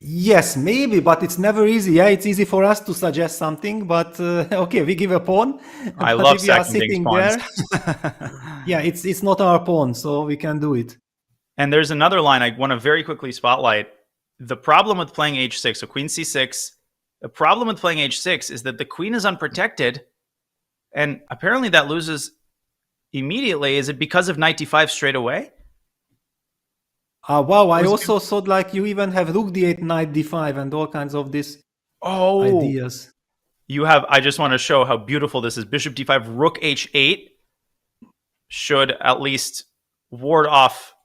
Speaker 10: Yes, maybe, but it's never easy. Yeah, it's easy for us to suggest something, but okay, we give a pawn.
Speaker 11: I
Speaker 10: But
Speaker 11: love
Speaker 10: if we are
Speaker 11: sacking Ding's
Speaker 10: sitting
Speaker 11: pawns.
Speaker 10: there, yeah, it's not our pawn, so we can do it.
Speaker 11: And there's another line I want to very quickly spotlight. The problem with playing h6, so queen c6, the problem with playing h6 is that the queen is unprotected, and apparently that loses immediately. Is it because of knight d5 straight away?
Speaker 10: Wow, I also thought like you even have rook d8, knight d5, and all kinds of this ideas.
Speaker 11: You have, I just want to show how beautiful this is. Bishop d5, rook h8 should at least ward off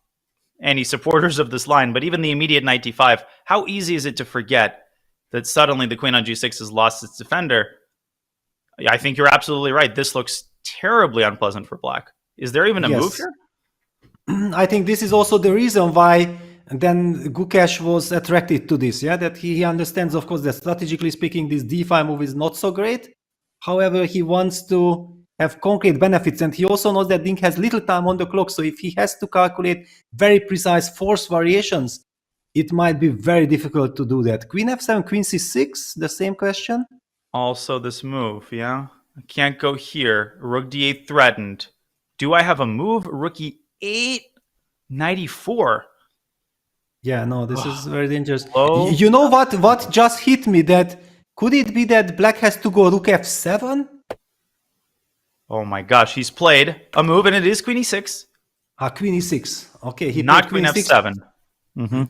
Speaker 11: any supporters of this line, but even the immediate knight d5, how easy is it to forget that suddenly the queen on g6 has lost its defender? I think you're absolutely right. This looks terribly unpleasant for black. Is there even a move here?
Speaker 10: I think this is also the reason why then Gukesh was attracted to this, yeah, that he understands, of course, that strategically speaking, this d5 move is not so great. However, he wants to have concrete benefits, and he also knows that Ding has little time on the clock, so if he has to calculate very precise force variations, it might be very difficult to do that. Queen f7, queen c6, the same question?
Speaker 11: Also this move, yeah? I can't go here. Rook d8 threatened. Do I have a move? Rook e8, knight e4.
Speaker 10: Yeah, no, this is very dangerous.
Speaker 11: Hello?
Speaker 10: You know what just hit me? That could it be that black has to go rook f7?
Speaker 11: Oh my gosh, he's played a move, and it is queen e6.
Speaker 10: Queen e6. Okay, he
Speaker 11: not
Speaker 10: played
Speaker 11: queen f7.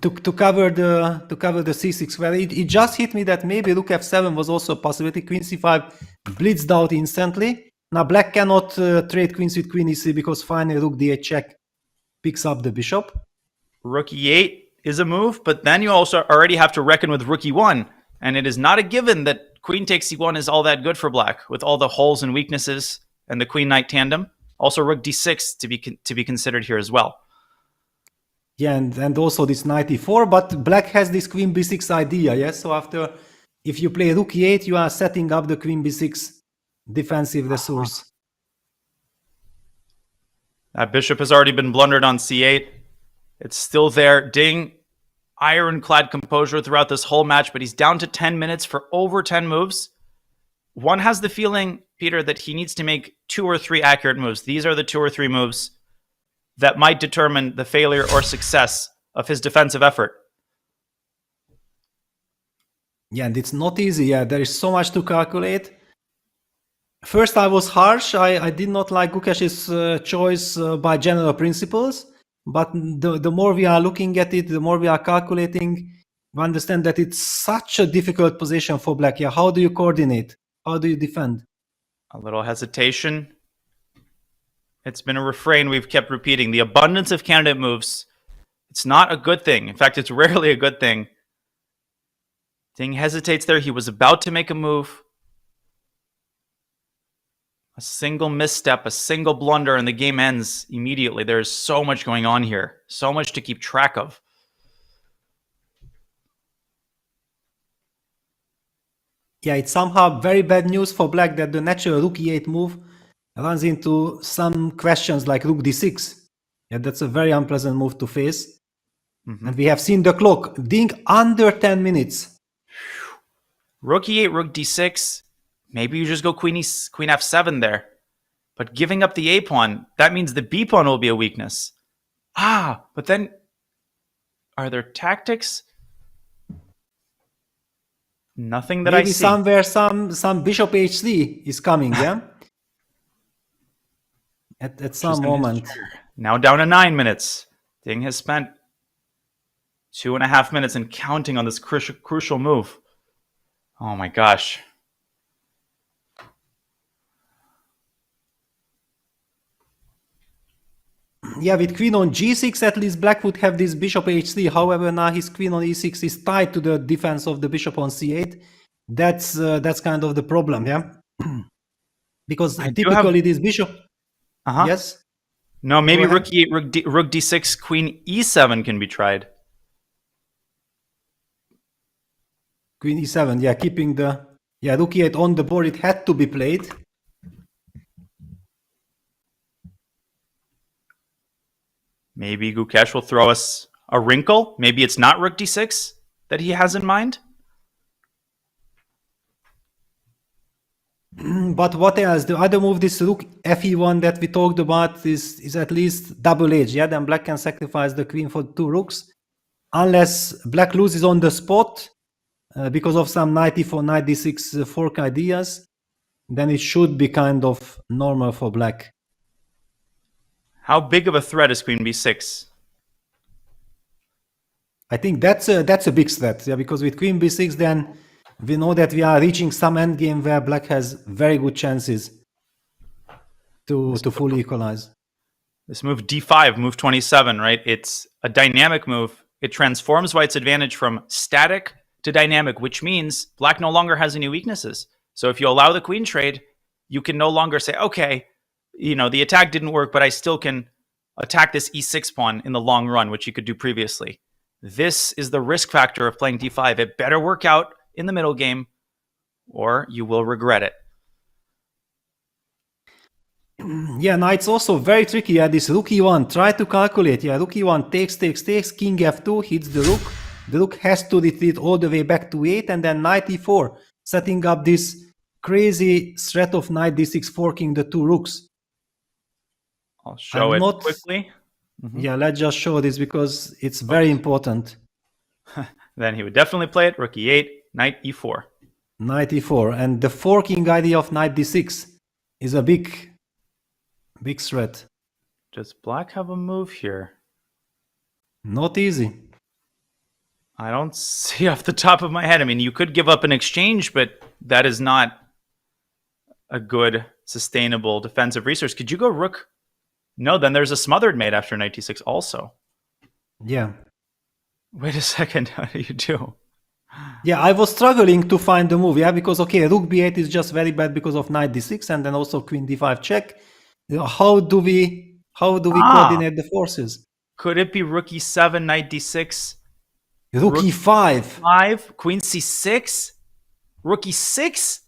Speaker 10: To cover the c6. Well, it just hit me that maybe rook f7 was also a possibility. Queen c5 blitzed out instantly. Now black cannot trade queens with queen e3 because finally rook d8 check picks up the bishop.
Speaker 11: Rook e8 is a move, but then you also already have to reckon with rook e1, and it is not a given that queen takes e1 is all that good for black with all the holes and weaknesses and the queen knight tandem. Also rook d6 to be considered here as well.
Speaker 10: Yeah, and also this knight e4, but black has this queen b6 idea, yes? So after, if you play rook e8, you are setting up the queen b6 defensive resource.
Speaker 11: That bishop has already been blundered on c8. It's still there. Ding, ironclad composure throughout this whole match, but he's down to 10 minutes for over 10 moves. One has the feeling, Peter, that he needs to make 2 or 3 accurate moves. These are the 2 or 3 moves that might determine the failure or success of his defensive effort.
Speaker 10: Yeah, and it's not easy. Yeah, there is so much to calculate. First, I was harsh. I did not like Gukesh's choice by general principles. But the more we are looking at it, the more we are calculating, we understand that it's such a difficult position for black. Yeah, how do you coordinate? How do you defend?
Speaker 11: A little hesitation. It's been a refrain we've kept repeating. The abundance of candidate moves, it's not a good thing. In fact, it's rarely a good thing. Ding hesitates there. He was about to make a move. A single misstep, a single blunder, and the game ends immediately. There's so much going on here. So much to keep track of.
Speaker 10: Yeah, it's somehow very bad news for black that the natural rook e8 move runs into some questions like rook d6. Yeah, that's a very unpleasant move to face. And we have seen the clock. Ding under 10 minutes.
Speaker 11: Rook e8, rook d6. Maybe you just go queen f7 there. But giving up the a pawn, that means the b pawn will be a weakness. But then, are there tactics? Nothing that
Speaker 10: Maybe
Speaker 11: I see.
Speaker 10: somewhere some bishop h3 is coming, yeah? At some moment.
Speaker 11: Now down to 9 minutes. Ding has spent 2.5 minutes and counting on this crucial move. Oh my gosh.
Speaker 10: Yeah, with queen on g6, at least black would have this bishop h3. However, now his queen on e6 is tied to the defense of the bishop on c8. That's kind of the problem, yeah? Because typically this bishop... Yes?
Speaker 11: No, maybe rook e8, rook d6, queen e7 can be tried.
Speaker 10: Queen e7, yeah, keeping the... Yeah, rook e8 on the board, it had to be played.
Speaker 11: Maybe Gukesh will throw us a wrinkle. Maybe it's not rook d6. that he has in mind?
Speaker 10: But what else? The other move, this rook fe1 that we talked about, is at least double-edged. Yeah, then black can sacrifice the queen for 2 rooks. Unless black loses on the spot because of some knight e4, knight d6 fork ideas, then it should be kind of normal for black.
Speaker 11: How big of a threat is queen b6?
Speaker 10: I think that's a big threat, yeah, because with queen b6, then we know that we are reaching some endgame where black has very good chances to fully equalize.
Speaker 11: This move d5, move 27, right? It's a dynamic move. It transforms white's advantage from static to dynamic, which means black no longer has any weaknesses. So if you allow the queen trade, you can no longer say, okay, the attack didn't work, but I still can attack this e6 pawn in the long run, which you could do previously. This is the risk factor of playing d5. It better work out in the middle game, or you will regret it.
Speaker 10: Yeah, now it's also very tricky. Yeah, this rook e1, try to calculate. Yeah, rook e1 takes, king f2 hits the rook. The rook has to retreat all the way back to 8, and then knight e4, setting up this crazy threat of knight d6 forking the 2 rooks.
Speaker 11: I'll show it quickly.
Speaker 10: Yeah, let's just show this because it's very important.
Speaker 11: Then he would definitely play it. Rook e8, knight e4.
Speaker 10: Knight e4, and the forking idea of knight d6 is a big threat.
Speaker 11: Does black have a move here?
Speaker 10: Not easy.
Speaker 11: I don't see off the top of my head. I mean, you could give up an exchange, but that is not a good, sustainable defensive resource. Could you go rook? No, then there's a smothered mate after knight d6 also.
Speaker 10: Yeah.
Speaker 11: Wait a second. How do you do?
Speaker 10: Yeah, I was struggling to find the move. Yeah, because, okay, rook b8 is just very bad because of knight d6 and then also queen d5 check. How do we coordinate the forces?
Speaker 11: Could it be rook e7, knight d6?
Speaker 10: Rook e5.
Speaker 11: 5, queen c6, rook e6?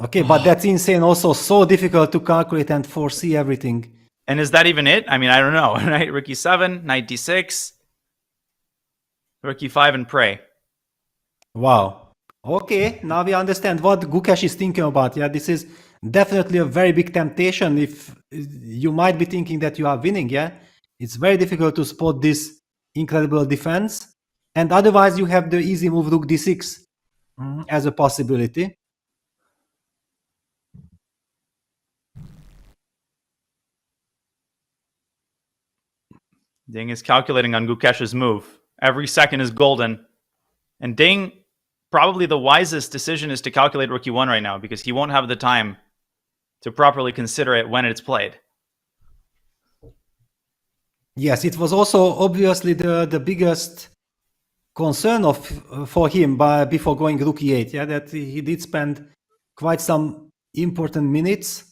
Speaker 10: Okay, but that's insane. Also, so difficult to calculate and foresee everything.
Speaker 11: And is that even it? I mean, I don't know. Knight rook e7, knight d6, rook e5, and pray.
Speaker 10: Wow. Okay, now we understand what Gukesh is thinking about. Yeah, this is definitely a very big temptation. If you might be thinking that you are winning, yeah, it's very difficult to spot this incredible defense. And otherwise, you have the easy move rook d6 as a possibility.
Speaker 11: Ding is calculating on Gukesh's move. Every second is golden. And Ding, probably the wisest decision is to calculate rook e1 right now because he won't have the time to properly consider it when it's played.
Speaker 10: Yes, it was also obviously the biggest concern for him before going rook e8. Yeah, that he did spend quite some important minutes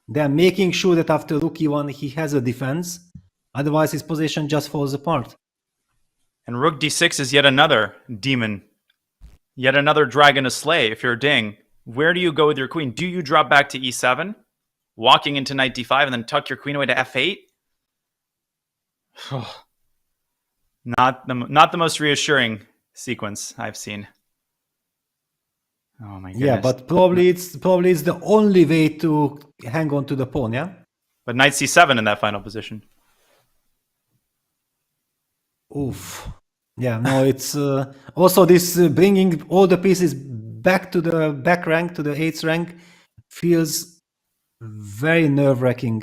Speaker 10: there making sure that after rook e1 he has a defense. Otherwise, his position just falls apart.
Speaker 11: And rook d6 is yet another demon, yet another dragon to slay. If you're Ding, where do you go with your queen? Do you drop back to e7, walking into knight d5, and then tuck your queen away to f8? Not the most reassuring sequence I've seen. Oh my goodness.
Speaker 10: Yeah, but probably it's the only way to hang on to the pawn. Yeah.
Speaker 11: But knight c7 in that final position.
Speaker 10: Oof. Yeah, no, it's also this bringing all the pieces back to the back rank, to the 8th rank, feels very nerve-wracking.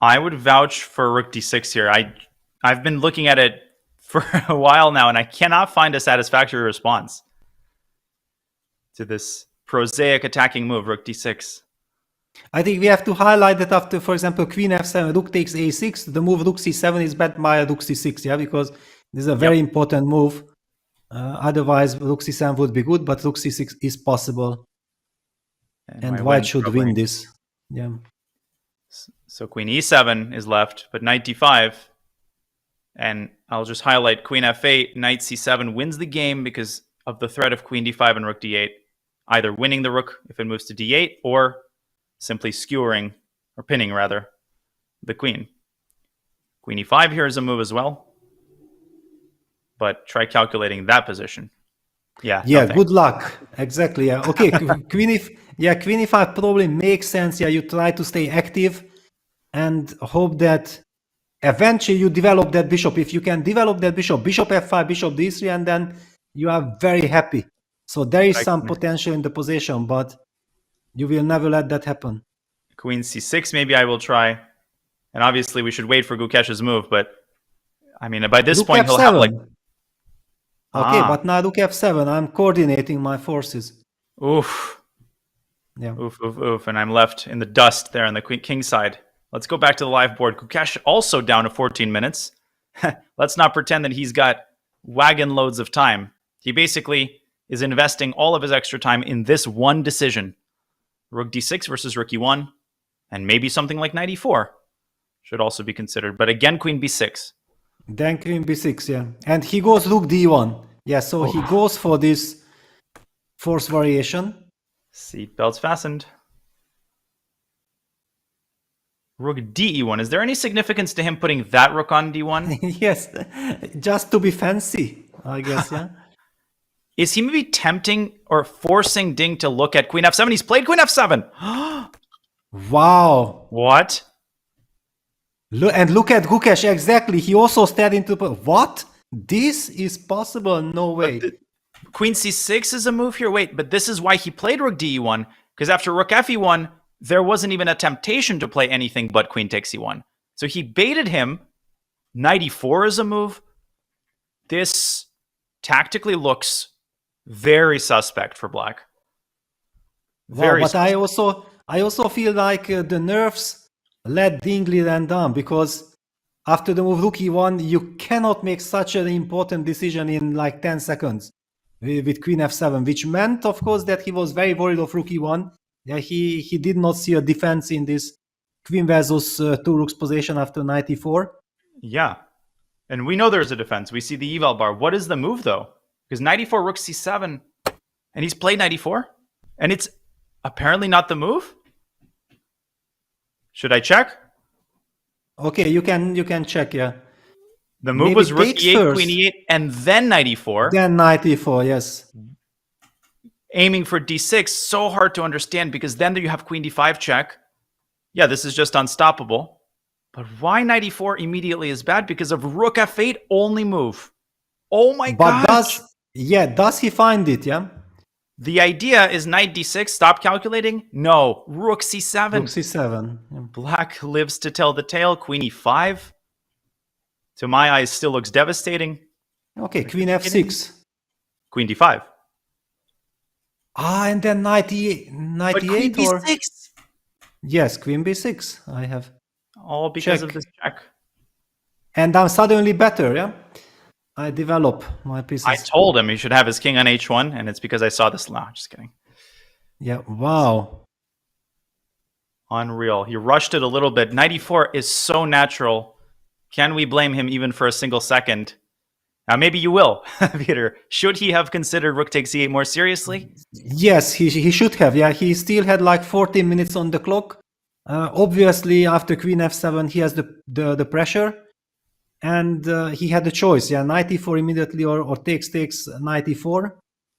Speaker 11: I would vouch for rook d6 here. I've been looking at it for a while now, and I cannot find a satisfactory response to this prosaic attacking move, rook d6.
Speaker 10: I think we have to highlight that after, for example, queen f7, rook takes a6, the move rook c7 is backed by rook c6, yeah, because this is a very important move. Otherwise, rook c7 would be good, but rook c6 is possible. And white should win this. Yeah.
Speaker 11: So queen e7 is left, but knight d5. And I'll just highlight queen f8, knight c7 wins the game because of the threat of queen d5 and rook d8, either winning the rook if it moves to d8 or simply skewering, or pinning rather, the queen. Queen e5 here is a move as well. But try calculating that position. Yeah.
Speaker 10: Yeah,
Speaker 11: no
Speaker 10: good luck. Exactly. Yeah. Okay. Queen e5 probably makes sense. Yeah, you try to stay active and hope that eventually you develop that bishop. If you can develop that bishop, bishop f5, bishop d3, and then you are very happy. So there is some potential in the position, but you will never let that happen.
Speaker 11: Queen c6, maybe I will try. And obviously we should wait for Gukesh's move, but I mean, by this
Speaker 10: Rook
Speaker 11: point, he'll
Speaker 10: f7.
Speaker 11: have like...
Speaker 10: Okay, but now rook f7. I'm coordinating my forces.
Speaker 11: Oof.
Speaker 10: Yeah.
Speaker 11: Oof, oof, oof. And I'm left in the dust there on the king side. Let's go back to the live board. Gukesh also down to 14 minutes. Let's not pretend that he's got wagon loads of time. He basically is investing all of his extra time in this one decision. Rook d6 versus rook e1. And maybe something like knight e4 should also be considered. But again, queen b6.
Speaker 10: Then queen b6, yeah. And he goes rook d1. Yeah, so he goes for this force variation.
Speaker 11: Seatbelts fastened. Rook d1. Is there any significance to him putting that rook on d1?
Speaker 10: Yes, just to be fancy, I guess, yeah.
Speaker 11: Is he maybe tempting or forcing Ding to look at queen f7? He's played queen f7.
Speaker 10: Wow.
Speaker 11: What?
Speaker 10: And look at Gukesh, exactly. He also stared into... What? This is possible? No way.
Speaker 11: Queen c6 is a move here. Wait, but this is why he played rook d1, because after rook fe1, there wasn't even a temptation to play anything but queen takes e1. So he baited him. Knight e4 is a move. This tactically looks very suspect for black.
Speaker 10: Very but suspect. I also feel like the nerves let Ding Liren down, because after the move rook e1, you cannot make such an important decision in like 10 seconds with queen f7, which meant, of course, that he was very worried of rook e1. Yeah, he did not see a defense in this queen versus two rooks position after knight e4.
Speaker 11: Yeah, and we know there's a defense. We see the eval bar. What is the move, though? Because knight e4, rook c7, and he's played knight e4, and it's apparently not the move. Should I check?
Speaker 10: Okay, you can check, yeah.
Speaker 11: The move was rook e8, queen e8, and then knight e4.
Speaker 10: Then knight e4, yes.
Speaker 11: Aiming for d6, so hard to understand, because then you have queen d5 check. Yeah, this is just unstoppable. But why knight e4 immediately is bad? Because of rook f8 only move. Oh my god.
Speaker 10: But does he find it, yeah?
Speaker 11: The idea is knight d6, stop calculating? No, rook c7.
Speaker 10: Rook c7. Yeah.
Speaker 11: Black lives to tell the tale, queen e5. To my eyes, still looks devastating.
Speaker 10: Okay, queen f6.
Speaker 11: Queen d5.
Speaker 10: And then knight e8
Speaker 11: queen
Speaker 10: or...
Speaker 11: b6.
Speaker 10: Yes, queen b6. I have...
Speaker 11: All because of this check.
Speaker 10: And I'm suddenly better, yeah? I develop my pieces.
Speaker 11: I told him he should have his king on h1, and it's because I saw this. No, just kidding.
Speaker 10: Yeah, wow.
Speaker 11: Unreal. He rushed it a little bit. Knight e4 is so natural. Can we blame him even for a single second? Now, maybe you will, Peter. Should he have considered rook takes e8 more seriously?
Speaker 10: Yes, he should have. Yeah, he still had like 14 minutes on the clock. Obviously, after queen f7, he has the pressure. And he had the choice, yeah, knight e4 immediately or takes knight e4.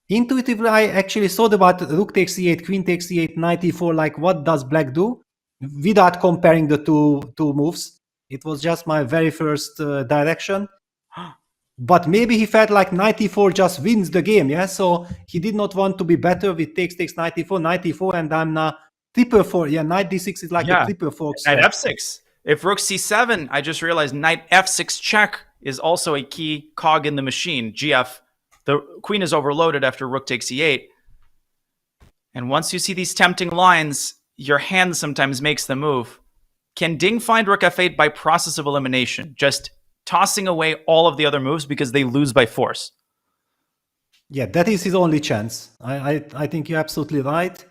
Speaker 10: Intuitively, I actually thought about rook takes e8, queen takes e8, knight e4, like what does black do? Without comparing the two moves. It was just my very first direction. But maybe he felt like knight e4 just wins the game, yeah? So he did not want to be better with takes knight e4, and I'm now triple 4. Yeah, knight d6 is like a triple 4.
Speaker 11: Knight f6. If rook c7, I just realized knight f6 check is also a key cog in the machine. GF, the queen is overloaded after rook takes e8. And once you see these tempting lines, your hand sometimes makes the move. Can Ding find rook f8 by process of elimination? Just tossing away all of the other moves because they lose by force.
Speaker 10: Yeah, that is his only chance. I think you're absolutely right.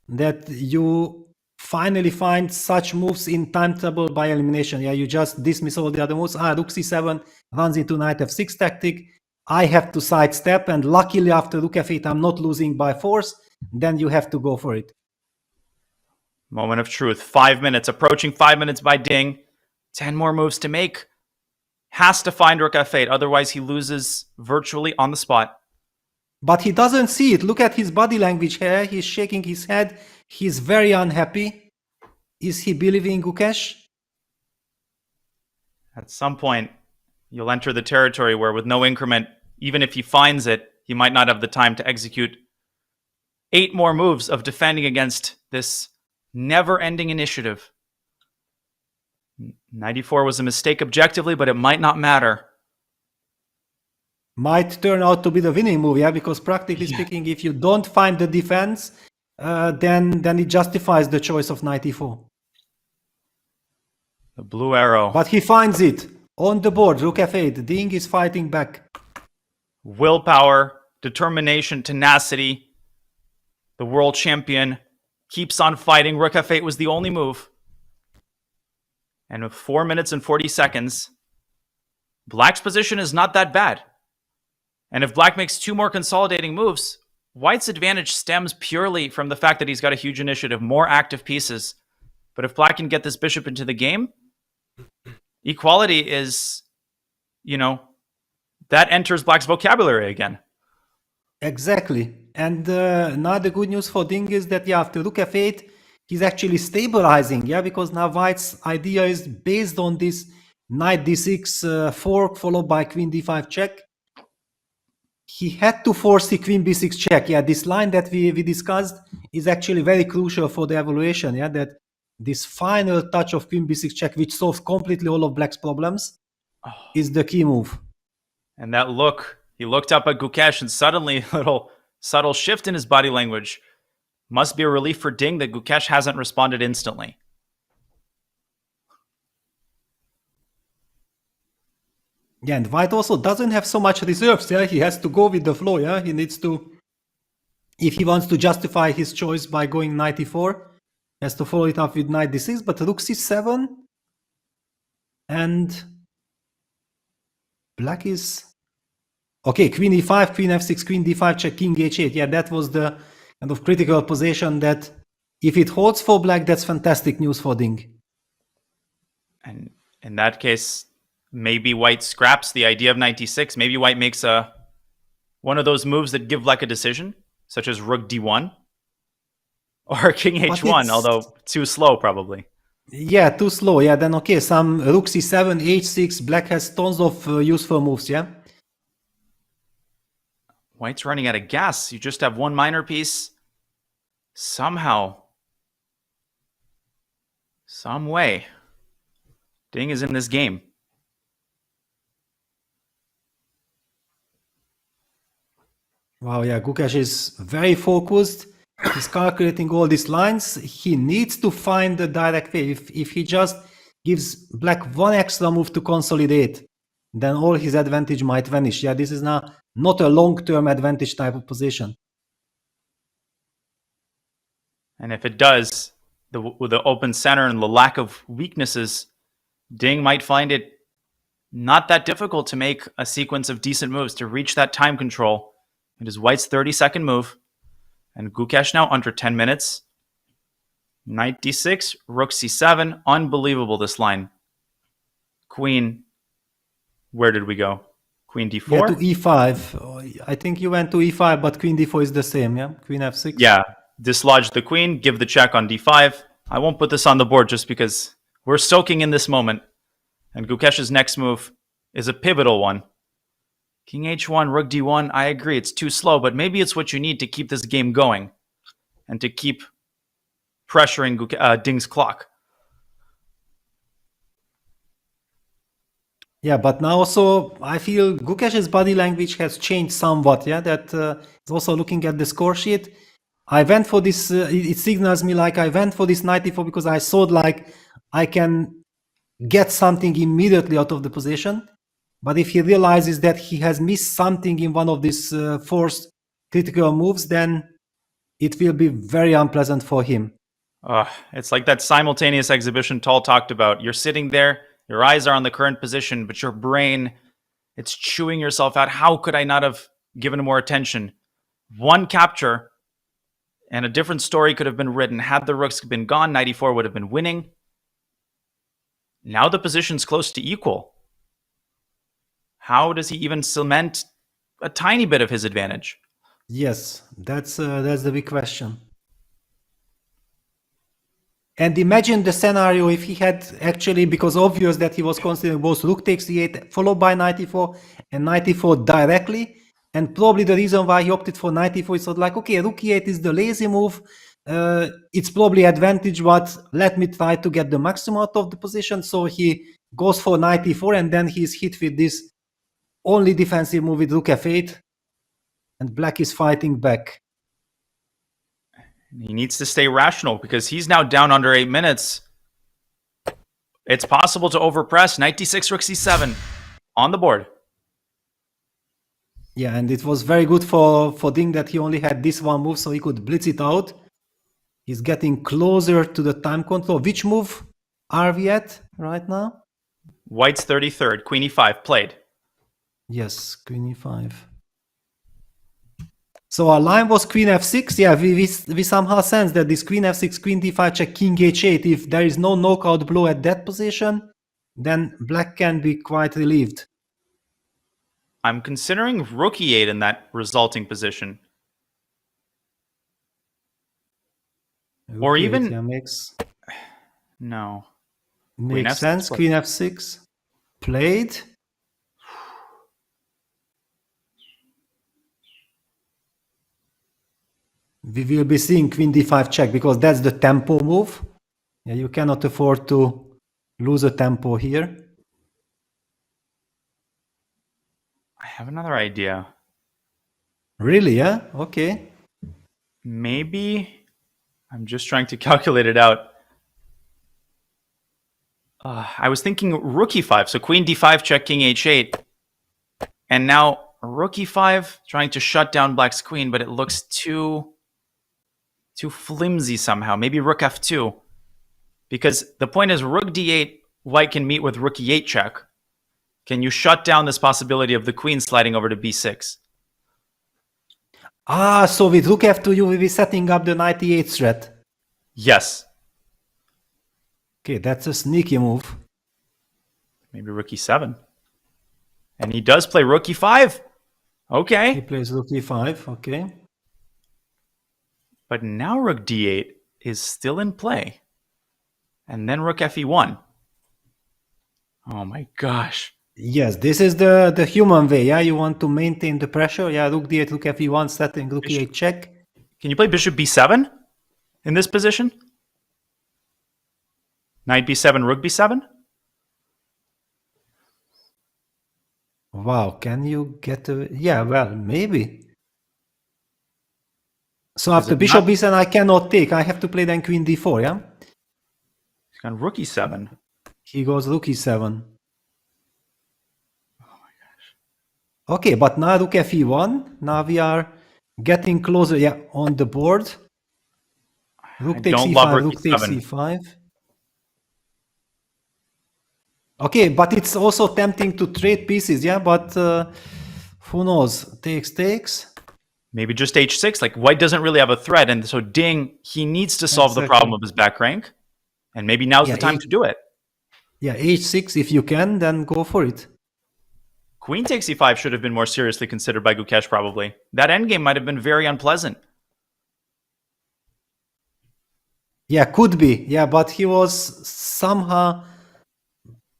Speaker 10: That you finally find such moves in timetable by elimination. Yeah, you just dismiss all the other moves. Rook c7 runs into knight f6 tactic. I have to sidestep, and luckily after rook f8 I'm not losing by force. Then you have to go for it.
Speaker 11: Moment of truth. 5 minutes. Approaching 5 minutes by Ding. 10 more moves to make. has to find rook f8, otherwise he loses virtually on the spot.
Speaker 10: But he doesn't see it. Look at his body language here. He's shaking his head. He's very unhappy. Is he believing Gukesh?
Speaker 11: At some point, you'll enter the territory where with no increment, even if he finds it, he might not have the time to execute 8 more moves of defending against this never-ending initiative. 94 was a mistake objectively, but it might not matter.
Speaker 10: Might turn out to be the winning move, yeah? Because practically speaking, if you don't find the defense, then it justifies the choice of 94.
Speaker 11: The blue arrow.
Speaker 10: But he finds it on the board. Rook f8. Ding is fighting back.
Speaker 11: Willpower, determination, tenacity. The world champion keeps on fighting. Rook f8 was the only move. And with 4 minutes and 40 seconds, Black's position is not that bad. And if Black makes 2 more consolidating moves, White's advantage stems purely from the fact that he's got a huge initiative, more active pieces. But if Black can get this bishop into the game, equality is, that enters Black's vocabulary again.
Speaker 10: Exactly. And now the good news for Ding is that, after rook f8, he's actually stabilizing, because now White's idea is based on this knight d6 fork followed by queen d5 check. He had to force the queen b6 check. This line that we discussed is actually very crucial for the evaluation, that this final touch of queen b6 check, which solves completely all of Black's problems, is the key move.
Speaker 11: And that look, he looked up at Gukesh and suddenly a little subtle shift in his body language. Must be a relief for Ding that Gukesh hasn't responded instantly.
Speaker 10: And White also doesn't have so much reserves. He has to go with the flow. He needs to, if he wants to justify his choice by going knight e4, he has to follow it up with knight d6. But rook c7, and Black is okay. Queen e5, queen f6, queen d5 check, king h8. That was the kind of critical position that, if it holds for Black, that's fantastic news for Ding.
Speaker 11: And in that case, maybe White scraps the idea of knight d6. Maybe White makes one of those moves that give Black a decision, such as rook d1 or king h1, although too slow probably.
Speaker 10: Too slow. Then okay, some rook c7, h6. Black has tons of useful moves.
Speaker 11: White's running out of gas. You just have one minor piece. Somehow, some way, Ding is in this game.
Speaker 10: Wow, Gukesh is very focused. He's calculating all these lines. He needs to find the direct way. If he just gives Black one extra move to consolidate, then all his advantage might vanish. This is now not a long-term advantage type of position.
Speaker 11: And if it does, with the open center and the lack of weaknesses, Ding might find it not that difficult to make a sequence of decent moves to reach that time control. It is White's 30-second move. And Gukesh now under 10 minutes. Knight d6, rook c7. Unbelievable, this line. Queen. Where did we go? Queen d4?
Speaker 10: To e5. I think you went to e5, but queen d4 is the same, Queen f6.
Speaker 11: Dislodge the queen, give the check on d5. I won't put this on the board just because we're soaking in this moment. And Gukesh's next move is a pivotal one. King h1, rook d1, I agree, it's too slow, but maybe it's what you need to keep this game going and to keep pressuring Ding's clock.
Speaker 10: But now also I feel Gukesh's body language has changed somewhat. That is also looking at the score sheet. I went for this, it signals me like I went for this knight e4 because I thought like I can get something immediately out of the position. But if he realizes that he has missed something in one of these forced critical moves, then it will be very unpleasant for him.
Speaker 11: It's like that simultaneous exhibition Tal talked about. You're sitting there, your eyes are on the current position, but your brain, it's chewing yourself out. How could I not have given more attention? One capture, and a different story could have been written. Had the rooks been gone, knight e4 would have been winning. Now the position's close to equal. how does he even cement a tiny bit of his advantage?
Speaker 10: Yes, that's the big question. And imagine the scenario if he had actually, because obvious that he was considering both rook takes d8 followed by knight e4 and knight e4 directly. And probably the reason why he opted for knight e4 is sort of like, okay, rook e8 is the lazy move. It's probably advantage, but let me try to get the maximum out of the position. So he goes for knight e4, and then he's hit with this only defensive move with rook f8, and black is fighting back.
Speaker 11: He needs to stay rational because he's now down under 8 minutes. It's possible to overpress. Knight d6, rook c7 on the board.
Speaker 10: Yeah, and it was very good for Ding that he only had this one move, so he could blitz it out. He's getting closer to the time control. Which move are we at right now?
Speaker 11: White's 33rd, queen e5 played.
Speaker 10: Yes, queen e5. So our line was queen f6. Yeah, we somehow sense that this queen f6, queen d5 check, king h8, if there is no knockout blow at that position, then black can be quite relieved.
Speaker 11: I'm considering rook e8 in that resulting position.
Speaker 10: Rook
Speaker 11: Or
Speaker 10: E8,
Speaker 11: even...
Speaker 10: yeah, makes sense. Queen f6 played. We will be seeing queen d5 check because that's the tempo move. Yeah, you cannot afford to lose a tempo here.
Speaker 11: I have another idea.
Speaker 10: Really, yeah? Okay.
Speaker 11: Maybe... I'm just trying to calculate it out. I was thinking rook e5, so queen d5 check, king h8. And now rook e5, trying to shut down black's queen, but it looks too flimsy somehow. Maybe rook f2. Because the point is rook d8, white can meet with rook e8 check. Can you shut down this possibility of the queen sliding over to b6?
Speaker 10: Ah, so with rook f2 you will be setting up the knight e8 threat.
Speaker 11: Yes.
Speaker 10: Okay, that's a sneaky move.
Speaker 11: Maybe rook e7. And he does play rook e5. Okay.
Speaker 10: He plays rook e5, okay.
Speaker 11: But now rook d8 is still in play. And then rook fe1. Oh my gosh.
Speaker 10: Yes, this is the human way. Yeah, you want to maintain the pressure. Yeah, rook d8, rook fe1, setting rook e8 check.
Speaker 11: Can you play bishop b7 in this position? Knight b7, rook b7?
Speaker 10: Wow, can you get a... Yeah, well, maybe. So after bishop b7 I cannot take. I have to play then queen d4, yeah?
Speaker 11: He's got rook e7.
Speaker 10: He goes rook e7. Okay, but now rook fe1. Now we are getting closer, yeah, on the board. Rook takes e5, rook takes e5. Okay, but it's also tempting to trade pieces, yeah, but who knows? Takes.
Speaker 11: Maybe just h6, like white doesn't really have a threat, and so Ding, he needs to solve the problem of his back rank, and maybe now's the time to do it.
Speaker 10: Yeah, h6, if you can, then go for it.
Speaker 11: Queen takes e5 should have been more seriously considered by Gukesh, probably. That endgame might have been very unpleasant.
Speaker 10: Yeah, could be. Yeah, but he was somehow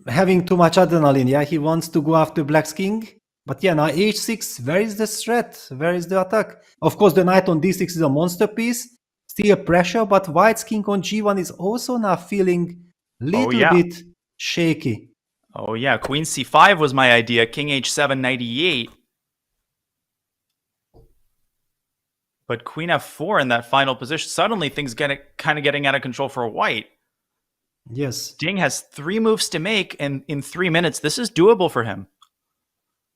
Speaker 10: having too much adrenaline. Yeah, he wants to go after black's king. But yeah, now h6, where is the threat? Where is the attack? Of course, the knight on d6 is a monster piece. Still pressure, but white's king on g1 is also now feeling a little bit shaky.
Speaker 11: Oh yeah, queen c5 was my idea. King h7, knight e8. But queen f4 in that final position, suddenly things get kind of getting out of control for white.
Speaker 10: Yes.
Speaker 11: Ding has 3 moves to make, and in 3 minutes, this is doable for him.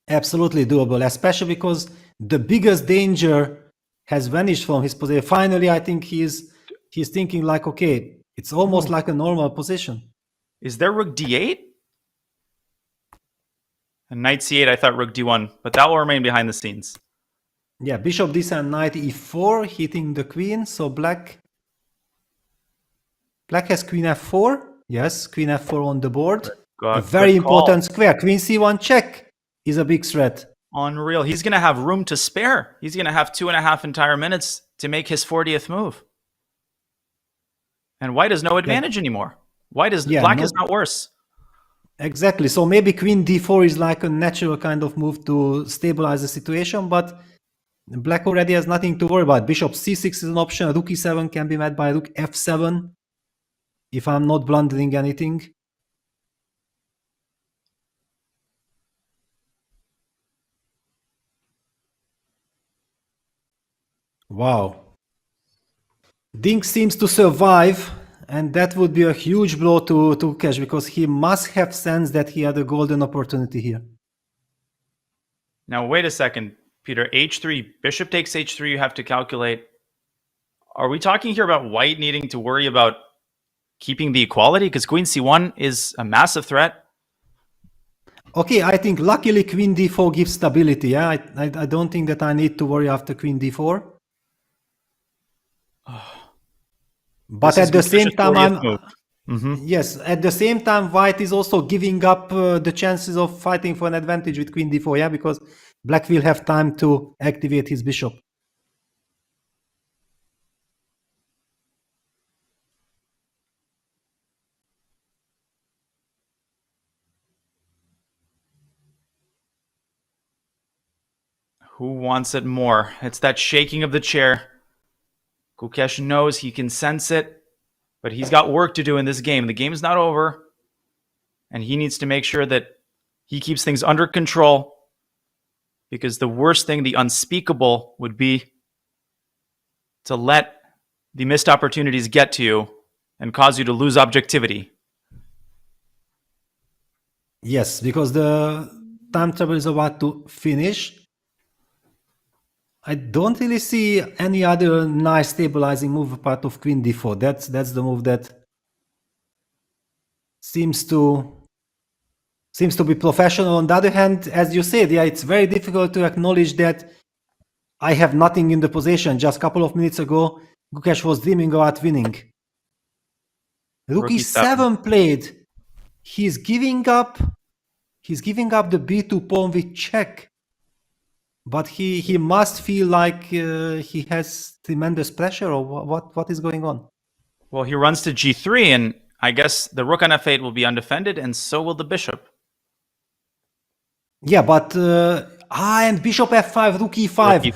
Speaker 10: Absolutely doable, especially because the biggest danger has vanished from his position. Finally, I think he's thinking like, okay, it's almost like a normal position.
Speaker 11: Is there rook d8? And knight c8, I thought rook d1, but that will remain behind the scenes.
Speaker 10: Yeah, bishop d7, knight e4, hitting the queen. So black has queen f4. Yes, queen f4 on the board. A very important square. Queen c1 check. is a big threat.
Speaker 11: Unreal. He's going to have room to spare. He's going to have 2.5 entire minutes to make his 40th move. And white has no advantage anymore. Black is not worse.
Speaker 10: Exactly. So maybe queen d4 is like a natural kind of move to stabilize the situation, but black already has nothing to worry about. Bishop c6 is an option. Rook e7 can be met by rook f7, if I'm not blundering anything. Wow. Ding seems to survive, and that would be a huge blow to Gukesh, because he must have sensed that he had a golden opportunity here.
Speaker 11: Now, wait a second, Peter. h3, bishop takes h3, you have to calculate. Are we talking here about white needing to worry about keeping the equality? Because queen c1 is a massive threat.
Speaker 10: Okay, I think luckily queen d4 gives stability. Yeah, I don't think that I need to worry after queen d4. But at the same time, yes, at the same time, white is also giving up the chances of fighting for an advantage with queen d4, yeah, because black will have time to activate his bishop.
Speaker 11: Who wants it more? It's that shaking of the chair. Gukesh knows, he can sense it, but he's got work to do in this game. The game's not over, and he needs to make sure that he keeps things under control, because the worst thing, the unspeakable, would be to let the missed opportunities get to you and cause you to lose objectivity.
Speaker 10: Yes, because the time trouble is about to finish. I don't really see any other nice stabilizing move apart of queen d4. That's the move that seems to be professional. On the other hand, as you said, yeah, it's very difficult to acknowledge that I have nothing in the position. Just a couple of minutes ago, Gukesh was dreaming about winning. Rook e7 played. He's giving up the b2 pawn with check. But he must feel like he has tremendous pressure, or what is going on?
Speaker 11: Well, he runs to g3, and I guess the rook on f8 will be undefended, and so will the bishop.
Speaker 10: Yeah, but and bishop f5, rook e5.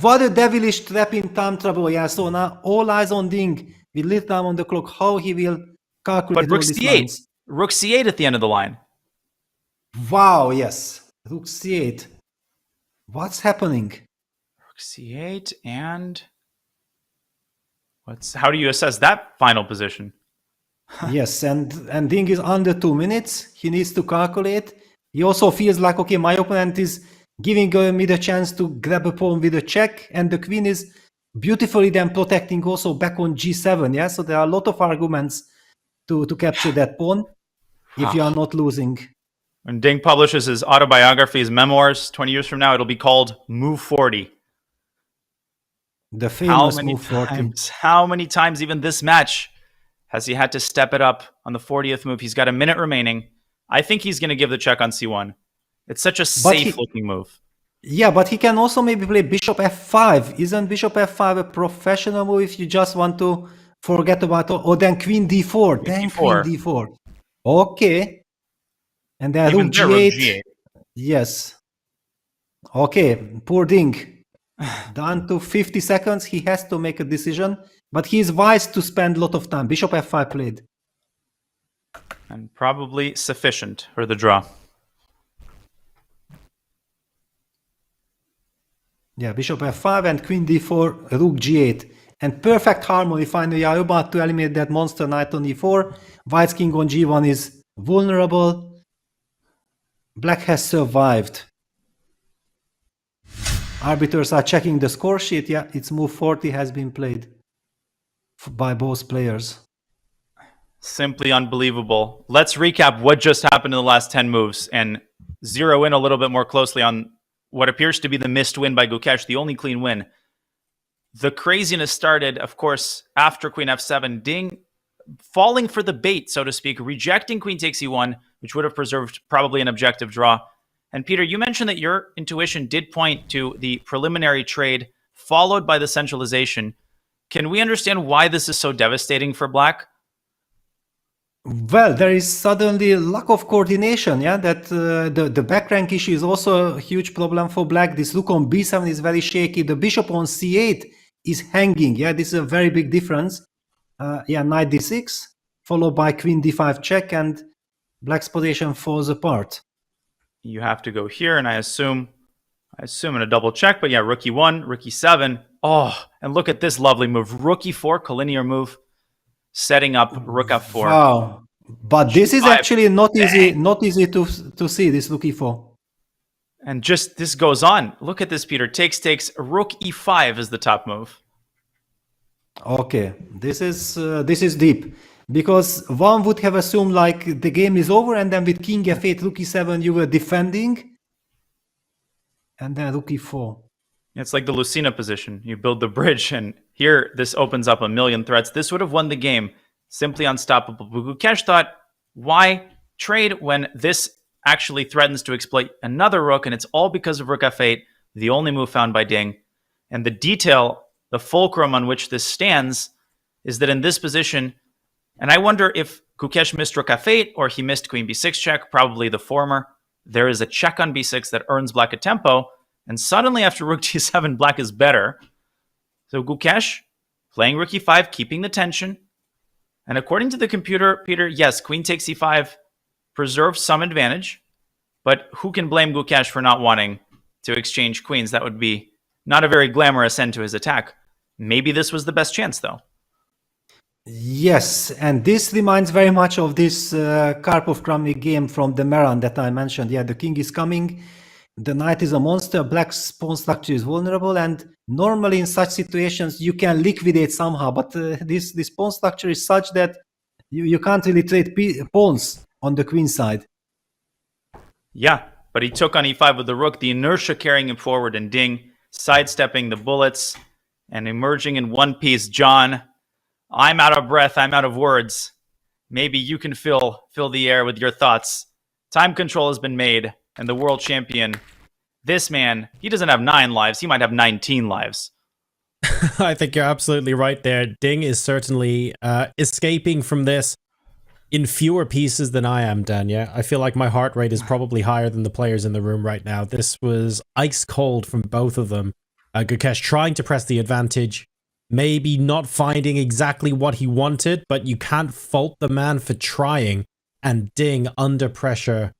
Speaker 10: What a devilish trap in time trouble. Yeah, so now all eyes on Ding with little time on the clock. How he will calculate
Speaker 11: but rook
Speaker 10: all these
Speaker 11: c8,
Speaker 10: lines.
Speaker 11: rook c8 at the end of the line.
Speaker 10: Wow, yes, rook c8. What's happening?
Speaker 11: Rook c8, and how do you assess that final position?
Speaker 10: Yes, and Ding is under 2 minutes. He needs to calculate. He also feels like, okay, my opponent is giving me the chance to grab a pawn with a check, and the queen is beautifully then protecting also back on g7. Yeah, so there are a lot of arguments to capture that pawn if you are not losing.
Speaker 11: When Ding publishes his autobiography, his memoirs, 20 years from now, it'll be called Move 40.
Speaker 10: The famous Move 40.
Speaker 11: How many times, even this match, has he had to step it up on the 40th move? He's got a minute remaining. I think he's going to give the check on c1. It's such a safe-looking move.
Speaker 10: Yeah, but he can also maybe play bishop f5. Isn't bishop f5 a professional move if you just want to forget about it? Or then queen d4. Then queen d4. Okay. And then rook g8. Yes. Okay, poor Ding. Down to 50 seconds. He has to make a decision. But he is wise to spend a lot of time. Bishop f5 played.
Speaker 11: And probably sufficient for the draw.
Speaker 10: Yeah, bishop f5 and queen d4, rook g8. And perfect harmony. Finally, you are about to eliminate that monster knight on e4. White's king on g1 is vulnerable. Black has survived. Arbiters are checking the score sheet. Yeah, it's move 40 has been played by both players.
Speaker 11: Simply unbelievable. Let's recap what just happened in the last 10 moves and zero in a little bit more closely on what appears to be the missed win by Gukesh, the only clean win. The craziness started, of course, after queen f7. Ding falling for the bait, so to speak, rejecting queen takes e1, which would have preserved probably an objective draw. And Peter, you mentioned that your intuition did point to the preliminary trade followed by the centralization. Can we understand why this is so devastating for Black?
Speaker 10: Well, there is suddenly lack of coordination. Yeah, that the back rank issue is also a huge problem for Black. This rook on b7 is very shaky. The bishop on c8 is hanging. Yeah, this is a very big difference. Yeah, knight d6 followed by queen d5 check, and Black's position falls apart.
Speaker 11: You have to go here, and I assume in a double check, but yeah, rook e1, rook e7. Oh, and look at this lovely move. Rook e4, collinear move, setting up rook f4.
Speaker 10: Wow. But this is actually not easy to see, this rook e4.
Speaker 11: And just this goes on. Look at this, Peter. Takes, rook e5 is the top move.
Speaker 10: Okay, this is deep. Because one would have assumed like the game is over, and then with king f8, rook e7, you were defending. And then rook e4.
Speaker 11: It's like the Lucina position. You build the bridge, and here this opens up a million threats. This would have won the game. Simply unstoppable. Gukesh thought, why trade when this actually threatens to exploit another rook, and it's all because of rook f8, the only move found by Ding. And the detail, the fulcrum on which this stands, is that in this position, and I wonder if Gukesh missed rook f8 or he missed queen b6 check, probably the former. There is a check on b6 that earns Black a tempo, and suddenly after rook g7, Black is better. So Gukesh playing rook e5, keeping the tension. And according to the computer, Peter, yes, queen takes e5 preserves some advantage, but who can blame Gukesh for not wanting to exchange queens? That would be not a very glamorous end to his attack. Maybe this was the best chance, though.
Speaker 10: Yes, and this reminds very much of this Karpov-Kramnik game from the Meran that I mentioned. Yeah, the king is coming, the knight is a monster, Black's pawn structure is vulnerable, and normally in such situations you can liquidate somehow, but this pawn structure is such that you can't really trade pawns on the queen side.
Speaker 11: Yeah, but he took on e5 with the rook, the inertia carrying him forward, and Ding sidestepping the bullets and emerging in one piece. John, I'm out of breath. I'm out of words. Maybe you can fill the air with your thoughts. Time control has been made, and the world champion, this man, he doesn't have 9 lives. He might have 19 lives.
Speaker 9: I think you're absolutely right there. Ding is certainly escaping from this in fewer pieces than I am, Danya. I feel like my heart rate is probably higher than the players in the room right now. This was ice cold from both of them. Gukesh trying to press the advantage, maybe not finding exactly what he wanted, but you can't fault the man for trying. And Ding under pressure.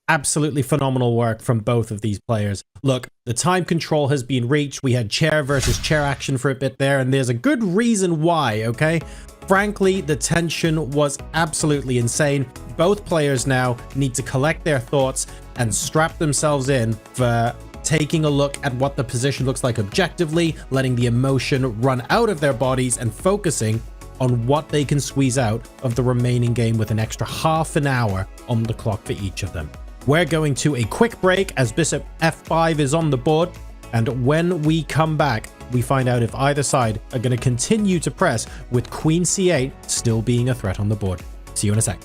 Speaker 9: Absolutely phenomenal work from both of these players. Look, the time control has been reached. We had chair versus chair action for a bit there, and there's a good reason why, okay? Frankly, the tension was absolutely insane. Both players now need to collect their thoughts and strap themselves in for taking a look at what the position looks like objectively, letting the emotion run out of their bodies, and focusing on what they can squeeze out of the remaining game with an extra half an hour on the clock for each of them. We're going to a quick break as bishop f5 is on the board, and when we come back, we find out if either side are going to continue to press, with queen c8 still being a threat on the board. See you in a sec.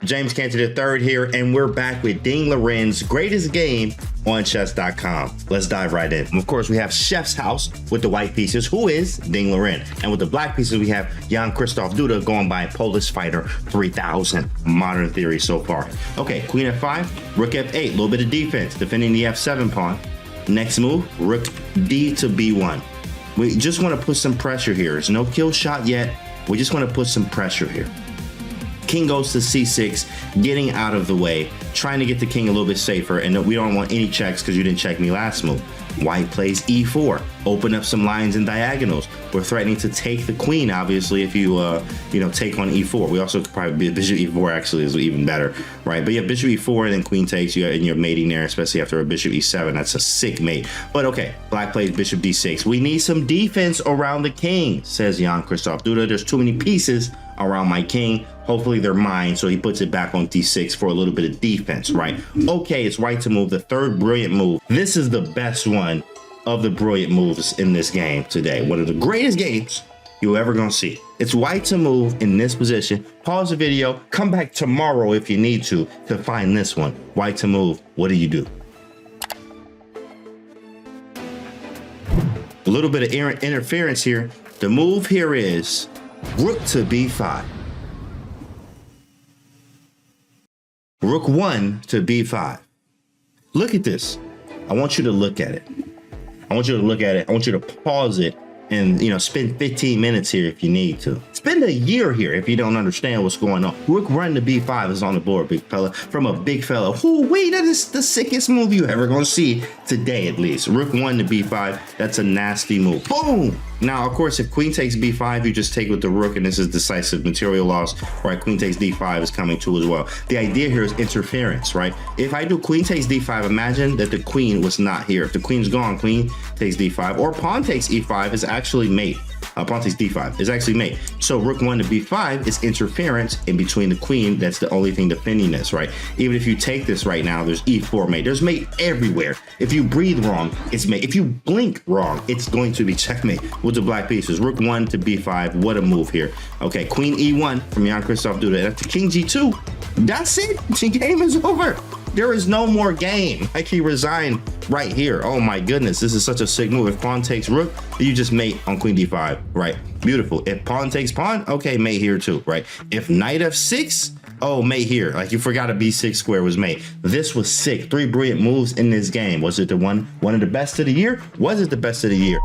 Speaker 12: James Cantor III here, and we're back with Ding Liren's greatest game on chess.com. Let's dive right in. Of course, we have Chef's House with the white pieces, who is Ding Liren. And with the black pieces, we have Jan Krzysztof Duda going by Polish Fighter 3000. Modern theory so far. Okay, queen f5, rook f8, a little bit of defense, defending the f7 pawn. Next move, rook d to b1. We just want to put some pressure here. There's no kill shot yet. We just want to put some pressure here. King goes to c6, getting out of the way, trying to get the king a little bit safer, and we don't want any checks because you didn't check me last move. White plays e4, open up some lines and diagonals. We're threatening to take the queen, obviously, if you take on e4. We also could probably be bishop e4 actually is even better, right? But yeah, bishop e4 and then queen takes you, and you're mating there, especially after a bishop e7. That's a sick mate. But okay, black plays bishop d6. We need some defense around the king, says Jan Krzysztof Duda. There's too many pieces around my king. Hopefully they're mine, so he puts it back on d6 for a little bit of defense, right? Okay, it's white to move. The third brilliant move. This is the best one of the brilliant moves in this game today. One of the greatest games you're ever gonna see. It's white to move in this position. Pause the video, come back tomorrow if you need to find this one. White to move, what do you do? A little bit of interference here. The move here is rook to b5. Rook 1 to b5. Look at this. I want you to look at it. I want you to look at it. I want you to pause it and, you know, spend 15 minutes here if you need to. Spend a year here if you don't understand what's going on. Rook run to b5 is on the board, big fella. From a big fella. Ooh, wait, that is the sickest move you ever gonna see today, at least. Rook 1 to b5, that's a nasty move. Boom! Now, of course, if queen takes b5, you just take with the rook, and this is decisive material loss, right? Queen takes d5 is coming too as well. The idea here is interference, right? If I do queen takes d5, imagine that the queen was not here. If the queen's gone, queen takes d5, or pawn takes e5 is actually mate. Pawn takes d5 is actually mate. So rook 1 to b5 is interference in between the queen. That's the only thing defending this, right? Even if you take this right now, there's e4 mate. There's mate everywhere. If you breathe wrong, it's mate. If you blink wrong, it's going to be checkmate with the black pieces. Rook 1 to b5. What a move here. Okay, queen e1 from Jan-Christoph Duda. After king g2, that's it. The game is over. There is no more game. Like, he resigned right here. Oh my goodness, this is such a sick move. If pawn takes rook, you just mate on queen d5, right? Beautiful. If pawn takes pawn, okay, mate here too, right? If knight f6, oh, mate here. Like, you forgot a b6 square was mate. This was sick. 3 brilliant moves in this game. Was it the one of the best of the year? Was it the best of the year?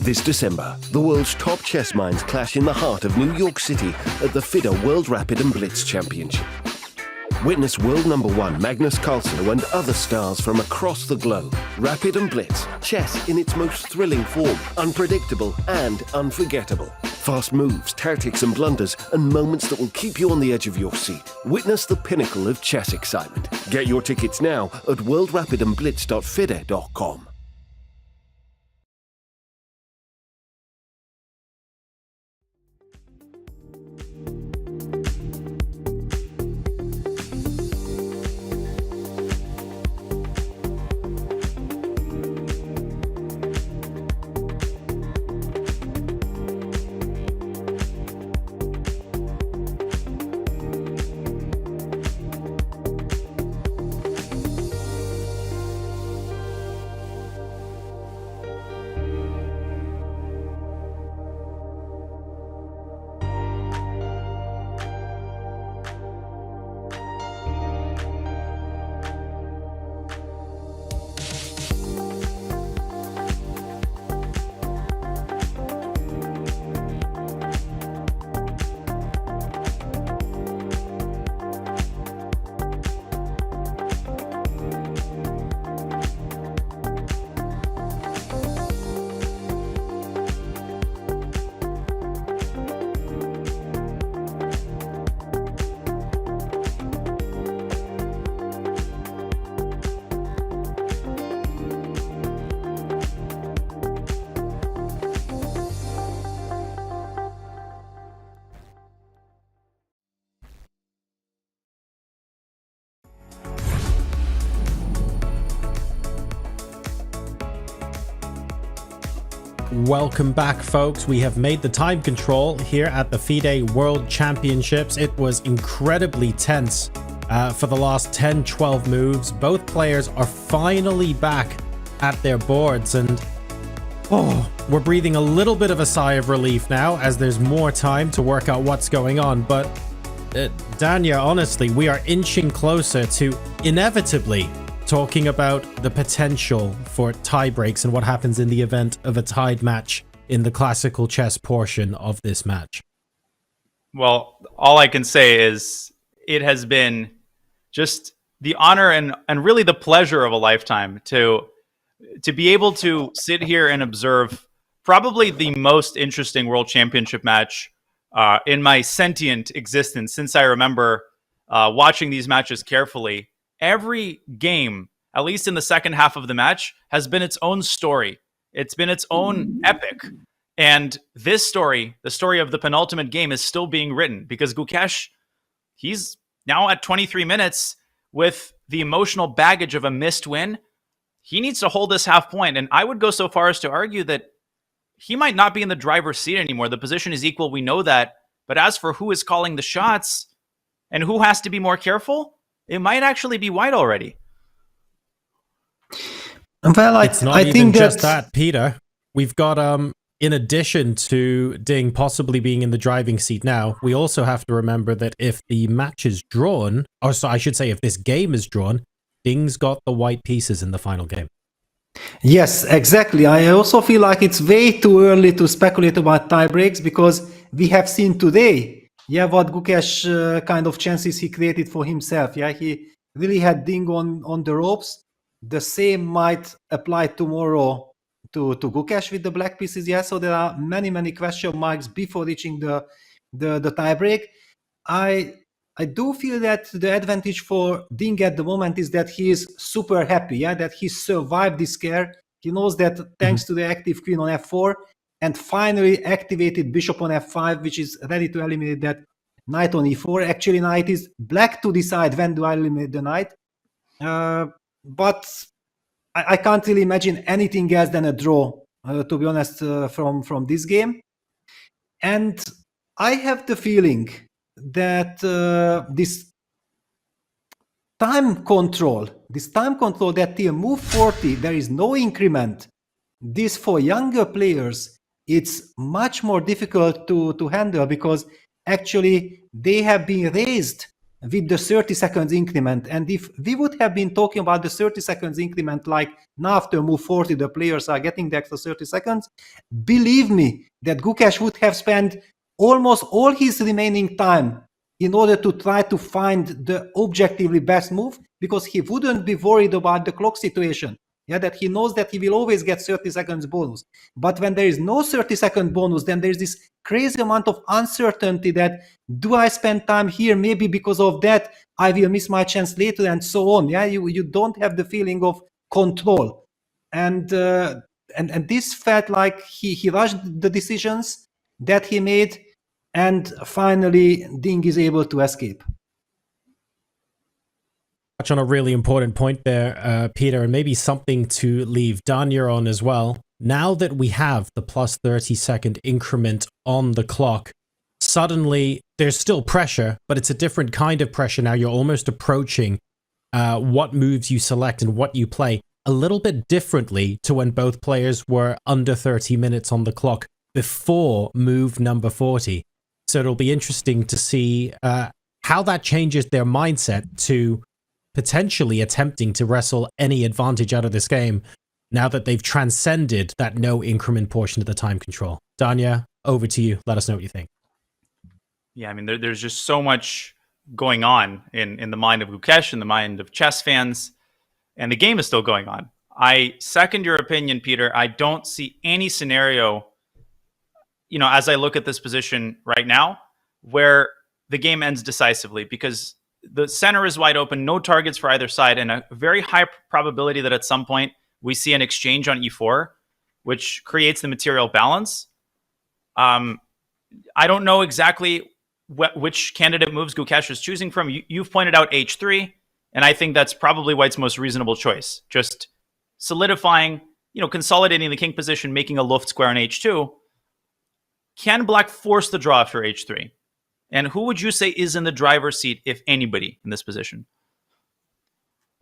Speaker 7: This December, the world's top chess minds clash in the heart of New York City at the FIDE World Rapid and Blitz Championship. Witness world #1 Magnus Carlsen and other stars from across the globe. Rapid and Blitz, chess in its most thrilling form, unpredictable and unforgettable. Fast moves, tactics and blunders, and moments that will keep you on the edge of your seat. Witness the pinnacle of chess excitement. Get your tickets now at worldrapidandblitz.fide.com.
Speaker 9: Welcome back, folks. We have made the time control here at the FIDE World Championships. It was incredibly tense for the last 10-12 moves. Both players are finally back at their boards, and we're breathing a little bit of a sigh of relief now as there's more time to work out what's going on. But Danya, honestly, we are inching closer to inevitably talking about the potential for tie breaks and what happens in the event of a tied match in the classical chess portion of this match.
Speaker 11: Well, all I can say is it has been just the honor and really the pleasure of a lifetime to be able to sit here and observe probably the most interesting World Championship match in my sentient existence since I remember watching these matches carefully. Every game, at least in the second half of the match, has been its own story. It's been its own epic. And this story, the story of the penultimate game, is still being written because Gukesh, he's Now at 23 minutes, with the emotional baggage of a missed win, he needs to hold this half point. And I would go so far as to argue that he might not be in the driver's seat anymore. The position is equal. We know that. But as for who is calling the shots and who has to be more careful, it might actually be White already.
Speaker 10: Well,
Speaker 9: it's not even just that, Peter. We've got, in addition to Ding possibly being in the driving seat now, we also have to remember that if the match is drawn, or so I should say if this game is drawn, Ding's got the white pieces in the final game.
Speaker 10: Yes, exactly. I also feel like it's way too early to speculate about tie breaks because we have seen today, what Gukesh kind of chances he created for himself. He really had Ding on the ropes. The same might apply tomorrow to Gukesh with the black pieces. So there are many question marks before reaching the tie break. I do feel that the advantage for Ding at the moment is that he is super happy, that he survived this scare. He knows that thanks to the active queen on f4 and finally activated bishop on f5, which is ready to eliminate that knight on e4. Actually, now it is black to decide when do I eliminate the knight. But I can't really imagine anything else than a draw, to be honest, from this game. And I have the feeling that this time control that till move 40 there is no increment, this for younger players it's much more difficult to handle because actually they have been raised with the 30 seconds increment. And if we would have been talking about the 30 seconds increment like now after move 40 the players are getting the extra 30 seconds, believe me that Gukesh would have spent almost all his remaining time in order to try to find the objectively best move because he wouldn't be worried about the clock situation. That he knows that he will always get 30 seconds bonus. But when there is no 30-second bonus, then there's this crazy amount of uncertainty that do I spend time here? Maybe because of that, I will miss my chance later and so on. You don't have the feeling of control. And this felt like he rushed the decisions that he made, and finally Ding is able to escape.
Speaker 9: Touch on a really important point there, Peter, and maybe something to leave Danya on as well. Now that we have the plus 30-second increment on the clock, suddenly there's still pressure, but it's a different kind of pressure now. You're almost approaching what moves you select and what you play a little bit differently to when both players were under 30 minutes on the clock before move number 40. So it'll be interesting to see how that changes their mindset to potentially attempting to wrestle any advantage out of this game now that they've transcended that no increment portion of the time control. Danya, over to you. Let us know what you think.
Speaker 11: Yeah, I mean, there's just so much going on in the mind of Gukesh, in the mind of chess fans, and the game is still going on. I second your opinion, Peter. I don't see any scenario, as I look at this position right now, where the game ends decisively because the center is wide open, no targets for either side, and a very high probability that at some point we see an exchange on e4, which creates the material balance. I don't know exactly which candidate moves Gukesh is choosing from. You've pointed out h3, and I think that's probably White's most reasonable choice. Just solidifying, consolidating the king position, making a Luft square on h2. Can Black force the draw after h3? And who would you say is in the driver's seat, if anybody, in this position?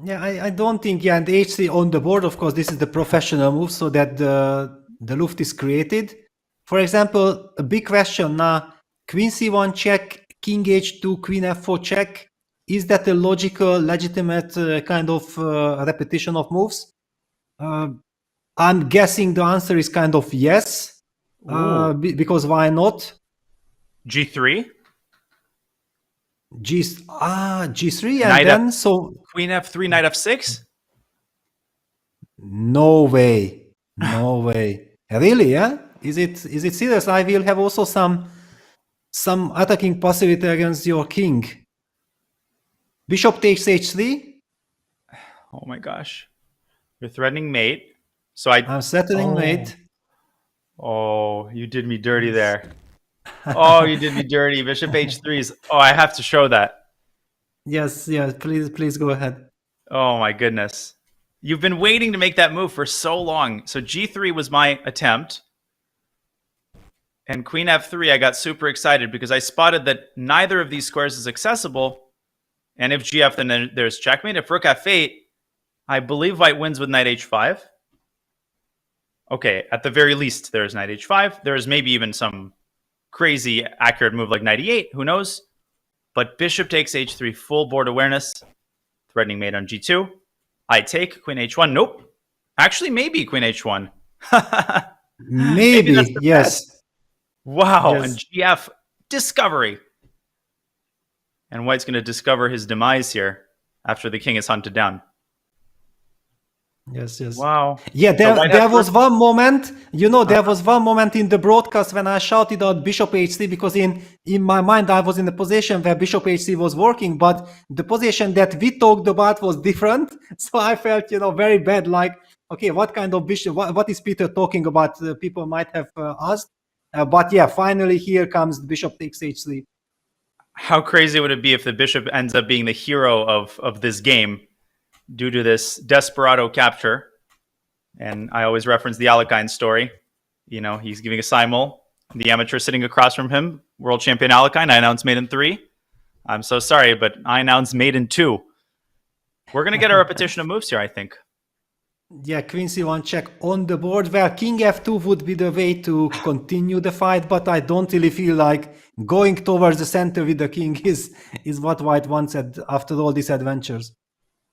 Speaker 10: Yeah, I don't think, and h3 on the board, of course, this is the professional move so that the Luft is created. For example, a big question now, queen c1 check, king h2, queen f4 check. Is that a logical, legitimate kind of repetition of moves? I'm guessing the answer is kind of yes, because why not?
Speaker 11: G3?
Speaker 10: G3 and
Speaker 11: knight
Speaker 10: then
Speaker 11: queen f3, knight f6?
Speaker 10: No way. Really, yeah? Is it serious? I will have also some attacking possibility against your king. Bishop takes h3.
Speaker 11: Oh my gosh. You're threatening mate. So
Speaker 10: I'm settling mate.
Speaker 11: Oh, you did me dirty there. Oh, you did me dirty. Bishop h3 is... Oh, I have to show that.
Speaker 10: Yes, please go ahead.
Speaker 11: Oh my goodness. You've been waiting to make that move for so long. So G3 was my attempt. And Queen F3, I got super excited because I spotted that neither of these squares is accessible. And if GF, then there's checkmate. If Rook F8, I believe White wins with Knight H5. Okay, at the very least, there's Knight H5. There's maybe even some crazy accurate move like Knight E8. Who knows? But Bishop takes H3, full board awareness. Threatening mate on G2. I take Queen H1. Nope. Actually, maybe Queen H1.
Speaker 10: Maybe yes.
Speaker 11: Best. Wow.
Speaker 10: Yes.
Speaker 11: And GF, discovery. And White's going to discover his demise here after the king is hunted down.
Speaker 10: Yes.
Speaker 11: Wow.
Speaker 10: Yeah, there was one moment, there was one moment in the broadcast when I shouted out Bishop H3 because in my mind I was in the position where Bishop H3 was working, but the position that we talked about was different. So I felt, very bad. Like, okay, what kind of bishop? What is Peter talking about? People might have asked. But yeah, finally here comes Bishop takes H3.
Speaker 11: How crazy would it be if the bishop ends up being the hero of this game due to this desperado capture? And I always reference the Alekhine story. He's giving a simul. The amateur sitting across from him, world champion Alekhine, I announced mate in 3. I'm so sorry, but I announced mate in 2. We're going to get a repetition of moves here, I think.
Speaker 10: Yeah, Queen C1 check on the board, where King F2 would be the way to continue the fight, but I don't really feel like going towards the center with the king is what White wants after all these adventures.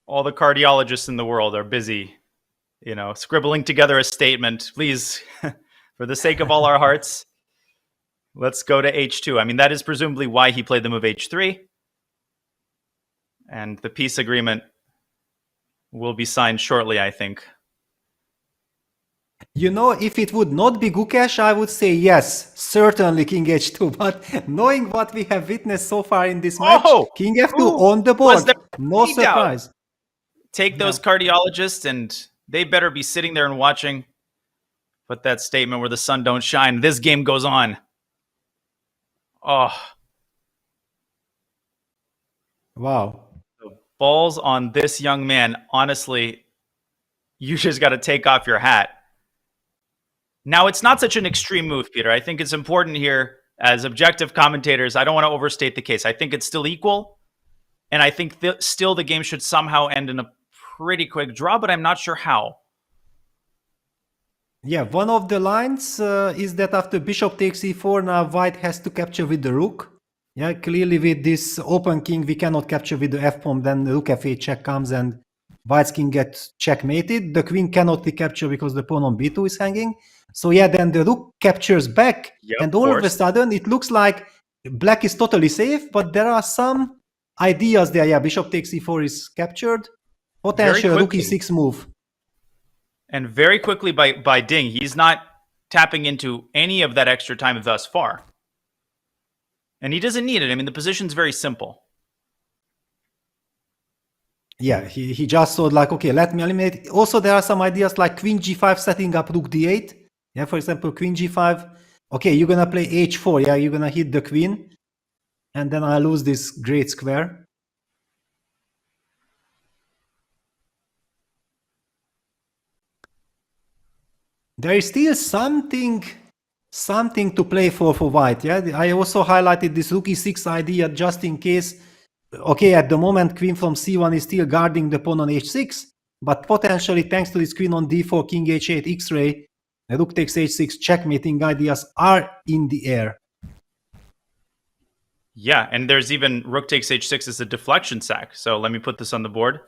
Speaker 11: All the cardiologists in the world are busy, scribbling together a statement. Please, for the sake of all our hearts, let's go to H2. I mean, that is presumably why he played the move H3. And the peace agreement will be signed shortly, I think.
Speaker 10: If it would not be Gukesh, I would say yes, certainly King H2. But knowing what we have witnessed so far in this match, King F2 on the board, no surprise.
Speaker 11: Take those cardiologists, and they better be sitting there and watching. But that statement where the sun don't shine, this game goes on. Oh.
Speaker 10: Wow.
Speaker 11: Balls on this young man. Honestly, you just got to take off your hat. Now, it's not such an extreme move, Peter. I think it's important here as objective commentators. I don't want to overstate the case. I think it's still equal. And I think still the game should somehow end in a pretty quick draw, but I'm not sure how.
Speaker 10: Yeah, one of the lines is that after Bishop takes E4, now White has to capture with the Rook. Yeah, clearly with this open king, we cannot capture with the f-pawn. Then the Rook F8 check comes and White's king gets checkmated. The queen cannot be captured because the pawn on B2 is hanging. So yeah, then the Rook captures back.
Speaker 11: Yep,
Speaker 10: and all of a sudden, it looks like Black is totally safe, but there are some ideas there. Yeah, Bishop takes E4 is captured. Potential Rook E6 move.
Speaker 11: And very quickly by Ding, he's not tapping into any of that extra time thus far. And he doesn't need it. I mean, the position's very simple.
Speaker 10: Yeah, he just thought like, okay, let me eliminate. Also, there are some ideas like Queen G5 setting up Rook D8. Yeah, for example, Queen G5. Okay, you're going to play H4. Yeah, you're going to hit the queen. And then I lose this great square. There is still something to play for White. Yeah, I also highlighted this Rook E6 idea just in case. Okay, at the moment, queen from C1 is still guarding the pawn on H6, but potentially thanks to this queen on D4, King H8, X-ray, Rook takes H6, checkmating ideas are in the air.
Speaker 11: Yeah, and there's even Rook takes H6 as a deflection sack. So let me put this on the board.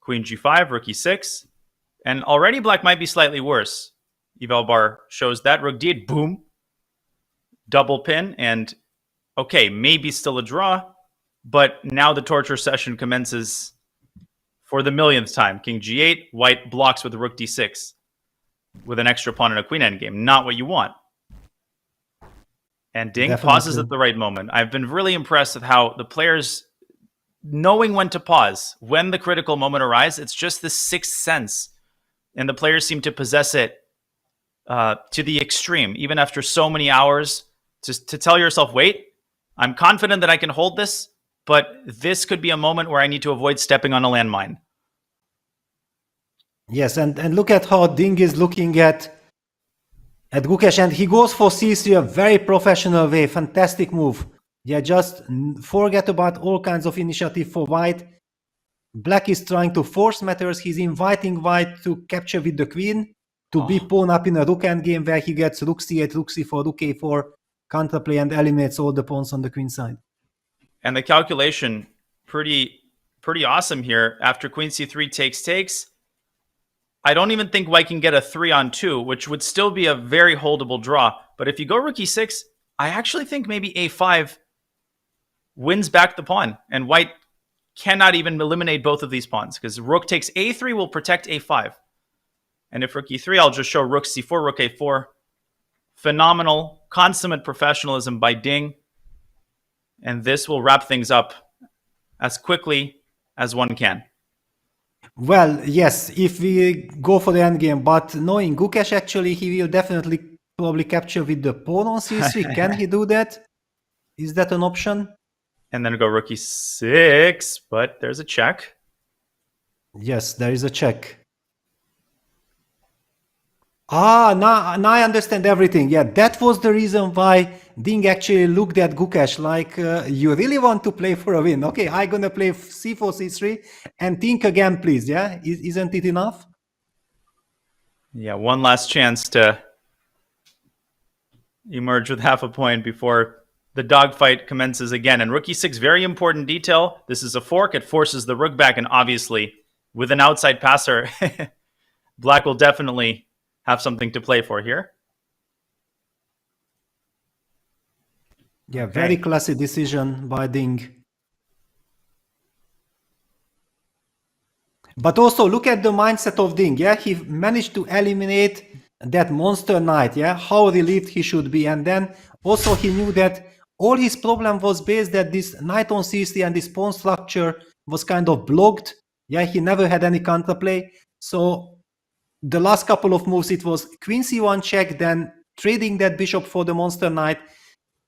Speaker 11: Queen G5, Rook E6. And already Black might be slightly worse. Eval bar shows that. Rook D8, boom. Double pin, and okay, maybe still a draw. But now the torture session commences for the millionth time. King G8, White blocks with Rook D6 with an extra pawn and a queen endgame. Not what you want. And Ding pauses at the right moment. I've been really impressed with how the players, knowing when to pause, when the critical moment arrives, it's just this sixth sense. And the players seem to possess it to the extreme, even after so many hours, to tell yourself, wait, I'm confident that I can hold this, but this could be a moment where I need to avoid stepping on a landmine.
Speaker 10: Yes, and look at how Ding is looking at Gukesh, and he goes for c3, a very professional way, fantastic move. Yeah, just forget about all kinds of initiative for white. Black is trying to force matters. He's inviting white to capture with the queen, to be pawn up in a rook endgame where he gets rook c8, rook c4, rook a4, counterplay, and eliminates all the pawns on the queen side.
Speaker 11: And the calculation, pretty awesome here. After queen c3 takes, I don't even think white can get a 3-on-2, which would still be a very holdable draw. But if you go rook e6, I actually think maybe a5 wins back the pawn, and white cannot even eliminate both of these pawns, because rook takes a3 will protect a5. And if rook e3, I'll just show rook c4, rook a4. Phenomenal, consummate professionalism by Ding. And this will wrap things up as quickly as one can.
Speaker 10: Well, yes, if we go for the endgame, but knowing Gukesh, actually, he will definitely probably capture with the pawn on c3. Can he do that? Is that an option?
Speaker 11: And then go rook e6, but there's a check.
Speaker 10: Yes, there is a check. Now I understand everything. Yeah, that was the reason why Ding actually looked at Gukesh like, you really want to play for a win. Okay, I'm going to play c4, c3, and think again, please. Yeah, isn't it enough?
Speaker 11: Yeah, one last chance to emerge with half a point before the dogfight commences again. And rook e6, very important detail. This is a fork. It forces the rook back, and obviously, with an outside passer, black will definitely have something to play for here.
Speaker 10: Yeah, very classy decision by Ding. But also look at the mindset of Ding. Yeah, he managed to eliminate that monster knight. Yeah, how relieved he should be. And then also he knew that all his problem was based that this knight on c3 and this pawn structure was kind of blocked. Yeah, he never had any counterplay. So the last couple of moves, it was queen c1 check, then trading that bishop for the monster knight,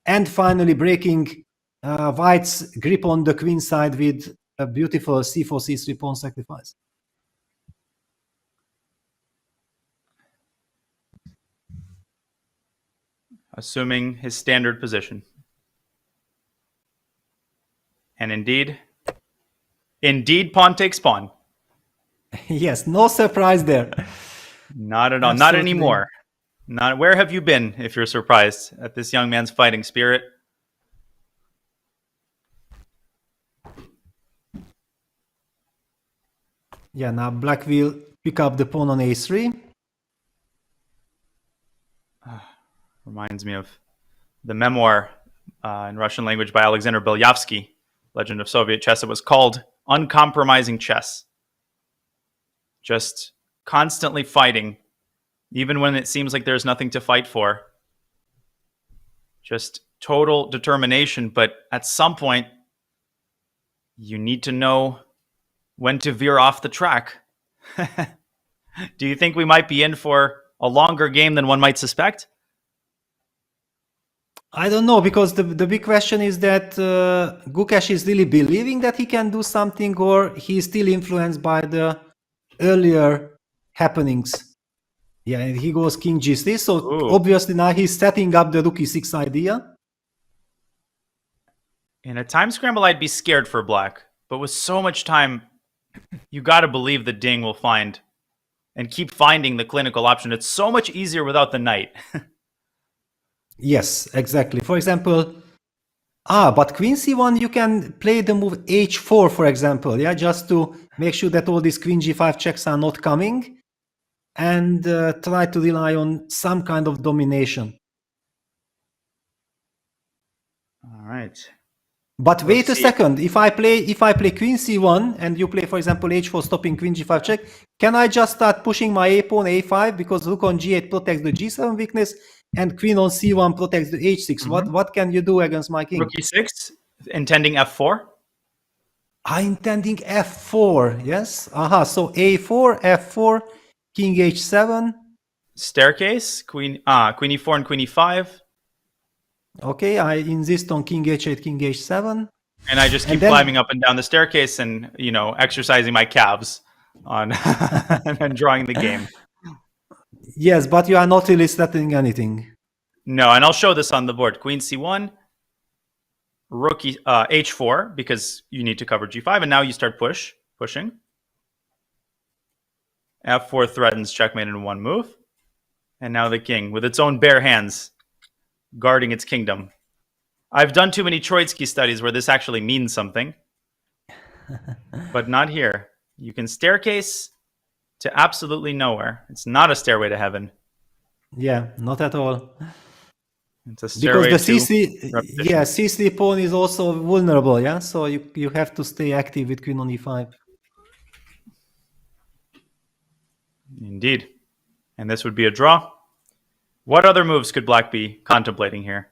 Speaker 10: and finally breaking white's grip on the queen side with a beautiful c4, c3 pawn sacrifice.
Speaker 11: Assuming his standard position. And indeed, pawn takes pawn.
Speaker 10: Yes, no surprise there.
Speaker 11: Not at all. Absolutely. Not anymore. Not. Where have you been if you're surprised at this young man's fighting spirit?
Speaker 10: Yeah, now black will pick up the pawn on a3.
Speaker 11: Reminds me of the memoir in Russian language by Alexander Belyavsky, Legend of Soviet Chess. It was called Uncompromising Chess. Just constantly fighting, even when it seems like there's nothing to fight for. Just total determination, but at some point, you need to know when to veer off the track. Do you think we might be in for a longer game than one might suspect?
Speaker 10: I don't know, because the big question is that Gukesh is really believing that he can do something, or he's still influenced by the earlier happenings. Yeah, and he goes king g3, so obviously now he's setting up the rook e6 idea.
Speaker 11: In a time scramble, I'd be scared for black, but with so much time, you got to believe that Ding will find and keep finding the clinical option. It's so much easier without the knight.
Speaker 10: Yes, exactly. For example, but queen c1, you can play the move h4, for example, yeah, just to make sure that all these queen g5 checks are not coming, and try to rely on some kind of domination.
Speaker 11: All right.
Speaker 10: But wait a second. If I play queen c1 and you play, for example, h4 stopping queen g5 check, can I just start pushing my a pawn a5 because rook on g8 protects the g7 weakness and queen on c1 protects the h6? What can you do against my king?
Speaker 11: Rook e6, intending f4.
Speaker 10: Intending f4. Yes. So a4, f4, king h7.
Speaker 11: Staircase, queen e4 and queen e5.
Speaker 10: Okay, I insist on king h8, king h7.
Speaker 11: And I just keep climbing up and down the staircase and, exercising my calves on and then drawing the game.
Speaker 10: Yes, but you are not really threatening anything.
Speaker 11: No, and I'll show this on the board. Queen c1, rook h4, because you need to cover g5, and now you start pushing. f4 threatens checkmate in one move. And now the king, with its own bare hands, guarding its kingdom. I've done too many Troitsky studies where this actually means something. But not here. You can staircase to absolutely nowhere. It's not a stairway to heaven.
Speaker 10: Yeah, not at all.
Speaker 11: It's a stairway
Speaker 10: because the
Speaker 11: to
Speaker 10: C3 pawn is also vulnerable, yeah? So you have to stay active with queen on e5.
Speaker 11: Indeed. And this would be a draw. What other moves could Black be contemplating here?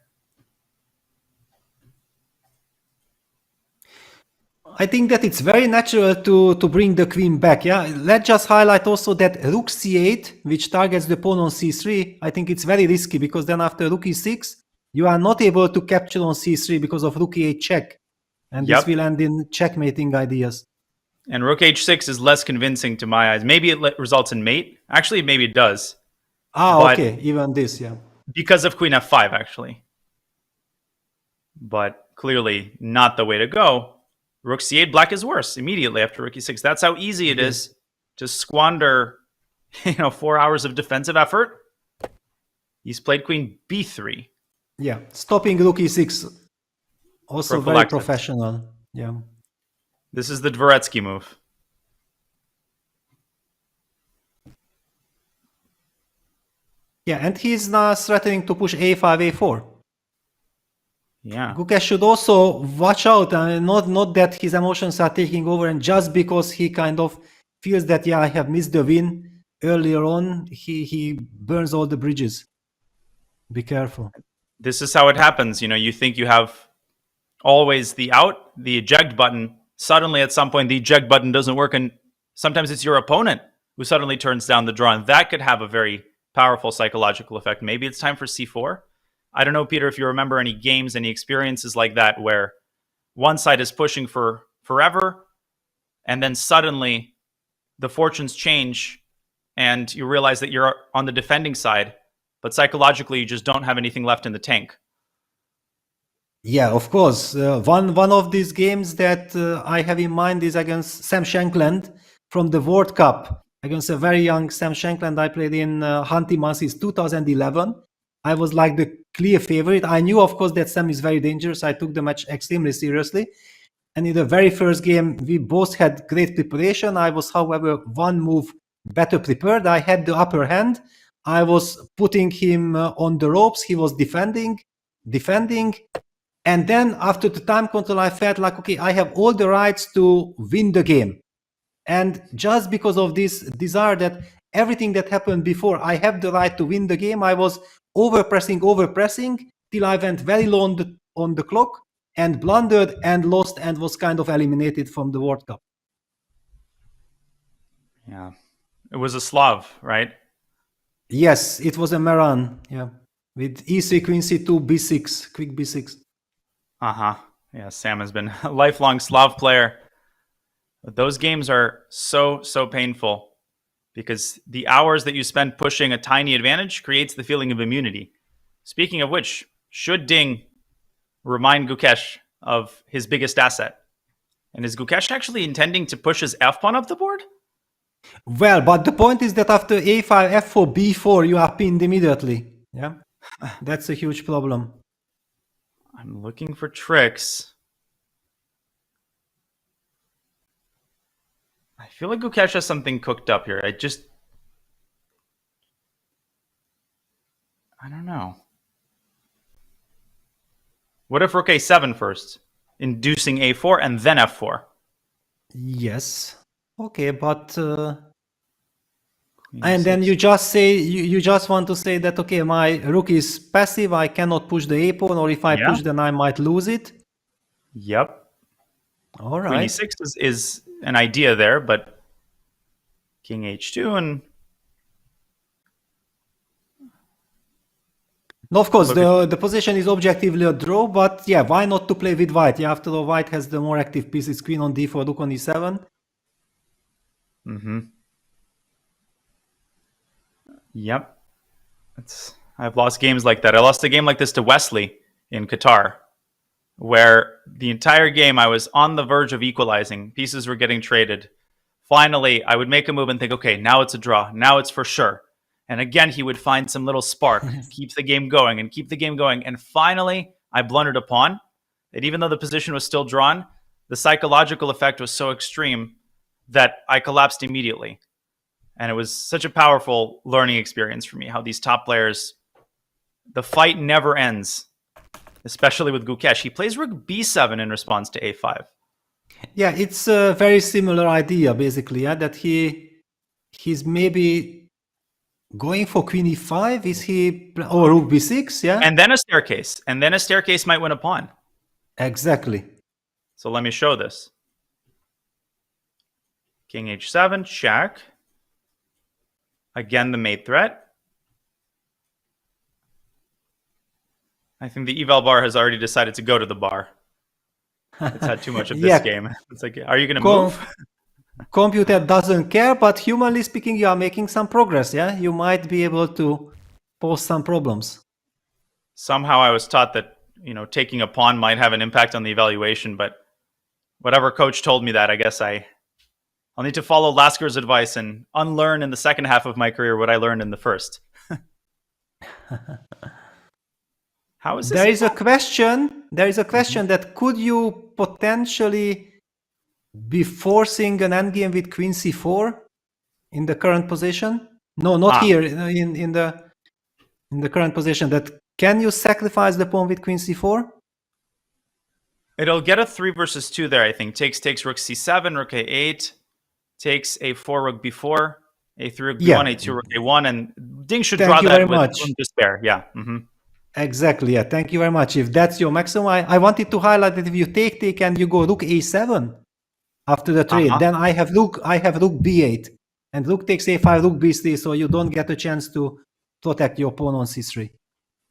Speaker 10: I think that it's very natural to bring the queen back, yeah? Let's just highlight also that rook c8, which targets the pawn on c3, I think it's very risky, because then after rook e6, you are not able to capture on c3 because of rook e8 check. And this will end in checkmating ideas.
Speaker 11: And rook h6 is less convincing to my eyes. Maybe it results in mate. Actually, maybe it does.
Speaker 10: Okay, even this, yeah.
Speaker 11: Because of queen f5, actually. But clearly not the way to go. Rook c8, Black is worse immediately after rook e6. That's how easy it is to squander, 4 hours of defensive effort. He's played queen b3.
Speaker 10: Yeah, stopping rook e6. Also very professional. Yeah.
Speaker 11: This is the Dvoretsky move.
Speaker 10: Yeah, and he's now threatening to push a5, a4.
Speaker 11: Yeah.
Speaker 10: Gukesh should also watch out, not that his emotions are taking over, and just because he kind of feels that, I have missed the win earlier on, he burns all the bridges. Be careful.
Speaker 11: This is how it happens. You think you have always the out, the eject button. Suddenly, at some point, the eject button doesn't work, and sometimes it's your opponent who suddenly turns down the draw, and that could have a very powerful psychological effect. Maybe it's time for c4. I don't know, Peter, if you remember any games, any experiences like that where one side is pushing for forever, and then suddenly the fortunes change and you realize that you're on the defending side, but psychologically you just don't have anything left in the tank.
Speaker 10: Yeah, of course. One of these games that I have in mind is against Sam Shankland from the World Cup. Against a very young Sam Shankland I played in Hunty Masses 2011. I was like the clear favorite. I knew, of course, that Sam is very dangerous. I took the match extremely seriously. And in the very first game, we both had great preparation. I was, however, one move better prepared. I had the upper hand. I was putting him on the ropes. He was defending. And then after the time control, I felt like, okay, I have all the rights to win the game. And just because of this desire that everything that happened before, I have the right to win the game, I was overpressing till I went very low on the clock and blundered and lost and was kind of eliminated from the World Cup.
Speaker 11: Yeah. It was a Slav, right?
Speaker 10: Yes, it was a Maran. Yeah. With e3, queen c2, b6, quick b6.
Speaker 11: Uh-huh. Yeah, Sam has been a lifelong Slav player. But those games are so painful because the hours that you spend pushing a tiny advantage creates the feeling of immunity. Speaking of which, should Ding remind Gukesh of his biggest asset? And is Gukesh actually intending to push his f-pawn up the board?
Speaker 10: Well, but the point is that after a5, f4, b4, you are pinned immediately. Yeah, that's a huge problem.
Speaker 11: I'm looking for tricks. I feel like Gukesh has something cooked up here. I don't know. What if rook a7 first, inducing a4 and then f4?
Speaker 10: Yes. Okay, but and then you just say you just want to say that okay, my rook is passive. I cannot push the a pawn, or if I push, then I might lose it.
Speaker 11: Yep.
Speaker 10: All right.
Speaker 11: Queen e6 is an idea there, but king h2 and
Speaker 10: No, of course, the position is objectively a draw, but yeah, why not to play with white? Yeah, after all, white has the more active pieces, queen on d4, rook on e7.
Speaker 11: Yep. I've lost games like that. I lost a game like this to Wesley in Qatar, where the entire game I was on the verge of equalizing. Pieces were getting traded. Finally, I would make a move and think, okay, now it's a draw. Now it's for sure. And again, he would find some little spark, keep the game going and keep the game going. And finally, I blundered a pawn. And even though the position was still drawn, the psychological effect was so extreme that I collapsed immediately. And it was such a powerful learning experience for me, how these top players, the fight never ends, especially with Gukesh. He plays rook b7 in response to a5.
Speaker 10: Yeah, it's a very similar idea, basically, yeah, that he's maybe going for queen e5. Is he, or rook b6, yeah?
Speaker 11: And then a staircase. And then a staircase might win a pawn.
Speaker 10: Exactly.
Speaker 11: So let me show this. King h7, check. Again, the mate threat. I think the eval bar has already decided to go to the bar. It's had too much of this game. It's like, are you going to move?
Speaker 10: Computer doesn't care, but humanly speaking, you are making some progress, yeah? You might be able to pose some problems.
Speaker 11: Somehow I was taught that, taking a pawn might have an impact on the evaluation, but whatever coach told me that, I guess I'll need to follow Lasker's advice and unlearn in the second half of my career what I learned in the first. How is this?
Speaker 10: There is a question that could you potentially be forcing an endgame with queen c4 in the current position? No, not here, in the current position. That can you sacrifice the pawn with queen c4?
Speaker 11: It'll get a 3 versus 2 there, I think. Takes rook c7, rook a8, takes a4, rook b4, a3, rook b1, a2, rook a1, and Ding should draw that with despair. Yeah.
Speaker 10: Exactly. Yeah. Thank you very much. If that's your maximum, I wanted to highlight that if you take and you go rook a7 after the trade, then I have rook b8, and rook takes a5, rook b3, so you don't get a chance to protect your pawn on c3.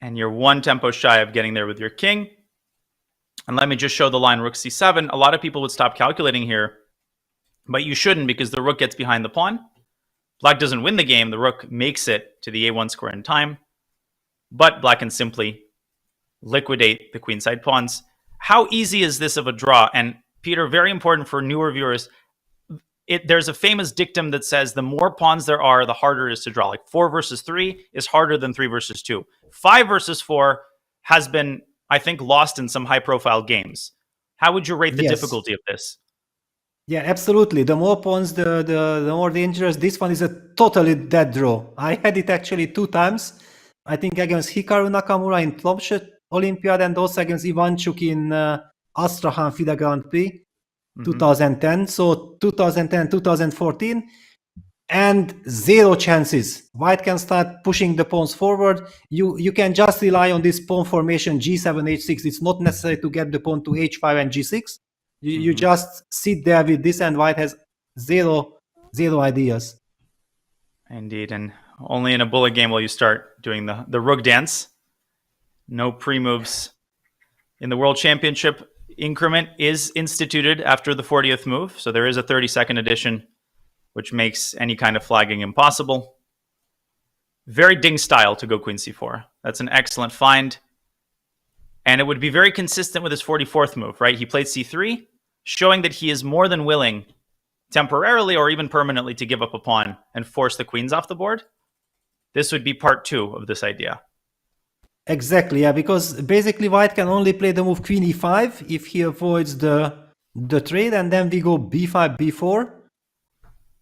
Speaker 11: And you're one tempo shy of getting there with your king. And let me just show the line rook c7. A lot of people would stop calculating here, but you shouldn't, because the rook gets behind the pawn. Black doesn't win the game. The rook makes it to the a1 square in time, but Black can simply liquidate the queenside pawns. How easy is this of a draw? And Peter, very important for newer viewers, there's a famous dictum that says the more pawns there are, the harder it is to draw. Like 4 versus 3 is harder than 3 versus 2. 5 versus 4 has been, I think, lost in some high-profile games. How would you rate the difficulty of this?
Speaker 10: Yeah, absolutely. The more pawns, the more dangerous. This one is a totally dead draw. I had it actually 2 times. I think against Hikaru Nakamura in Plomshet Olympiad, and also against Ivanchuk in Astrahan FIDE Grand Prix 2010. So 2010, 2014, and 0 chances. White can start pushing the pawns forward. You can just rely on this pawn formation g7, h6. It's not necessary to get the pawn to h5 and g6. You just sit there with this, and White has zero ideas.
Speaker 11: Indeed, and only in a bullet game will you start doing the rook dance. No pre-moves. In the World Championship, increment is instituted after the 40th move, so there is a 30-second addition, which makes any kind of flagging impossible. Very Ding style to go queen c4. That's an excellent find. And it would be very consistent with his 44th move, right? He played c3, showing that he is more than willing temporarily or even permanently to give up a pawn and force the queens off the board. This would be part 2 of this idea.
Speaker 10: Exactly, yeah, because basically White can only play the move queen e5 if he avoids the trade, and then we go b5, b4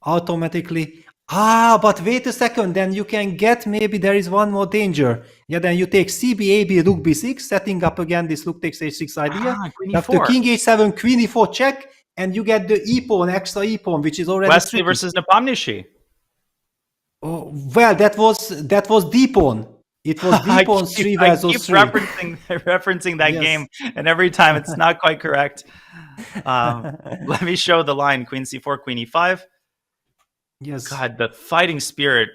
Speaker 10: automatically. But wait a second, then you can get, maybe there is one more danger. Yeah, then you take cb, ab, rook b6, setting up again this rook takes h6 idea. After king h7, queen e4 check, and you get the e-pawn, extra e-pawn, which is already
Speaker 11: Wesley versus Nepomniachtchi.
Speaker 10: Oh, well, that was d-pawn. It was d-pawn 3 versus 3.
Speaker 11: I keep referencing that game, and every time it's not quite correct. Let me show the line: queen c4, queen e5.
Speaker 10: Yes.
Speaker 11: God, the fighting spirit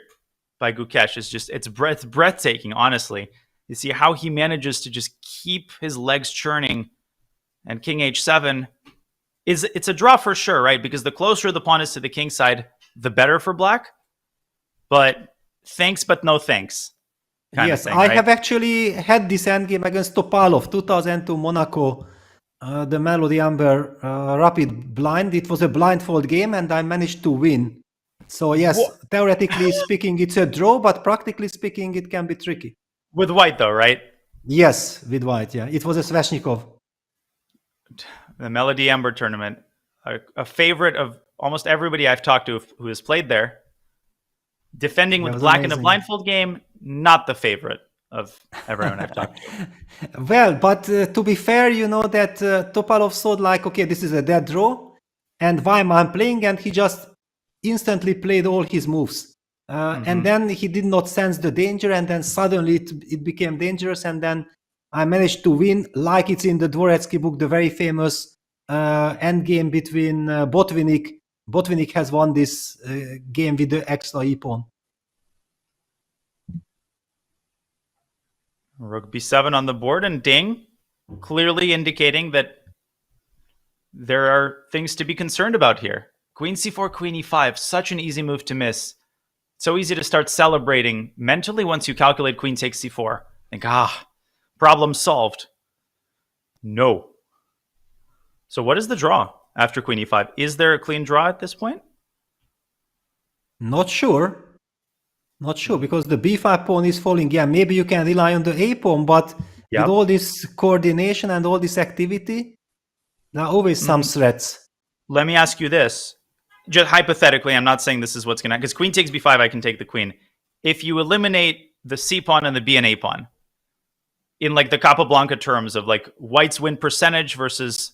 Speaker 11: by Gukesh is just, it's breathtaking, honestly. You see how he manages to just keep his legs churning. And king h7 it's a draw for sure, right? Because the closer the pawn is to the king side, the better for black. But thanks, but no thanks.
Speaker 10: Yes, I have actually had this endgame against Topalov, 2002 Monaco, the Melody Amber Rapid blind. It was a blindfold game and I managed to win. So yes, theoretically speaking, it's a draw, but practically speaking, it can be tricky.
Speaker 11: With white though, right?
Speaker 10: Yes, with white, yeah. It was a Sveshnikov.
Speaker 11: The Melody Amber tournament, a favorite of almost everybody I've talked to who has played there. Defending with black in a blindfold game, not the favorite of everyone I've talked to.
Speaker 10: Well, but to be fair, you know that Topalov thought like, okay, this is a dead draw, and why am I playing? And he just instantly played all his moves. And then he did not sense the danger, and then suddenly it became dangerous, and then I managed to win, like it's in the Dvoretsky book, the very famous endgame between Botvinnik. Botvinnik has won this game with the extra e-pawn.
Speaker 11: Rook b7 on the board, and Ding clearly indicating that there are things to be concerned about here. Queen c4, queen e5, such an easy move to miss. So easy to start celebrating mentally once you calculate queen takes c4. Think, problem solved. No. So what is the draw after queen e5? Is there a clean draw at this point?
Speaker 10: Not sure. Not sure, because the b5 pawn is falling. Yeah, maybe you can rely on the a pawn, but with all this coordination and all this activity, there are always some threats.
Speaker 11: Let me ask you this. Just hypothetically, I'm not saying this is what's going to happen, because queen takes b5, I can take the queen. If you eliminate the c pawn and the b and a pawn, in like the Capablanca terms of like white's win percentage versus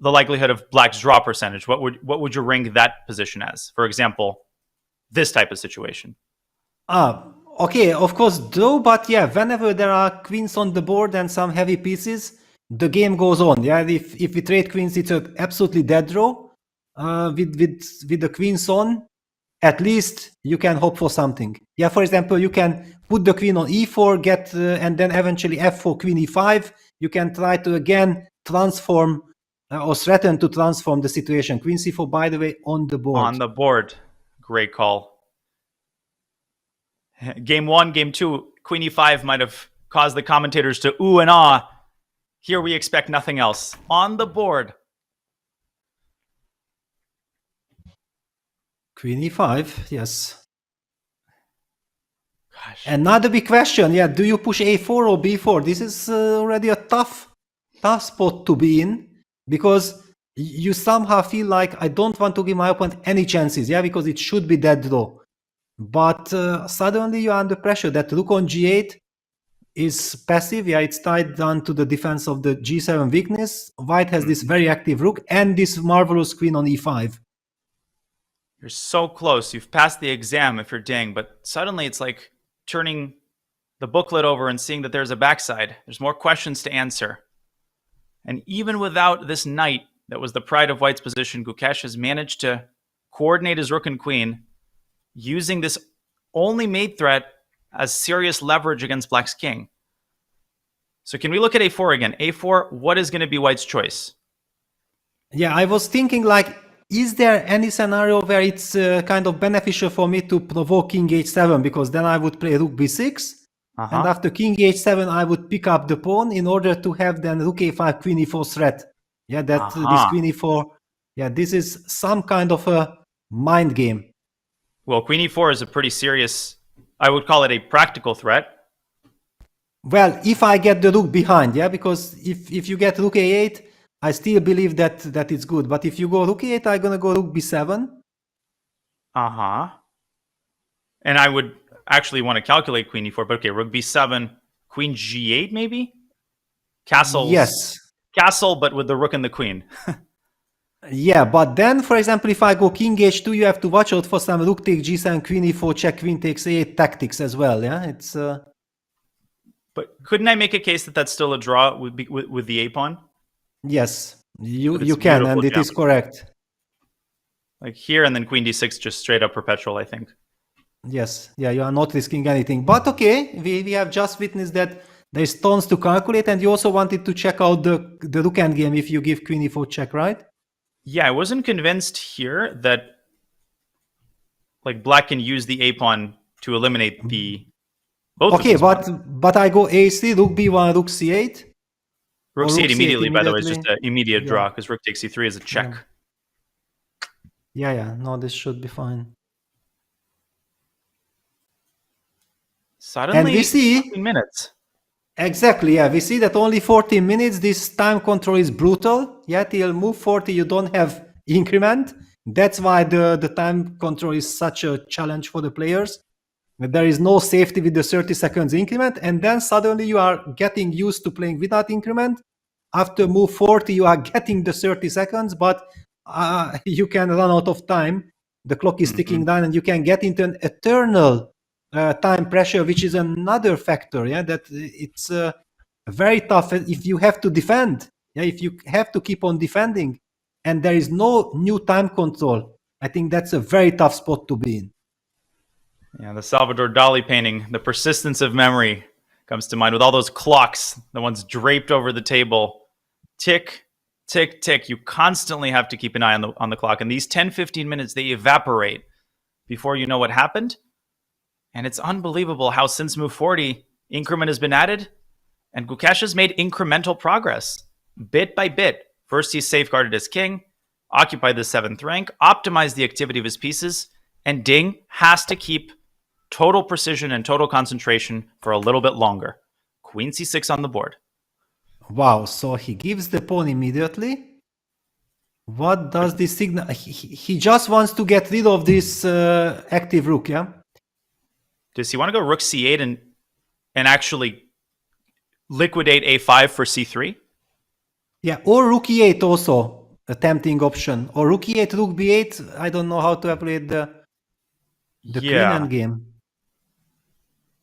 Speaker 11: the likelihood of black's draw percentage, what would you rank that position as? For example, this type of situation.
Speaker 10: Okay, of course, draw, but yeah, whenever there are queens on the board and some heavy pieces, the game goes on. Yeah, if we trade queens, it's an absolutely dead draw. With the queens on, at least you can hope for something. Yeah, for example, you can put the queen on e4, get and then eventually f4, queen e5. You can try to again transform or threaten to transform the situation. Queen c4, by the way, on the board.
Speaker 11: On the board. Great call. Game 1, game 2, queen e5 might have caused the commentators to ooh and ah. Here we expect nothing else. On the board.
Speaker 10: Queen e5, yes. Gosh. Another big question, yeah, do you push a4 or b4? This is already a tough spot to be in, because you somehow feel like I don't want to give my opponent any chances, yeah, because it should be dead draw. But suddenly you're under pressure. That rook on g8 is passive, yeah, it's tied down to the defense of the g7 weakness. White has this very active rook and this marvelous queen on e5.
Speaker 11: You're so close. You've passed the exam if you're Ding, but suddenly it's like turning the booklet over and seeing that there's a backside. There's more questions to answer. And even without this knight that was the pride of White's position, Gukesh has managed to coordinate his rook and queen using this only mate threat as serious leverage against Black's king. So can we look at a4 again? a4, what is going to be White's choice?
Speaker 10: Yeah, I was thinking like, is there any scenario where it's kind of beneficial for me to provoke king h7? Because then I would play rook b6. And after king h7, I would pick up the pawn in order to have then rook a5, queen e4 threat. Yeah, that this queen e4, yeah, this is some kind of a mind game.
Speaker 11: Well, queen e4 is a pretty serious, I would call it a practical threat.
Speaker 10: Well, if I get the rook behind, yeah, because if you get rook a8, I still believe that it's good. But if you go rook a8, I'm going to go rook b7.
Speaker 11: And I would actually want to calculate queen e4, but okay, rook b7, queen g8 maybe? Castle.
Speaker 10: Yes.
Speaker 11: Castle, but with the rook and the queen.
Speaker 10: Yeah, but then, for example, if I go king h2, you have to watch out for some rook take g7, queen e4, check, queen takes a8 tactics as well, yeah? It's...
Speaker 11: But couldn't I make a case that that's still a draw with the a-pawn?
Speaker 10: Yes, you can, and it is correct.
Speaker 11: Like here, and then queen d6, just straight up perpetual, I think.
Speaker 10: Yes, yeah, you are not risking anything. But okay, we have just witnessed that There's tons to calculate, and you also wanted to check out the rook endgame if you give queen e4 check, right?
Speaker 11: Yeah, I wasn't convinced here that like black can use the a pawn to eliminate the both.
Speaker 10: Okay,
Speaker 11: of these
Speaker 10: but I go a3, rook b1, rook c8.
Speaker 11: Rook c8 immediately, by the way, is just an immediate
Speaker 10: Yeah.
Speaker 11: draw because rook takes c3 is a check.
Speaker 10: Yeah, no, this should be fine.
Speaker 11: Suddenly,
Speaker 10: And we see
Speaker 11: 15 minutes.
Speaker 10: Exactly, yeah. We see that only 14 minutes. This time control is brutal. Yeah, till move 40, you don't have increment. That's why the time control is such a challenge for the players. There is no safety with the 30 seconds increment, and then suddenly you are getting used to playing without increment. After move 40, you are getting the 30 seconds, but you can run out of time. The clock is ticking down, and you can get into an eternal time pressure, which is another factor. Yeah, that it's very tough if you have to defend. Yeah, if you have to keep on defending, and there is no new time control. I think that's a very tough spot to be in.
Speaker 11: Yeah, the Salvador Dali painting, the persistence of memory comes to mind with all those clocks, the ones draped over the table. Tick, tick, tick. You constantly have to keep an eye on the clock. And these 10, 15 minutes, they evaporate before you know what happened. And it's unbelievable how since move 40, increment has been added. And Gukesh has made incremental progress, bit by bit. First, he safeguarded his king, occupied the 7th rank, optimized the activity of his pieces, and Ding has to keep total precision and total concentration for a little bit longer. Queen c6 on the board.
Speaker 10: Wow, so he gives the pawn immediately. What does this signal? He just wants to get rid of this active rook, yeah?
Speaker 11: Does he want to go rook c8 and actually liquidate a5 for c3?
Speaker 10: Yeah, or rook e8 also, a tempting option. Or rook e8, rook b8. I don't know how to play the queen endgame.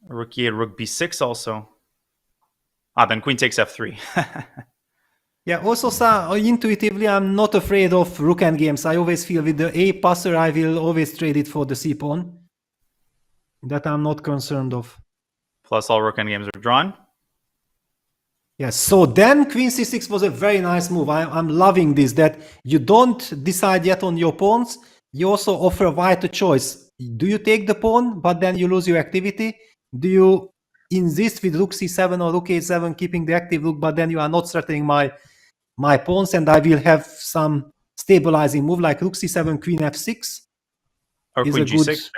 Speaker 11: Rook e8, rook b6 also. Then queen takes f3.
Speaker 10: Yeah, also intuitively, I'm not afraid of rook endgames. I always feel with the a passer, I will always trade it for the c pawn. That I'm not concerned of.
Speaker 11: Plus all rook endgames are drawn.
Speaker 10: Yes, so then queen c6 was a very nice move. I'm loving this, that you don't decide yet on your pawns. You also offer white a choice. Do you take the pawn, but then you lose your activity? Do you insist with rook c7 or rook a7, keeping the active rook, but then you are not threatening my pawns, and I will have some stabilizing move like rook c7, queen f6?
Speaker 11: Or queen g6.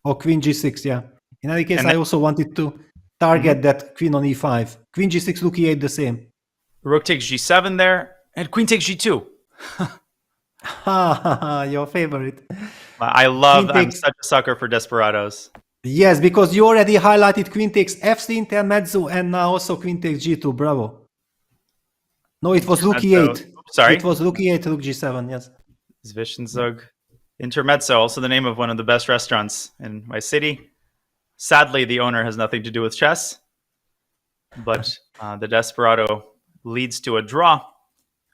Speaker 10: Or queen g6, yeah. In any case, I also wanted to target that queen on e5. Queen g6, rook e8, the same.
Speaker 11: Rook takes g7 there, and queen takes g2.
Speaker 10: Your favorite.
Speaker 11: I'm such a sucker for desperados.
Speaker 10: Yes, because you already highlighted queen takes f3 intermezzo, and now also queen takes g2. Bravo. No, it was rook e8.
Speaker 11: Sorry?
Speaker 10: It was rook e8, rook g7, yes.
Speaker 11: Zwischenzug. Intermezzo, also the name of one of the best restaurants in my city. Sadly, the owner has nothing to do with chess, but the desperado leads to a draw.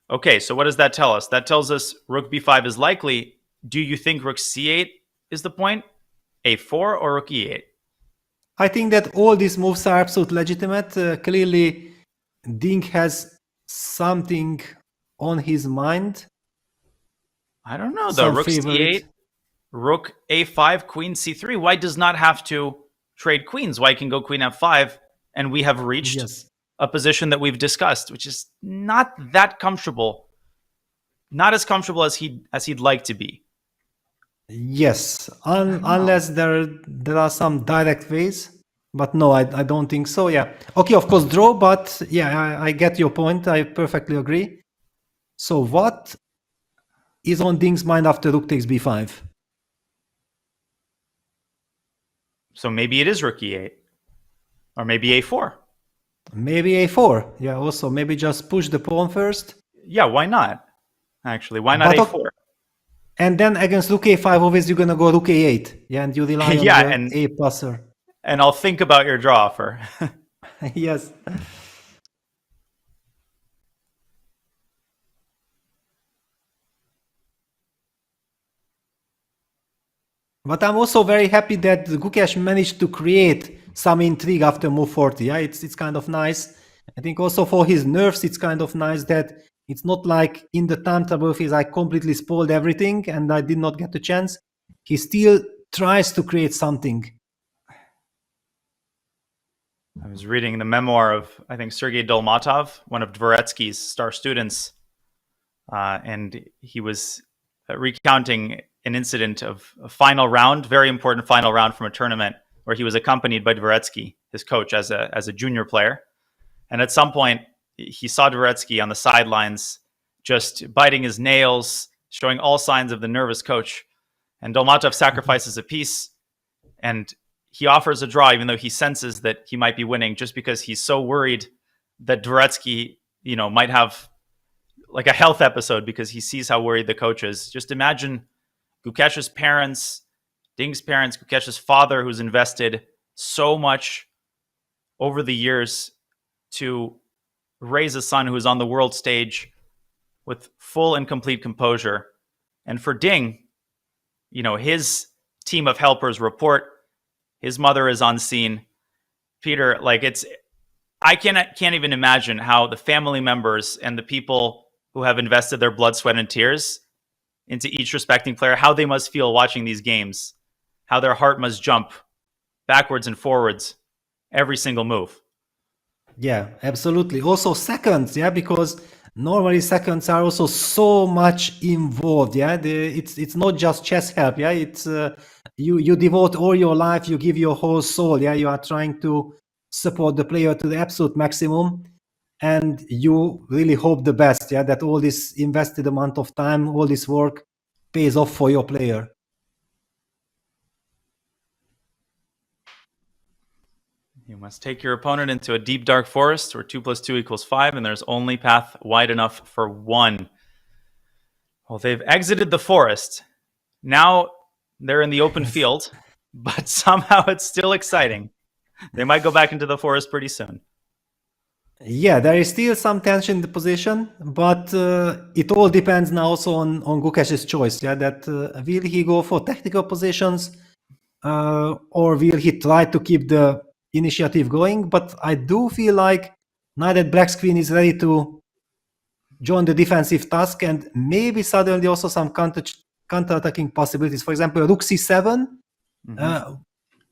Speaker 11: Okay, so what does that tell us? That tells us rook b5 is likely. Do you think rook c8 is the point? a4 or rook e8?
Speaker 10: I think that all these moves are absolutely legitimate. Clearly, Ding has something on his mind.
Speaker 11: I don't know, though. Rook c8, rook a5, queen c3. White does not have to trade queens. White can go queen f5, and we have reached a position that we've discussed, which is not that comfortable. Not as comfortable as he'd like to be.
Speaker 10: Yes, unless there are some direct ways. But no, I don't think so, yeah. Okay, of course, draw, but yeah, I get your point. I perfectly agree. So what is on Ding's mind after rook takes b5?
Speaker 11: So maybe it is rook e8. Or maybe a4.
Speaker 10: Maybe a4. Yeah, also, maybe just push the pawn first.
Speaker 11: Yeah, why not? Actually, why not a4?
Speaker 10: And then against rook a5, always you're going to go rook a8. Yeah, and you rely on the a passer.
Speaker 11: And I'll think about your draw offer.
Speaker 10: Yes. But I'm also very happy that Gukesh managed to create some intrigue after move 40. Yeah, it's kind of nice. I think also for his nerves, it's kind of nice that it's not like in the time trouble phase I completely spoiled everything and I did not get the chance. He still tries to create something.
Speaker 11: I was reading the memoir of, I think, Sergei Dolmatov, one of Dvoretsky's star students, and he was recounting an incident of a final round, very important final round from a tournament where he was accompanied by Dvoretsky, his coach, as a junior player. And at some point, he saw Dvoretsky on the sidelines just biting his nails, showing all signs of the nervous coach. And Dolmatov sacrifices a piece, and he offers a draw, even though he senses that he might be winning, just because he's so worried that Dvoretsky, might have like a health episode because he sees how worried the coach is. Just imagine Gukesh's parents, Ding's parents, Gukesh's father, who's invested so much over the years to raise a son who's on the world stage with full and complete composure. And for Ding, his team of helpers report his mother is on scene. Peter, I can't even imagine how the family members and the people who have invested their blood, sweat, and tears into each respecting player, how they must feel watching these games, how their heart must jump backwards and forwards every single move.
Speaker 10: Yeah, absolutely. Also seconds, because normally seconds are also so much involved. It's not just chess help. It's you devote all your life, you give your whole soul. You are trying to support the player to the absolute maximum, and you really hope the best. That all this invested amount of time, all this work, pays off for your player.
Speaker 11: You must take your opponent into a deep, dark forest where 2 + 2 = 5, and there's only path wide enough for one. Well, they've exited the forest. Now they're in the open field, but somehow it's still exciting. They might go back into the forest pretty soon.
Speaker 10: Yeah, there is still some tension in the position, but it all depends now also on Gukesh's choice. Will he go for technical positions or will he try to keep the initiative going? But I do feel like now that Black's queen is ready to join the defensive task, and maybe suddenly also some counter-attacking possibilities. For example, rook c7,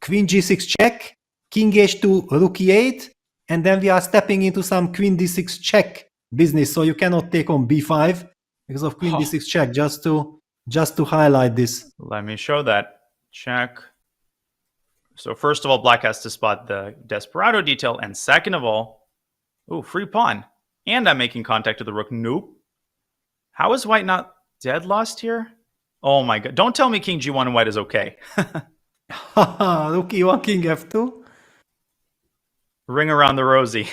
Speaker 10: queen g6 check, king h2, rook e8, and then we are stepping into some queen d6 check business. So you cannot take on b5 because of queen d6 check, just to highlight this.
Speaker 11: Let me show that. Check. So first of all, Black has to spot the Desperado detail, and second of all, free pawn. And I'm making contact with the rook. Nope. How is White not dead lost here? Oh my god. Don't tell me king g1 and White is okay.
Speaker 10: Rook e1, king f2.
Speaker 11: Ring around the rosy.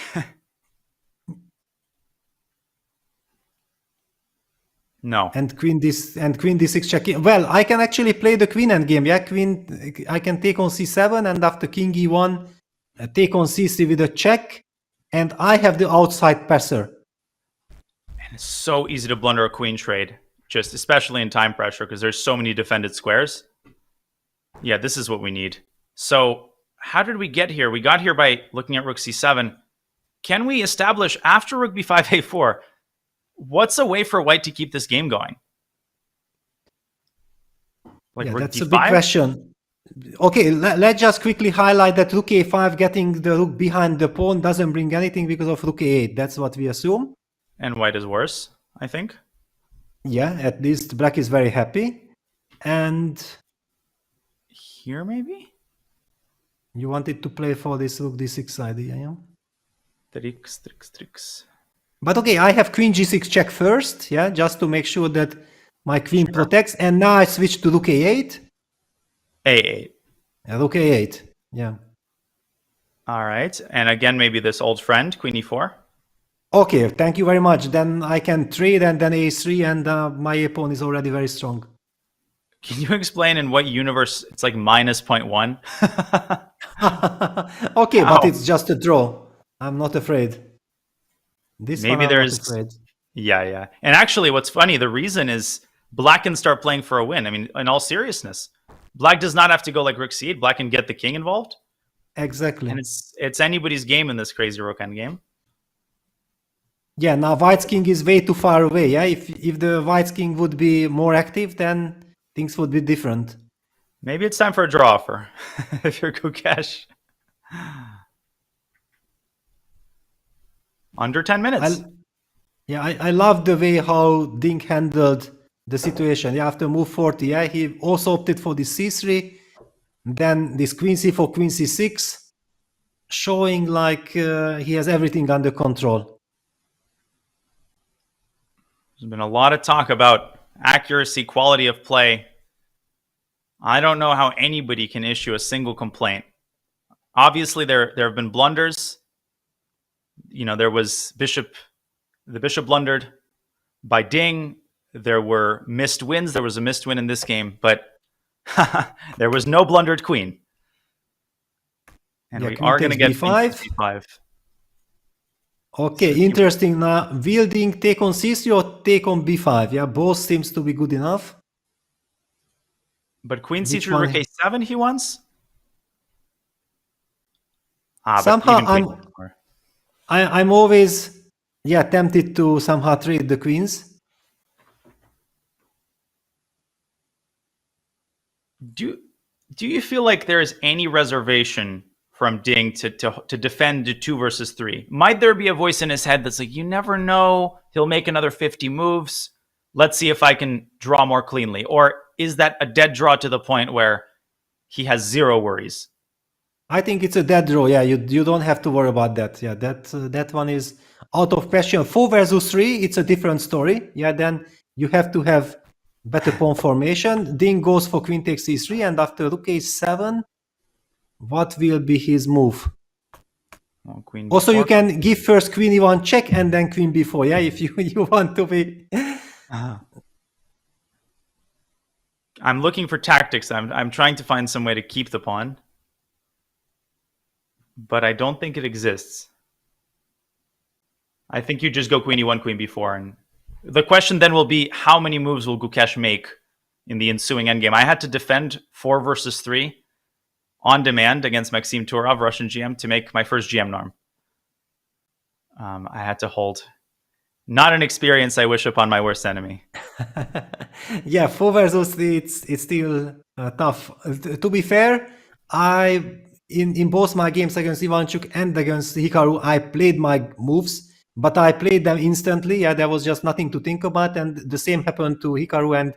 Speaker 11: No.
Speaker 10: And queen d6 check. Well, I can actually play the queen endgame. Queen. I can take on c7, and after king e1, take on c3 with a check, and I have the outside passer.
Speaker 11: And it's so easy to blunder a queen trade, just especially in time pressure, because there's so many defended squares. Yeah, this is what we need. So how did we get here? We got here by looking at rook c7. Can we establish after rook b5, a4? What's a way for White to keep this game going?
Speaker 10: That's a big question. Okay, let's just quickly highlight that rook a5 getting the rook behind the pawn doesn't bring anything because of rook a8. That's what we assume.
Speaker 11: And White is worse, I think.
Speaker 10: Yeah, at least Black is very happy. And
Speaker 11: here maybe?
Speaker 10: You wanted to play for this rook d6 idea, yeah?
Speaker 11: Tricks.
Speaker 10: But okay, I have queen g6 check first, just to make sure that my queen protects. And now I switch to rook a8.
Speaker 11: a8.
Speaker 10: Rook a8, yeah.
Speaker 11: All right, and again, maybe this old friend, queen e4.
Speaker 10: Okay, thank you very much. Then I can trade, and then a3, and my pawn is already very strong.
Speaker 11: Can you explain in what universe it's like minus 0.1?
Speaker 10: Okay, but it's just a draw. I'm not afraid.
Speaker 11: Maybe there's... Yeah. And actually, what's funny, the reason is Black can start playing for a win. I mean, in all seriousness, Black does not have to go like rook c8. Black can get the king involved.
Speaker 10: Exactly.
Speaker 11: And it's anybody's game in this crazy rook endgame.
Speaker 10: Yeah, now White's king is way too far away. Yeah, if the White's king would be more active, then things would be different.
Speaker 11: Maybe it's time for a draw offer if you're Gukesh. Under 10 minutes.
Speaker 10: I love the way how Ding handled the situation. Yeah, after move 40, yeah, he also opted for the c3, then this queen c4, queen c6, showing like he has everything under control.
Speaker 11: There's been a lot of talk about accuracy, quality of play. I don't know how anybody can issue a single complaint. Obviously, there have been blunders. You know, there was the bishop blundered by Ding. There were missed wins. There was a missed win in this game, but there was no blundered queen. And we are going to get
Speaker 10: b5. Okay, interesting. Now, will Ding take on c3 or take on b5? Yeah, both seems to be good enough.
Speaker 11: But queen c3 rook a7 he wants?
Speaker 10: Somehow I'm always tempted to somehow trade the queens.
Speaker 11: Do you feel like there is any reservation from Ding to defend the 2 versus 3? Might there be a voice in his head that's like, you never know, he'll make another 50 moves. Let's see if I can draw more cleanly. Or is that a dead draw to the point where he has zero worries?
Speaker 10: I think it's a dead draw. Yeah, you don't have to worry about that. Yeah, that one is out of question. 4 versus 3, it's a different story. Yeah, then you have to have better pawn formation. Ding goes for queen takes c3, and after rook a7, what will be his move?
Speaker 11: Well, queen
Speaker 10: also,
Speaker 11: b4.
Speaker 10: you can give first queen e1 check and then queen b4. Yeah, if you want to be.
Speaker 11: I'm looking for tactics. I'm trying to find some way to keep the pawn, but I don't think it exists. I think you just go queen e1, queen b4, and the question then will be, how many moves will Gukesh make in the ensuing endgame? I had to defend 4 versus 3 on demand against Maxim Turov, Russian GM, to make my first GM norm. I had to hold. Not an experience I wish upon my worst enemy.
Speaker 10: Yeah, 4 versus 3, it's still tough. To be fair, in both my games against Ivanchuk and against Hikaru, I played my moves, but I played them instantly. Yeah, there was just nothing to think about, and the same happened to Hikaru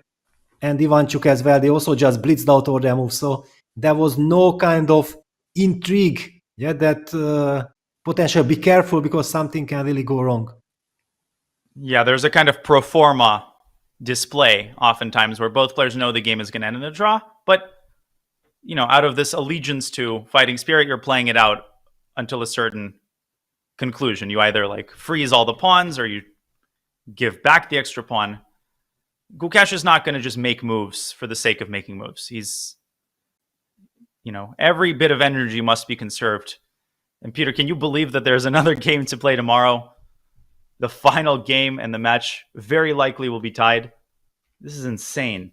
Speaker 10: and Ivanchuk as well. They also just blitzed out all their moves, so there was no kind of intrigue. Yeah, that potential. Be careful because something can really go wrong.
Speaker 11: Yeah, there's a kind of pro forma display oftentimes where both players know the game is going to end in a draw, but you know, out of this allegiance to fighting spirit, you're playing it out until a certain conclusion. You either like freeze all the pawns or you give back the extra pawn. Gukesh is not going to just make moves for the sake of making moves. He's, you know, every bit of energy must be conserved. And Peter, can you believe that there's another game to play tomorrow? The final game, and the match very likely will be tied. This is insane.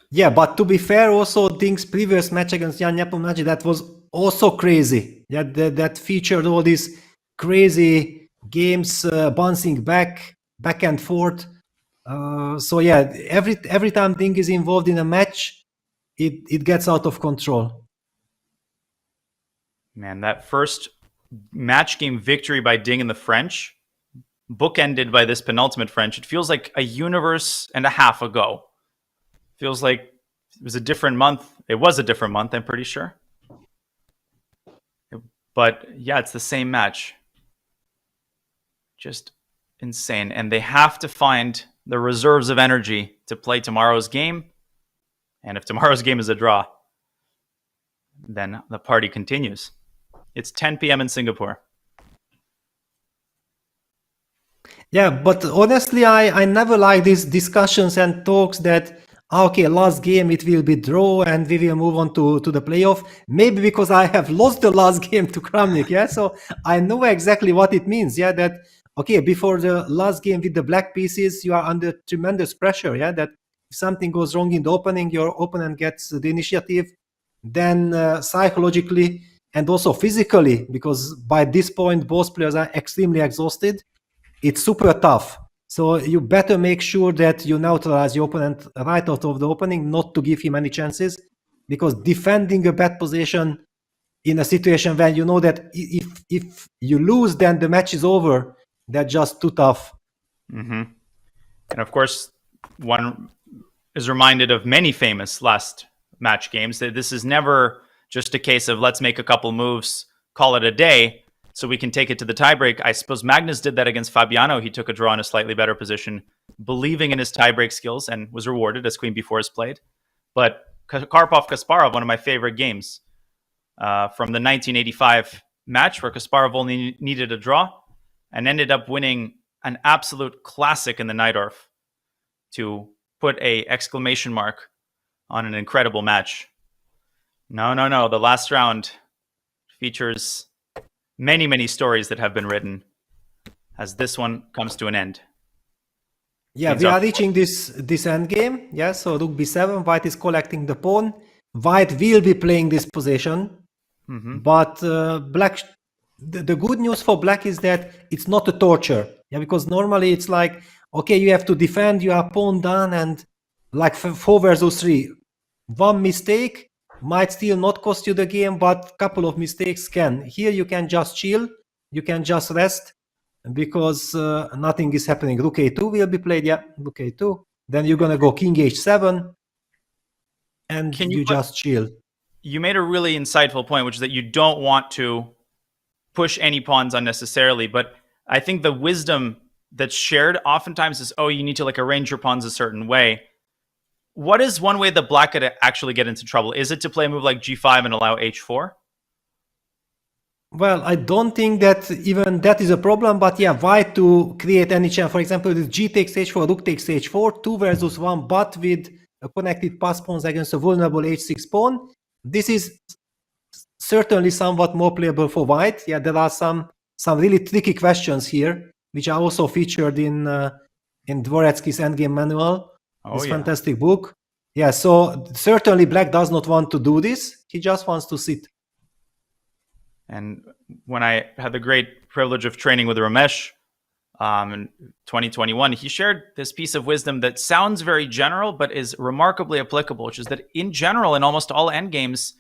Speaker 10: Yeah, but to be fair, also Ding's previous match against Jan Nepomniachtchi, that was also crazy. Yeah, that featured all these crazy games, bouncing back and forth. So yeah, every time Ding is involved in a match, it gets out of control.
Speaker 11: Man, that first match game victory by Ding in the French, bookended by this penultimate French, it feels like a universe and a half ago. Feels like it was a different month. It was a different month, I'm pretty sure. But yeah, it's the same match. Just insane. And they have to find the reserves of energy to play tomorrow's game. And if tomorrow's game is a draw, then the party continues. It's 10 p.m. in Singapore.
Speaker 10: Yeah, but honestly, I never like these discussions and talks that, okay, last game it will be draw and we will move on to the playoff. Maybe because I have lost the last game to Kramnik, yeah? So I know exactly what it means, yeah? That, okay, before the last game with the black pieces, you are under tremendous pressure, yeah? That if If something goes wrong in the opening, your opponent gets the initiative. Then psychologically and also physically, because by this point both players are extremely exhausted, it's super tough. So you better make sure that you neutralize your opponent right out of the opening, not to give him any chances, because defending a bad position in a situation where you know that if you lose, then the match is over, that's just too tough.
Speaker 11: Mm-hmm. And of course, one is reminded of many famous last match games. That this is never just a case of let's make a couple moves, call it a day, so we can take it to the tiebreak. I suppose Magnus did that against Fabiano. He took a draw in a slightly better position, believing in his tiebreak skills, and was rewarded as Queen B4 is played. But Karpov-Kasparov, one of my favorite games from the 1985 match, where Kasparov only needed a draw and ended up winning an absolute classic in the Najdorf to put a exclamation mark on an incredible match. No. The last round features many, many stories that have been written as this one comes to an end.
Speaker 10: Yeah, we are reaching this end game. Yeah, so rook b7, white is collecting the pawn. White will be playing this position, but black. The good news for black is that it's not a torture. Yeah, because normally it's like, okay, you have to defend, you are pawn done, and like 4 versus 3. One mistake might still not cost you the game, but a couple of mistakes can. Here you can just chill, you can just rest, because nothing is happening. Rook a2 will be played, yeah, rook a2. Then you're gonna go king h7, and you just chill.
Speaker 11: You made a really insightful point, which is that you don't want to push any pawns unnecessarily, but I think the wisdom that's shared oftentimes is, oh, you need to like arrange your pawns a certain way. What is one way that black could actually get into trouble? Is it to play a move like g5 and allow h4?
Speaker 10: Well, I don't think that even that is a problem, but yeah, white to create any chance. For example, with g takes h4, rook takes h4, 2 versus 1, but with a connected pass pawns against a vulnerable h6 pawn. This is certainly somewhat more playable for white. Yeah, there are some really tricky questions here, which are also featured in Dvoretsky's Endgame Manual. This fantastic book. Yeah, so certainly black does not want to do this. He just wants to sit.
Speaker 11: And when I had the great privilege of training with Ramesh in 2021, he shared this piece of wisdom that sounds very general, but is remarkably applicable, which is that in general, in almost all endgames,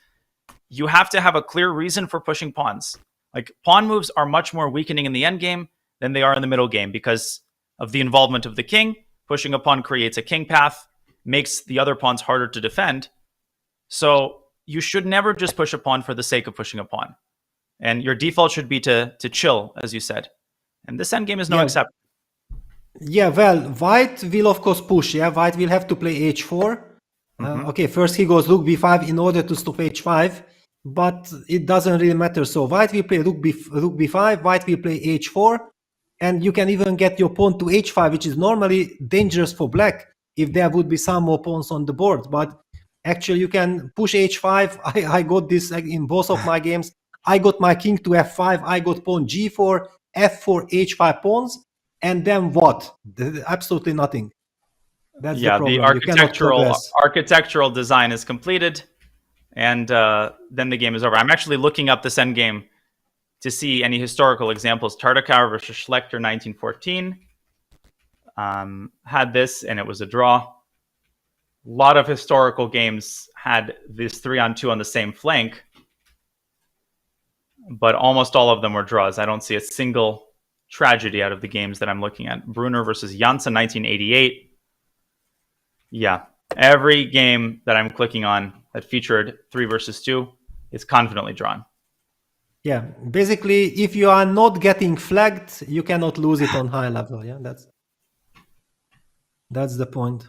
Speaker 11: you have to have a clear reason for pushing pawns. Like pawn moves are much more weakening in the endgame than they are in the middle game because of the involvement of the king. Pushing a pawn creates a king path, makes the other pawns harder to defend. So you should never just push a pawn for the sake of pushing a pawn. And your default should be to chill, as you said. And this endgame is no exception.
Speaker 10: Yeah, well, white will of course push. Yeah, white will have to play h4. Okay, first he goes rook b5 in order to stop h5, but it doesn't really matter. So white will play rook b5, white will play h4, and you can even get your pawn to h5, which is normally dangerous for black if there would be some more pawns on the board. But actually you can push h5. I got this in both of my games. I got my king to f5, I got pawn g4, f4, h5 pawns, and then what? Absolutely nothing. That's the problem.
Speaker 11: The architectural design is completed, and then the game is over. I'm actually looking up this endgame to see any historical examples. Tartakower versus Schlechter, 1914, had this, and it was a draw. A lot of historical games had this 3-on-2 on the same flank, but almost all of them were draws. I don't see a single tragedy out of the games that I'm looking at. Brunner versus Janssen, 1988. Yeah, every game that I'm clicking on that featured 3 versus 2 is confidently drawn.
Speaker 10: Yeah, basically, if you are not getting flagged, you cannot lose it on high level. Yeah, that's the point.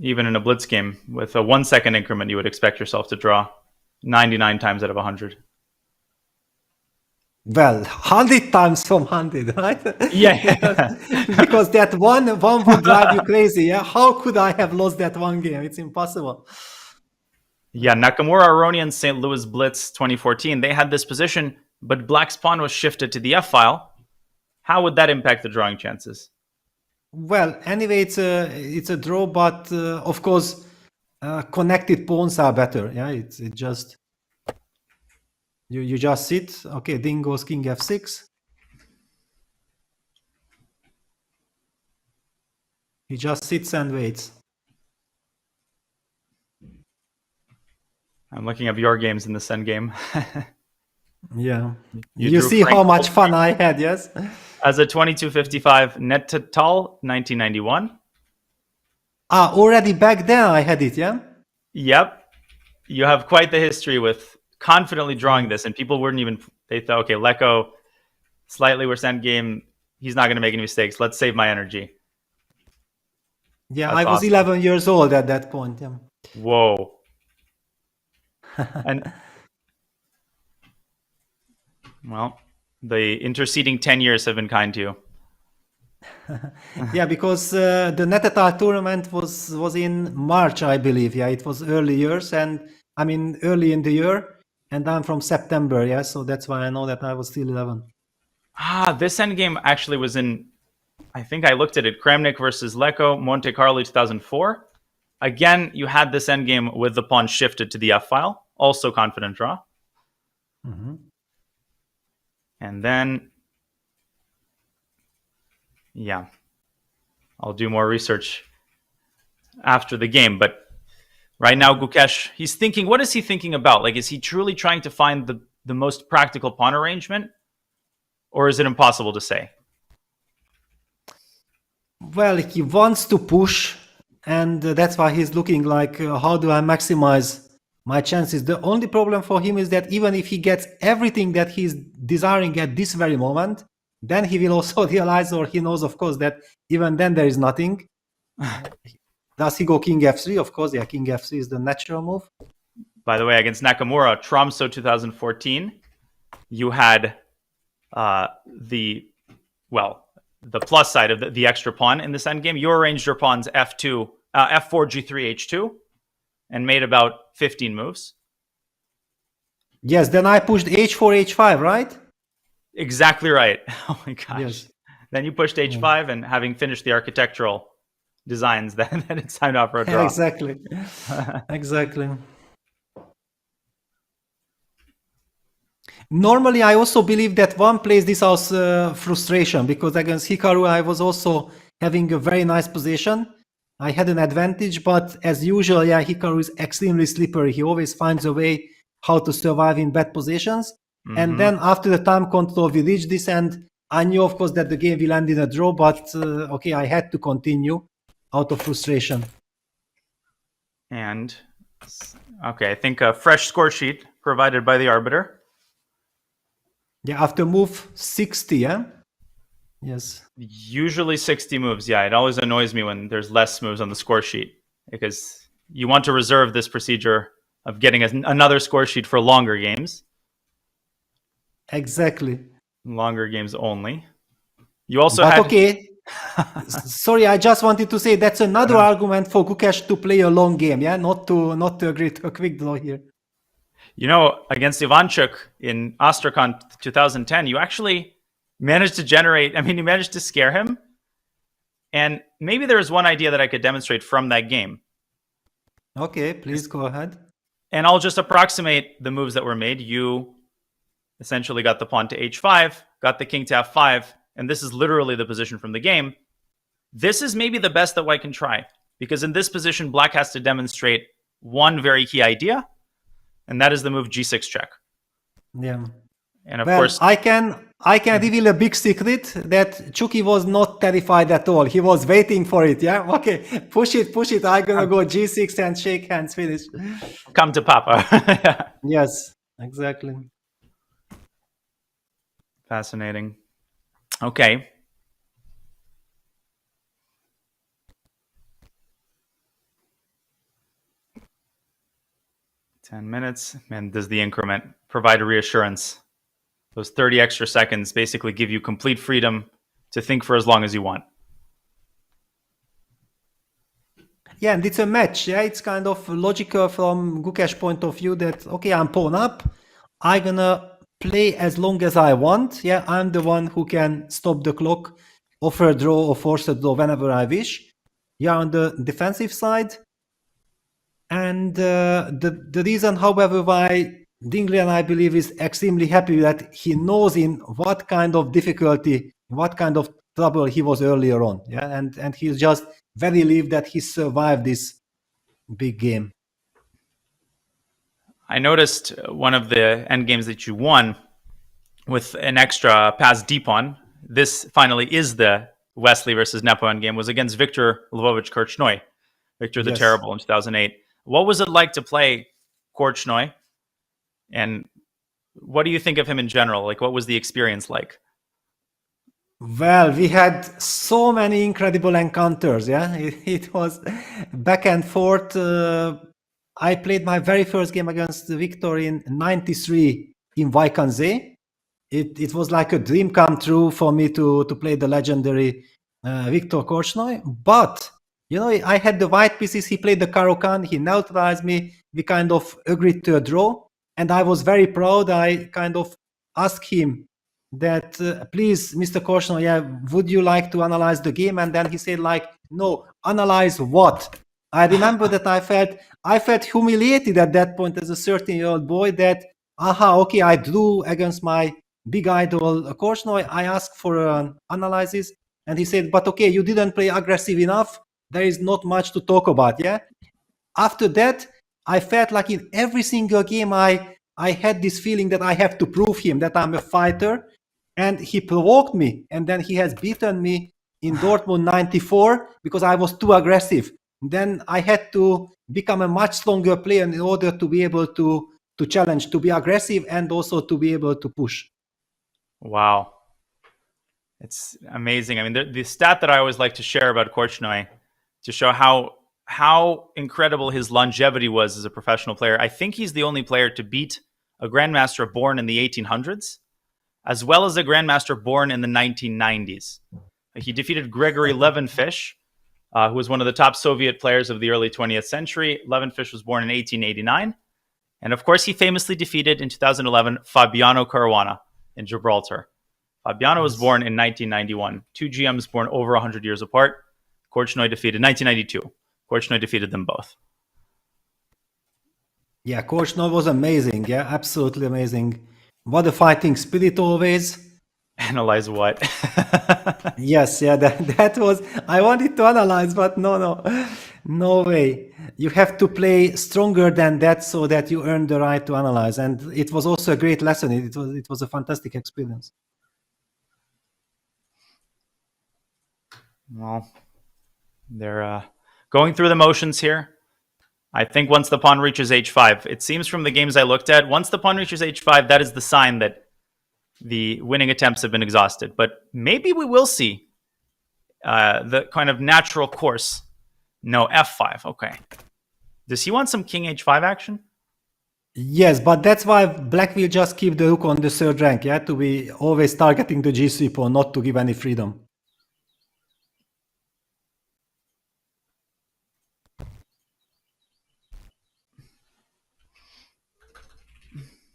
Speaker 11: Even in a blitz game with a 1 second increment, you would expect yourself to draw 99 times out of 100.
Speaker 10: Well, 100 times from 100, right?
Speaker 11: Yeah.
Speaker 10: Because that one would drive you crazy. Yeah, how could I have lost that one game? It's impossible.
Speaker 11: Yeah, Nakamura, Aronian, St. Louis Blitz 2014, they had this position, but black's pawn was shifted to the F file. How would that impact the drawing chances?
Speaker 10: Well, anyway, it's a draw, but of course, connected pawns are better. Yeah, it just you just sit. Okay, Ding goes king f6. He just sits and waits.
Speaker 11: I'm looking up your games in the Sen game.
Speaker 10: Yeah,
Speaker 11: You
Speaker 10: you
Speaker 11: drew
Speaker 10: see
Speaker 11: Frank
Speaker 10: how much
Speaker 11: Goldstein
Speaker 10: fun I had. Yes.
Speaker 11: as a 2255 net to Tal 1991.
Speaker 10: Already back then I had it. Yeah.
Speaker 11: Yep. You have quite the history with confidently drawing this, and people wouldn't even, they thought, okay, Leko, slightly worse end game. He's not going to make any mistakes. Let's save my energy.
Speaker 10: Yeah,
Speaker 11: That's
Speaker 10: I was
Speaker 11: awesome.
Speaker 10: 11 years old at that point. Yeah.
Speaker 11: Whoa. And well, the interceding 10 years have been kind to you.
Speaker 10: Yeah, because the Netetal tournament was in March, I believe. Yeah, it was early years, and I mean early in the year, and I'm from September. Yeah, so that's why I know that I was still 11.
Speaker 11: This endgame actually was in, I think I looked at it, Kramnik versus Leko, Monte Carlo 2004. Again, you had this endgame with the pawn shifted to the F file, also confident draw.
Speaker 10: Mm-hmm.
Speaker 11: And then, yeah, I'll do more research after the game. But right now, Gukesh, he's thinking, what is he thinking about? Like, is he truly trying to find the most practical pawn arrangement? Or is it impossible to say?
Speaker 10: Well, he wants to push, and that's why he's looking like, how do I maximize my chances? The only problem for him is that even if he gets everything that he's desiring at this very moment, then he will also realize, or he knows, of course, that even then there is nothing. Does he go king f3? Of course, yeah, king f3 is the natural move.
Speaker 11: By the way, against Nakamura, Tromso 2014, you had the plus side of the extra pawn in this endgame. You arranged your pawns f2, f4, g3, h2, and made about 15 moves.
Speaker 10: Yes, then I pushed h4, h5, right?
Speaker 11: Exactly right. Oh my gosh.
Speaker 10: Yes.
Speaker 11: Then you pushed h5, and having finished the architectural designs, then it's time out for a draw.
Speaker 10: Exactly. Exactly. Normally, I also believe that one plays this as frustration, because against Hikaru, I was also having a very nice position. I had an advantage, but as usual, yeah, Hikaru is extremely slippery. He always finds a way how to survive in bad positions.
Speaker 11: Mm-hmm.
Speaker 10: And then after the time control, we reached this, and I knew, of course, that the game will end in a draw, but okay, I had to continue out of frustration.
Speaker 11: And, okay, I think a fresh score sheet provided by the arbiter.
Speaker 10: Yeah, after move 60, yeah? Yes.
Speaker 11: Usually 60 moves, yeah. It always annoys me when there's less moves on the score sheet, because you want to reserve this procedure of getting another score sheet for longer games.
Speaker 10: Exactly.
Speaker 11: Longer games only. You also
Speaker 10: but
Speaker 11: had...
Speaker 10: okay. Sorry, I just wanted to say that's another argument for Gukesh to play a long game, yeah? Not to agree to a quick draw here.
Speaker 11: You know, against Ivanchuk in Astrakhan 2010, you actually managed to generate, I mean, you managed to scare him. And maybe there is one idea that I could demonstrate from that game.
Speaker 10: Okay, please go ahead.
Speaker 11: And I'll just approximate the moves that were made. You essentially got the pawn to h5, got the king to f5, and this is literally the position from the game. This is maybe the best that white can try, because in this position, black has to demonstrate one very key idea, and that is the move g6 check.
Speaker 10: Yeah.
Speaker 11: And of course,
Speaker 10: I can reveal a big secret that Chucky was not terrified at all. He was waiting for it. Yeah. Okay. Push it. I'm gonna go g6 and shake hands. Finish.
Speaker 11: Come to Papa.
Speaker 10: Yes. Exactly.
Speaker 11: Fascinating. Okay. Ten minutes, and does the increment provide a reassurance? Those 30 extra seconds basically give you complete freedom to think for as long as you want.
Speaker 10: Yeah, and it's a match. Yeah, it's kind of logical from Gukesh point of view that, okay, I'm pawn up. I'm gonna play as long as I want. Yeah, I'm the one who can stop the clock offer a draw or force a draw whenever I wish. Yeah, on the defensive side. And the reason, however, why Ding Liren, I believe, is extremely happy that he knows in what kind of difficulty, what kind of trouble he was earlier on. Yeah, and he's just very relieved that he survived this big game.
Speaker 11: I noticed one of the end games that you won with an extra pass deep on. This finally is the Wesley versus Nepo end game, was against Victor Lvovich Korchnoi, Victor the
Speaker 10: Yes.
Speaker 11: Terrible in 2008. What was it like to play Korchnoi? And what do you think of him in general? Like, what was the experience like?
Speaker 10: Well, we had so many incredible encounters. Yeah, it was back and forth. I played my very first game against Victor in '93 in Vaikanze. It was like a dream come true for me to play the legendary Victor Korchnoi. But you know, I had the white pieces. He played the Caro-Kann. He neutralized me. We kind of agreed to a draw, and I was very proud. I kind of asked him that, please, Mr. Korchnoi, yeah, would you like to analyze the game? And then he said, like, no, analyze what? I remember that I felt humiliated at that point as a 13-year-old boy that, okay, I drew against my big idol Korchnoi. I asked for an analysis, and he said, but okay, you didn't play aggressive enough. There is not much to talk about, yeah? After that, I felt like in every single game I had this feeling that I have to prove him that I'm a fighter, and he provoked me, and then he has beaten me in Dortmund '94 because I was too aggressive. Then I had to become a much stronger player in order to be able to challenge, to be aggressive, and also to be able to push.
Speaker 11: Wow. It's amazing. I mean, the stat that I always like to share about Korchnoi to show how incredible his longevity was as a professional player. I think he's the only player to beat a grandmaster born in the 1800s, as well as a grandmaster born in the 1990s. He defeated Gregory Levenfish, who was one of the top Soviet players of the early 20th century. Levenfish was born in 1889. And of course, he famously defeated in 2011 Fabiano Caruana in Gibraltar. Fabiano was born in 1991. Two GMs born over 100 years apart. Korchnoi defeated 1992. Korchnoi defeated them both.
Speaker 10: Yeah, Korchnoi was amazing. Yeah, absolutely amazing. What a fighting spirit always.
Speaker 11: Analyze what?
Speaker 10: Yes, yeah, that was, I wanted to analyze, but no way. You have to play stronger than that so that you earn the right to analyze. And it was also a great lesson. It was a fantastic experience.
Speaker 11: Well, they're going through the motions here. I think once the pawn reaches h5, it seems from the games I looked at, once the pawn reaches h5, that is the sign that the winning attempts have been exhausted. But maybe we will see the kind of natural course. No, f5. Okay. Does he want some king h5 action?
Speaker 10: Yes, but that's why black will just keep the rook on the third rank, yeah, to be always targeting the g3 pawn, not to give any freedom.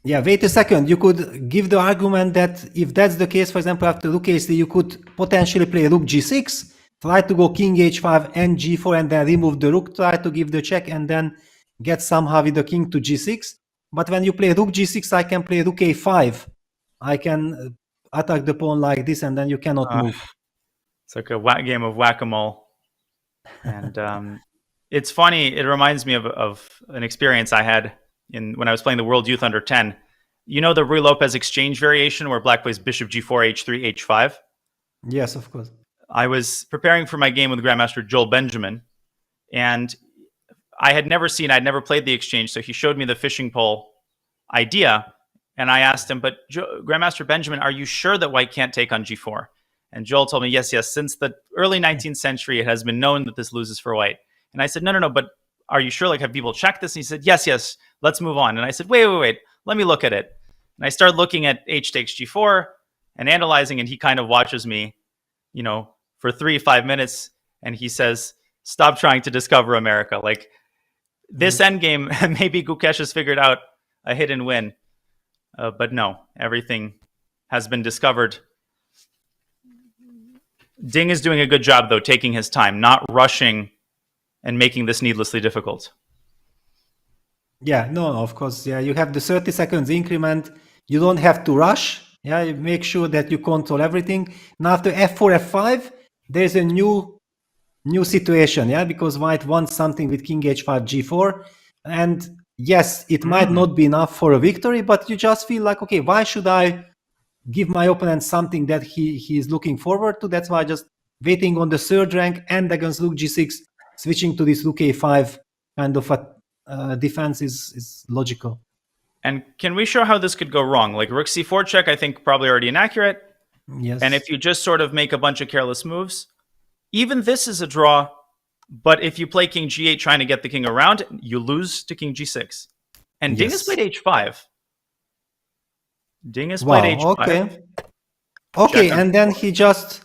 Speaker 10: Yeah, wait a second. You could give the argument that if that's the case, for example, after rook h3, you could potentially play rook g6, try to go king h5 and g4, and then remove the rook, try to give the check, and then get somehow with the king to g6. But when you play rook g6, I can play rook a5. I can attack the pawn like this, and then you cannot move.
Speaker 11: It's like a game of whack-a-mole. And it's funny. It reminds me of an experience I had when I was playing the World Youth Under 10. You know the Ruy Lopez exchange variation where black plays bishop g4, h3, h5?
Speaker 10: Yes, of course.
Speaker 11: I was preparing for my game with Grandmaster Joel Benjamin, and I'd never played the exchange, so he showed me the fishing pole idea, and I asked him, but Grandmaster Benjamin, are you sure that white can't take on g4? And Joel told me, yes, since the early 19th century, it has been known that this loses for white. And I said, no, but are you sure? Like, have people checked this? And he said, yes, let's move on. And I said, wait, let me look at it. And I started looking at h takes g4 and analyzing, and he kind of watches me, for 3-5 minutes, and he says, stop trying to discover America. Like, this endgame, maybe Gukesh has figured out a hidden win. But no, everything has been discovered Ding is doing a good job, though, taking his time, not rushing and making this needlessly difficult.
Speaker 10: Yeah, no, of course. Yeah, you have the 30 seconds increment. You don't have to rush. Yeah, you make sure that you control everything. Now after f4, f5, there's a new situation. Yeah, because white wants something with king h5, g4, and yes, it might not be enough for a victory, but you just feel like, okay, why should I give my opponent something that he is looking forward to? That's why just waiting on the third rank and against rook g6, switching to this rook a5 kind of a defense is logical.
Speaker 11: And can we show how this could go wrong? Like rook c4 check, I think probably already inaccurate.
Speaker 10: Yes.
Speaker 11: And if you just sort of make a bunch of careless moves, even this is a draw. But if you play king g8 trying to get the king around, you lose to king g6. And Ding has played h5. Ding has played h5.
Speaker 10: Okay, and then he just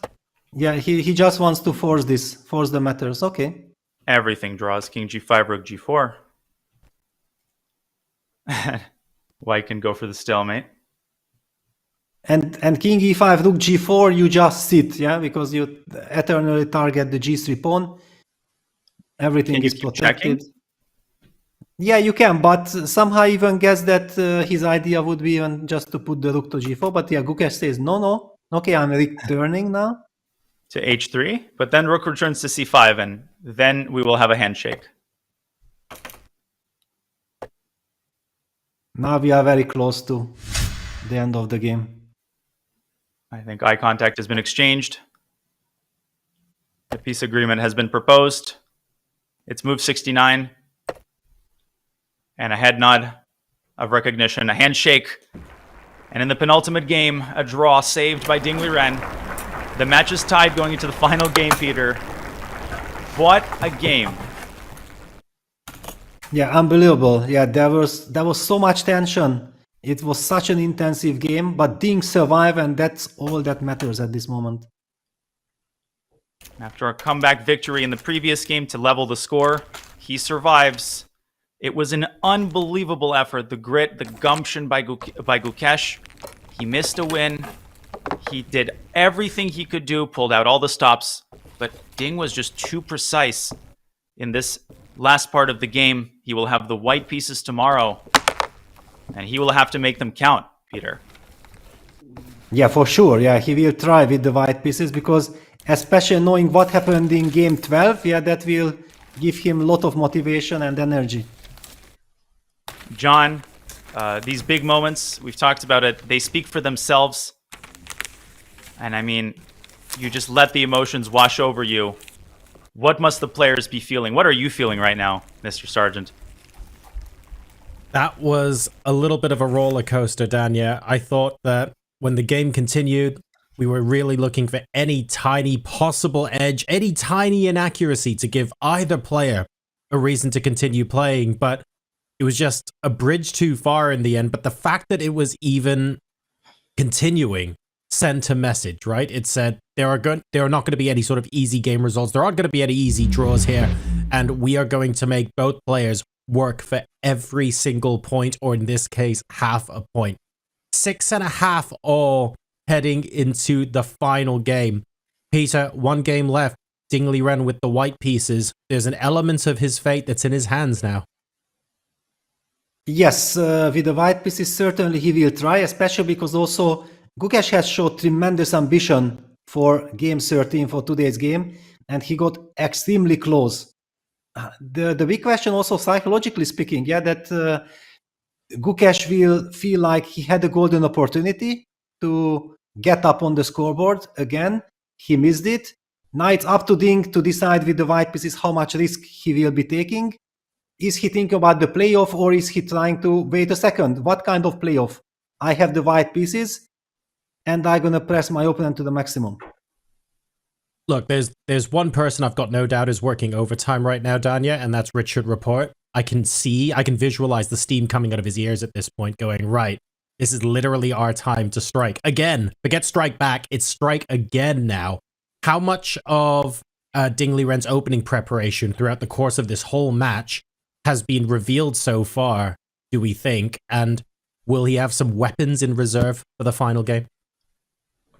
Speaker 10: wants to force the matters. Okay.
Speaker 11: Everything draws king g5, rook g4. White can go for the stalemate.
Speaker 10: And king e5, rook g4, you just sit, yeah, because you eternally target the g3 pawn. Everything is protected. Yeah, you can, but somehow I even guess that his idea would be even just to put the rook to g4. But yeah, Gukesh says, no. Okay, I'm returning now.
Speaker 11: To h3, but then rook returns to c5, and then we will have a handshake.
Speaker 10: Now we are very close to the end of the game.
Speaker 11: I think eye contact has been exchanged. The peace agreement has been proposed. It's move 69. And a head nod of recognition, a handshake. And in the penultimate game, a draw saved by Ding Liren. The match is tied going into the final game, Peter. What a game.
Speaker 10: Yeah, unbelievable. Yeah, there was so much tension. It was such an intensive game, but Ding survived, and that's all that matters at this moment.
Speaker 11: After a comeback victory in the previous game to level the score, he survives. It was an unbelievable effort. The grit, the gumption by Gukesh. He missed a win. He did everything he could do, pulled out all the stops, but Ding was just too precise in this last part of the game. He will have the white pieces tomorrow, and he will have to make them count, Peter.
Speaker 10: Yeah, for sure. Yeah, he will try with the white pieces, because especially knowing what happened in game 12, yeah, that will give him a lot of motivation and energy.
Speaker 11: John, these big moments, we've talked about it, they speak for themselves. And I mean, you just let the emotions wash over you. What must the players be feeling? What are you feeling right now, Mr. Sargent?
Speaker 9: That was a little bit of a roller coaster, Danya. I thought that when the game continued, we were really looking for any tiny possible edge, any tiny inaccuracy to give either player a reason to continue playing, but it was just a bridge too far in the end. But the fact that it was even continuing sent a message, right? It said there are not going to be any sort of easy game results. There aren't going to be any easy draws here, and we are going to make both players work for every single point, or in this case, half a point. 6.5 all heading into the final game. Peter, one game left. Ding Liren with the white pieces. There's an element of his fate that's in his hands now.
Speaker 10: Yes, with the white pieces, certainly he will try, especially because also Gukesh has showed tremendous ambition for game 13, for today's game, and he got extremely close. The big question also, psychologically speaking, yeah, that Gukesh will feel like he had a golden opportunity to get up on the scoreboard again. He missed it. Now it's up to Ding to decide with the white pieces how much risk he will be taking. Is he thinking about the playoff, or is he trying to wait a second? What kind of playoff? I have the white pieces, and I'm going to press my opponent to the maximum.
Speaker 9: Look, there's one person I've got no doubt is working overtime right now, Danya, and that's Richard Rapport. I can visualize the steam coming out of his ears at this point going, right, this is literally our time to strike. Again, forget strike back, it's strike again now. How much of Ding Liren's opening preparation throughout the course of this whole match has been revealed so far, do we think? And will he have some weapons in reserve for the final game?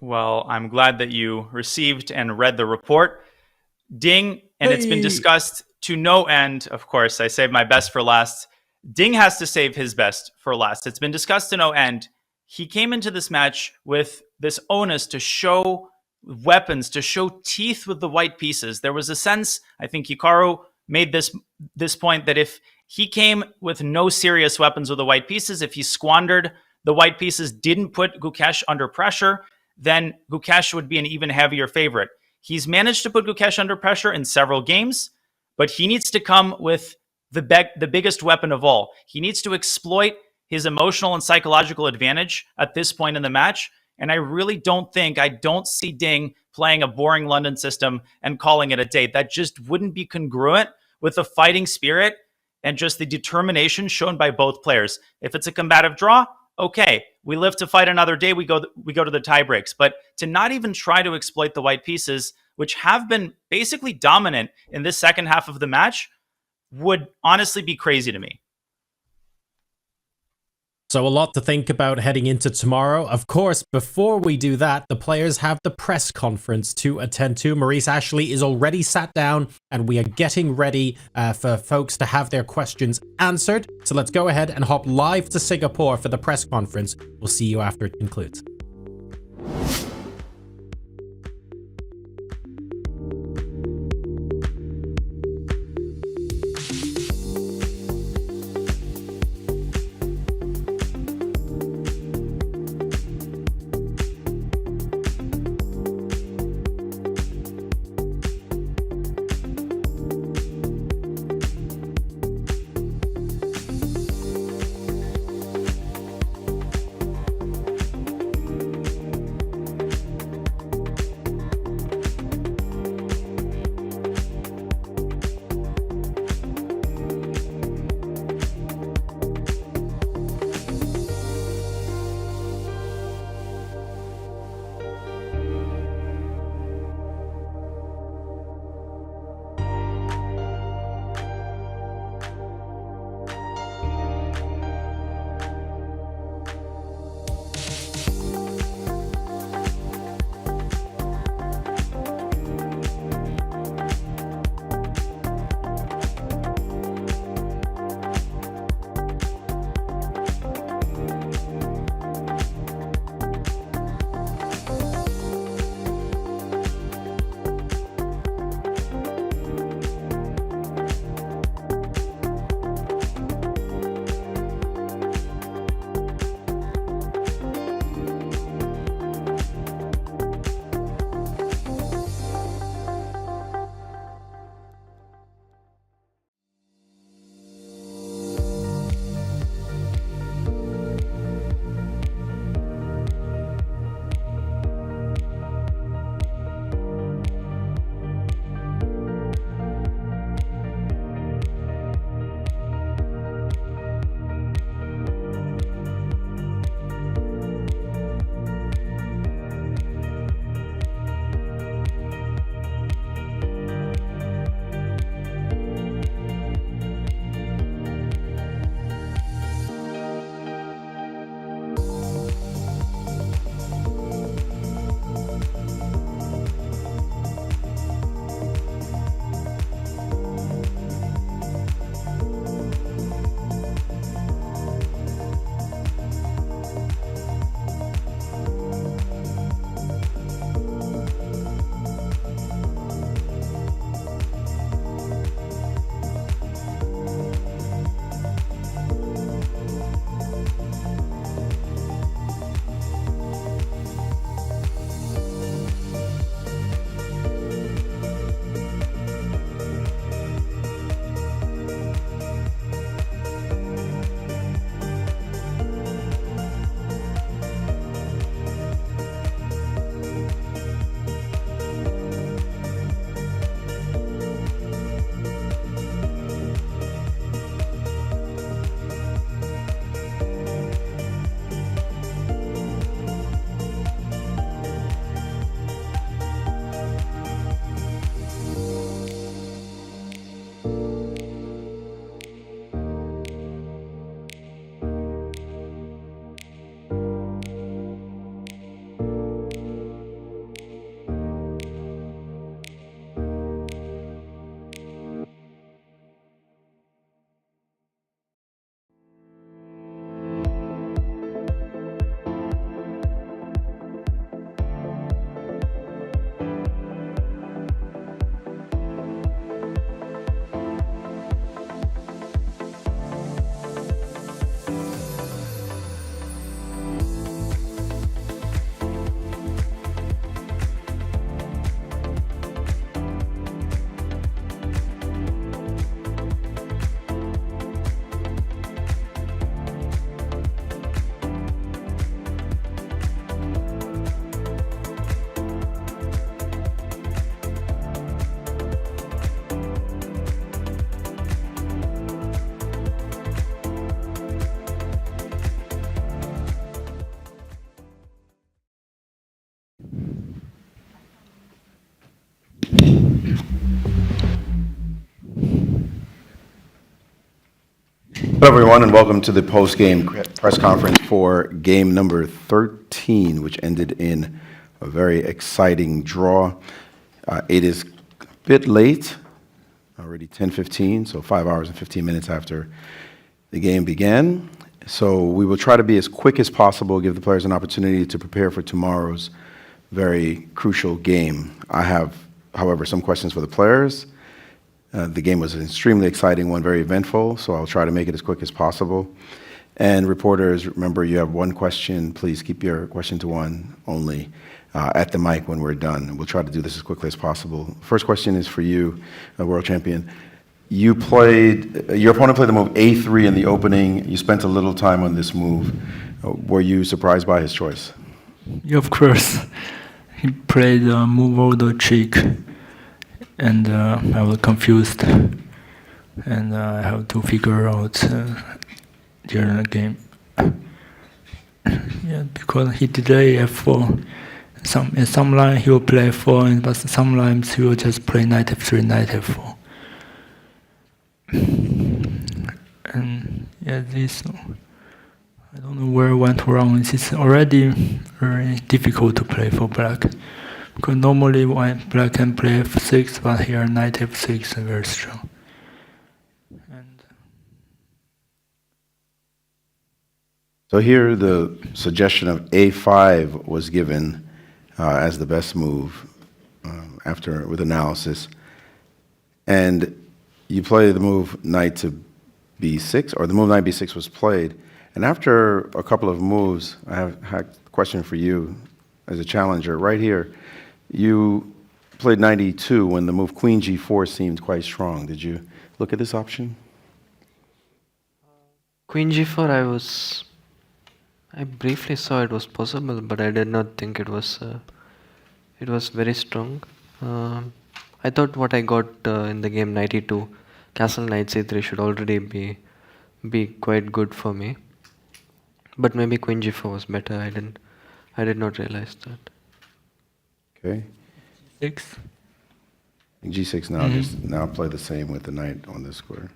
Speaker 11: Well, I'm glad that you received and read the report. Ding, and it's been discussed to no end. Of course, I saved my best for last. Ding has to save his best for last. It's been discussed to no end. He came into this match with this onus to show weapons, to show teeth with the white pieces. There was a sense, I think Hikaru made this point, that if he came with no serious weapons with the white pieces, if he squandered the white pieces, didn't put Gukesh under pressure, then Gukesh would be an even heavier favorite. He's managed to put Gukesh under pressure in several games, but he needs to come with the biggest weapon of all. He needs to exploit his emotional and psychological advantage at this point in the match. And I really don't see Ding playing a boring London system and calling it a day. That just wouldn't be congruent with the fighting spirit and just the determination shown by both players. If it's a combative draw, okay, we live to fight another day. We go to the tie breaks. But to not even try to exploit the white pieces, which have been basically dominant in this second half of the match, would honestly be crazy to me.
Speaker 9: So a lot to think about heading into tomorrow. Of course, before we do that, the players have the press conference to attend to. Maurice Ashley is already sat down and we are getting ready for folks to have their questions answered. So let's go ahead and hop live to Singapore for the press conference. We'll see you after it concludes.
Speaker 13: Hello, everyone, and welcome to the post-game press conference for game number 13, which ended in a very exciting draw. It is a bit late, already 10:15, so 5 hours and 15 minutes after the game began. So we will try to be as quick as possible, give the players an opportunity to prepare for tomorrow's very crucial game. I have, however, some questions for the players. The game was an extremely exciting one, very eventful, so I'll try to make it as quick as possible. And reporters, remember, you have one question. Please keep your question to one only at the mic when we're done. We'll try to do this as quickly as possible. First question is for you, world champion. Your opponent played the move A3 in the opening. You spent a little time on this move. Were you surprised by his choice?
Speaker 14: Yeah, of course. He played move over the cheek. And I was confused, and I have to figure out during the game. Yeah, because he delay F4. In some line he will play F4, but sometimes he will just play knight F3, knight F4. And yeah, this I don't know where it went wrong. It's already very difficult to play for black. Because normally black can play F6, but here knight F6 is very strong.
Speaker 13: So here the suggestion of A5 was given as the best move with analysis. And you play the move knight to B6, or the move knight B6 was played. And after a couple of moves, I have a question for you as a challenger right here. You played knight E2 when the move queen G4 seemed quite strong. Did you look at this option?
Speaker 15: Queen G4, I briefly saw it was possible, but I did not think it was very strong. I thought what I got in the game knight E2, castle knight C3 should already be quite good for me. But maybe queen G4 was better. I did not realize that.
Speaker 13: Okay.
Speaker 14: G6.
Speaker 13: G6 now. Just now play the same with the knight on this square.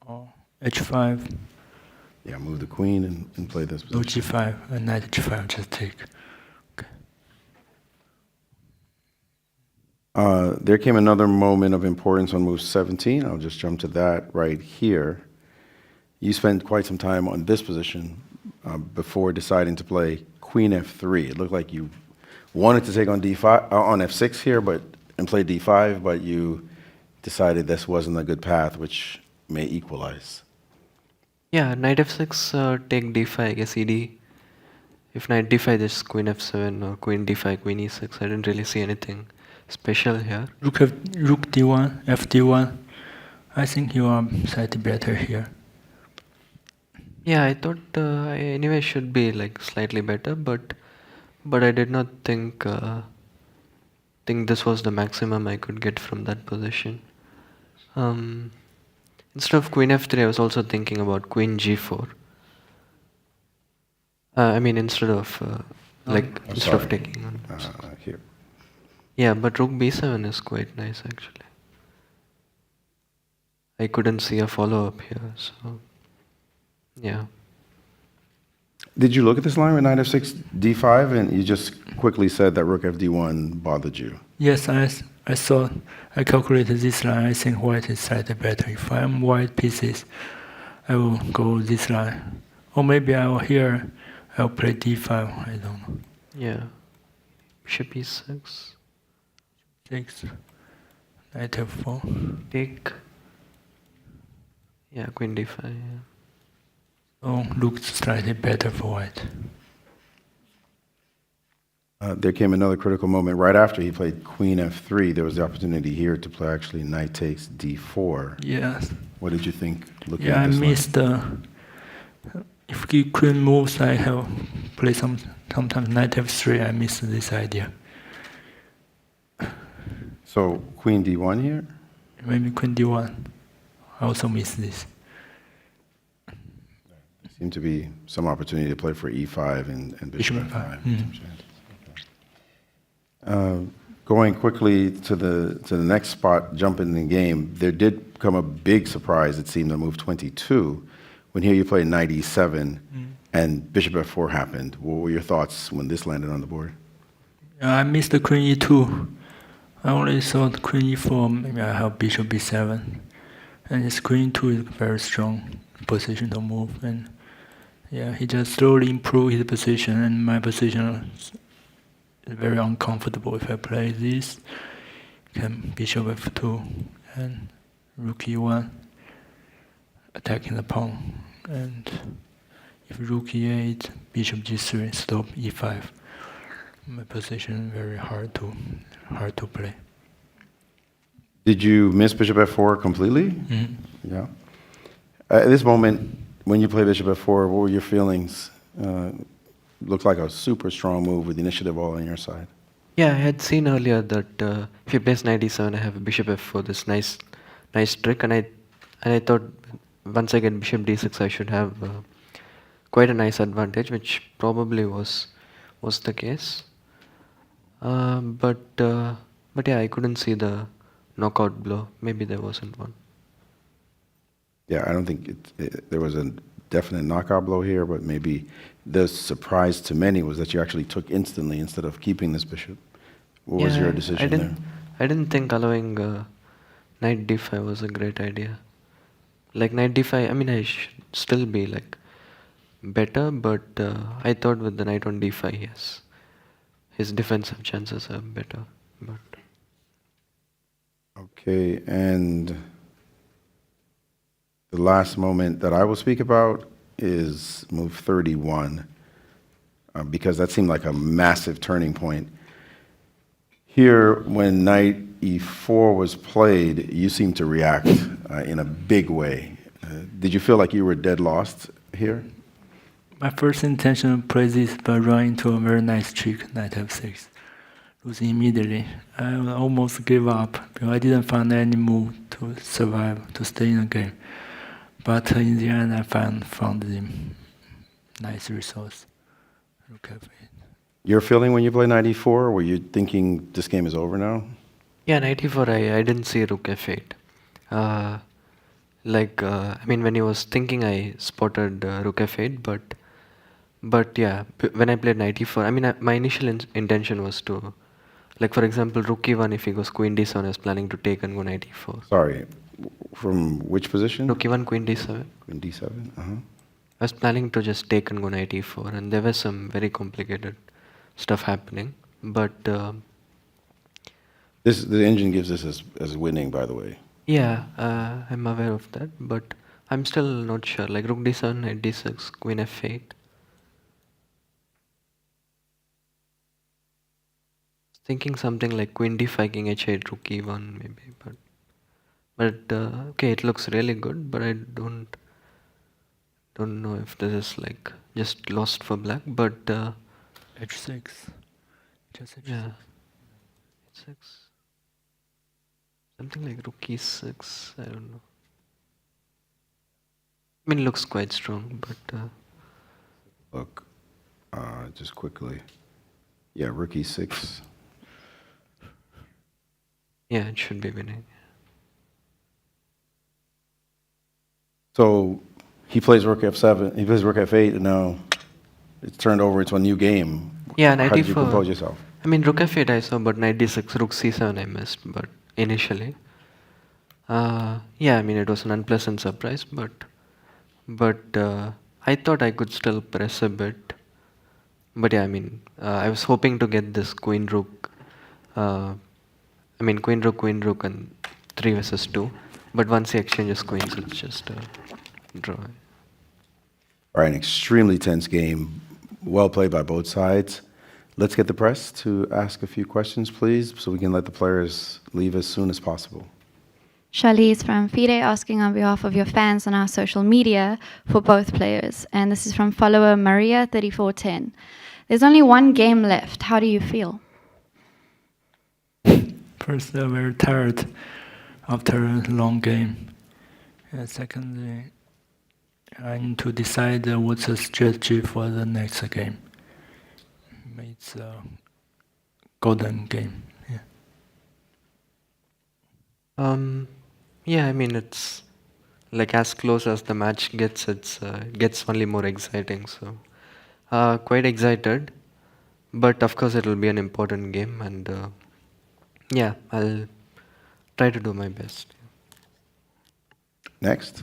Speaker 14: Oh, H5.
Speaker 13: Yeah, move the queen and play this position.
Speaker 14: G5 and knight H5 just take. Okay.
Speaker 13: There came another moment of importance on move 17. I'll just jump to that right here. You spent quite some time on this position before deciding to play queen F3. It looked like you wanted to take on D5 on F6 here, and play D5, but you decided this wasn't a good path, which may equalize.
Speaker 15: Yeah, knight F6, take D5, I guess ED. If knight D5, just queen F7 or queen D5, queen E6. I didn't really see anything special here.
Speaker 14: Rook D1, F D1. I think you are slightly better here.
Speaker 15: Yeah, I thought I anyway should be like slightly better, but I did not think this was the maximum I could get from that position. Instead of queen F3, I was also thinking about queen G4. I mean, instead of taking on
Speaker 13: here.
Speaker 15: Yeah, but rook B7 is quite nice actually. I couldn't see a follow-up here, so yeah.
Speaker 13: Did you look at this line with knight F6, D5, and you just quickly said that rook FD1 bothered you?
Speaker 14: Yes, I saw. I calculated this line. I think white is slightly better. If I'm white pieces, I will go this line. Or maybe I'll play D5. I don't know.
Speaker 15: Yeah. Bishop E6.
Speaker 14: 6. Knight F4.
Speaker 15: Take. Yeah, queen D5. Yeah.
Speaker 14: Oh, looks slightly better for white.
Speaker 13: There came another critical moment right after he played queen F3. There was the opportunity here to play actually knight takes D4.
Speaker 14: Yes.
Speaker 13: What did you think looking
Speaker 14: Yeah,
Speaker 13: at this
Speaker 14: I missed if he queen moves, I have play sometimes knight F3. I missed this idea.
Speaker 13: So queen D1 here?
Speaker 14: Maybe queen D1. I also missed this.
Speaker 13: Seemed to be some opportunity to play for E5 and bishop F5. Going quickly to the next spot, jump in the game, there did come a big surprise, it seemed, on move 22, when here you played knight e7 and bishop f4 happened. What were your thoughts when this landed on the board?
Speaker 14: I missed the queen e2. I only thought queen e4, maybe I have bishop b7. And his queen e2 is very strong position to move. And yeah, he just slowly improved his position, and my position is very uncomfortable if I play this. Can bishop f2 and rook e1, attacking the pawn. And if rook e8, bishop g3, stop e5. My position very hard to play.
Speaker 13: Did you miss bishop f4 completely? Yeah. At this moment, when you play bishop f4, what were your feelings? Looked like a super strong move with the initiative all on your side.
Speaker 15: Yeah, I had seen earlier that if you place knight e7, I have a bishop f4, this nice trick, and I thought once I get bishop d6, I should have quite a nice advantage, which probably was the case. But yeah, I couldn't see the knockout blow. Maybe there wasn't one.
Speaker 13: Yeah, I don't think there was a definite knockout blow here, but maybe the surprise to many was that you actually took instantly instead of keeping this bishop. What was your decision there?
Speaker 15: I didn't think allowing knight d5 was a great idea. Like knight d5, I mean, I should still be like better, but I thought with the knight on d5, yes, his defensive chances are better. But
Speaker 13: okay, and the last moment that I will speak about is move 31, because that seemed like a massive turning point. Here, when knight e4 was played, you seemed to react in a big way. Did you feel like you were dead lost here?
Speaker 14: my first intention to play this by running into a very nice trick, knight f6. Losing immediately. I almost gave up because I didn't find any move to survive, to stay in the game. But in the end, I found the nice resource. Look at it.
Speaker 13: Your feeling when you play knight e4, were you thinking this game is over now?
Speaker 15: Yeah, knight e4, I didn't see rook f8. I mean, when he was thinking, I spotted rook f8, but yeah, when I played knight e4, I mean, my initial intention was to, like, for example, rook e1, if he goes queen d7, I was planning to take and go knight e4.
Speaker 13: Sorry, from which position?
Speaker 15: Rook e1, queen d7.
Speaker 13: Queen d7,
Speaker 15: I was planning to just take and go knight e4, and there was some very complicated stuff happening, but
Speaker 13: the engine gives this as winning, by the way.
Speaker 15: yeah, I'm aware of that, but I'm still not sure. Like rook d7, knight d6, queen f8. Thinking something like queen d5, king h8, rook e1 maybe, but okay, it looks really good, but I don't know if this is like just lost for black, but
Speaker 14: h6, just h6.
Speaker 15: Yeah, h6. Something like rook e6, I don't know. I mean, it looks quite strong, but
Speaker 13: look, just quickly. Yeah, rook e6.
Speaker 15: yeah, it should be winning.
Speaker 13: So he plays rook f7, he plays rook f8, and now it's turned over into a new game.
Speaker 15: Yeah, knight
Speaker 13: How did
Speaker 15: e4.
Speaker 13: you compose yourself?
Speaker 15: I mean, rook f8 I saw, but knight d6, rook c7 I missed, but initially. Yeah, I mean, it was an unpleasant surprise, but I thought I could still press a bit. But yeah, I mean, I was hoping to get this queen rook, queen rook and 3 versus 2. But once he exchanges queens, it's just a draw.
Speaker 13: All right, an extremely tense game. Well played by both sides. Let's get the press to ask a few questions, please, so we can let the players leave as soon as possible.
Speaker 16: Charlize from FIDE asking on behalf of your fans on our social media for both players. And this is from follower Maria3410. There's only one game left. How do you feel?
Speaker 14: First, I'm very tired after a long game. And secondly, I need to decide what's the strategy for the next game. It's a golden game. Yeah.
Speaker 15: Yeah, I mean, it's like as close as the match gets, it gets only more exciting. So quite excited, but of course it will be an important game, and yeah, I'll try to do my best.
Speaker 13: Next.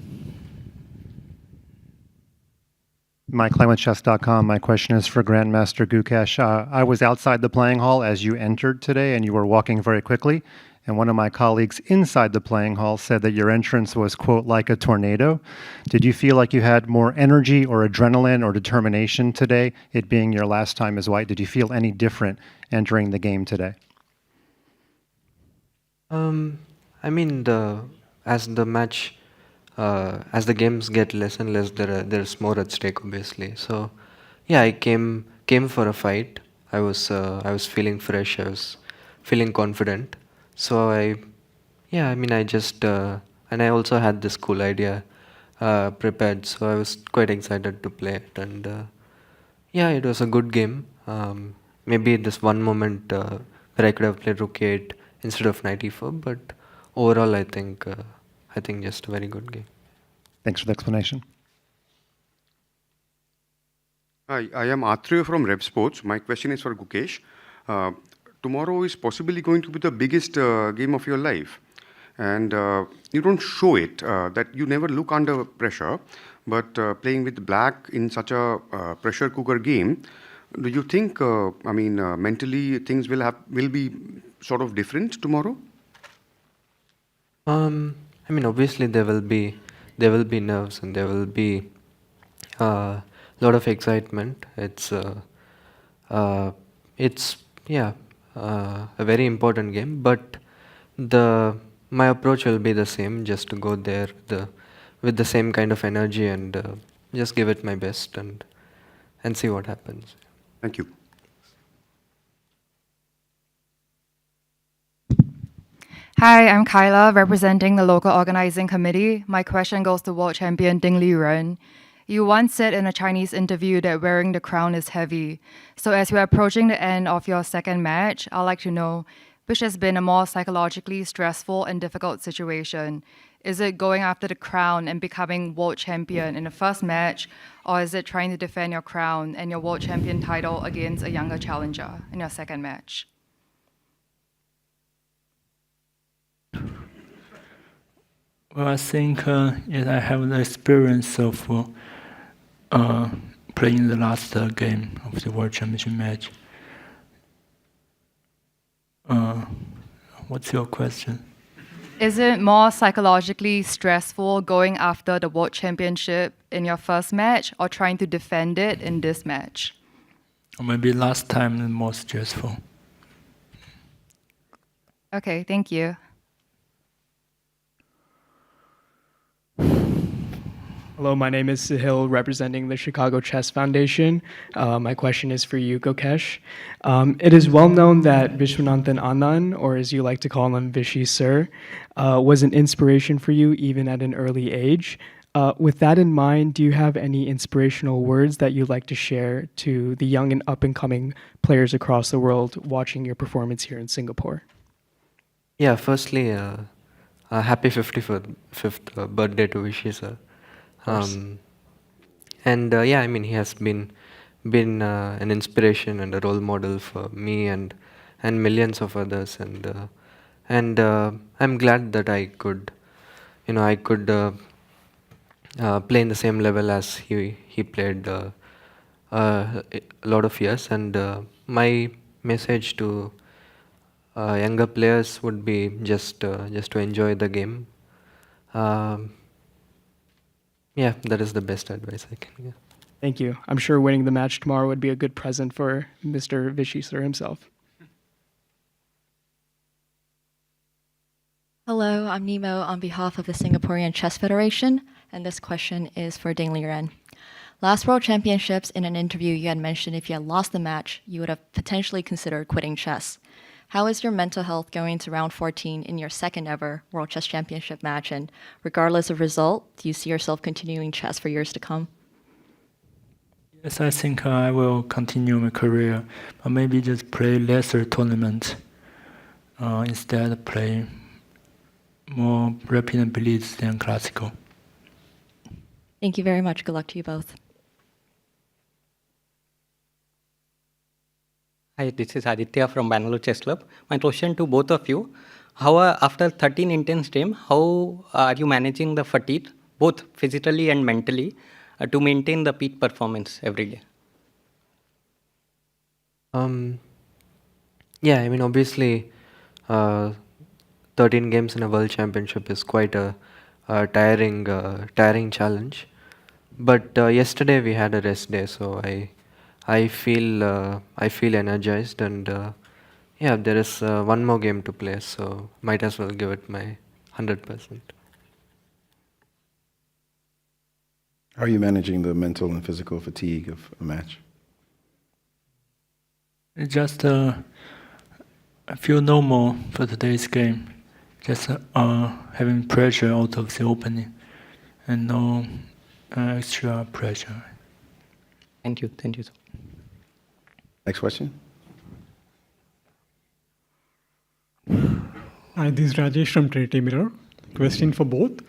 Speaker 18: MyClimateChess.com. My question is for Grandmaster Gukesh. I was outside the playing hall as you entered today, and you were walking very quickly. And one of my colleagues inside the playing hall said that your entrance was, quote, like a tornado. Did you feel like you had more energy or adrenaline or determination today, it being your last time as white? Did you feel any different entering the game today?
Speaker 15: I mean, as the match, as the games get less and less, there's more at stake, obviously. So, yeah, I came for a fight. I was feeling fresh. I was feeling confident. So I just and I also had this cool idea prepared. So I was quite excited to play it, and yeah, it was a good game. Maybe this one moment where I could have played Rook 8 instead of Knight E4, but overall, I think just a very good game.
Speaker 18: Thanks for the explanation.
Speaker 19: Hi, I am Atriya from Rev Sports. My question is for Gukesh. Tomorrow is possibly going to be the biggest game of your life, and you don't show it, that you never look under pressure, but playing with black in such a pressure cooker game, do you think, mentally things will be sort of different tomorrow?
Speaker 15: Obviously there will be nerves and there will be a lot of excitement. It's a very important game, but my approach will be the same, just to go there with the same kind of energy and just give it my best and see what happens.
Speaker 19: Thank you.
Speaker 20: Hi, I'm Kyla, representing the local organizing committee. My question goes to world champion Ding Liren. You once said in a Chinese interview that wearing the crown is heavy. So as you're approaching the end of your second match, I'd like to know which has been a more psychologically stressful and difficult situation. Is it going after the crown and becoming world champion in the first match, or is it trying to defend your crown and your world champion title against a younger challenger in your second match?
Speaker 14: Well, I think I have the experience of playing the last game of the World Championship match. What's your question?
Speaker 20: Is it more psychologically stressful going after the World Championship in your first match or trying to defend it in this match?
Speaker 14: Or maybe last time the more stressful.
Speaker 20: Okay, thank you.
Speaker 24: Hello, my name is Sahil, representing the Chicago Chess Foundation. My question is for you, Gukesh. It is well known that Vishwanathan Anand, or as you like to call him, Vishy Sir, was an inspiration for you even at an early age. With that in mind, do you have any inspirational words that you'd like to share to the young and up-and-coming players across the world watching your performance here in Singapore?
Speaker 15: Yeah, firstly, happy 55th birthday to Vishy Sir. He has been an inspiration and a role model for me and millions of others, and I'm glad that I could play in the same level as he played a lot of years, and my message to younger players would be just to enjoy the game. Yeah, that is the best advice I can give.
Speaker 24: Thank you. I'm sure winning the match tomorrow would be a good present for Mr. Vishy Sir himself.
Speaker 2: Hello, I'm Nemo on behalf of the Singaporean Chess Federation, and this question is for Ding Liren. Last World Championships, in an interview, you had mentioned if you had lost the match, you would have potentially considered quitting chess. How is your mental health going to round 14 in your second ever World Chess Championship match? And regardless of result, do you see yourself continuing chess for years to come?
Speaker 14: Yes, I think I will continue my career, but maybe just play lesser tournaments. Instead, play more rapid and blitz than classical.
Speaker 2: Thank you very much. Good luck to you both.
Speaker 1: Hi, this is Aditya from Bangalore Chess Club. My question to both of you: how after 13 intense games, how are you managing the fatigue, both physically and mentally, to maintain the peak performance every day?
Speaker 15: Yeah, I mean, obviously, 13 games in a world championship is quite a tiring challenge. But yesterday we had a rest day, so I feel energized, and yeah, there is one more game to play, so might as well give it my 100%.
Speaker 13: How are you managing the mental and physical fatigue of a match?
Speaker 14: It's just I feel normal for today's game. Just having pressure out of the opening, and no extra pressure.
Speaker 1: Thank you. Thank you.
Speaker 13: Next question.
Speaker 3: Hi, this is Rajesh from Trinity Mirror. Question for both.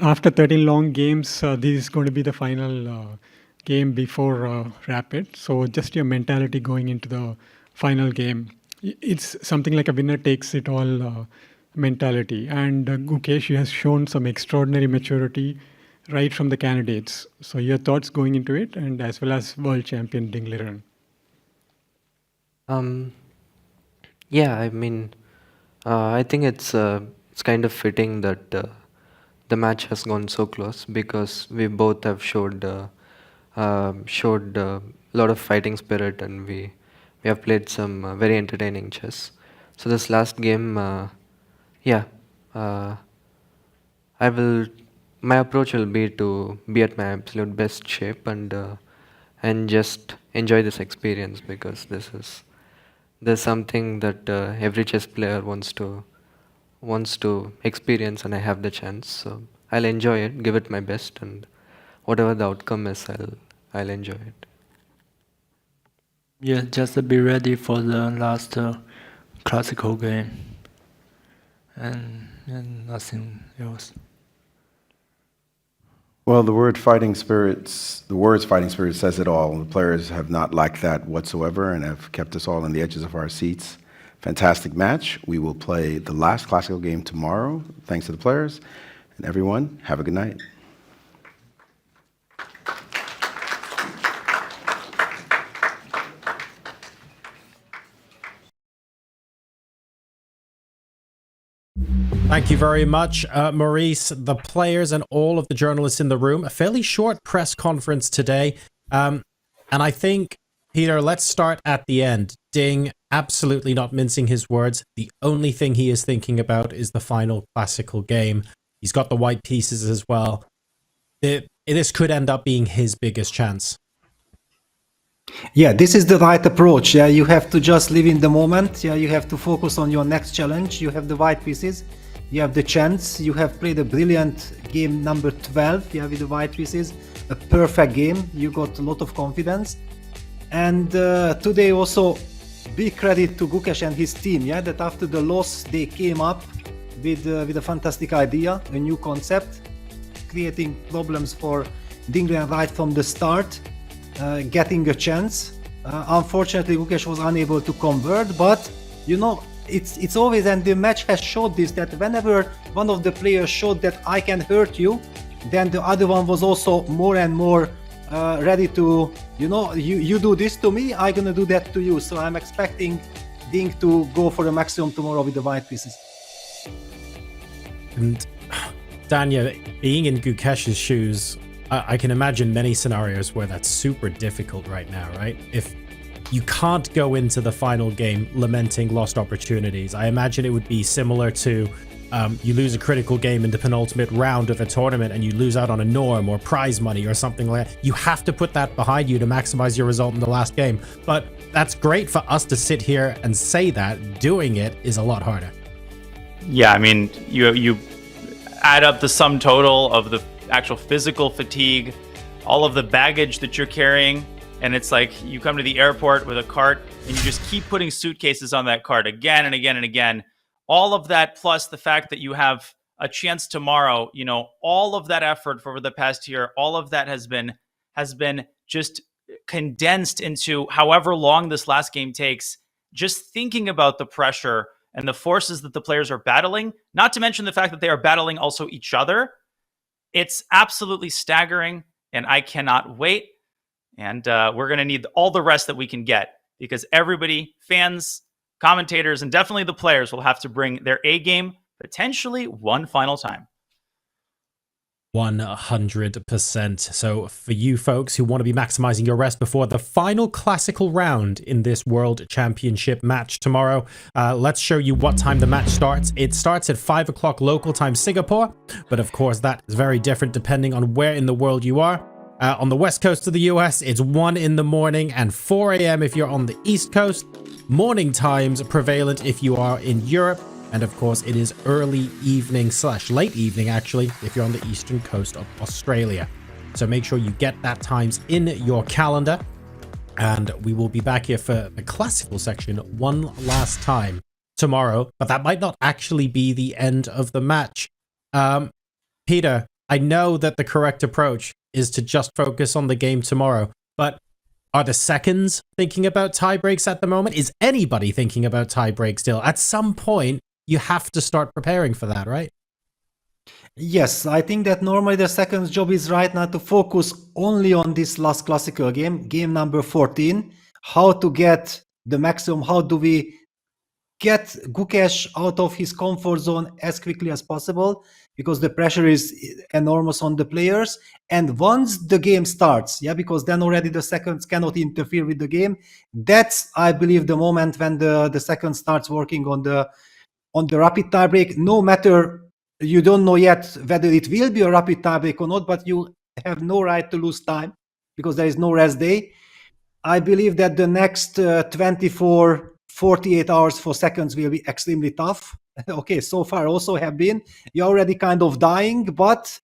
Speaker 3: After 13 long games, this is going to be the final game before Rapid. So just your mentality going into the final game. It's something like a winner takes it all mentality. And Gukesh, you has shown some extraordinary maturity right from the candidates. So your thoughts going into it, and as well as world champion Ding Liren.
Speaker 15: Yeah, I mean, I think it's kind of fitting that the match has gone so close, because we both have showed a lot of fighting spirit, and we have played some very entertaining chess. So this last game, my approach will be to be at my absolute best shape, and just enjoy this experience, because there's something that every chess player wants to experience, and I have the chance. So I'll enjoy it, give it my best, and whatever the outcome is, I'll enjoy it.
Speaker 14: Yeah, just to be ready for the last classical game, and nothing else.
Speaker 13: Well, the words fighting spirit says it all. The players have not lacked that whatsoever and have kept us all on the edges of our seats. Fantastic match. We will play the last classical game tomorrow. Thanks to the players. And everyone, have a good night.
Speaker 9: Thank you very much, Maurice, the players, and all of the journalists in the room. A fairly short press conference today. And I think, Peter, let's start at the end. Ding, absolutely not mincing his words. The only thing he is thinking about is the final classical game. He's got the white pieces as well. This could end up being his biggest chance.
Speaker 10: Yeah, this is the right approach. Yeah, you have to just live in the moment. Yeah, you have to focus on your next challenge. You have the white pieces. You have the chance. You have played a brilliant game number 12. Yeah, with the white pieces, a perfect game. You got a lot of confidence. And today also, big credit to Gukesh and his team. Yeah, that after the loss, they came up with a fantastic idea, a new concept, creating problems for Ding Liren right from the start. Getting a chance. Unfortunately, Gukesh was unable to convert, but you know, it's always, and the match has showed this, that whenever one of the players showed that I can hurt you, then the other one was also more and more ready to, you know, you do this to me, I'm gonna do that to you. So I'm expecting Ding to go for the maximum tomorrow with the white pieces.
Speaker 9: And Danya, being in Gukesh's shoes, I can imagine many scenarios where that's super difficult right now, right? If you can't go into the final game lamenting lost opportunities, I imagine it would be similar to you lose a critical game in the penultimate round of a tournament and you lose out on a norm or prize money or something like that. You have to put that behind you to maximize your result in the last game. But that's great for us to sit here and say that. Doing it is a lot harder.
Speaker 11: Yeah, I mean, you add up the sum total of the actual physical fatigue, all of the baggage that you're carrying, and it's like you come to the airport with a cart and you just keep putting suitcases on that cart again and again and again. All of that, plus the fact that you have a chance tomorrow, you know, all of that effort for the past year, all of that has been just condensed into however long this last game takes. Just thinking about the pressure and the forces that the players are battling, not to mention the fact that they are battling also each other. It's absolutely staggering, and I cannot wait. And we're going to need all the rest that we can get, because everybody, fans, commentators, and definitely the players will have to bring their A game potentially one final time.
Speaker 9: 100%. So for you folks who want to be maximizing your rest before the final classical round in this World Championship match tomorrow, let's show you what time the match starts. It starts at 5 o'clock local time Singapore, but of course that is very different depending on where in the world you are. On the west coast of the US, it's 1 in the morning and 4 a.m. if you're on the east coast. Morning times prevalent if you are in Europe. And of course, it is early evening / late evening, actually, if you're on the eastern coast of Australia. So make sure you get that times in your calendar. And we will be back here for the classical section one last time tomorrow. But that might not actually be the end of the match. Peter, I know that the correct approach is to just focus on the game tomorrow. But are the seconds thinking about tie breaks at the moment? Is anybody thinking about tie breaks still? At some point, you have to start preparing for that, right?
Speaker 10: Yes, I think that normally the second's job is right now to focus only on this last classical game, game number 14. How to get the maximum, how do we get Gukesh out of his comfort zone as quickly as possible, because the pressure is enormous on the players. And once the game starts, because then already the seconds cannot interfere with the game. That's, I believe, the moment when the second starts working on the rapid tiebreak. No matter, you don't know yet whether it will be a rapid tiebreak or not, but you have no right to lose time because there is no rest day. I believe that the next 24, 48 hours for seconds will be extremely tough. Okay, so far also have been. You're already kind of dying, but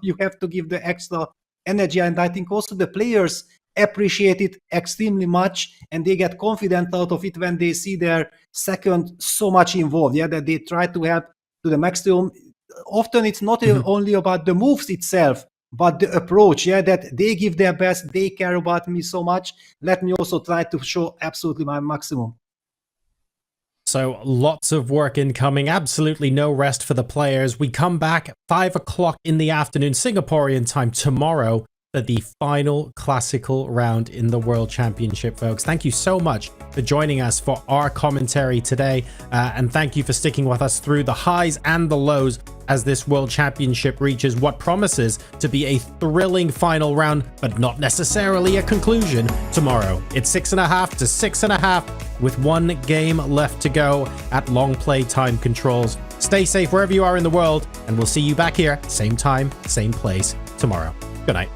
Speaker 10: you have to give the extra energy. And I think also the players appreciate it extremely much, and they get confident out of it when they see their second so much involved, that they try to help to the maximum. Often it's not only about the moves itself, but the approach, that they give their best, they care about me so much, let me also try to show absolutely my maximum.
Speaker 9: So lots of work incoming, absolutely no rest for the players. We come back 5 o'clock in the afternoon Singaporean time tomorrow for the final classical round in the World Championship, folks. Thank you so much for joining us for our commentary today. And thank you for sticking with us through the highs and the lows as this World Championship reaches what promises to be a thrilling final round, but not necessarily a conclusion tomorrow. It's 6.5 to 6.5 with one game left to go at long play time controls. Stay safe wherever you are in the world, and we'll see you back here, same time, same place tomorrow. Good night.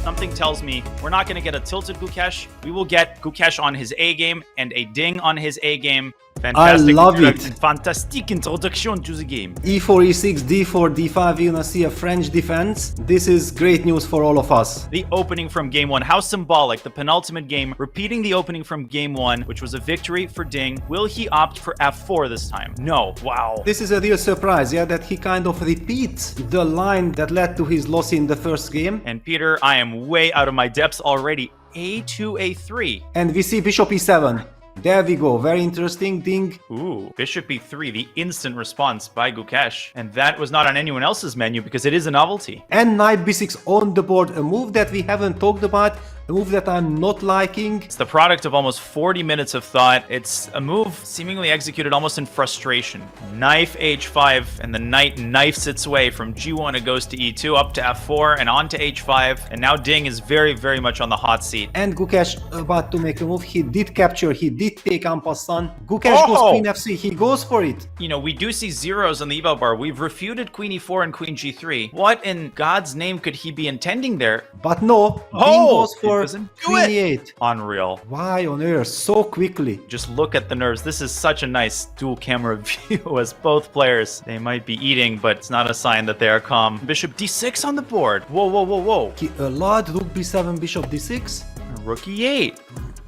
Speaker 11: Something tells me we're not going to get a tilted Gukesh. We will get Gukesh on his A game and a Ding on his A game. Fantastic.
Speaker 10: I love it.
Speaker 11: Fantastic introduction to the game.
Speaker 10: E4, E6, D4, D5, you're gonna see a French defense. This is great news for all of us.
Speaker 11: The opening from game 1. How symbolic. The penultimate game, repeating the opening from game 1, which was a victory for Ding. Will he opt for F4 this time? No. Wow.
Speaker 10: This is a real surprise, that he kind of repeats the line that led to his loss in the first game.
Speaker 11: And Peter, I am way out of my depths already. A2, A3.
Speaker 10: And we see Bishop E7. There we go. Very interesting. Ding.
Speaker 11: Ooh, Bishop E3, the instant response by Gukesh. And that was not on anyone else's menu because it is a novelty.
Speaker 10: And Knight B6 on the board, a move that we haven't talked about, a move that I'm not liking.
Speaker 11: It's the product of almost 40 minutes of thought. It's a move seemingly executed almost in frustration. Knife H5, and the knight knifes its way from G1, it goes to E2, up to F4, and on to H5. And now Ding is very, very much on the hot seat.
Speaker 10: And Gukesh about to make a move. He did capture, he did take en passant. Gukesh goes Queen F3, he goes for it.
Speaker 11: You know, we do see zeros on the eval bar. We've refuted Queen E4 and Queen G3. What in God's name could he be intending there?
Speaker 10: But no, Ding goes for Queen E8.
Speaker 11: Unreal.
Speaker 10: Why on earth? So quickly.
Speaker 11: Just look at the nerves. This is such a nice dual camera view as both players, they might be eating, but it's not a sign that they are calm. Bishop D6 on the board. Whoa, whoa, whoa, whoa.
Speaker 10: He allowed Rook B7, Bishop D6.
Speaker 11: Rook E8.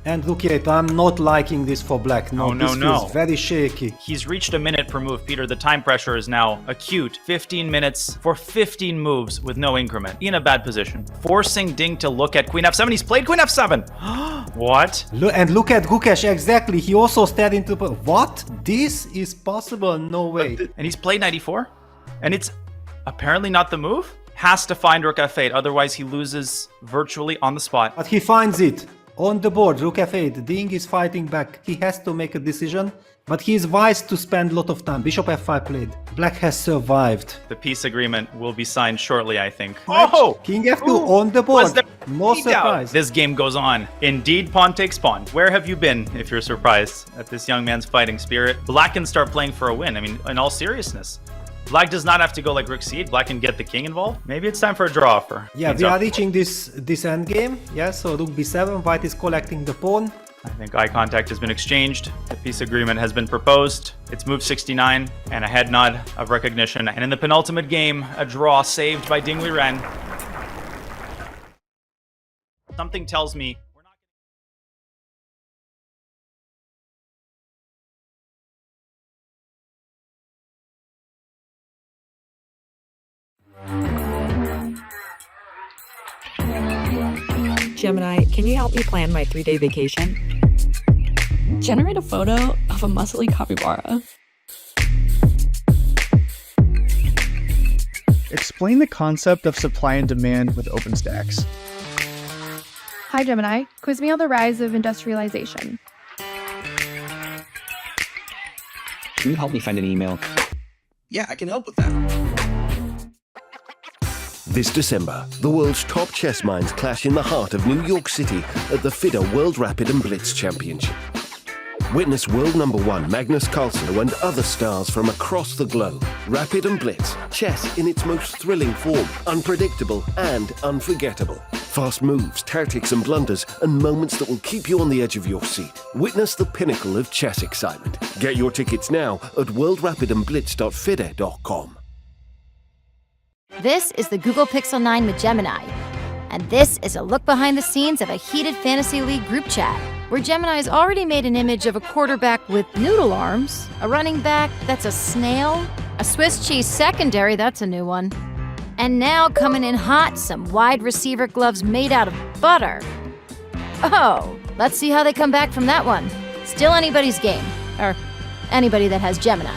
Speaker 10: And Rook E8, I'm not liking this for black. No,
Speaker 11: no,
Speaker 10: this
Speaker 11: no.
Speaker 10: feels very shaky.
Speaker 11: He's reached a minute per move, Peter. The time pressure is now acute. 15 minutes for 15 moves with no increment. In a bad position. Forcing Ding to look at Queen F7. He's played Queen F7. What?
Speaker 10: And look at Gukesh, exactly. He also stared into... What? This is possible? No way.
Speaker 11: And he's played Knight E4? And it's apparently not the move? Has to find Rook F8, otherwise he loses virtually on the spot.
Speaker 10: But he finds it. On the board, Rook F8. Ding is fighting back. He has to make a decision, but he is wise to spend a lot of time. Bishop F5 played. Black has survived.
Speaker 11: The peace agreement will be signed shortly, I think. Oh!
Speaker 10: King F2 on the board. No surprise.
Speaker 11: This game goes on. Indeed, pawn takes pawn. Where have you been, if you're surprised at this young man's fighting spirit? Black can start playing for a win. I mean, in all seriousness. Black does not have to go like Rook C8. Black can get the king involved. Maybe it's time for a draw for.
Speaker 10: Yeah, we are reaching this endgame. Yeah, so Rook B7. White is collecting the pawn.
Speaker 11: I think eye contact has been exchanged. The peace agreement has been proposed. It's move 69 and a head nod of recognition. And in the penultimate game, a draw saved by Ding Liren. Something tells me we're not.
Speaker 4: Gemini, can you help me plan my 3-day vacation? Generate a photo of a muscly capybara.
Speaker 5: Explain the concept of supply and demand with OpenStax.
Speaker 6: Hi Gemini, quiz me on the rise of industrialization.
Speaker 8: Can you help me find an email?
Speaker 25: Yeah, I can help with that.
Speaker 7: This December, the world's top chess minds clash in the heart of New York City at the FIDE World Rapid and Blitz Championship. Witness world number one Magnus Carlsen and other stars from across the globe. Rapid and Blitz, chess in its most thrilling form, unpredictable and unforgettable. Fast moves, tactics and blunders, and moments that will keep you on the edge of your seat. Witness the pinnacle of chess excitement. Get your tickets now at worldrapidandblitz.fide.com.
Speaker 26: This is the Google Pixel 9 with Gemini, and this is a look behind the scenes of a heated Fantasy League group chat, where Gemini's already made an image of a quarterback with noodle arms, a running back that's a snail, a Swiss cheese secondary, that's a new one, and now coming in hot, some wide receiver gloves made out of butter. Oh, let's see how they come back from that one. Still anybody's game, or anybody that has Gemini.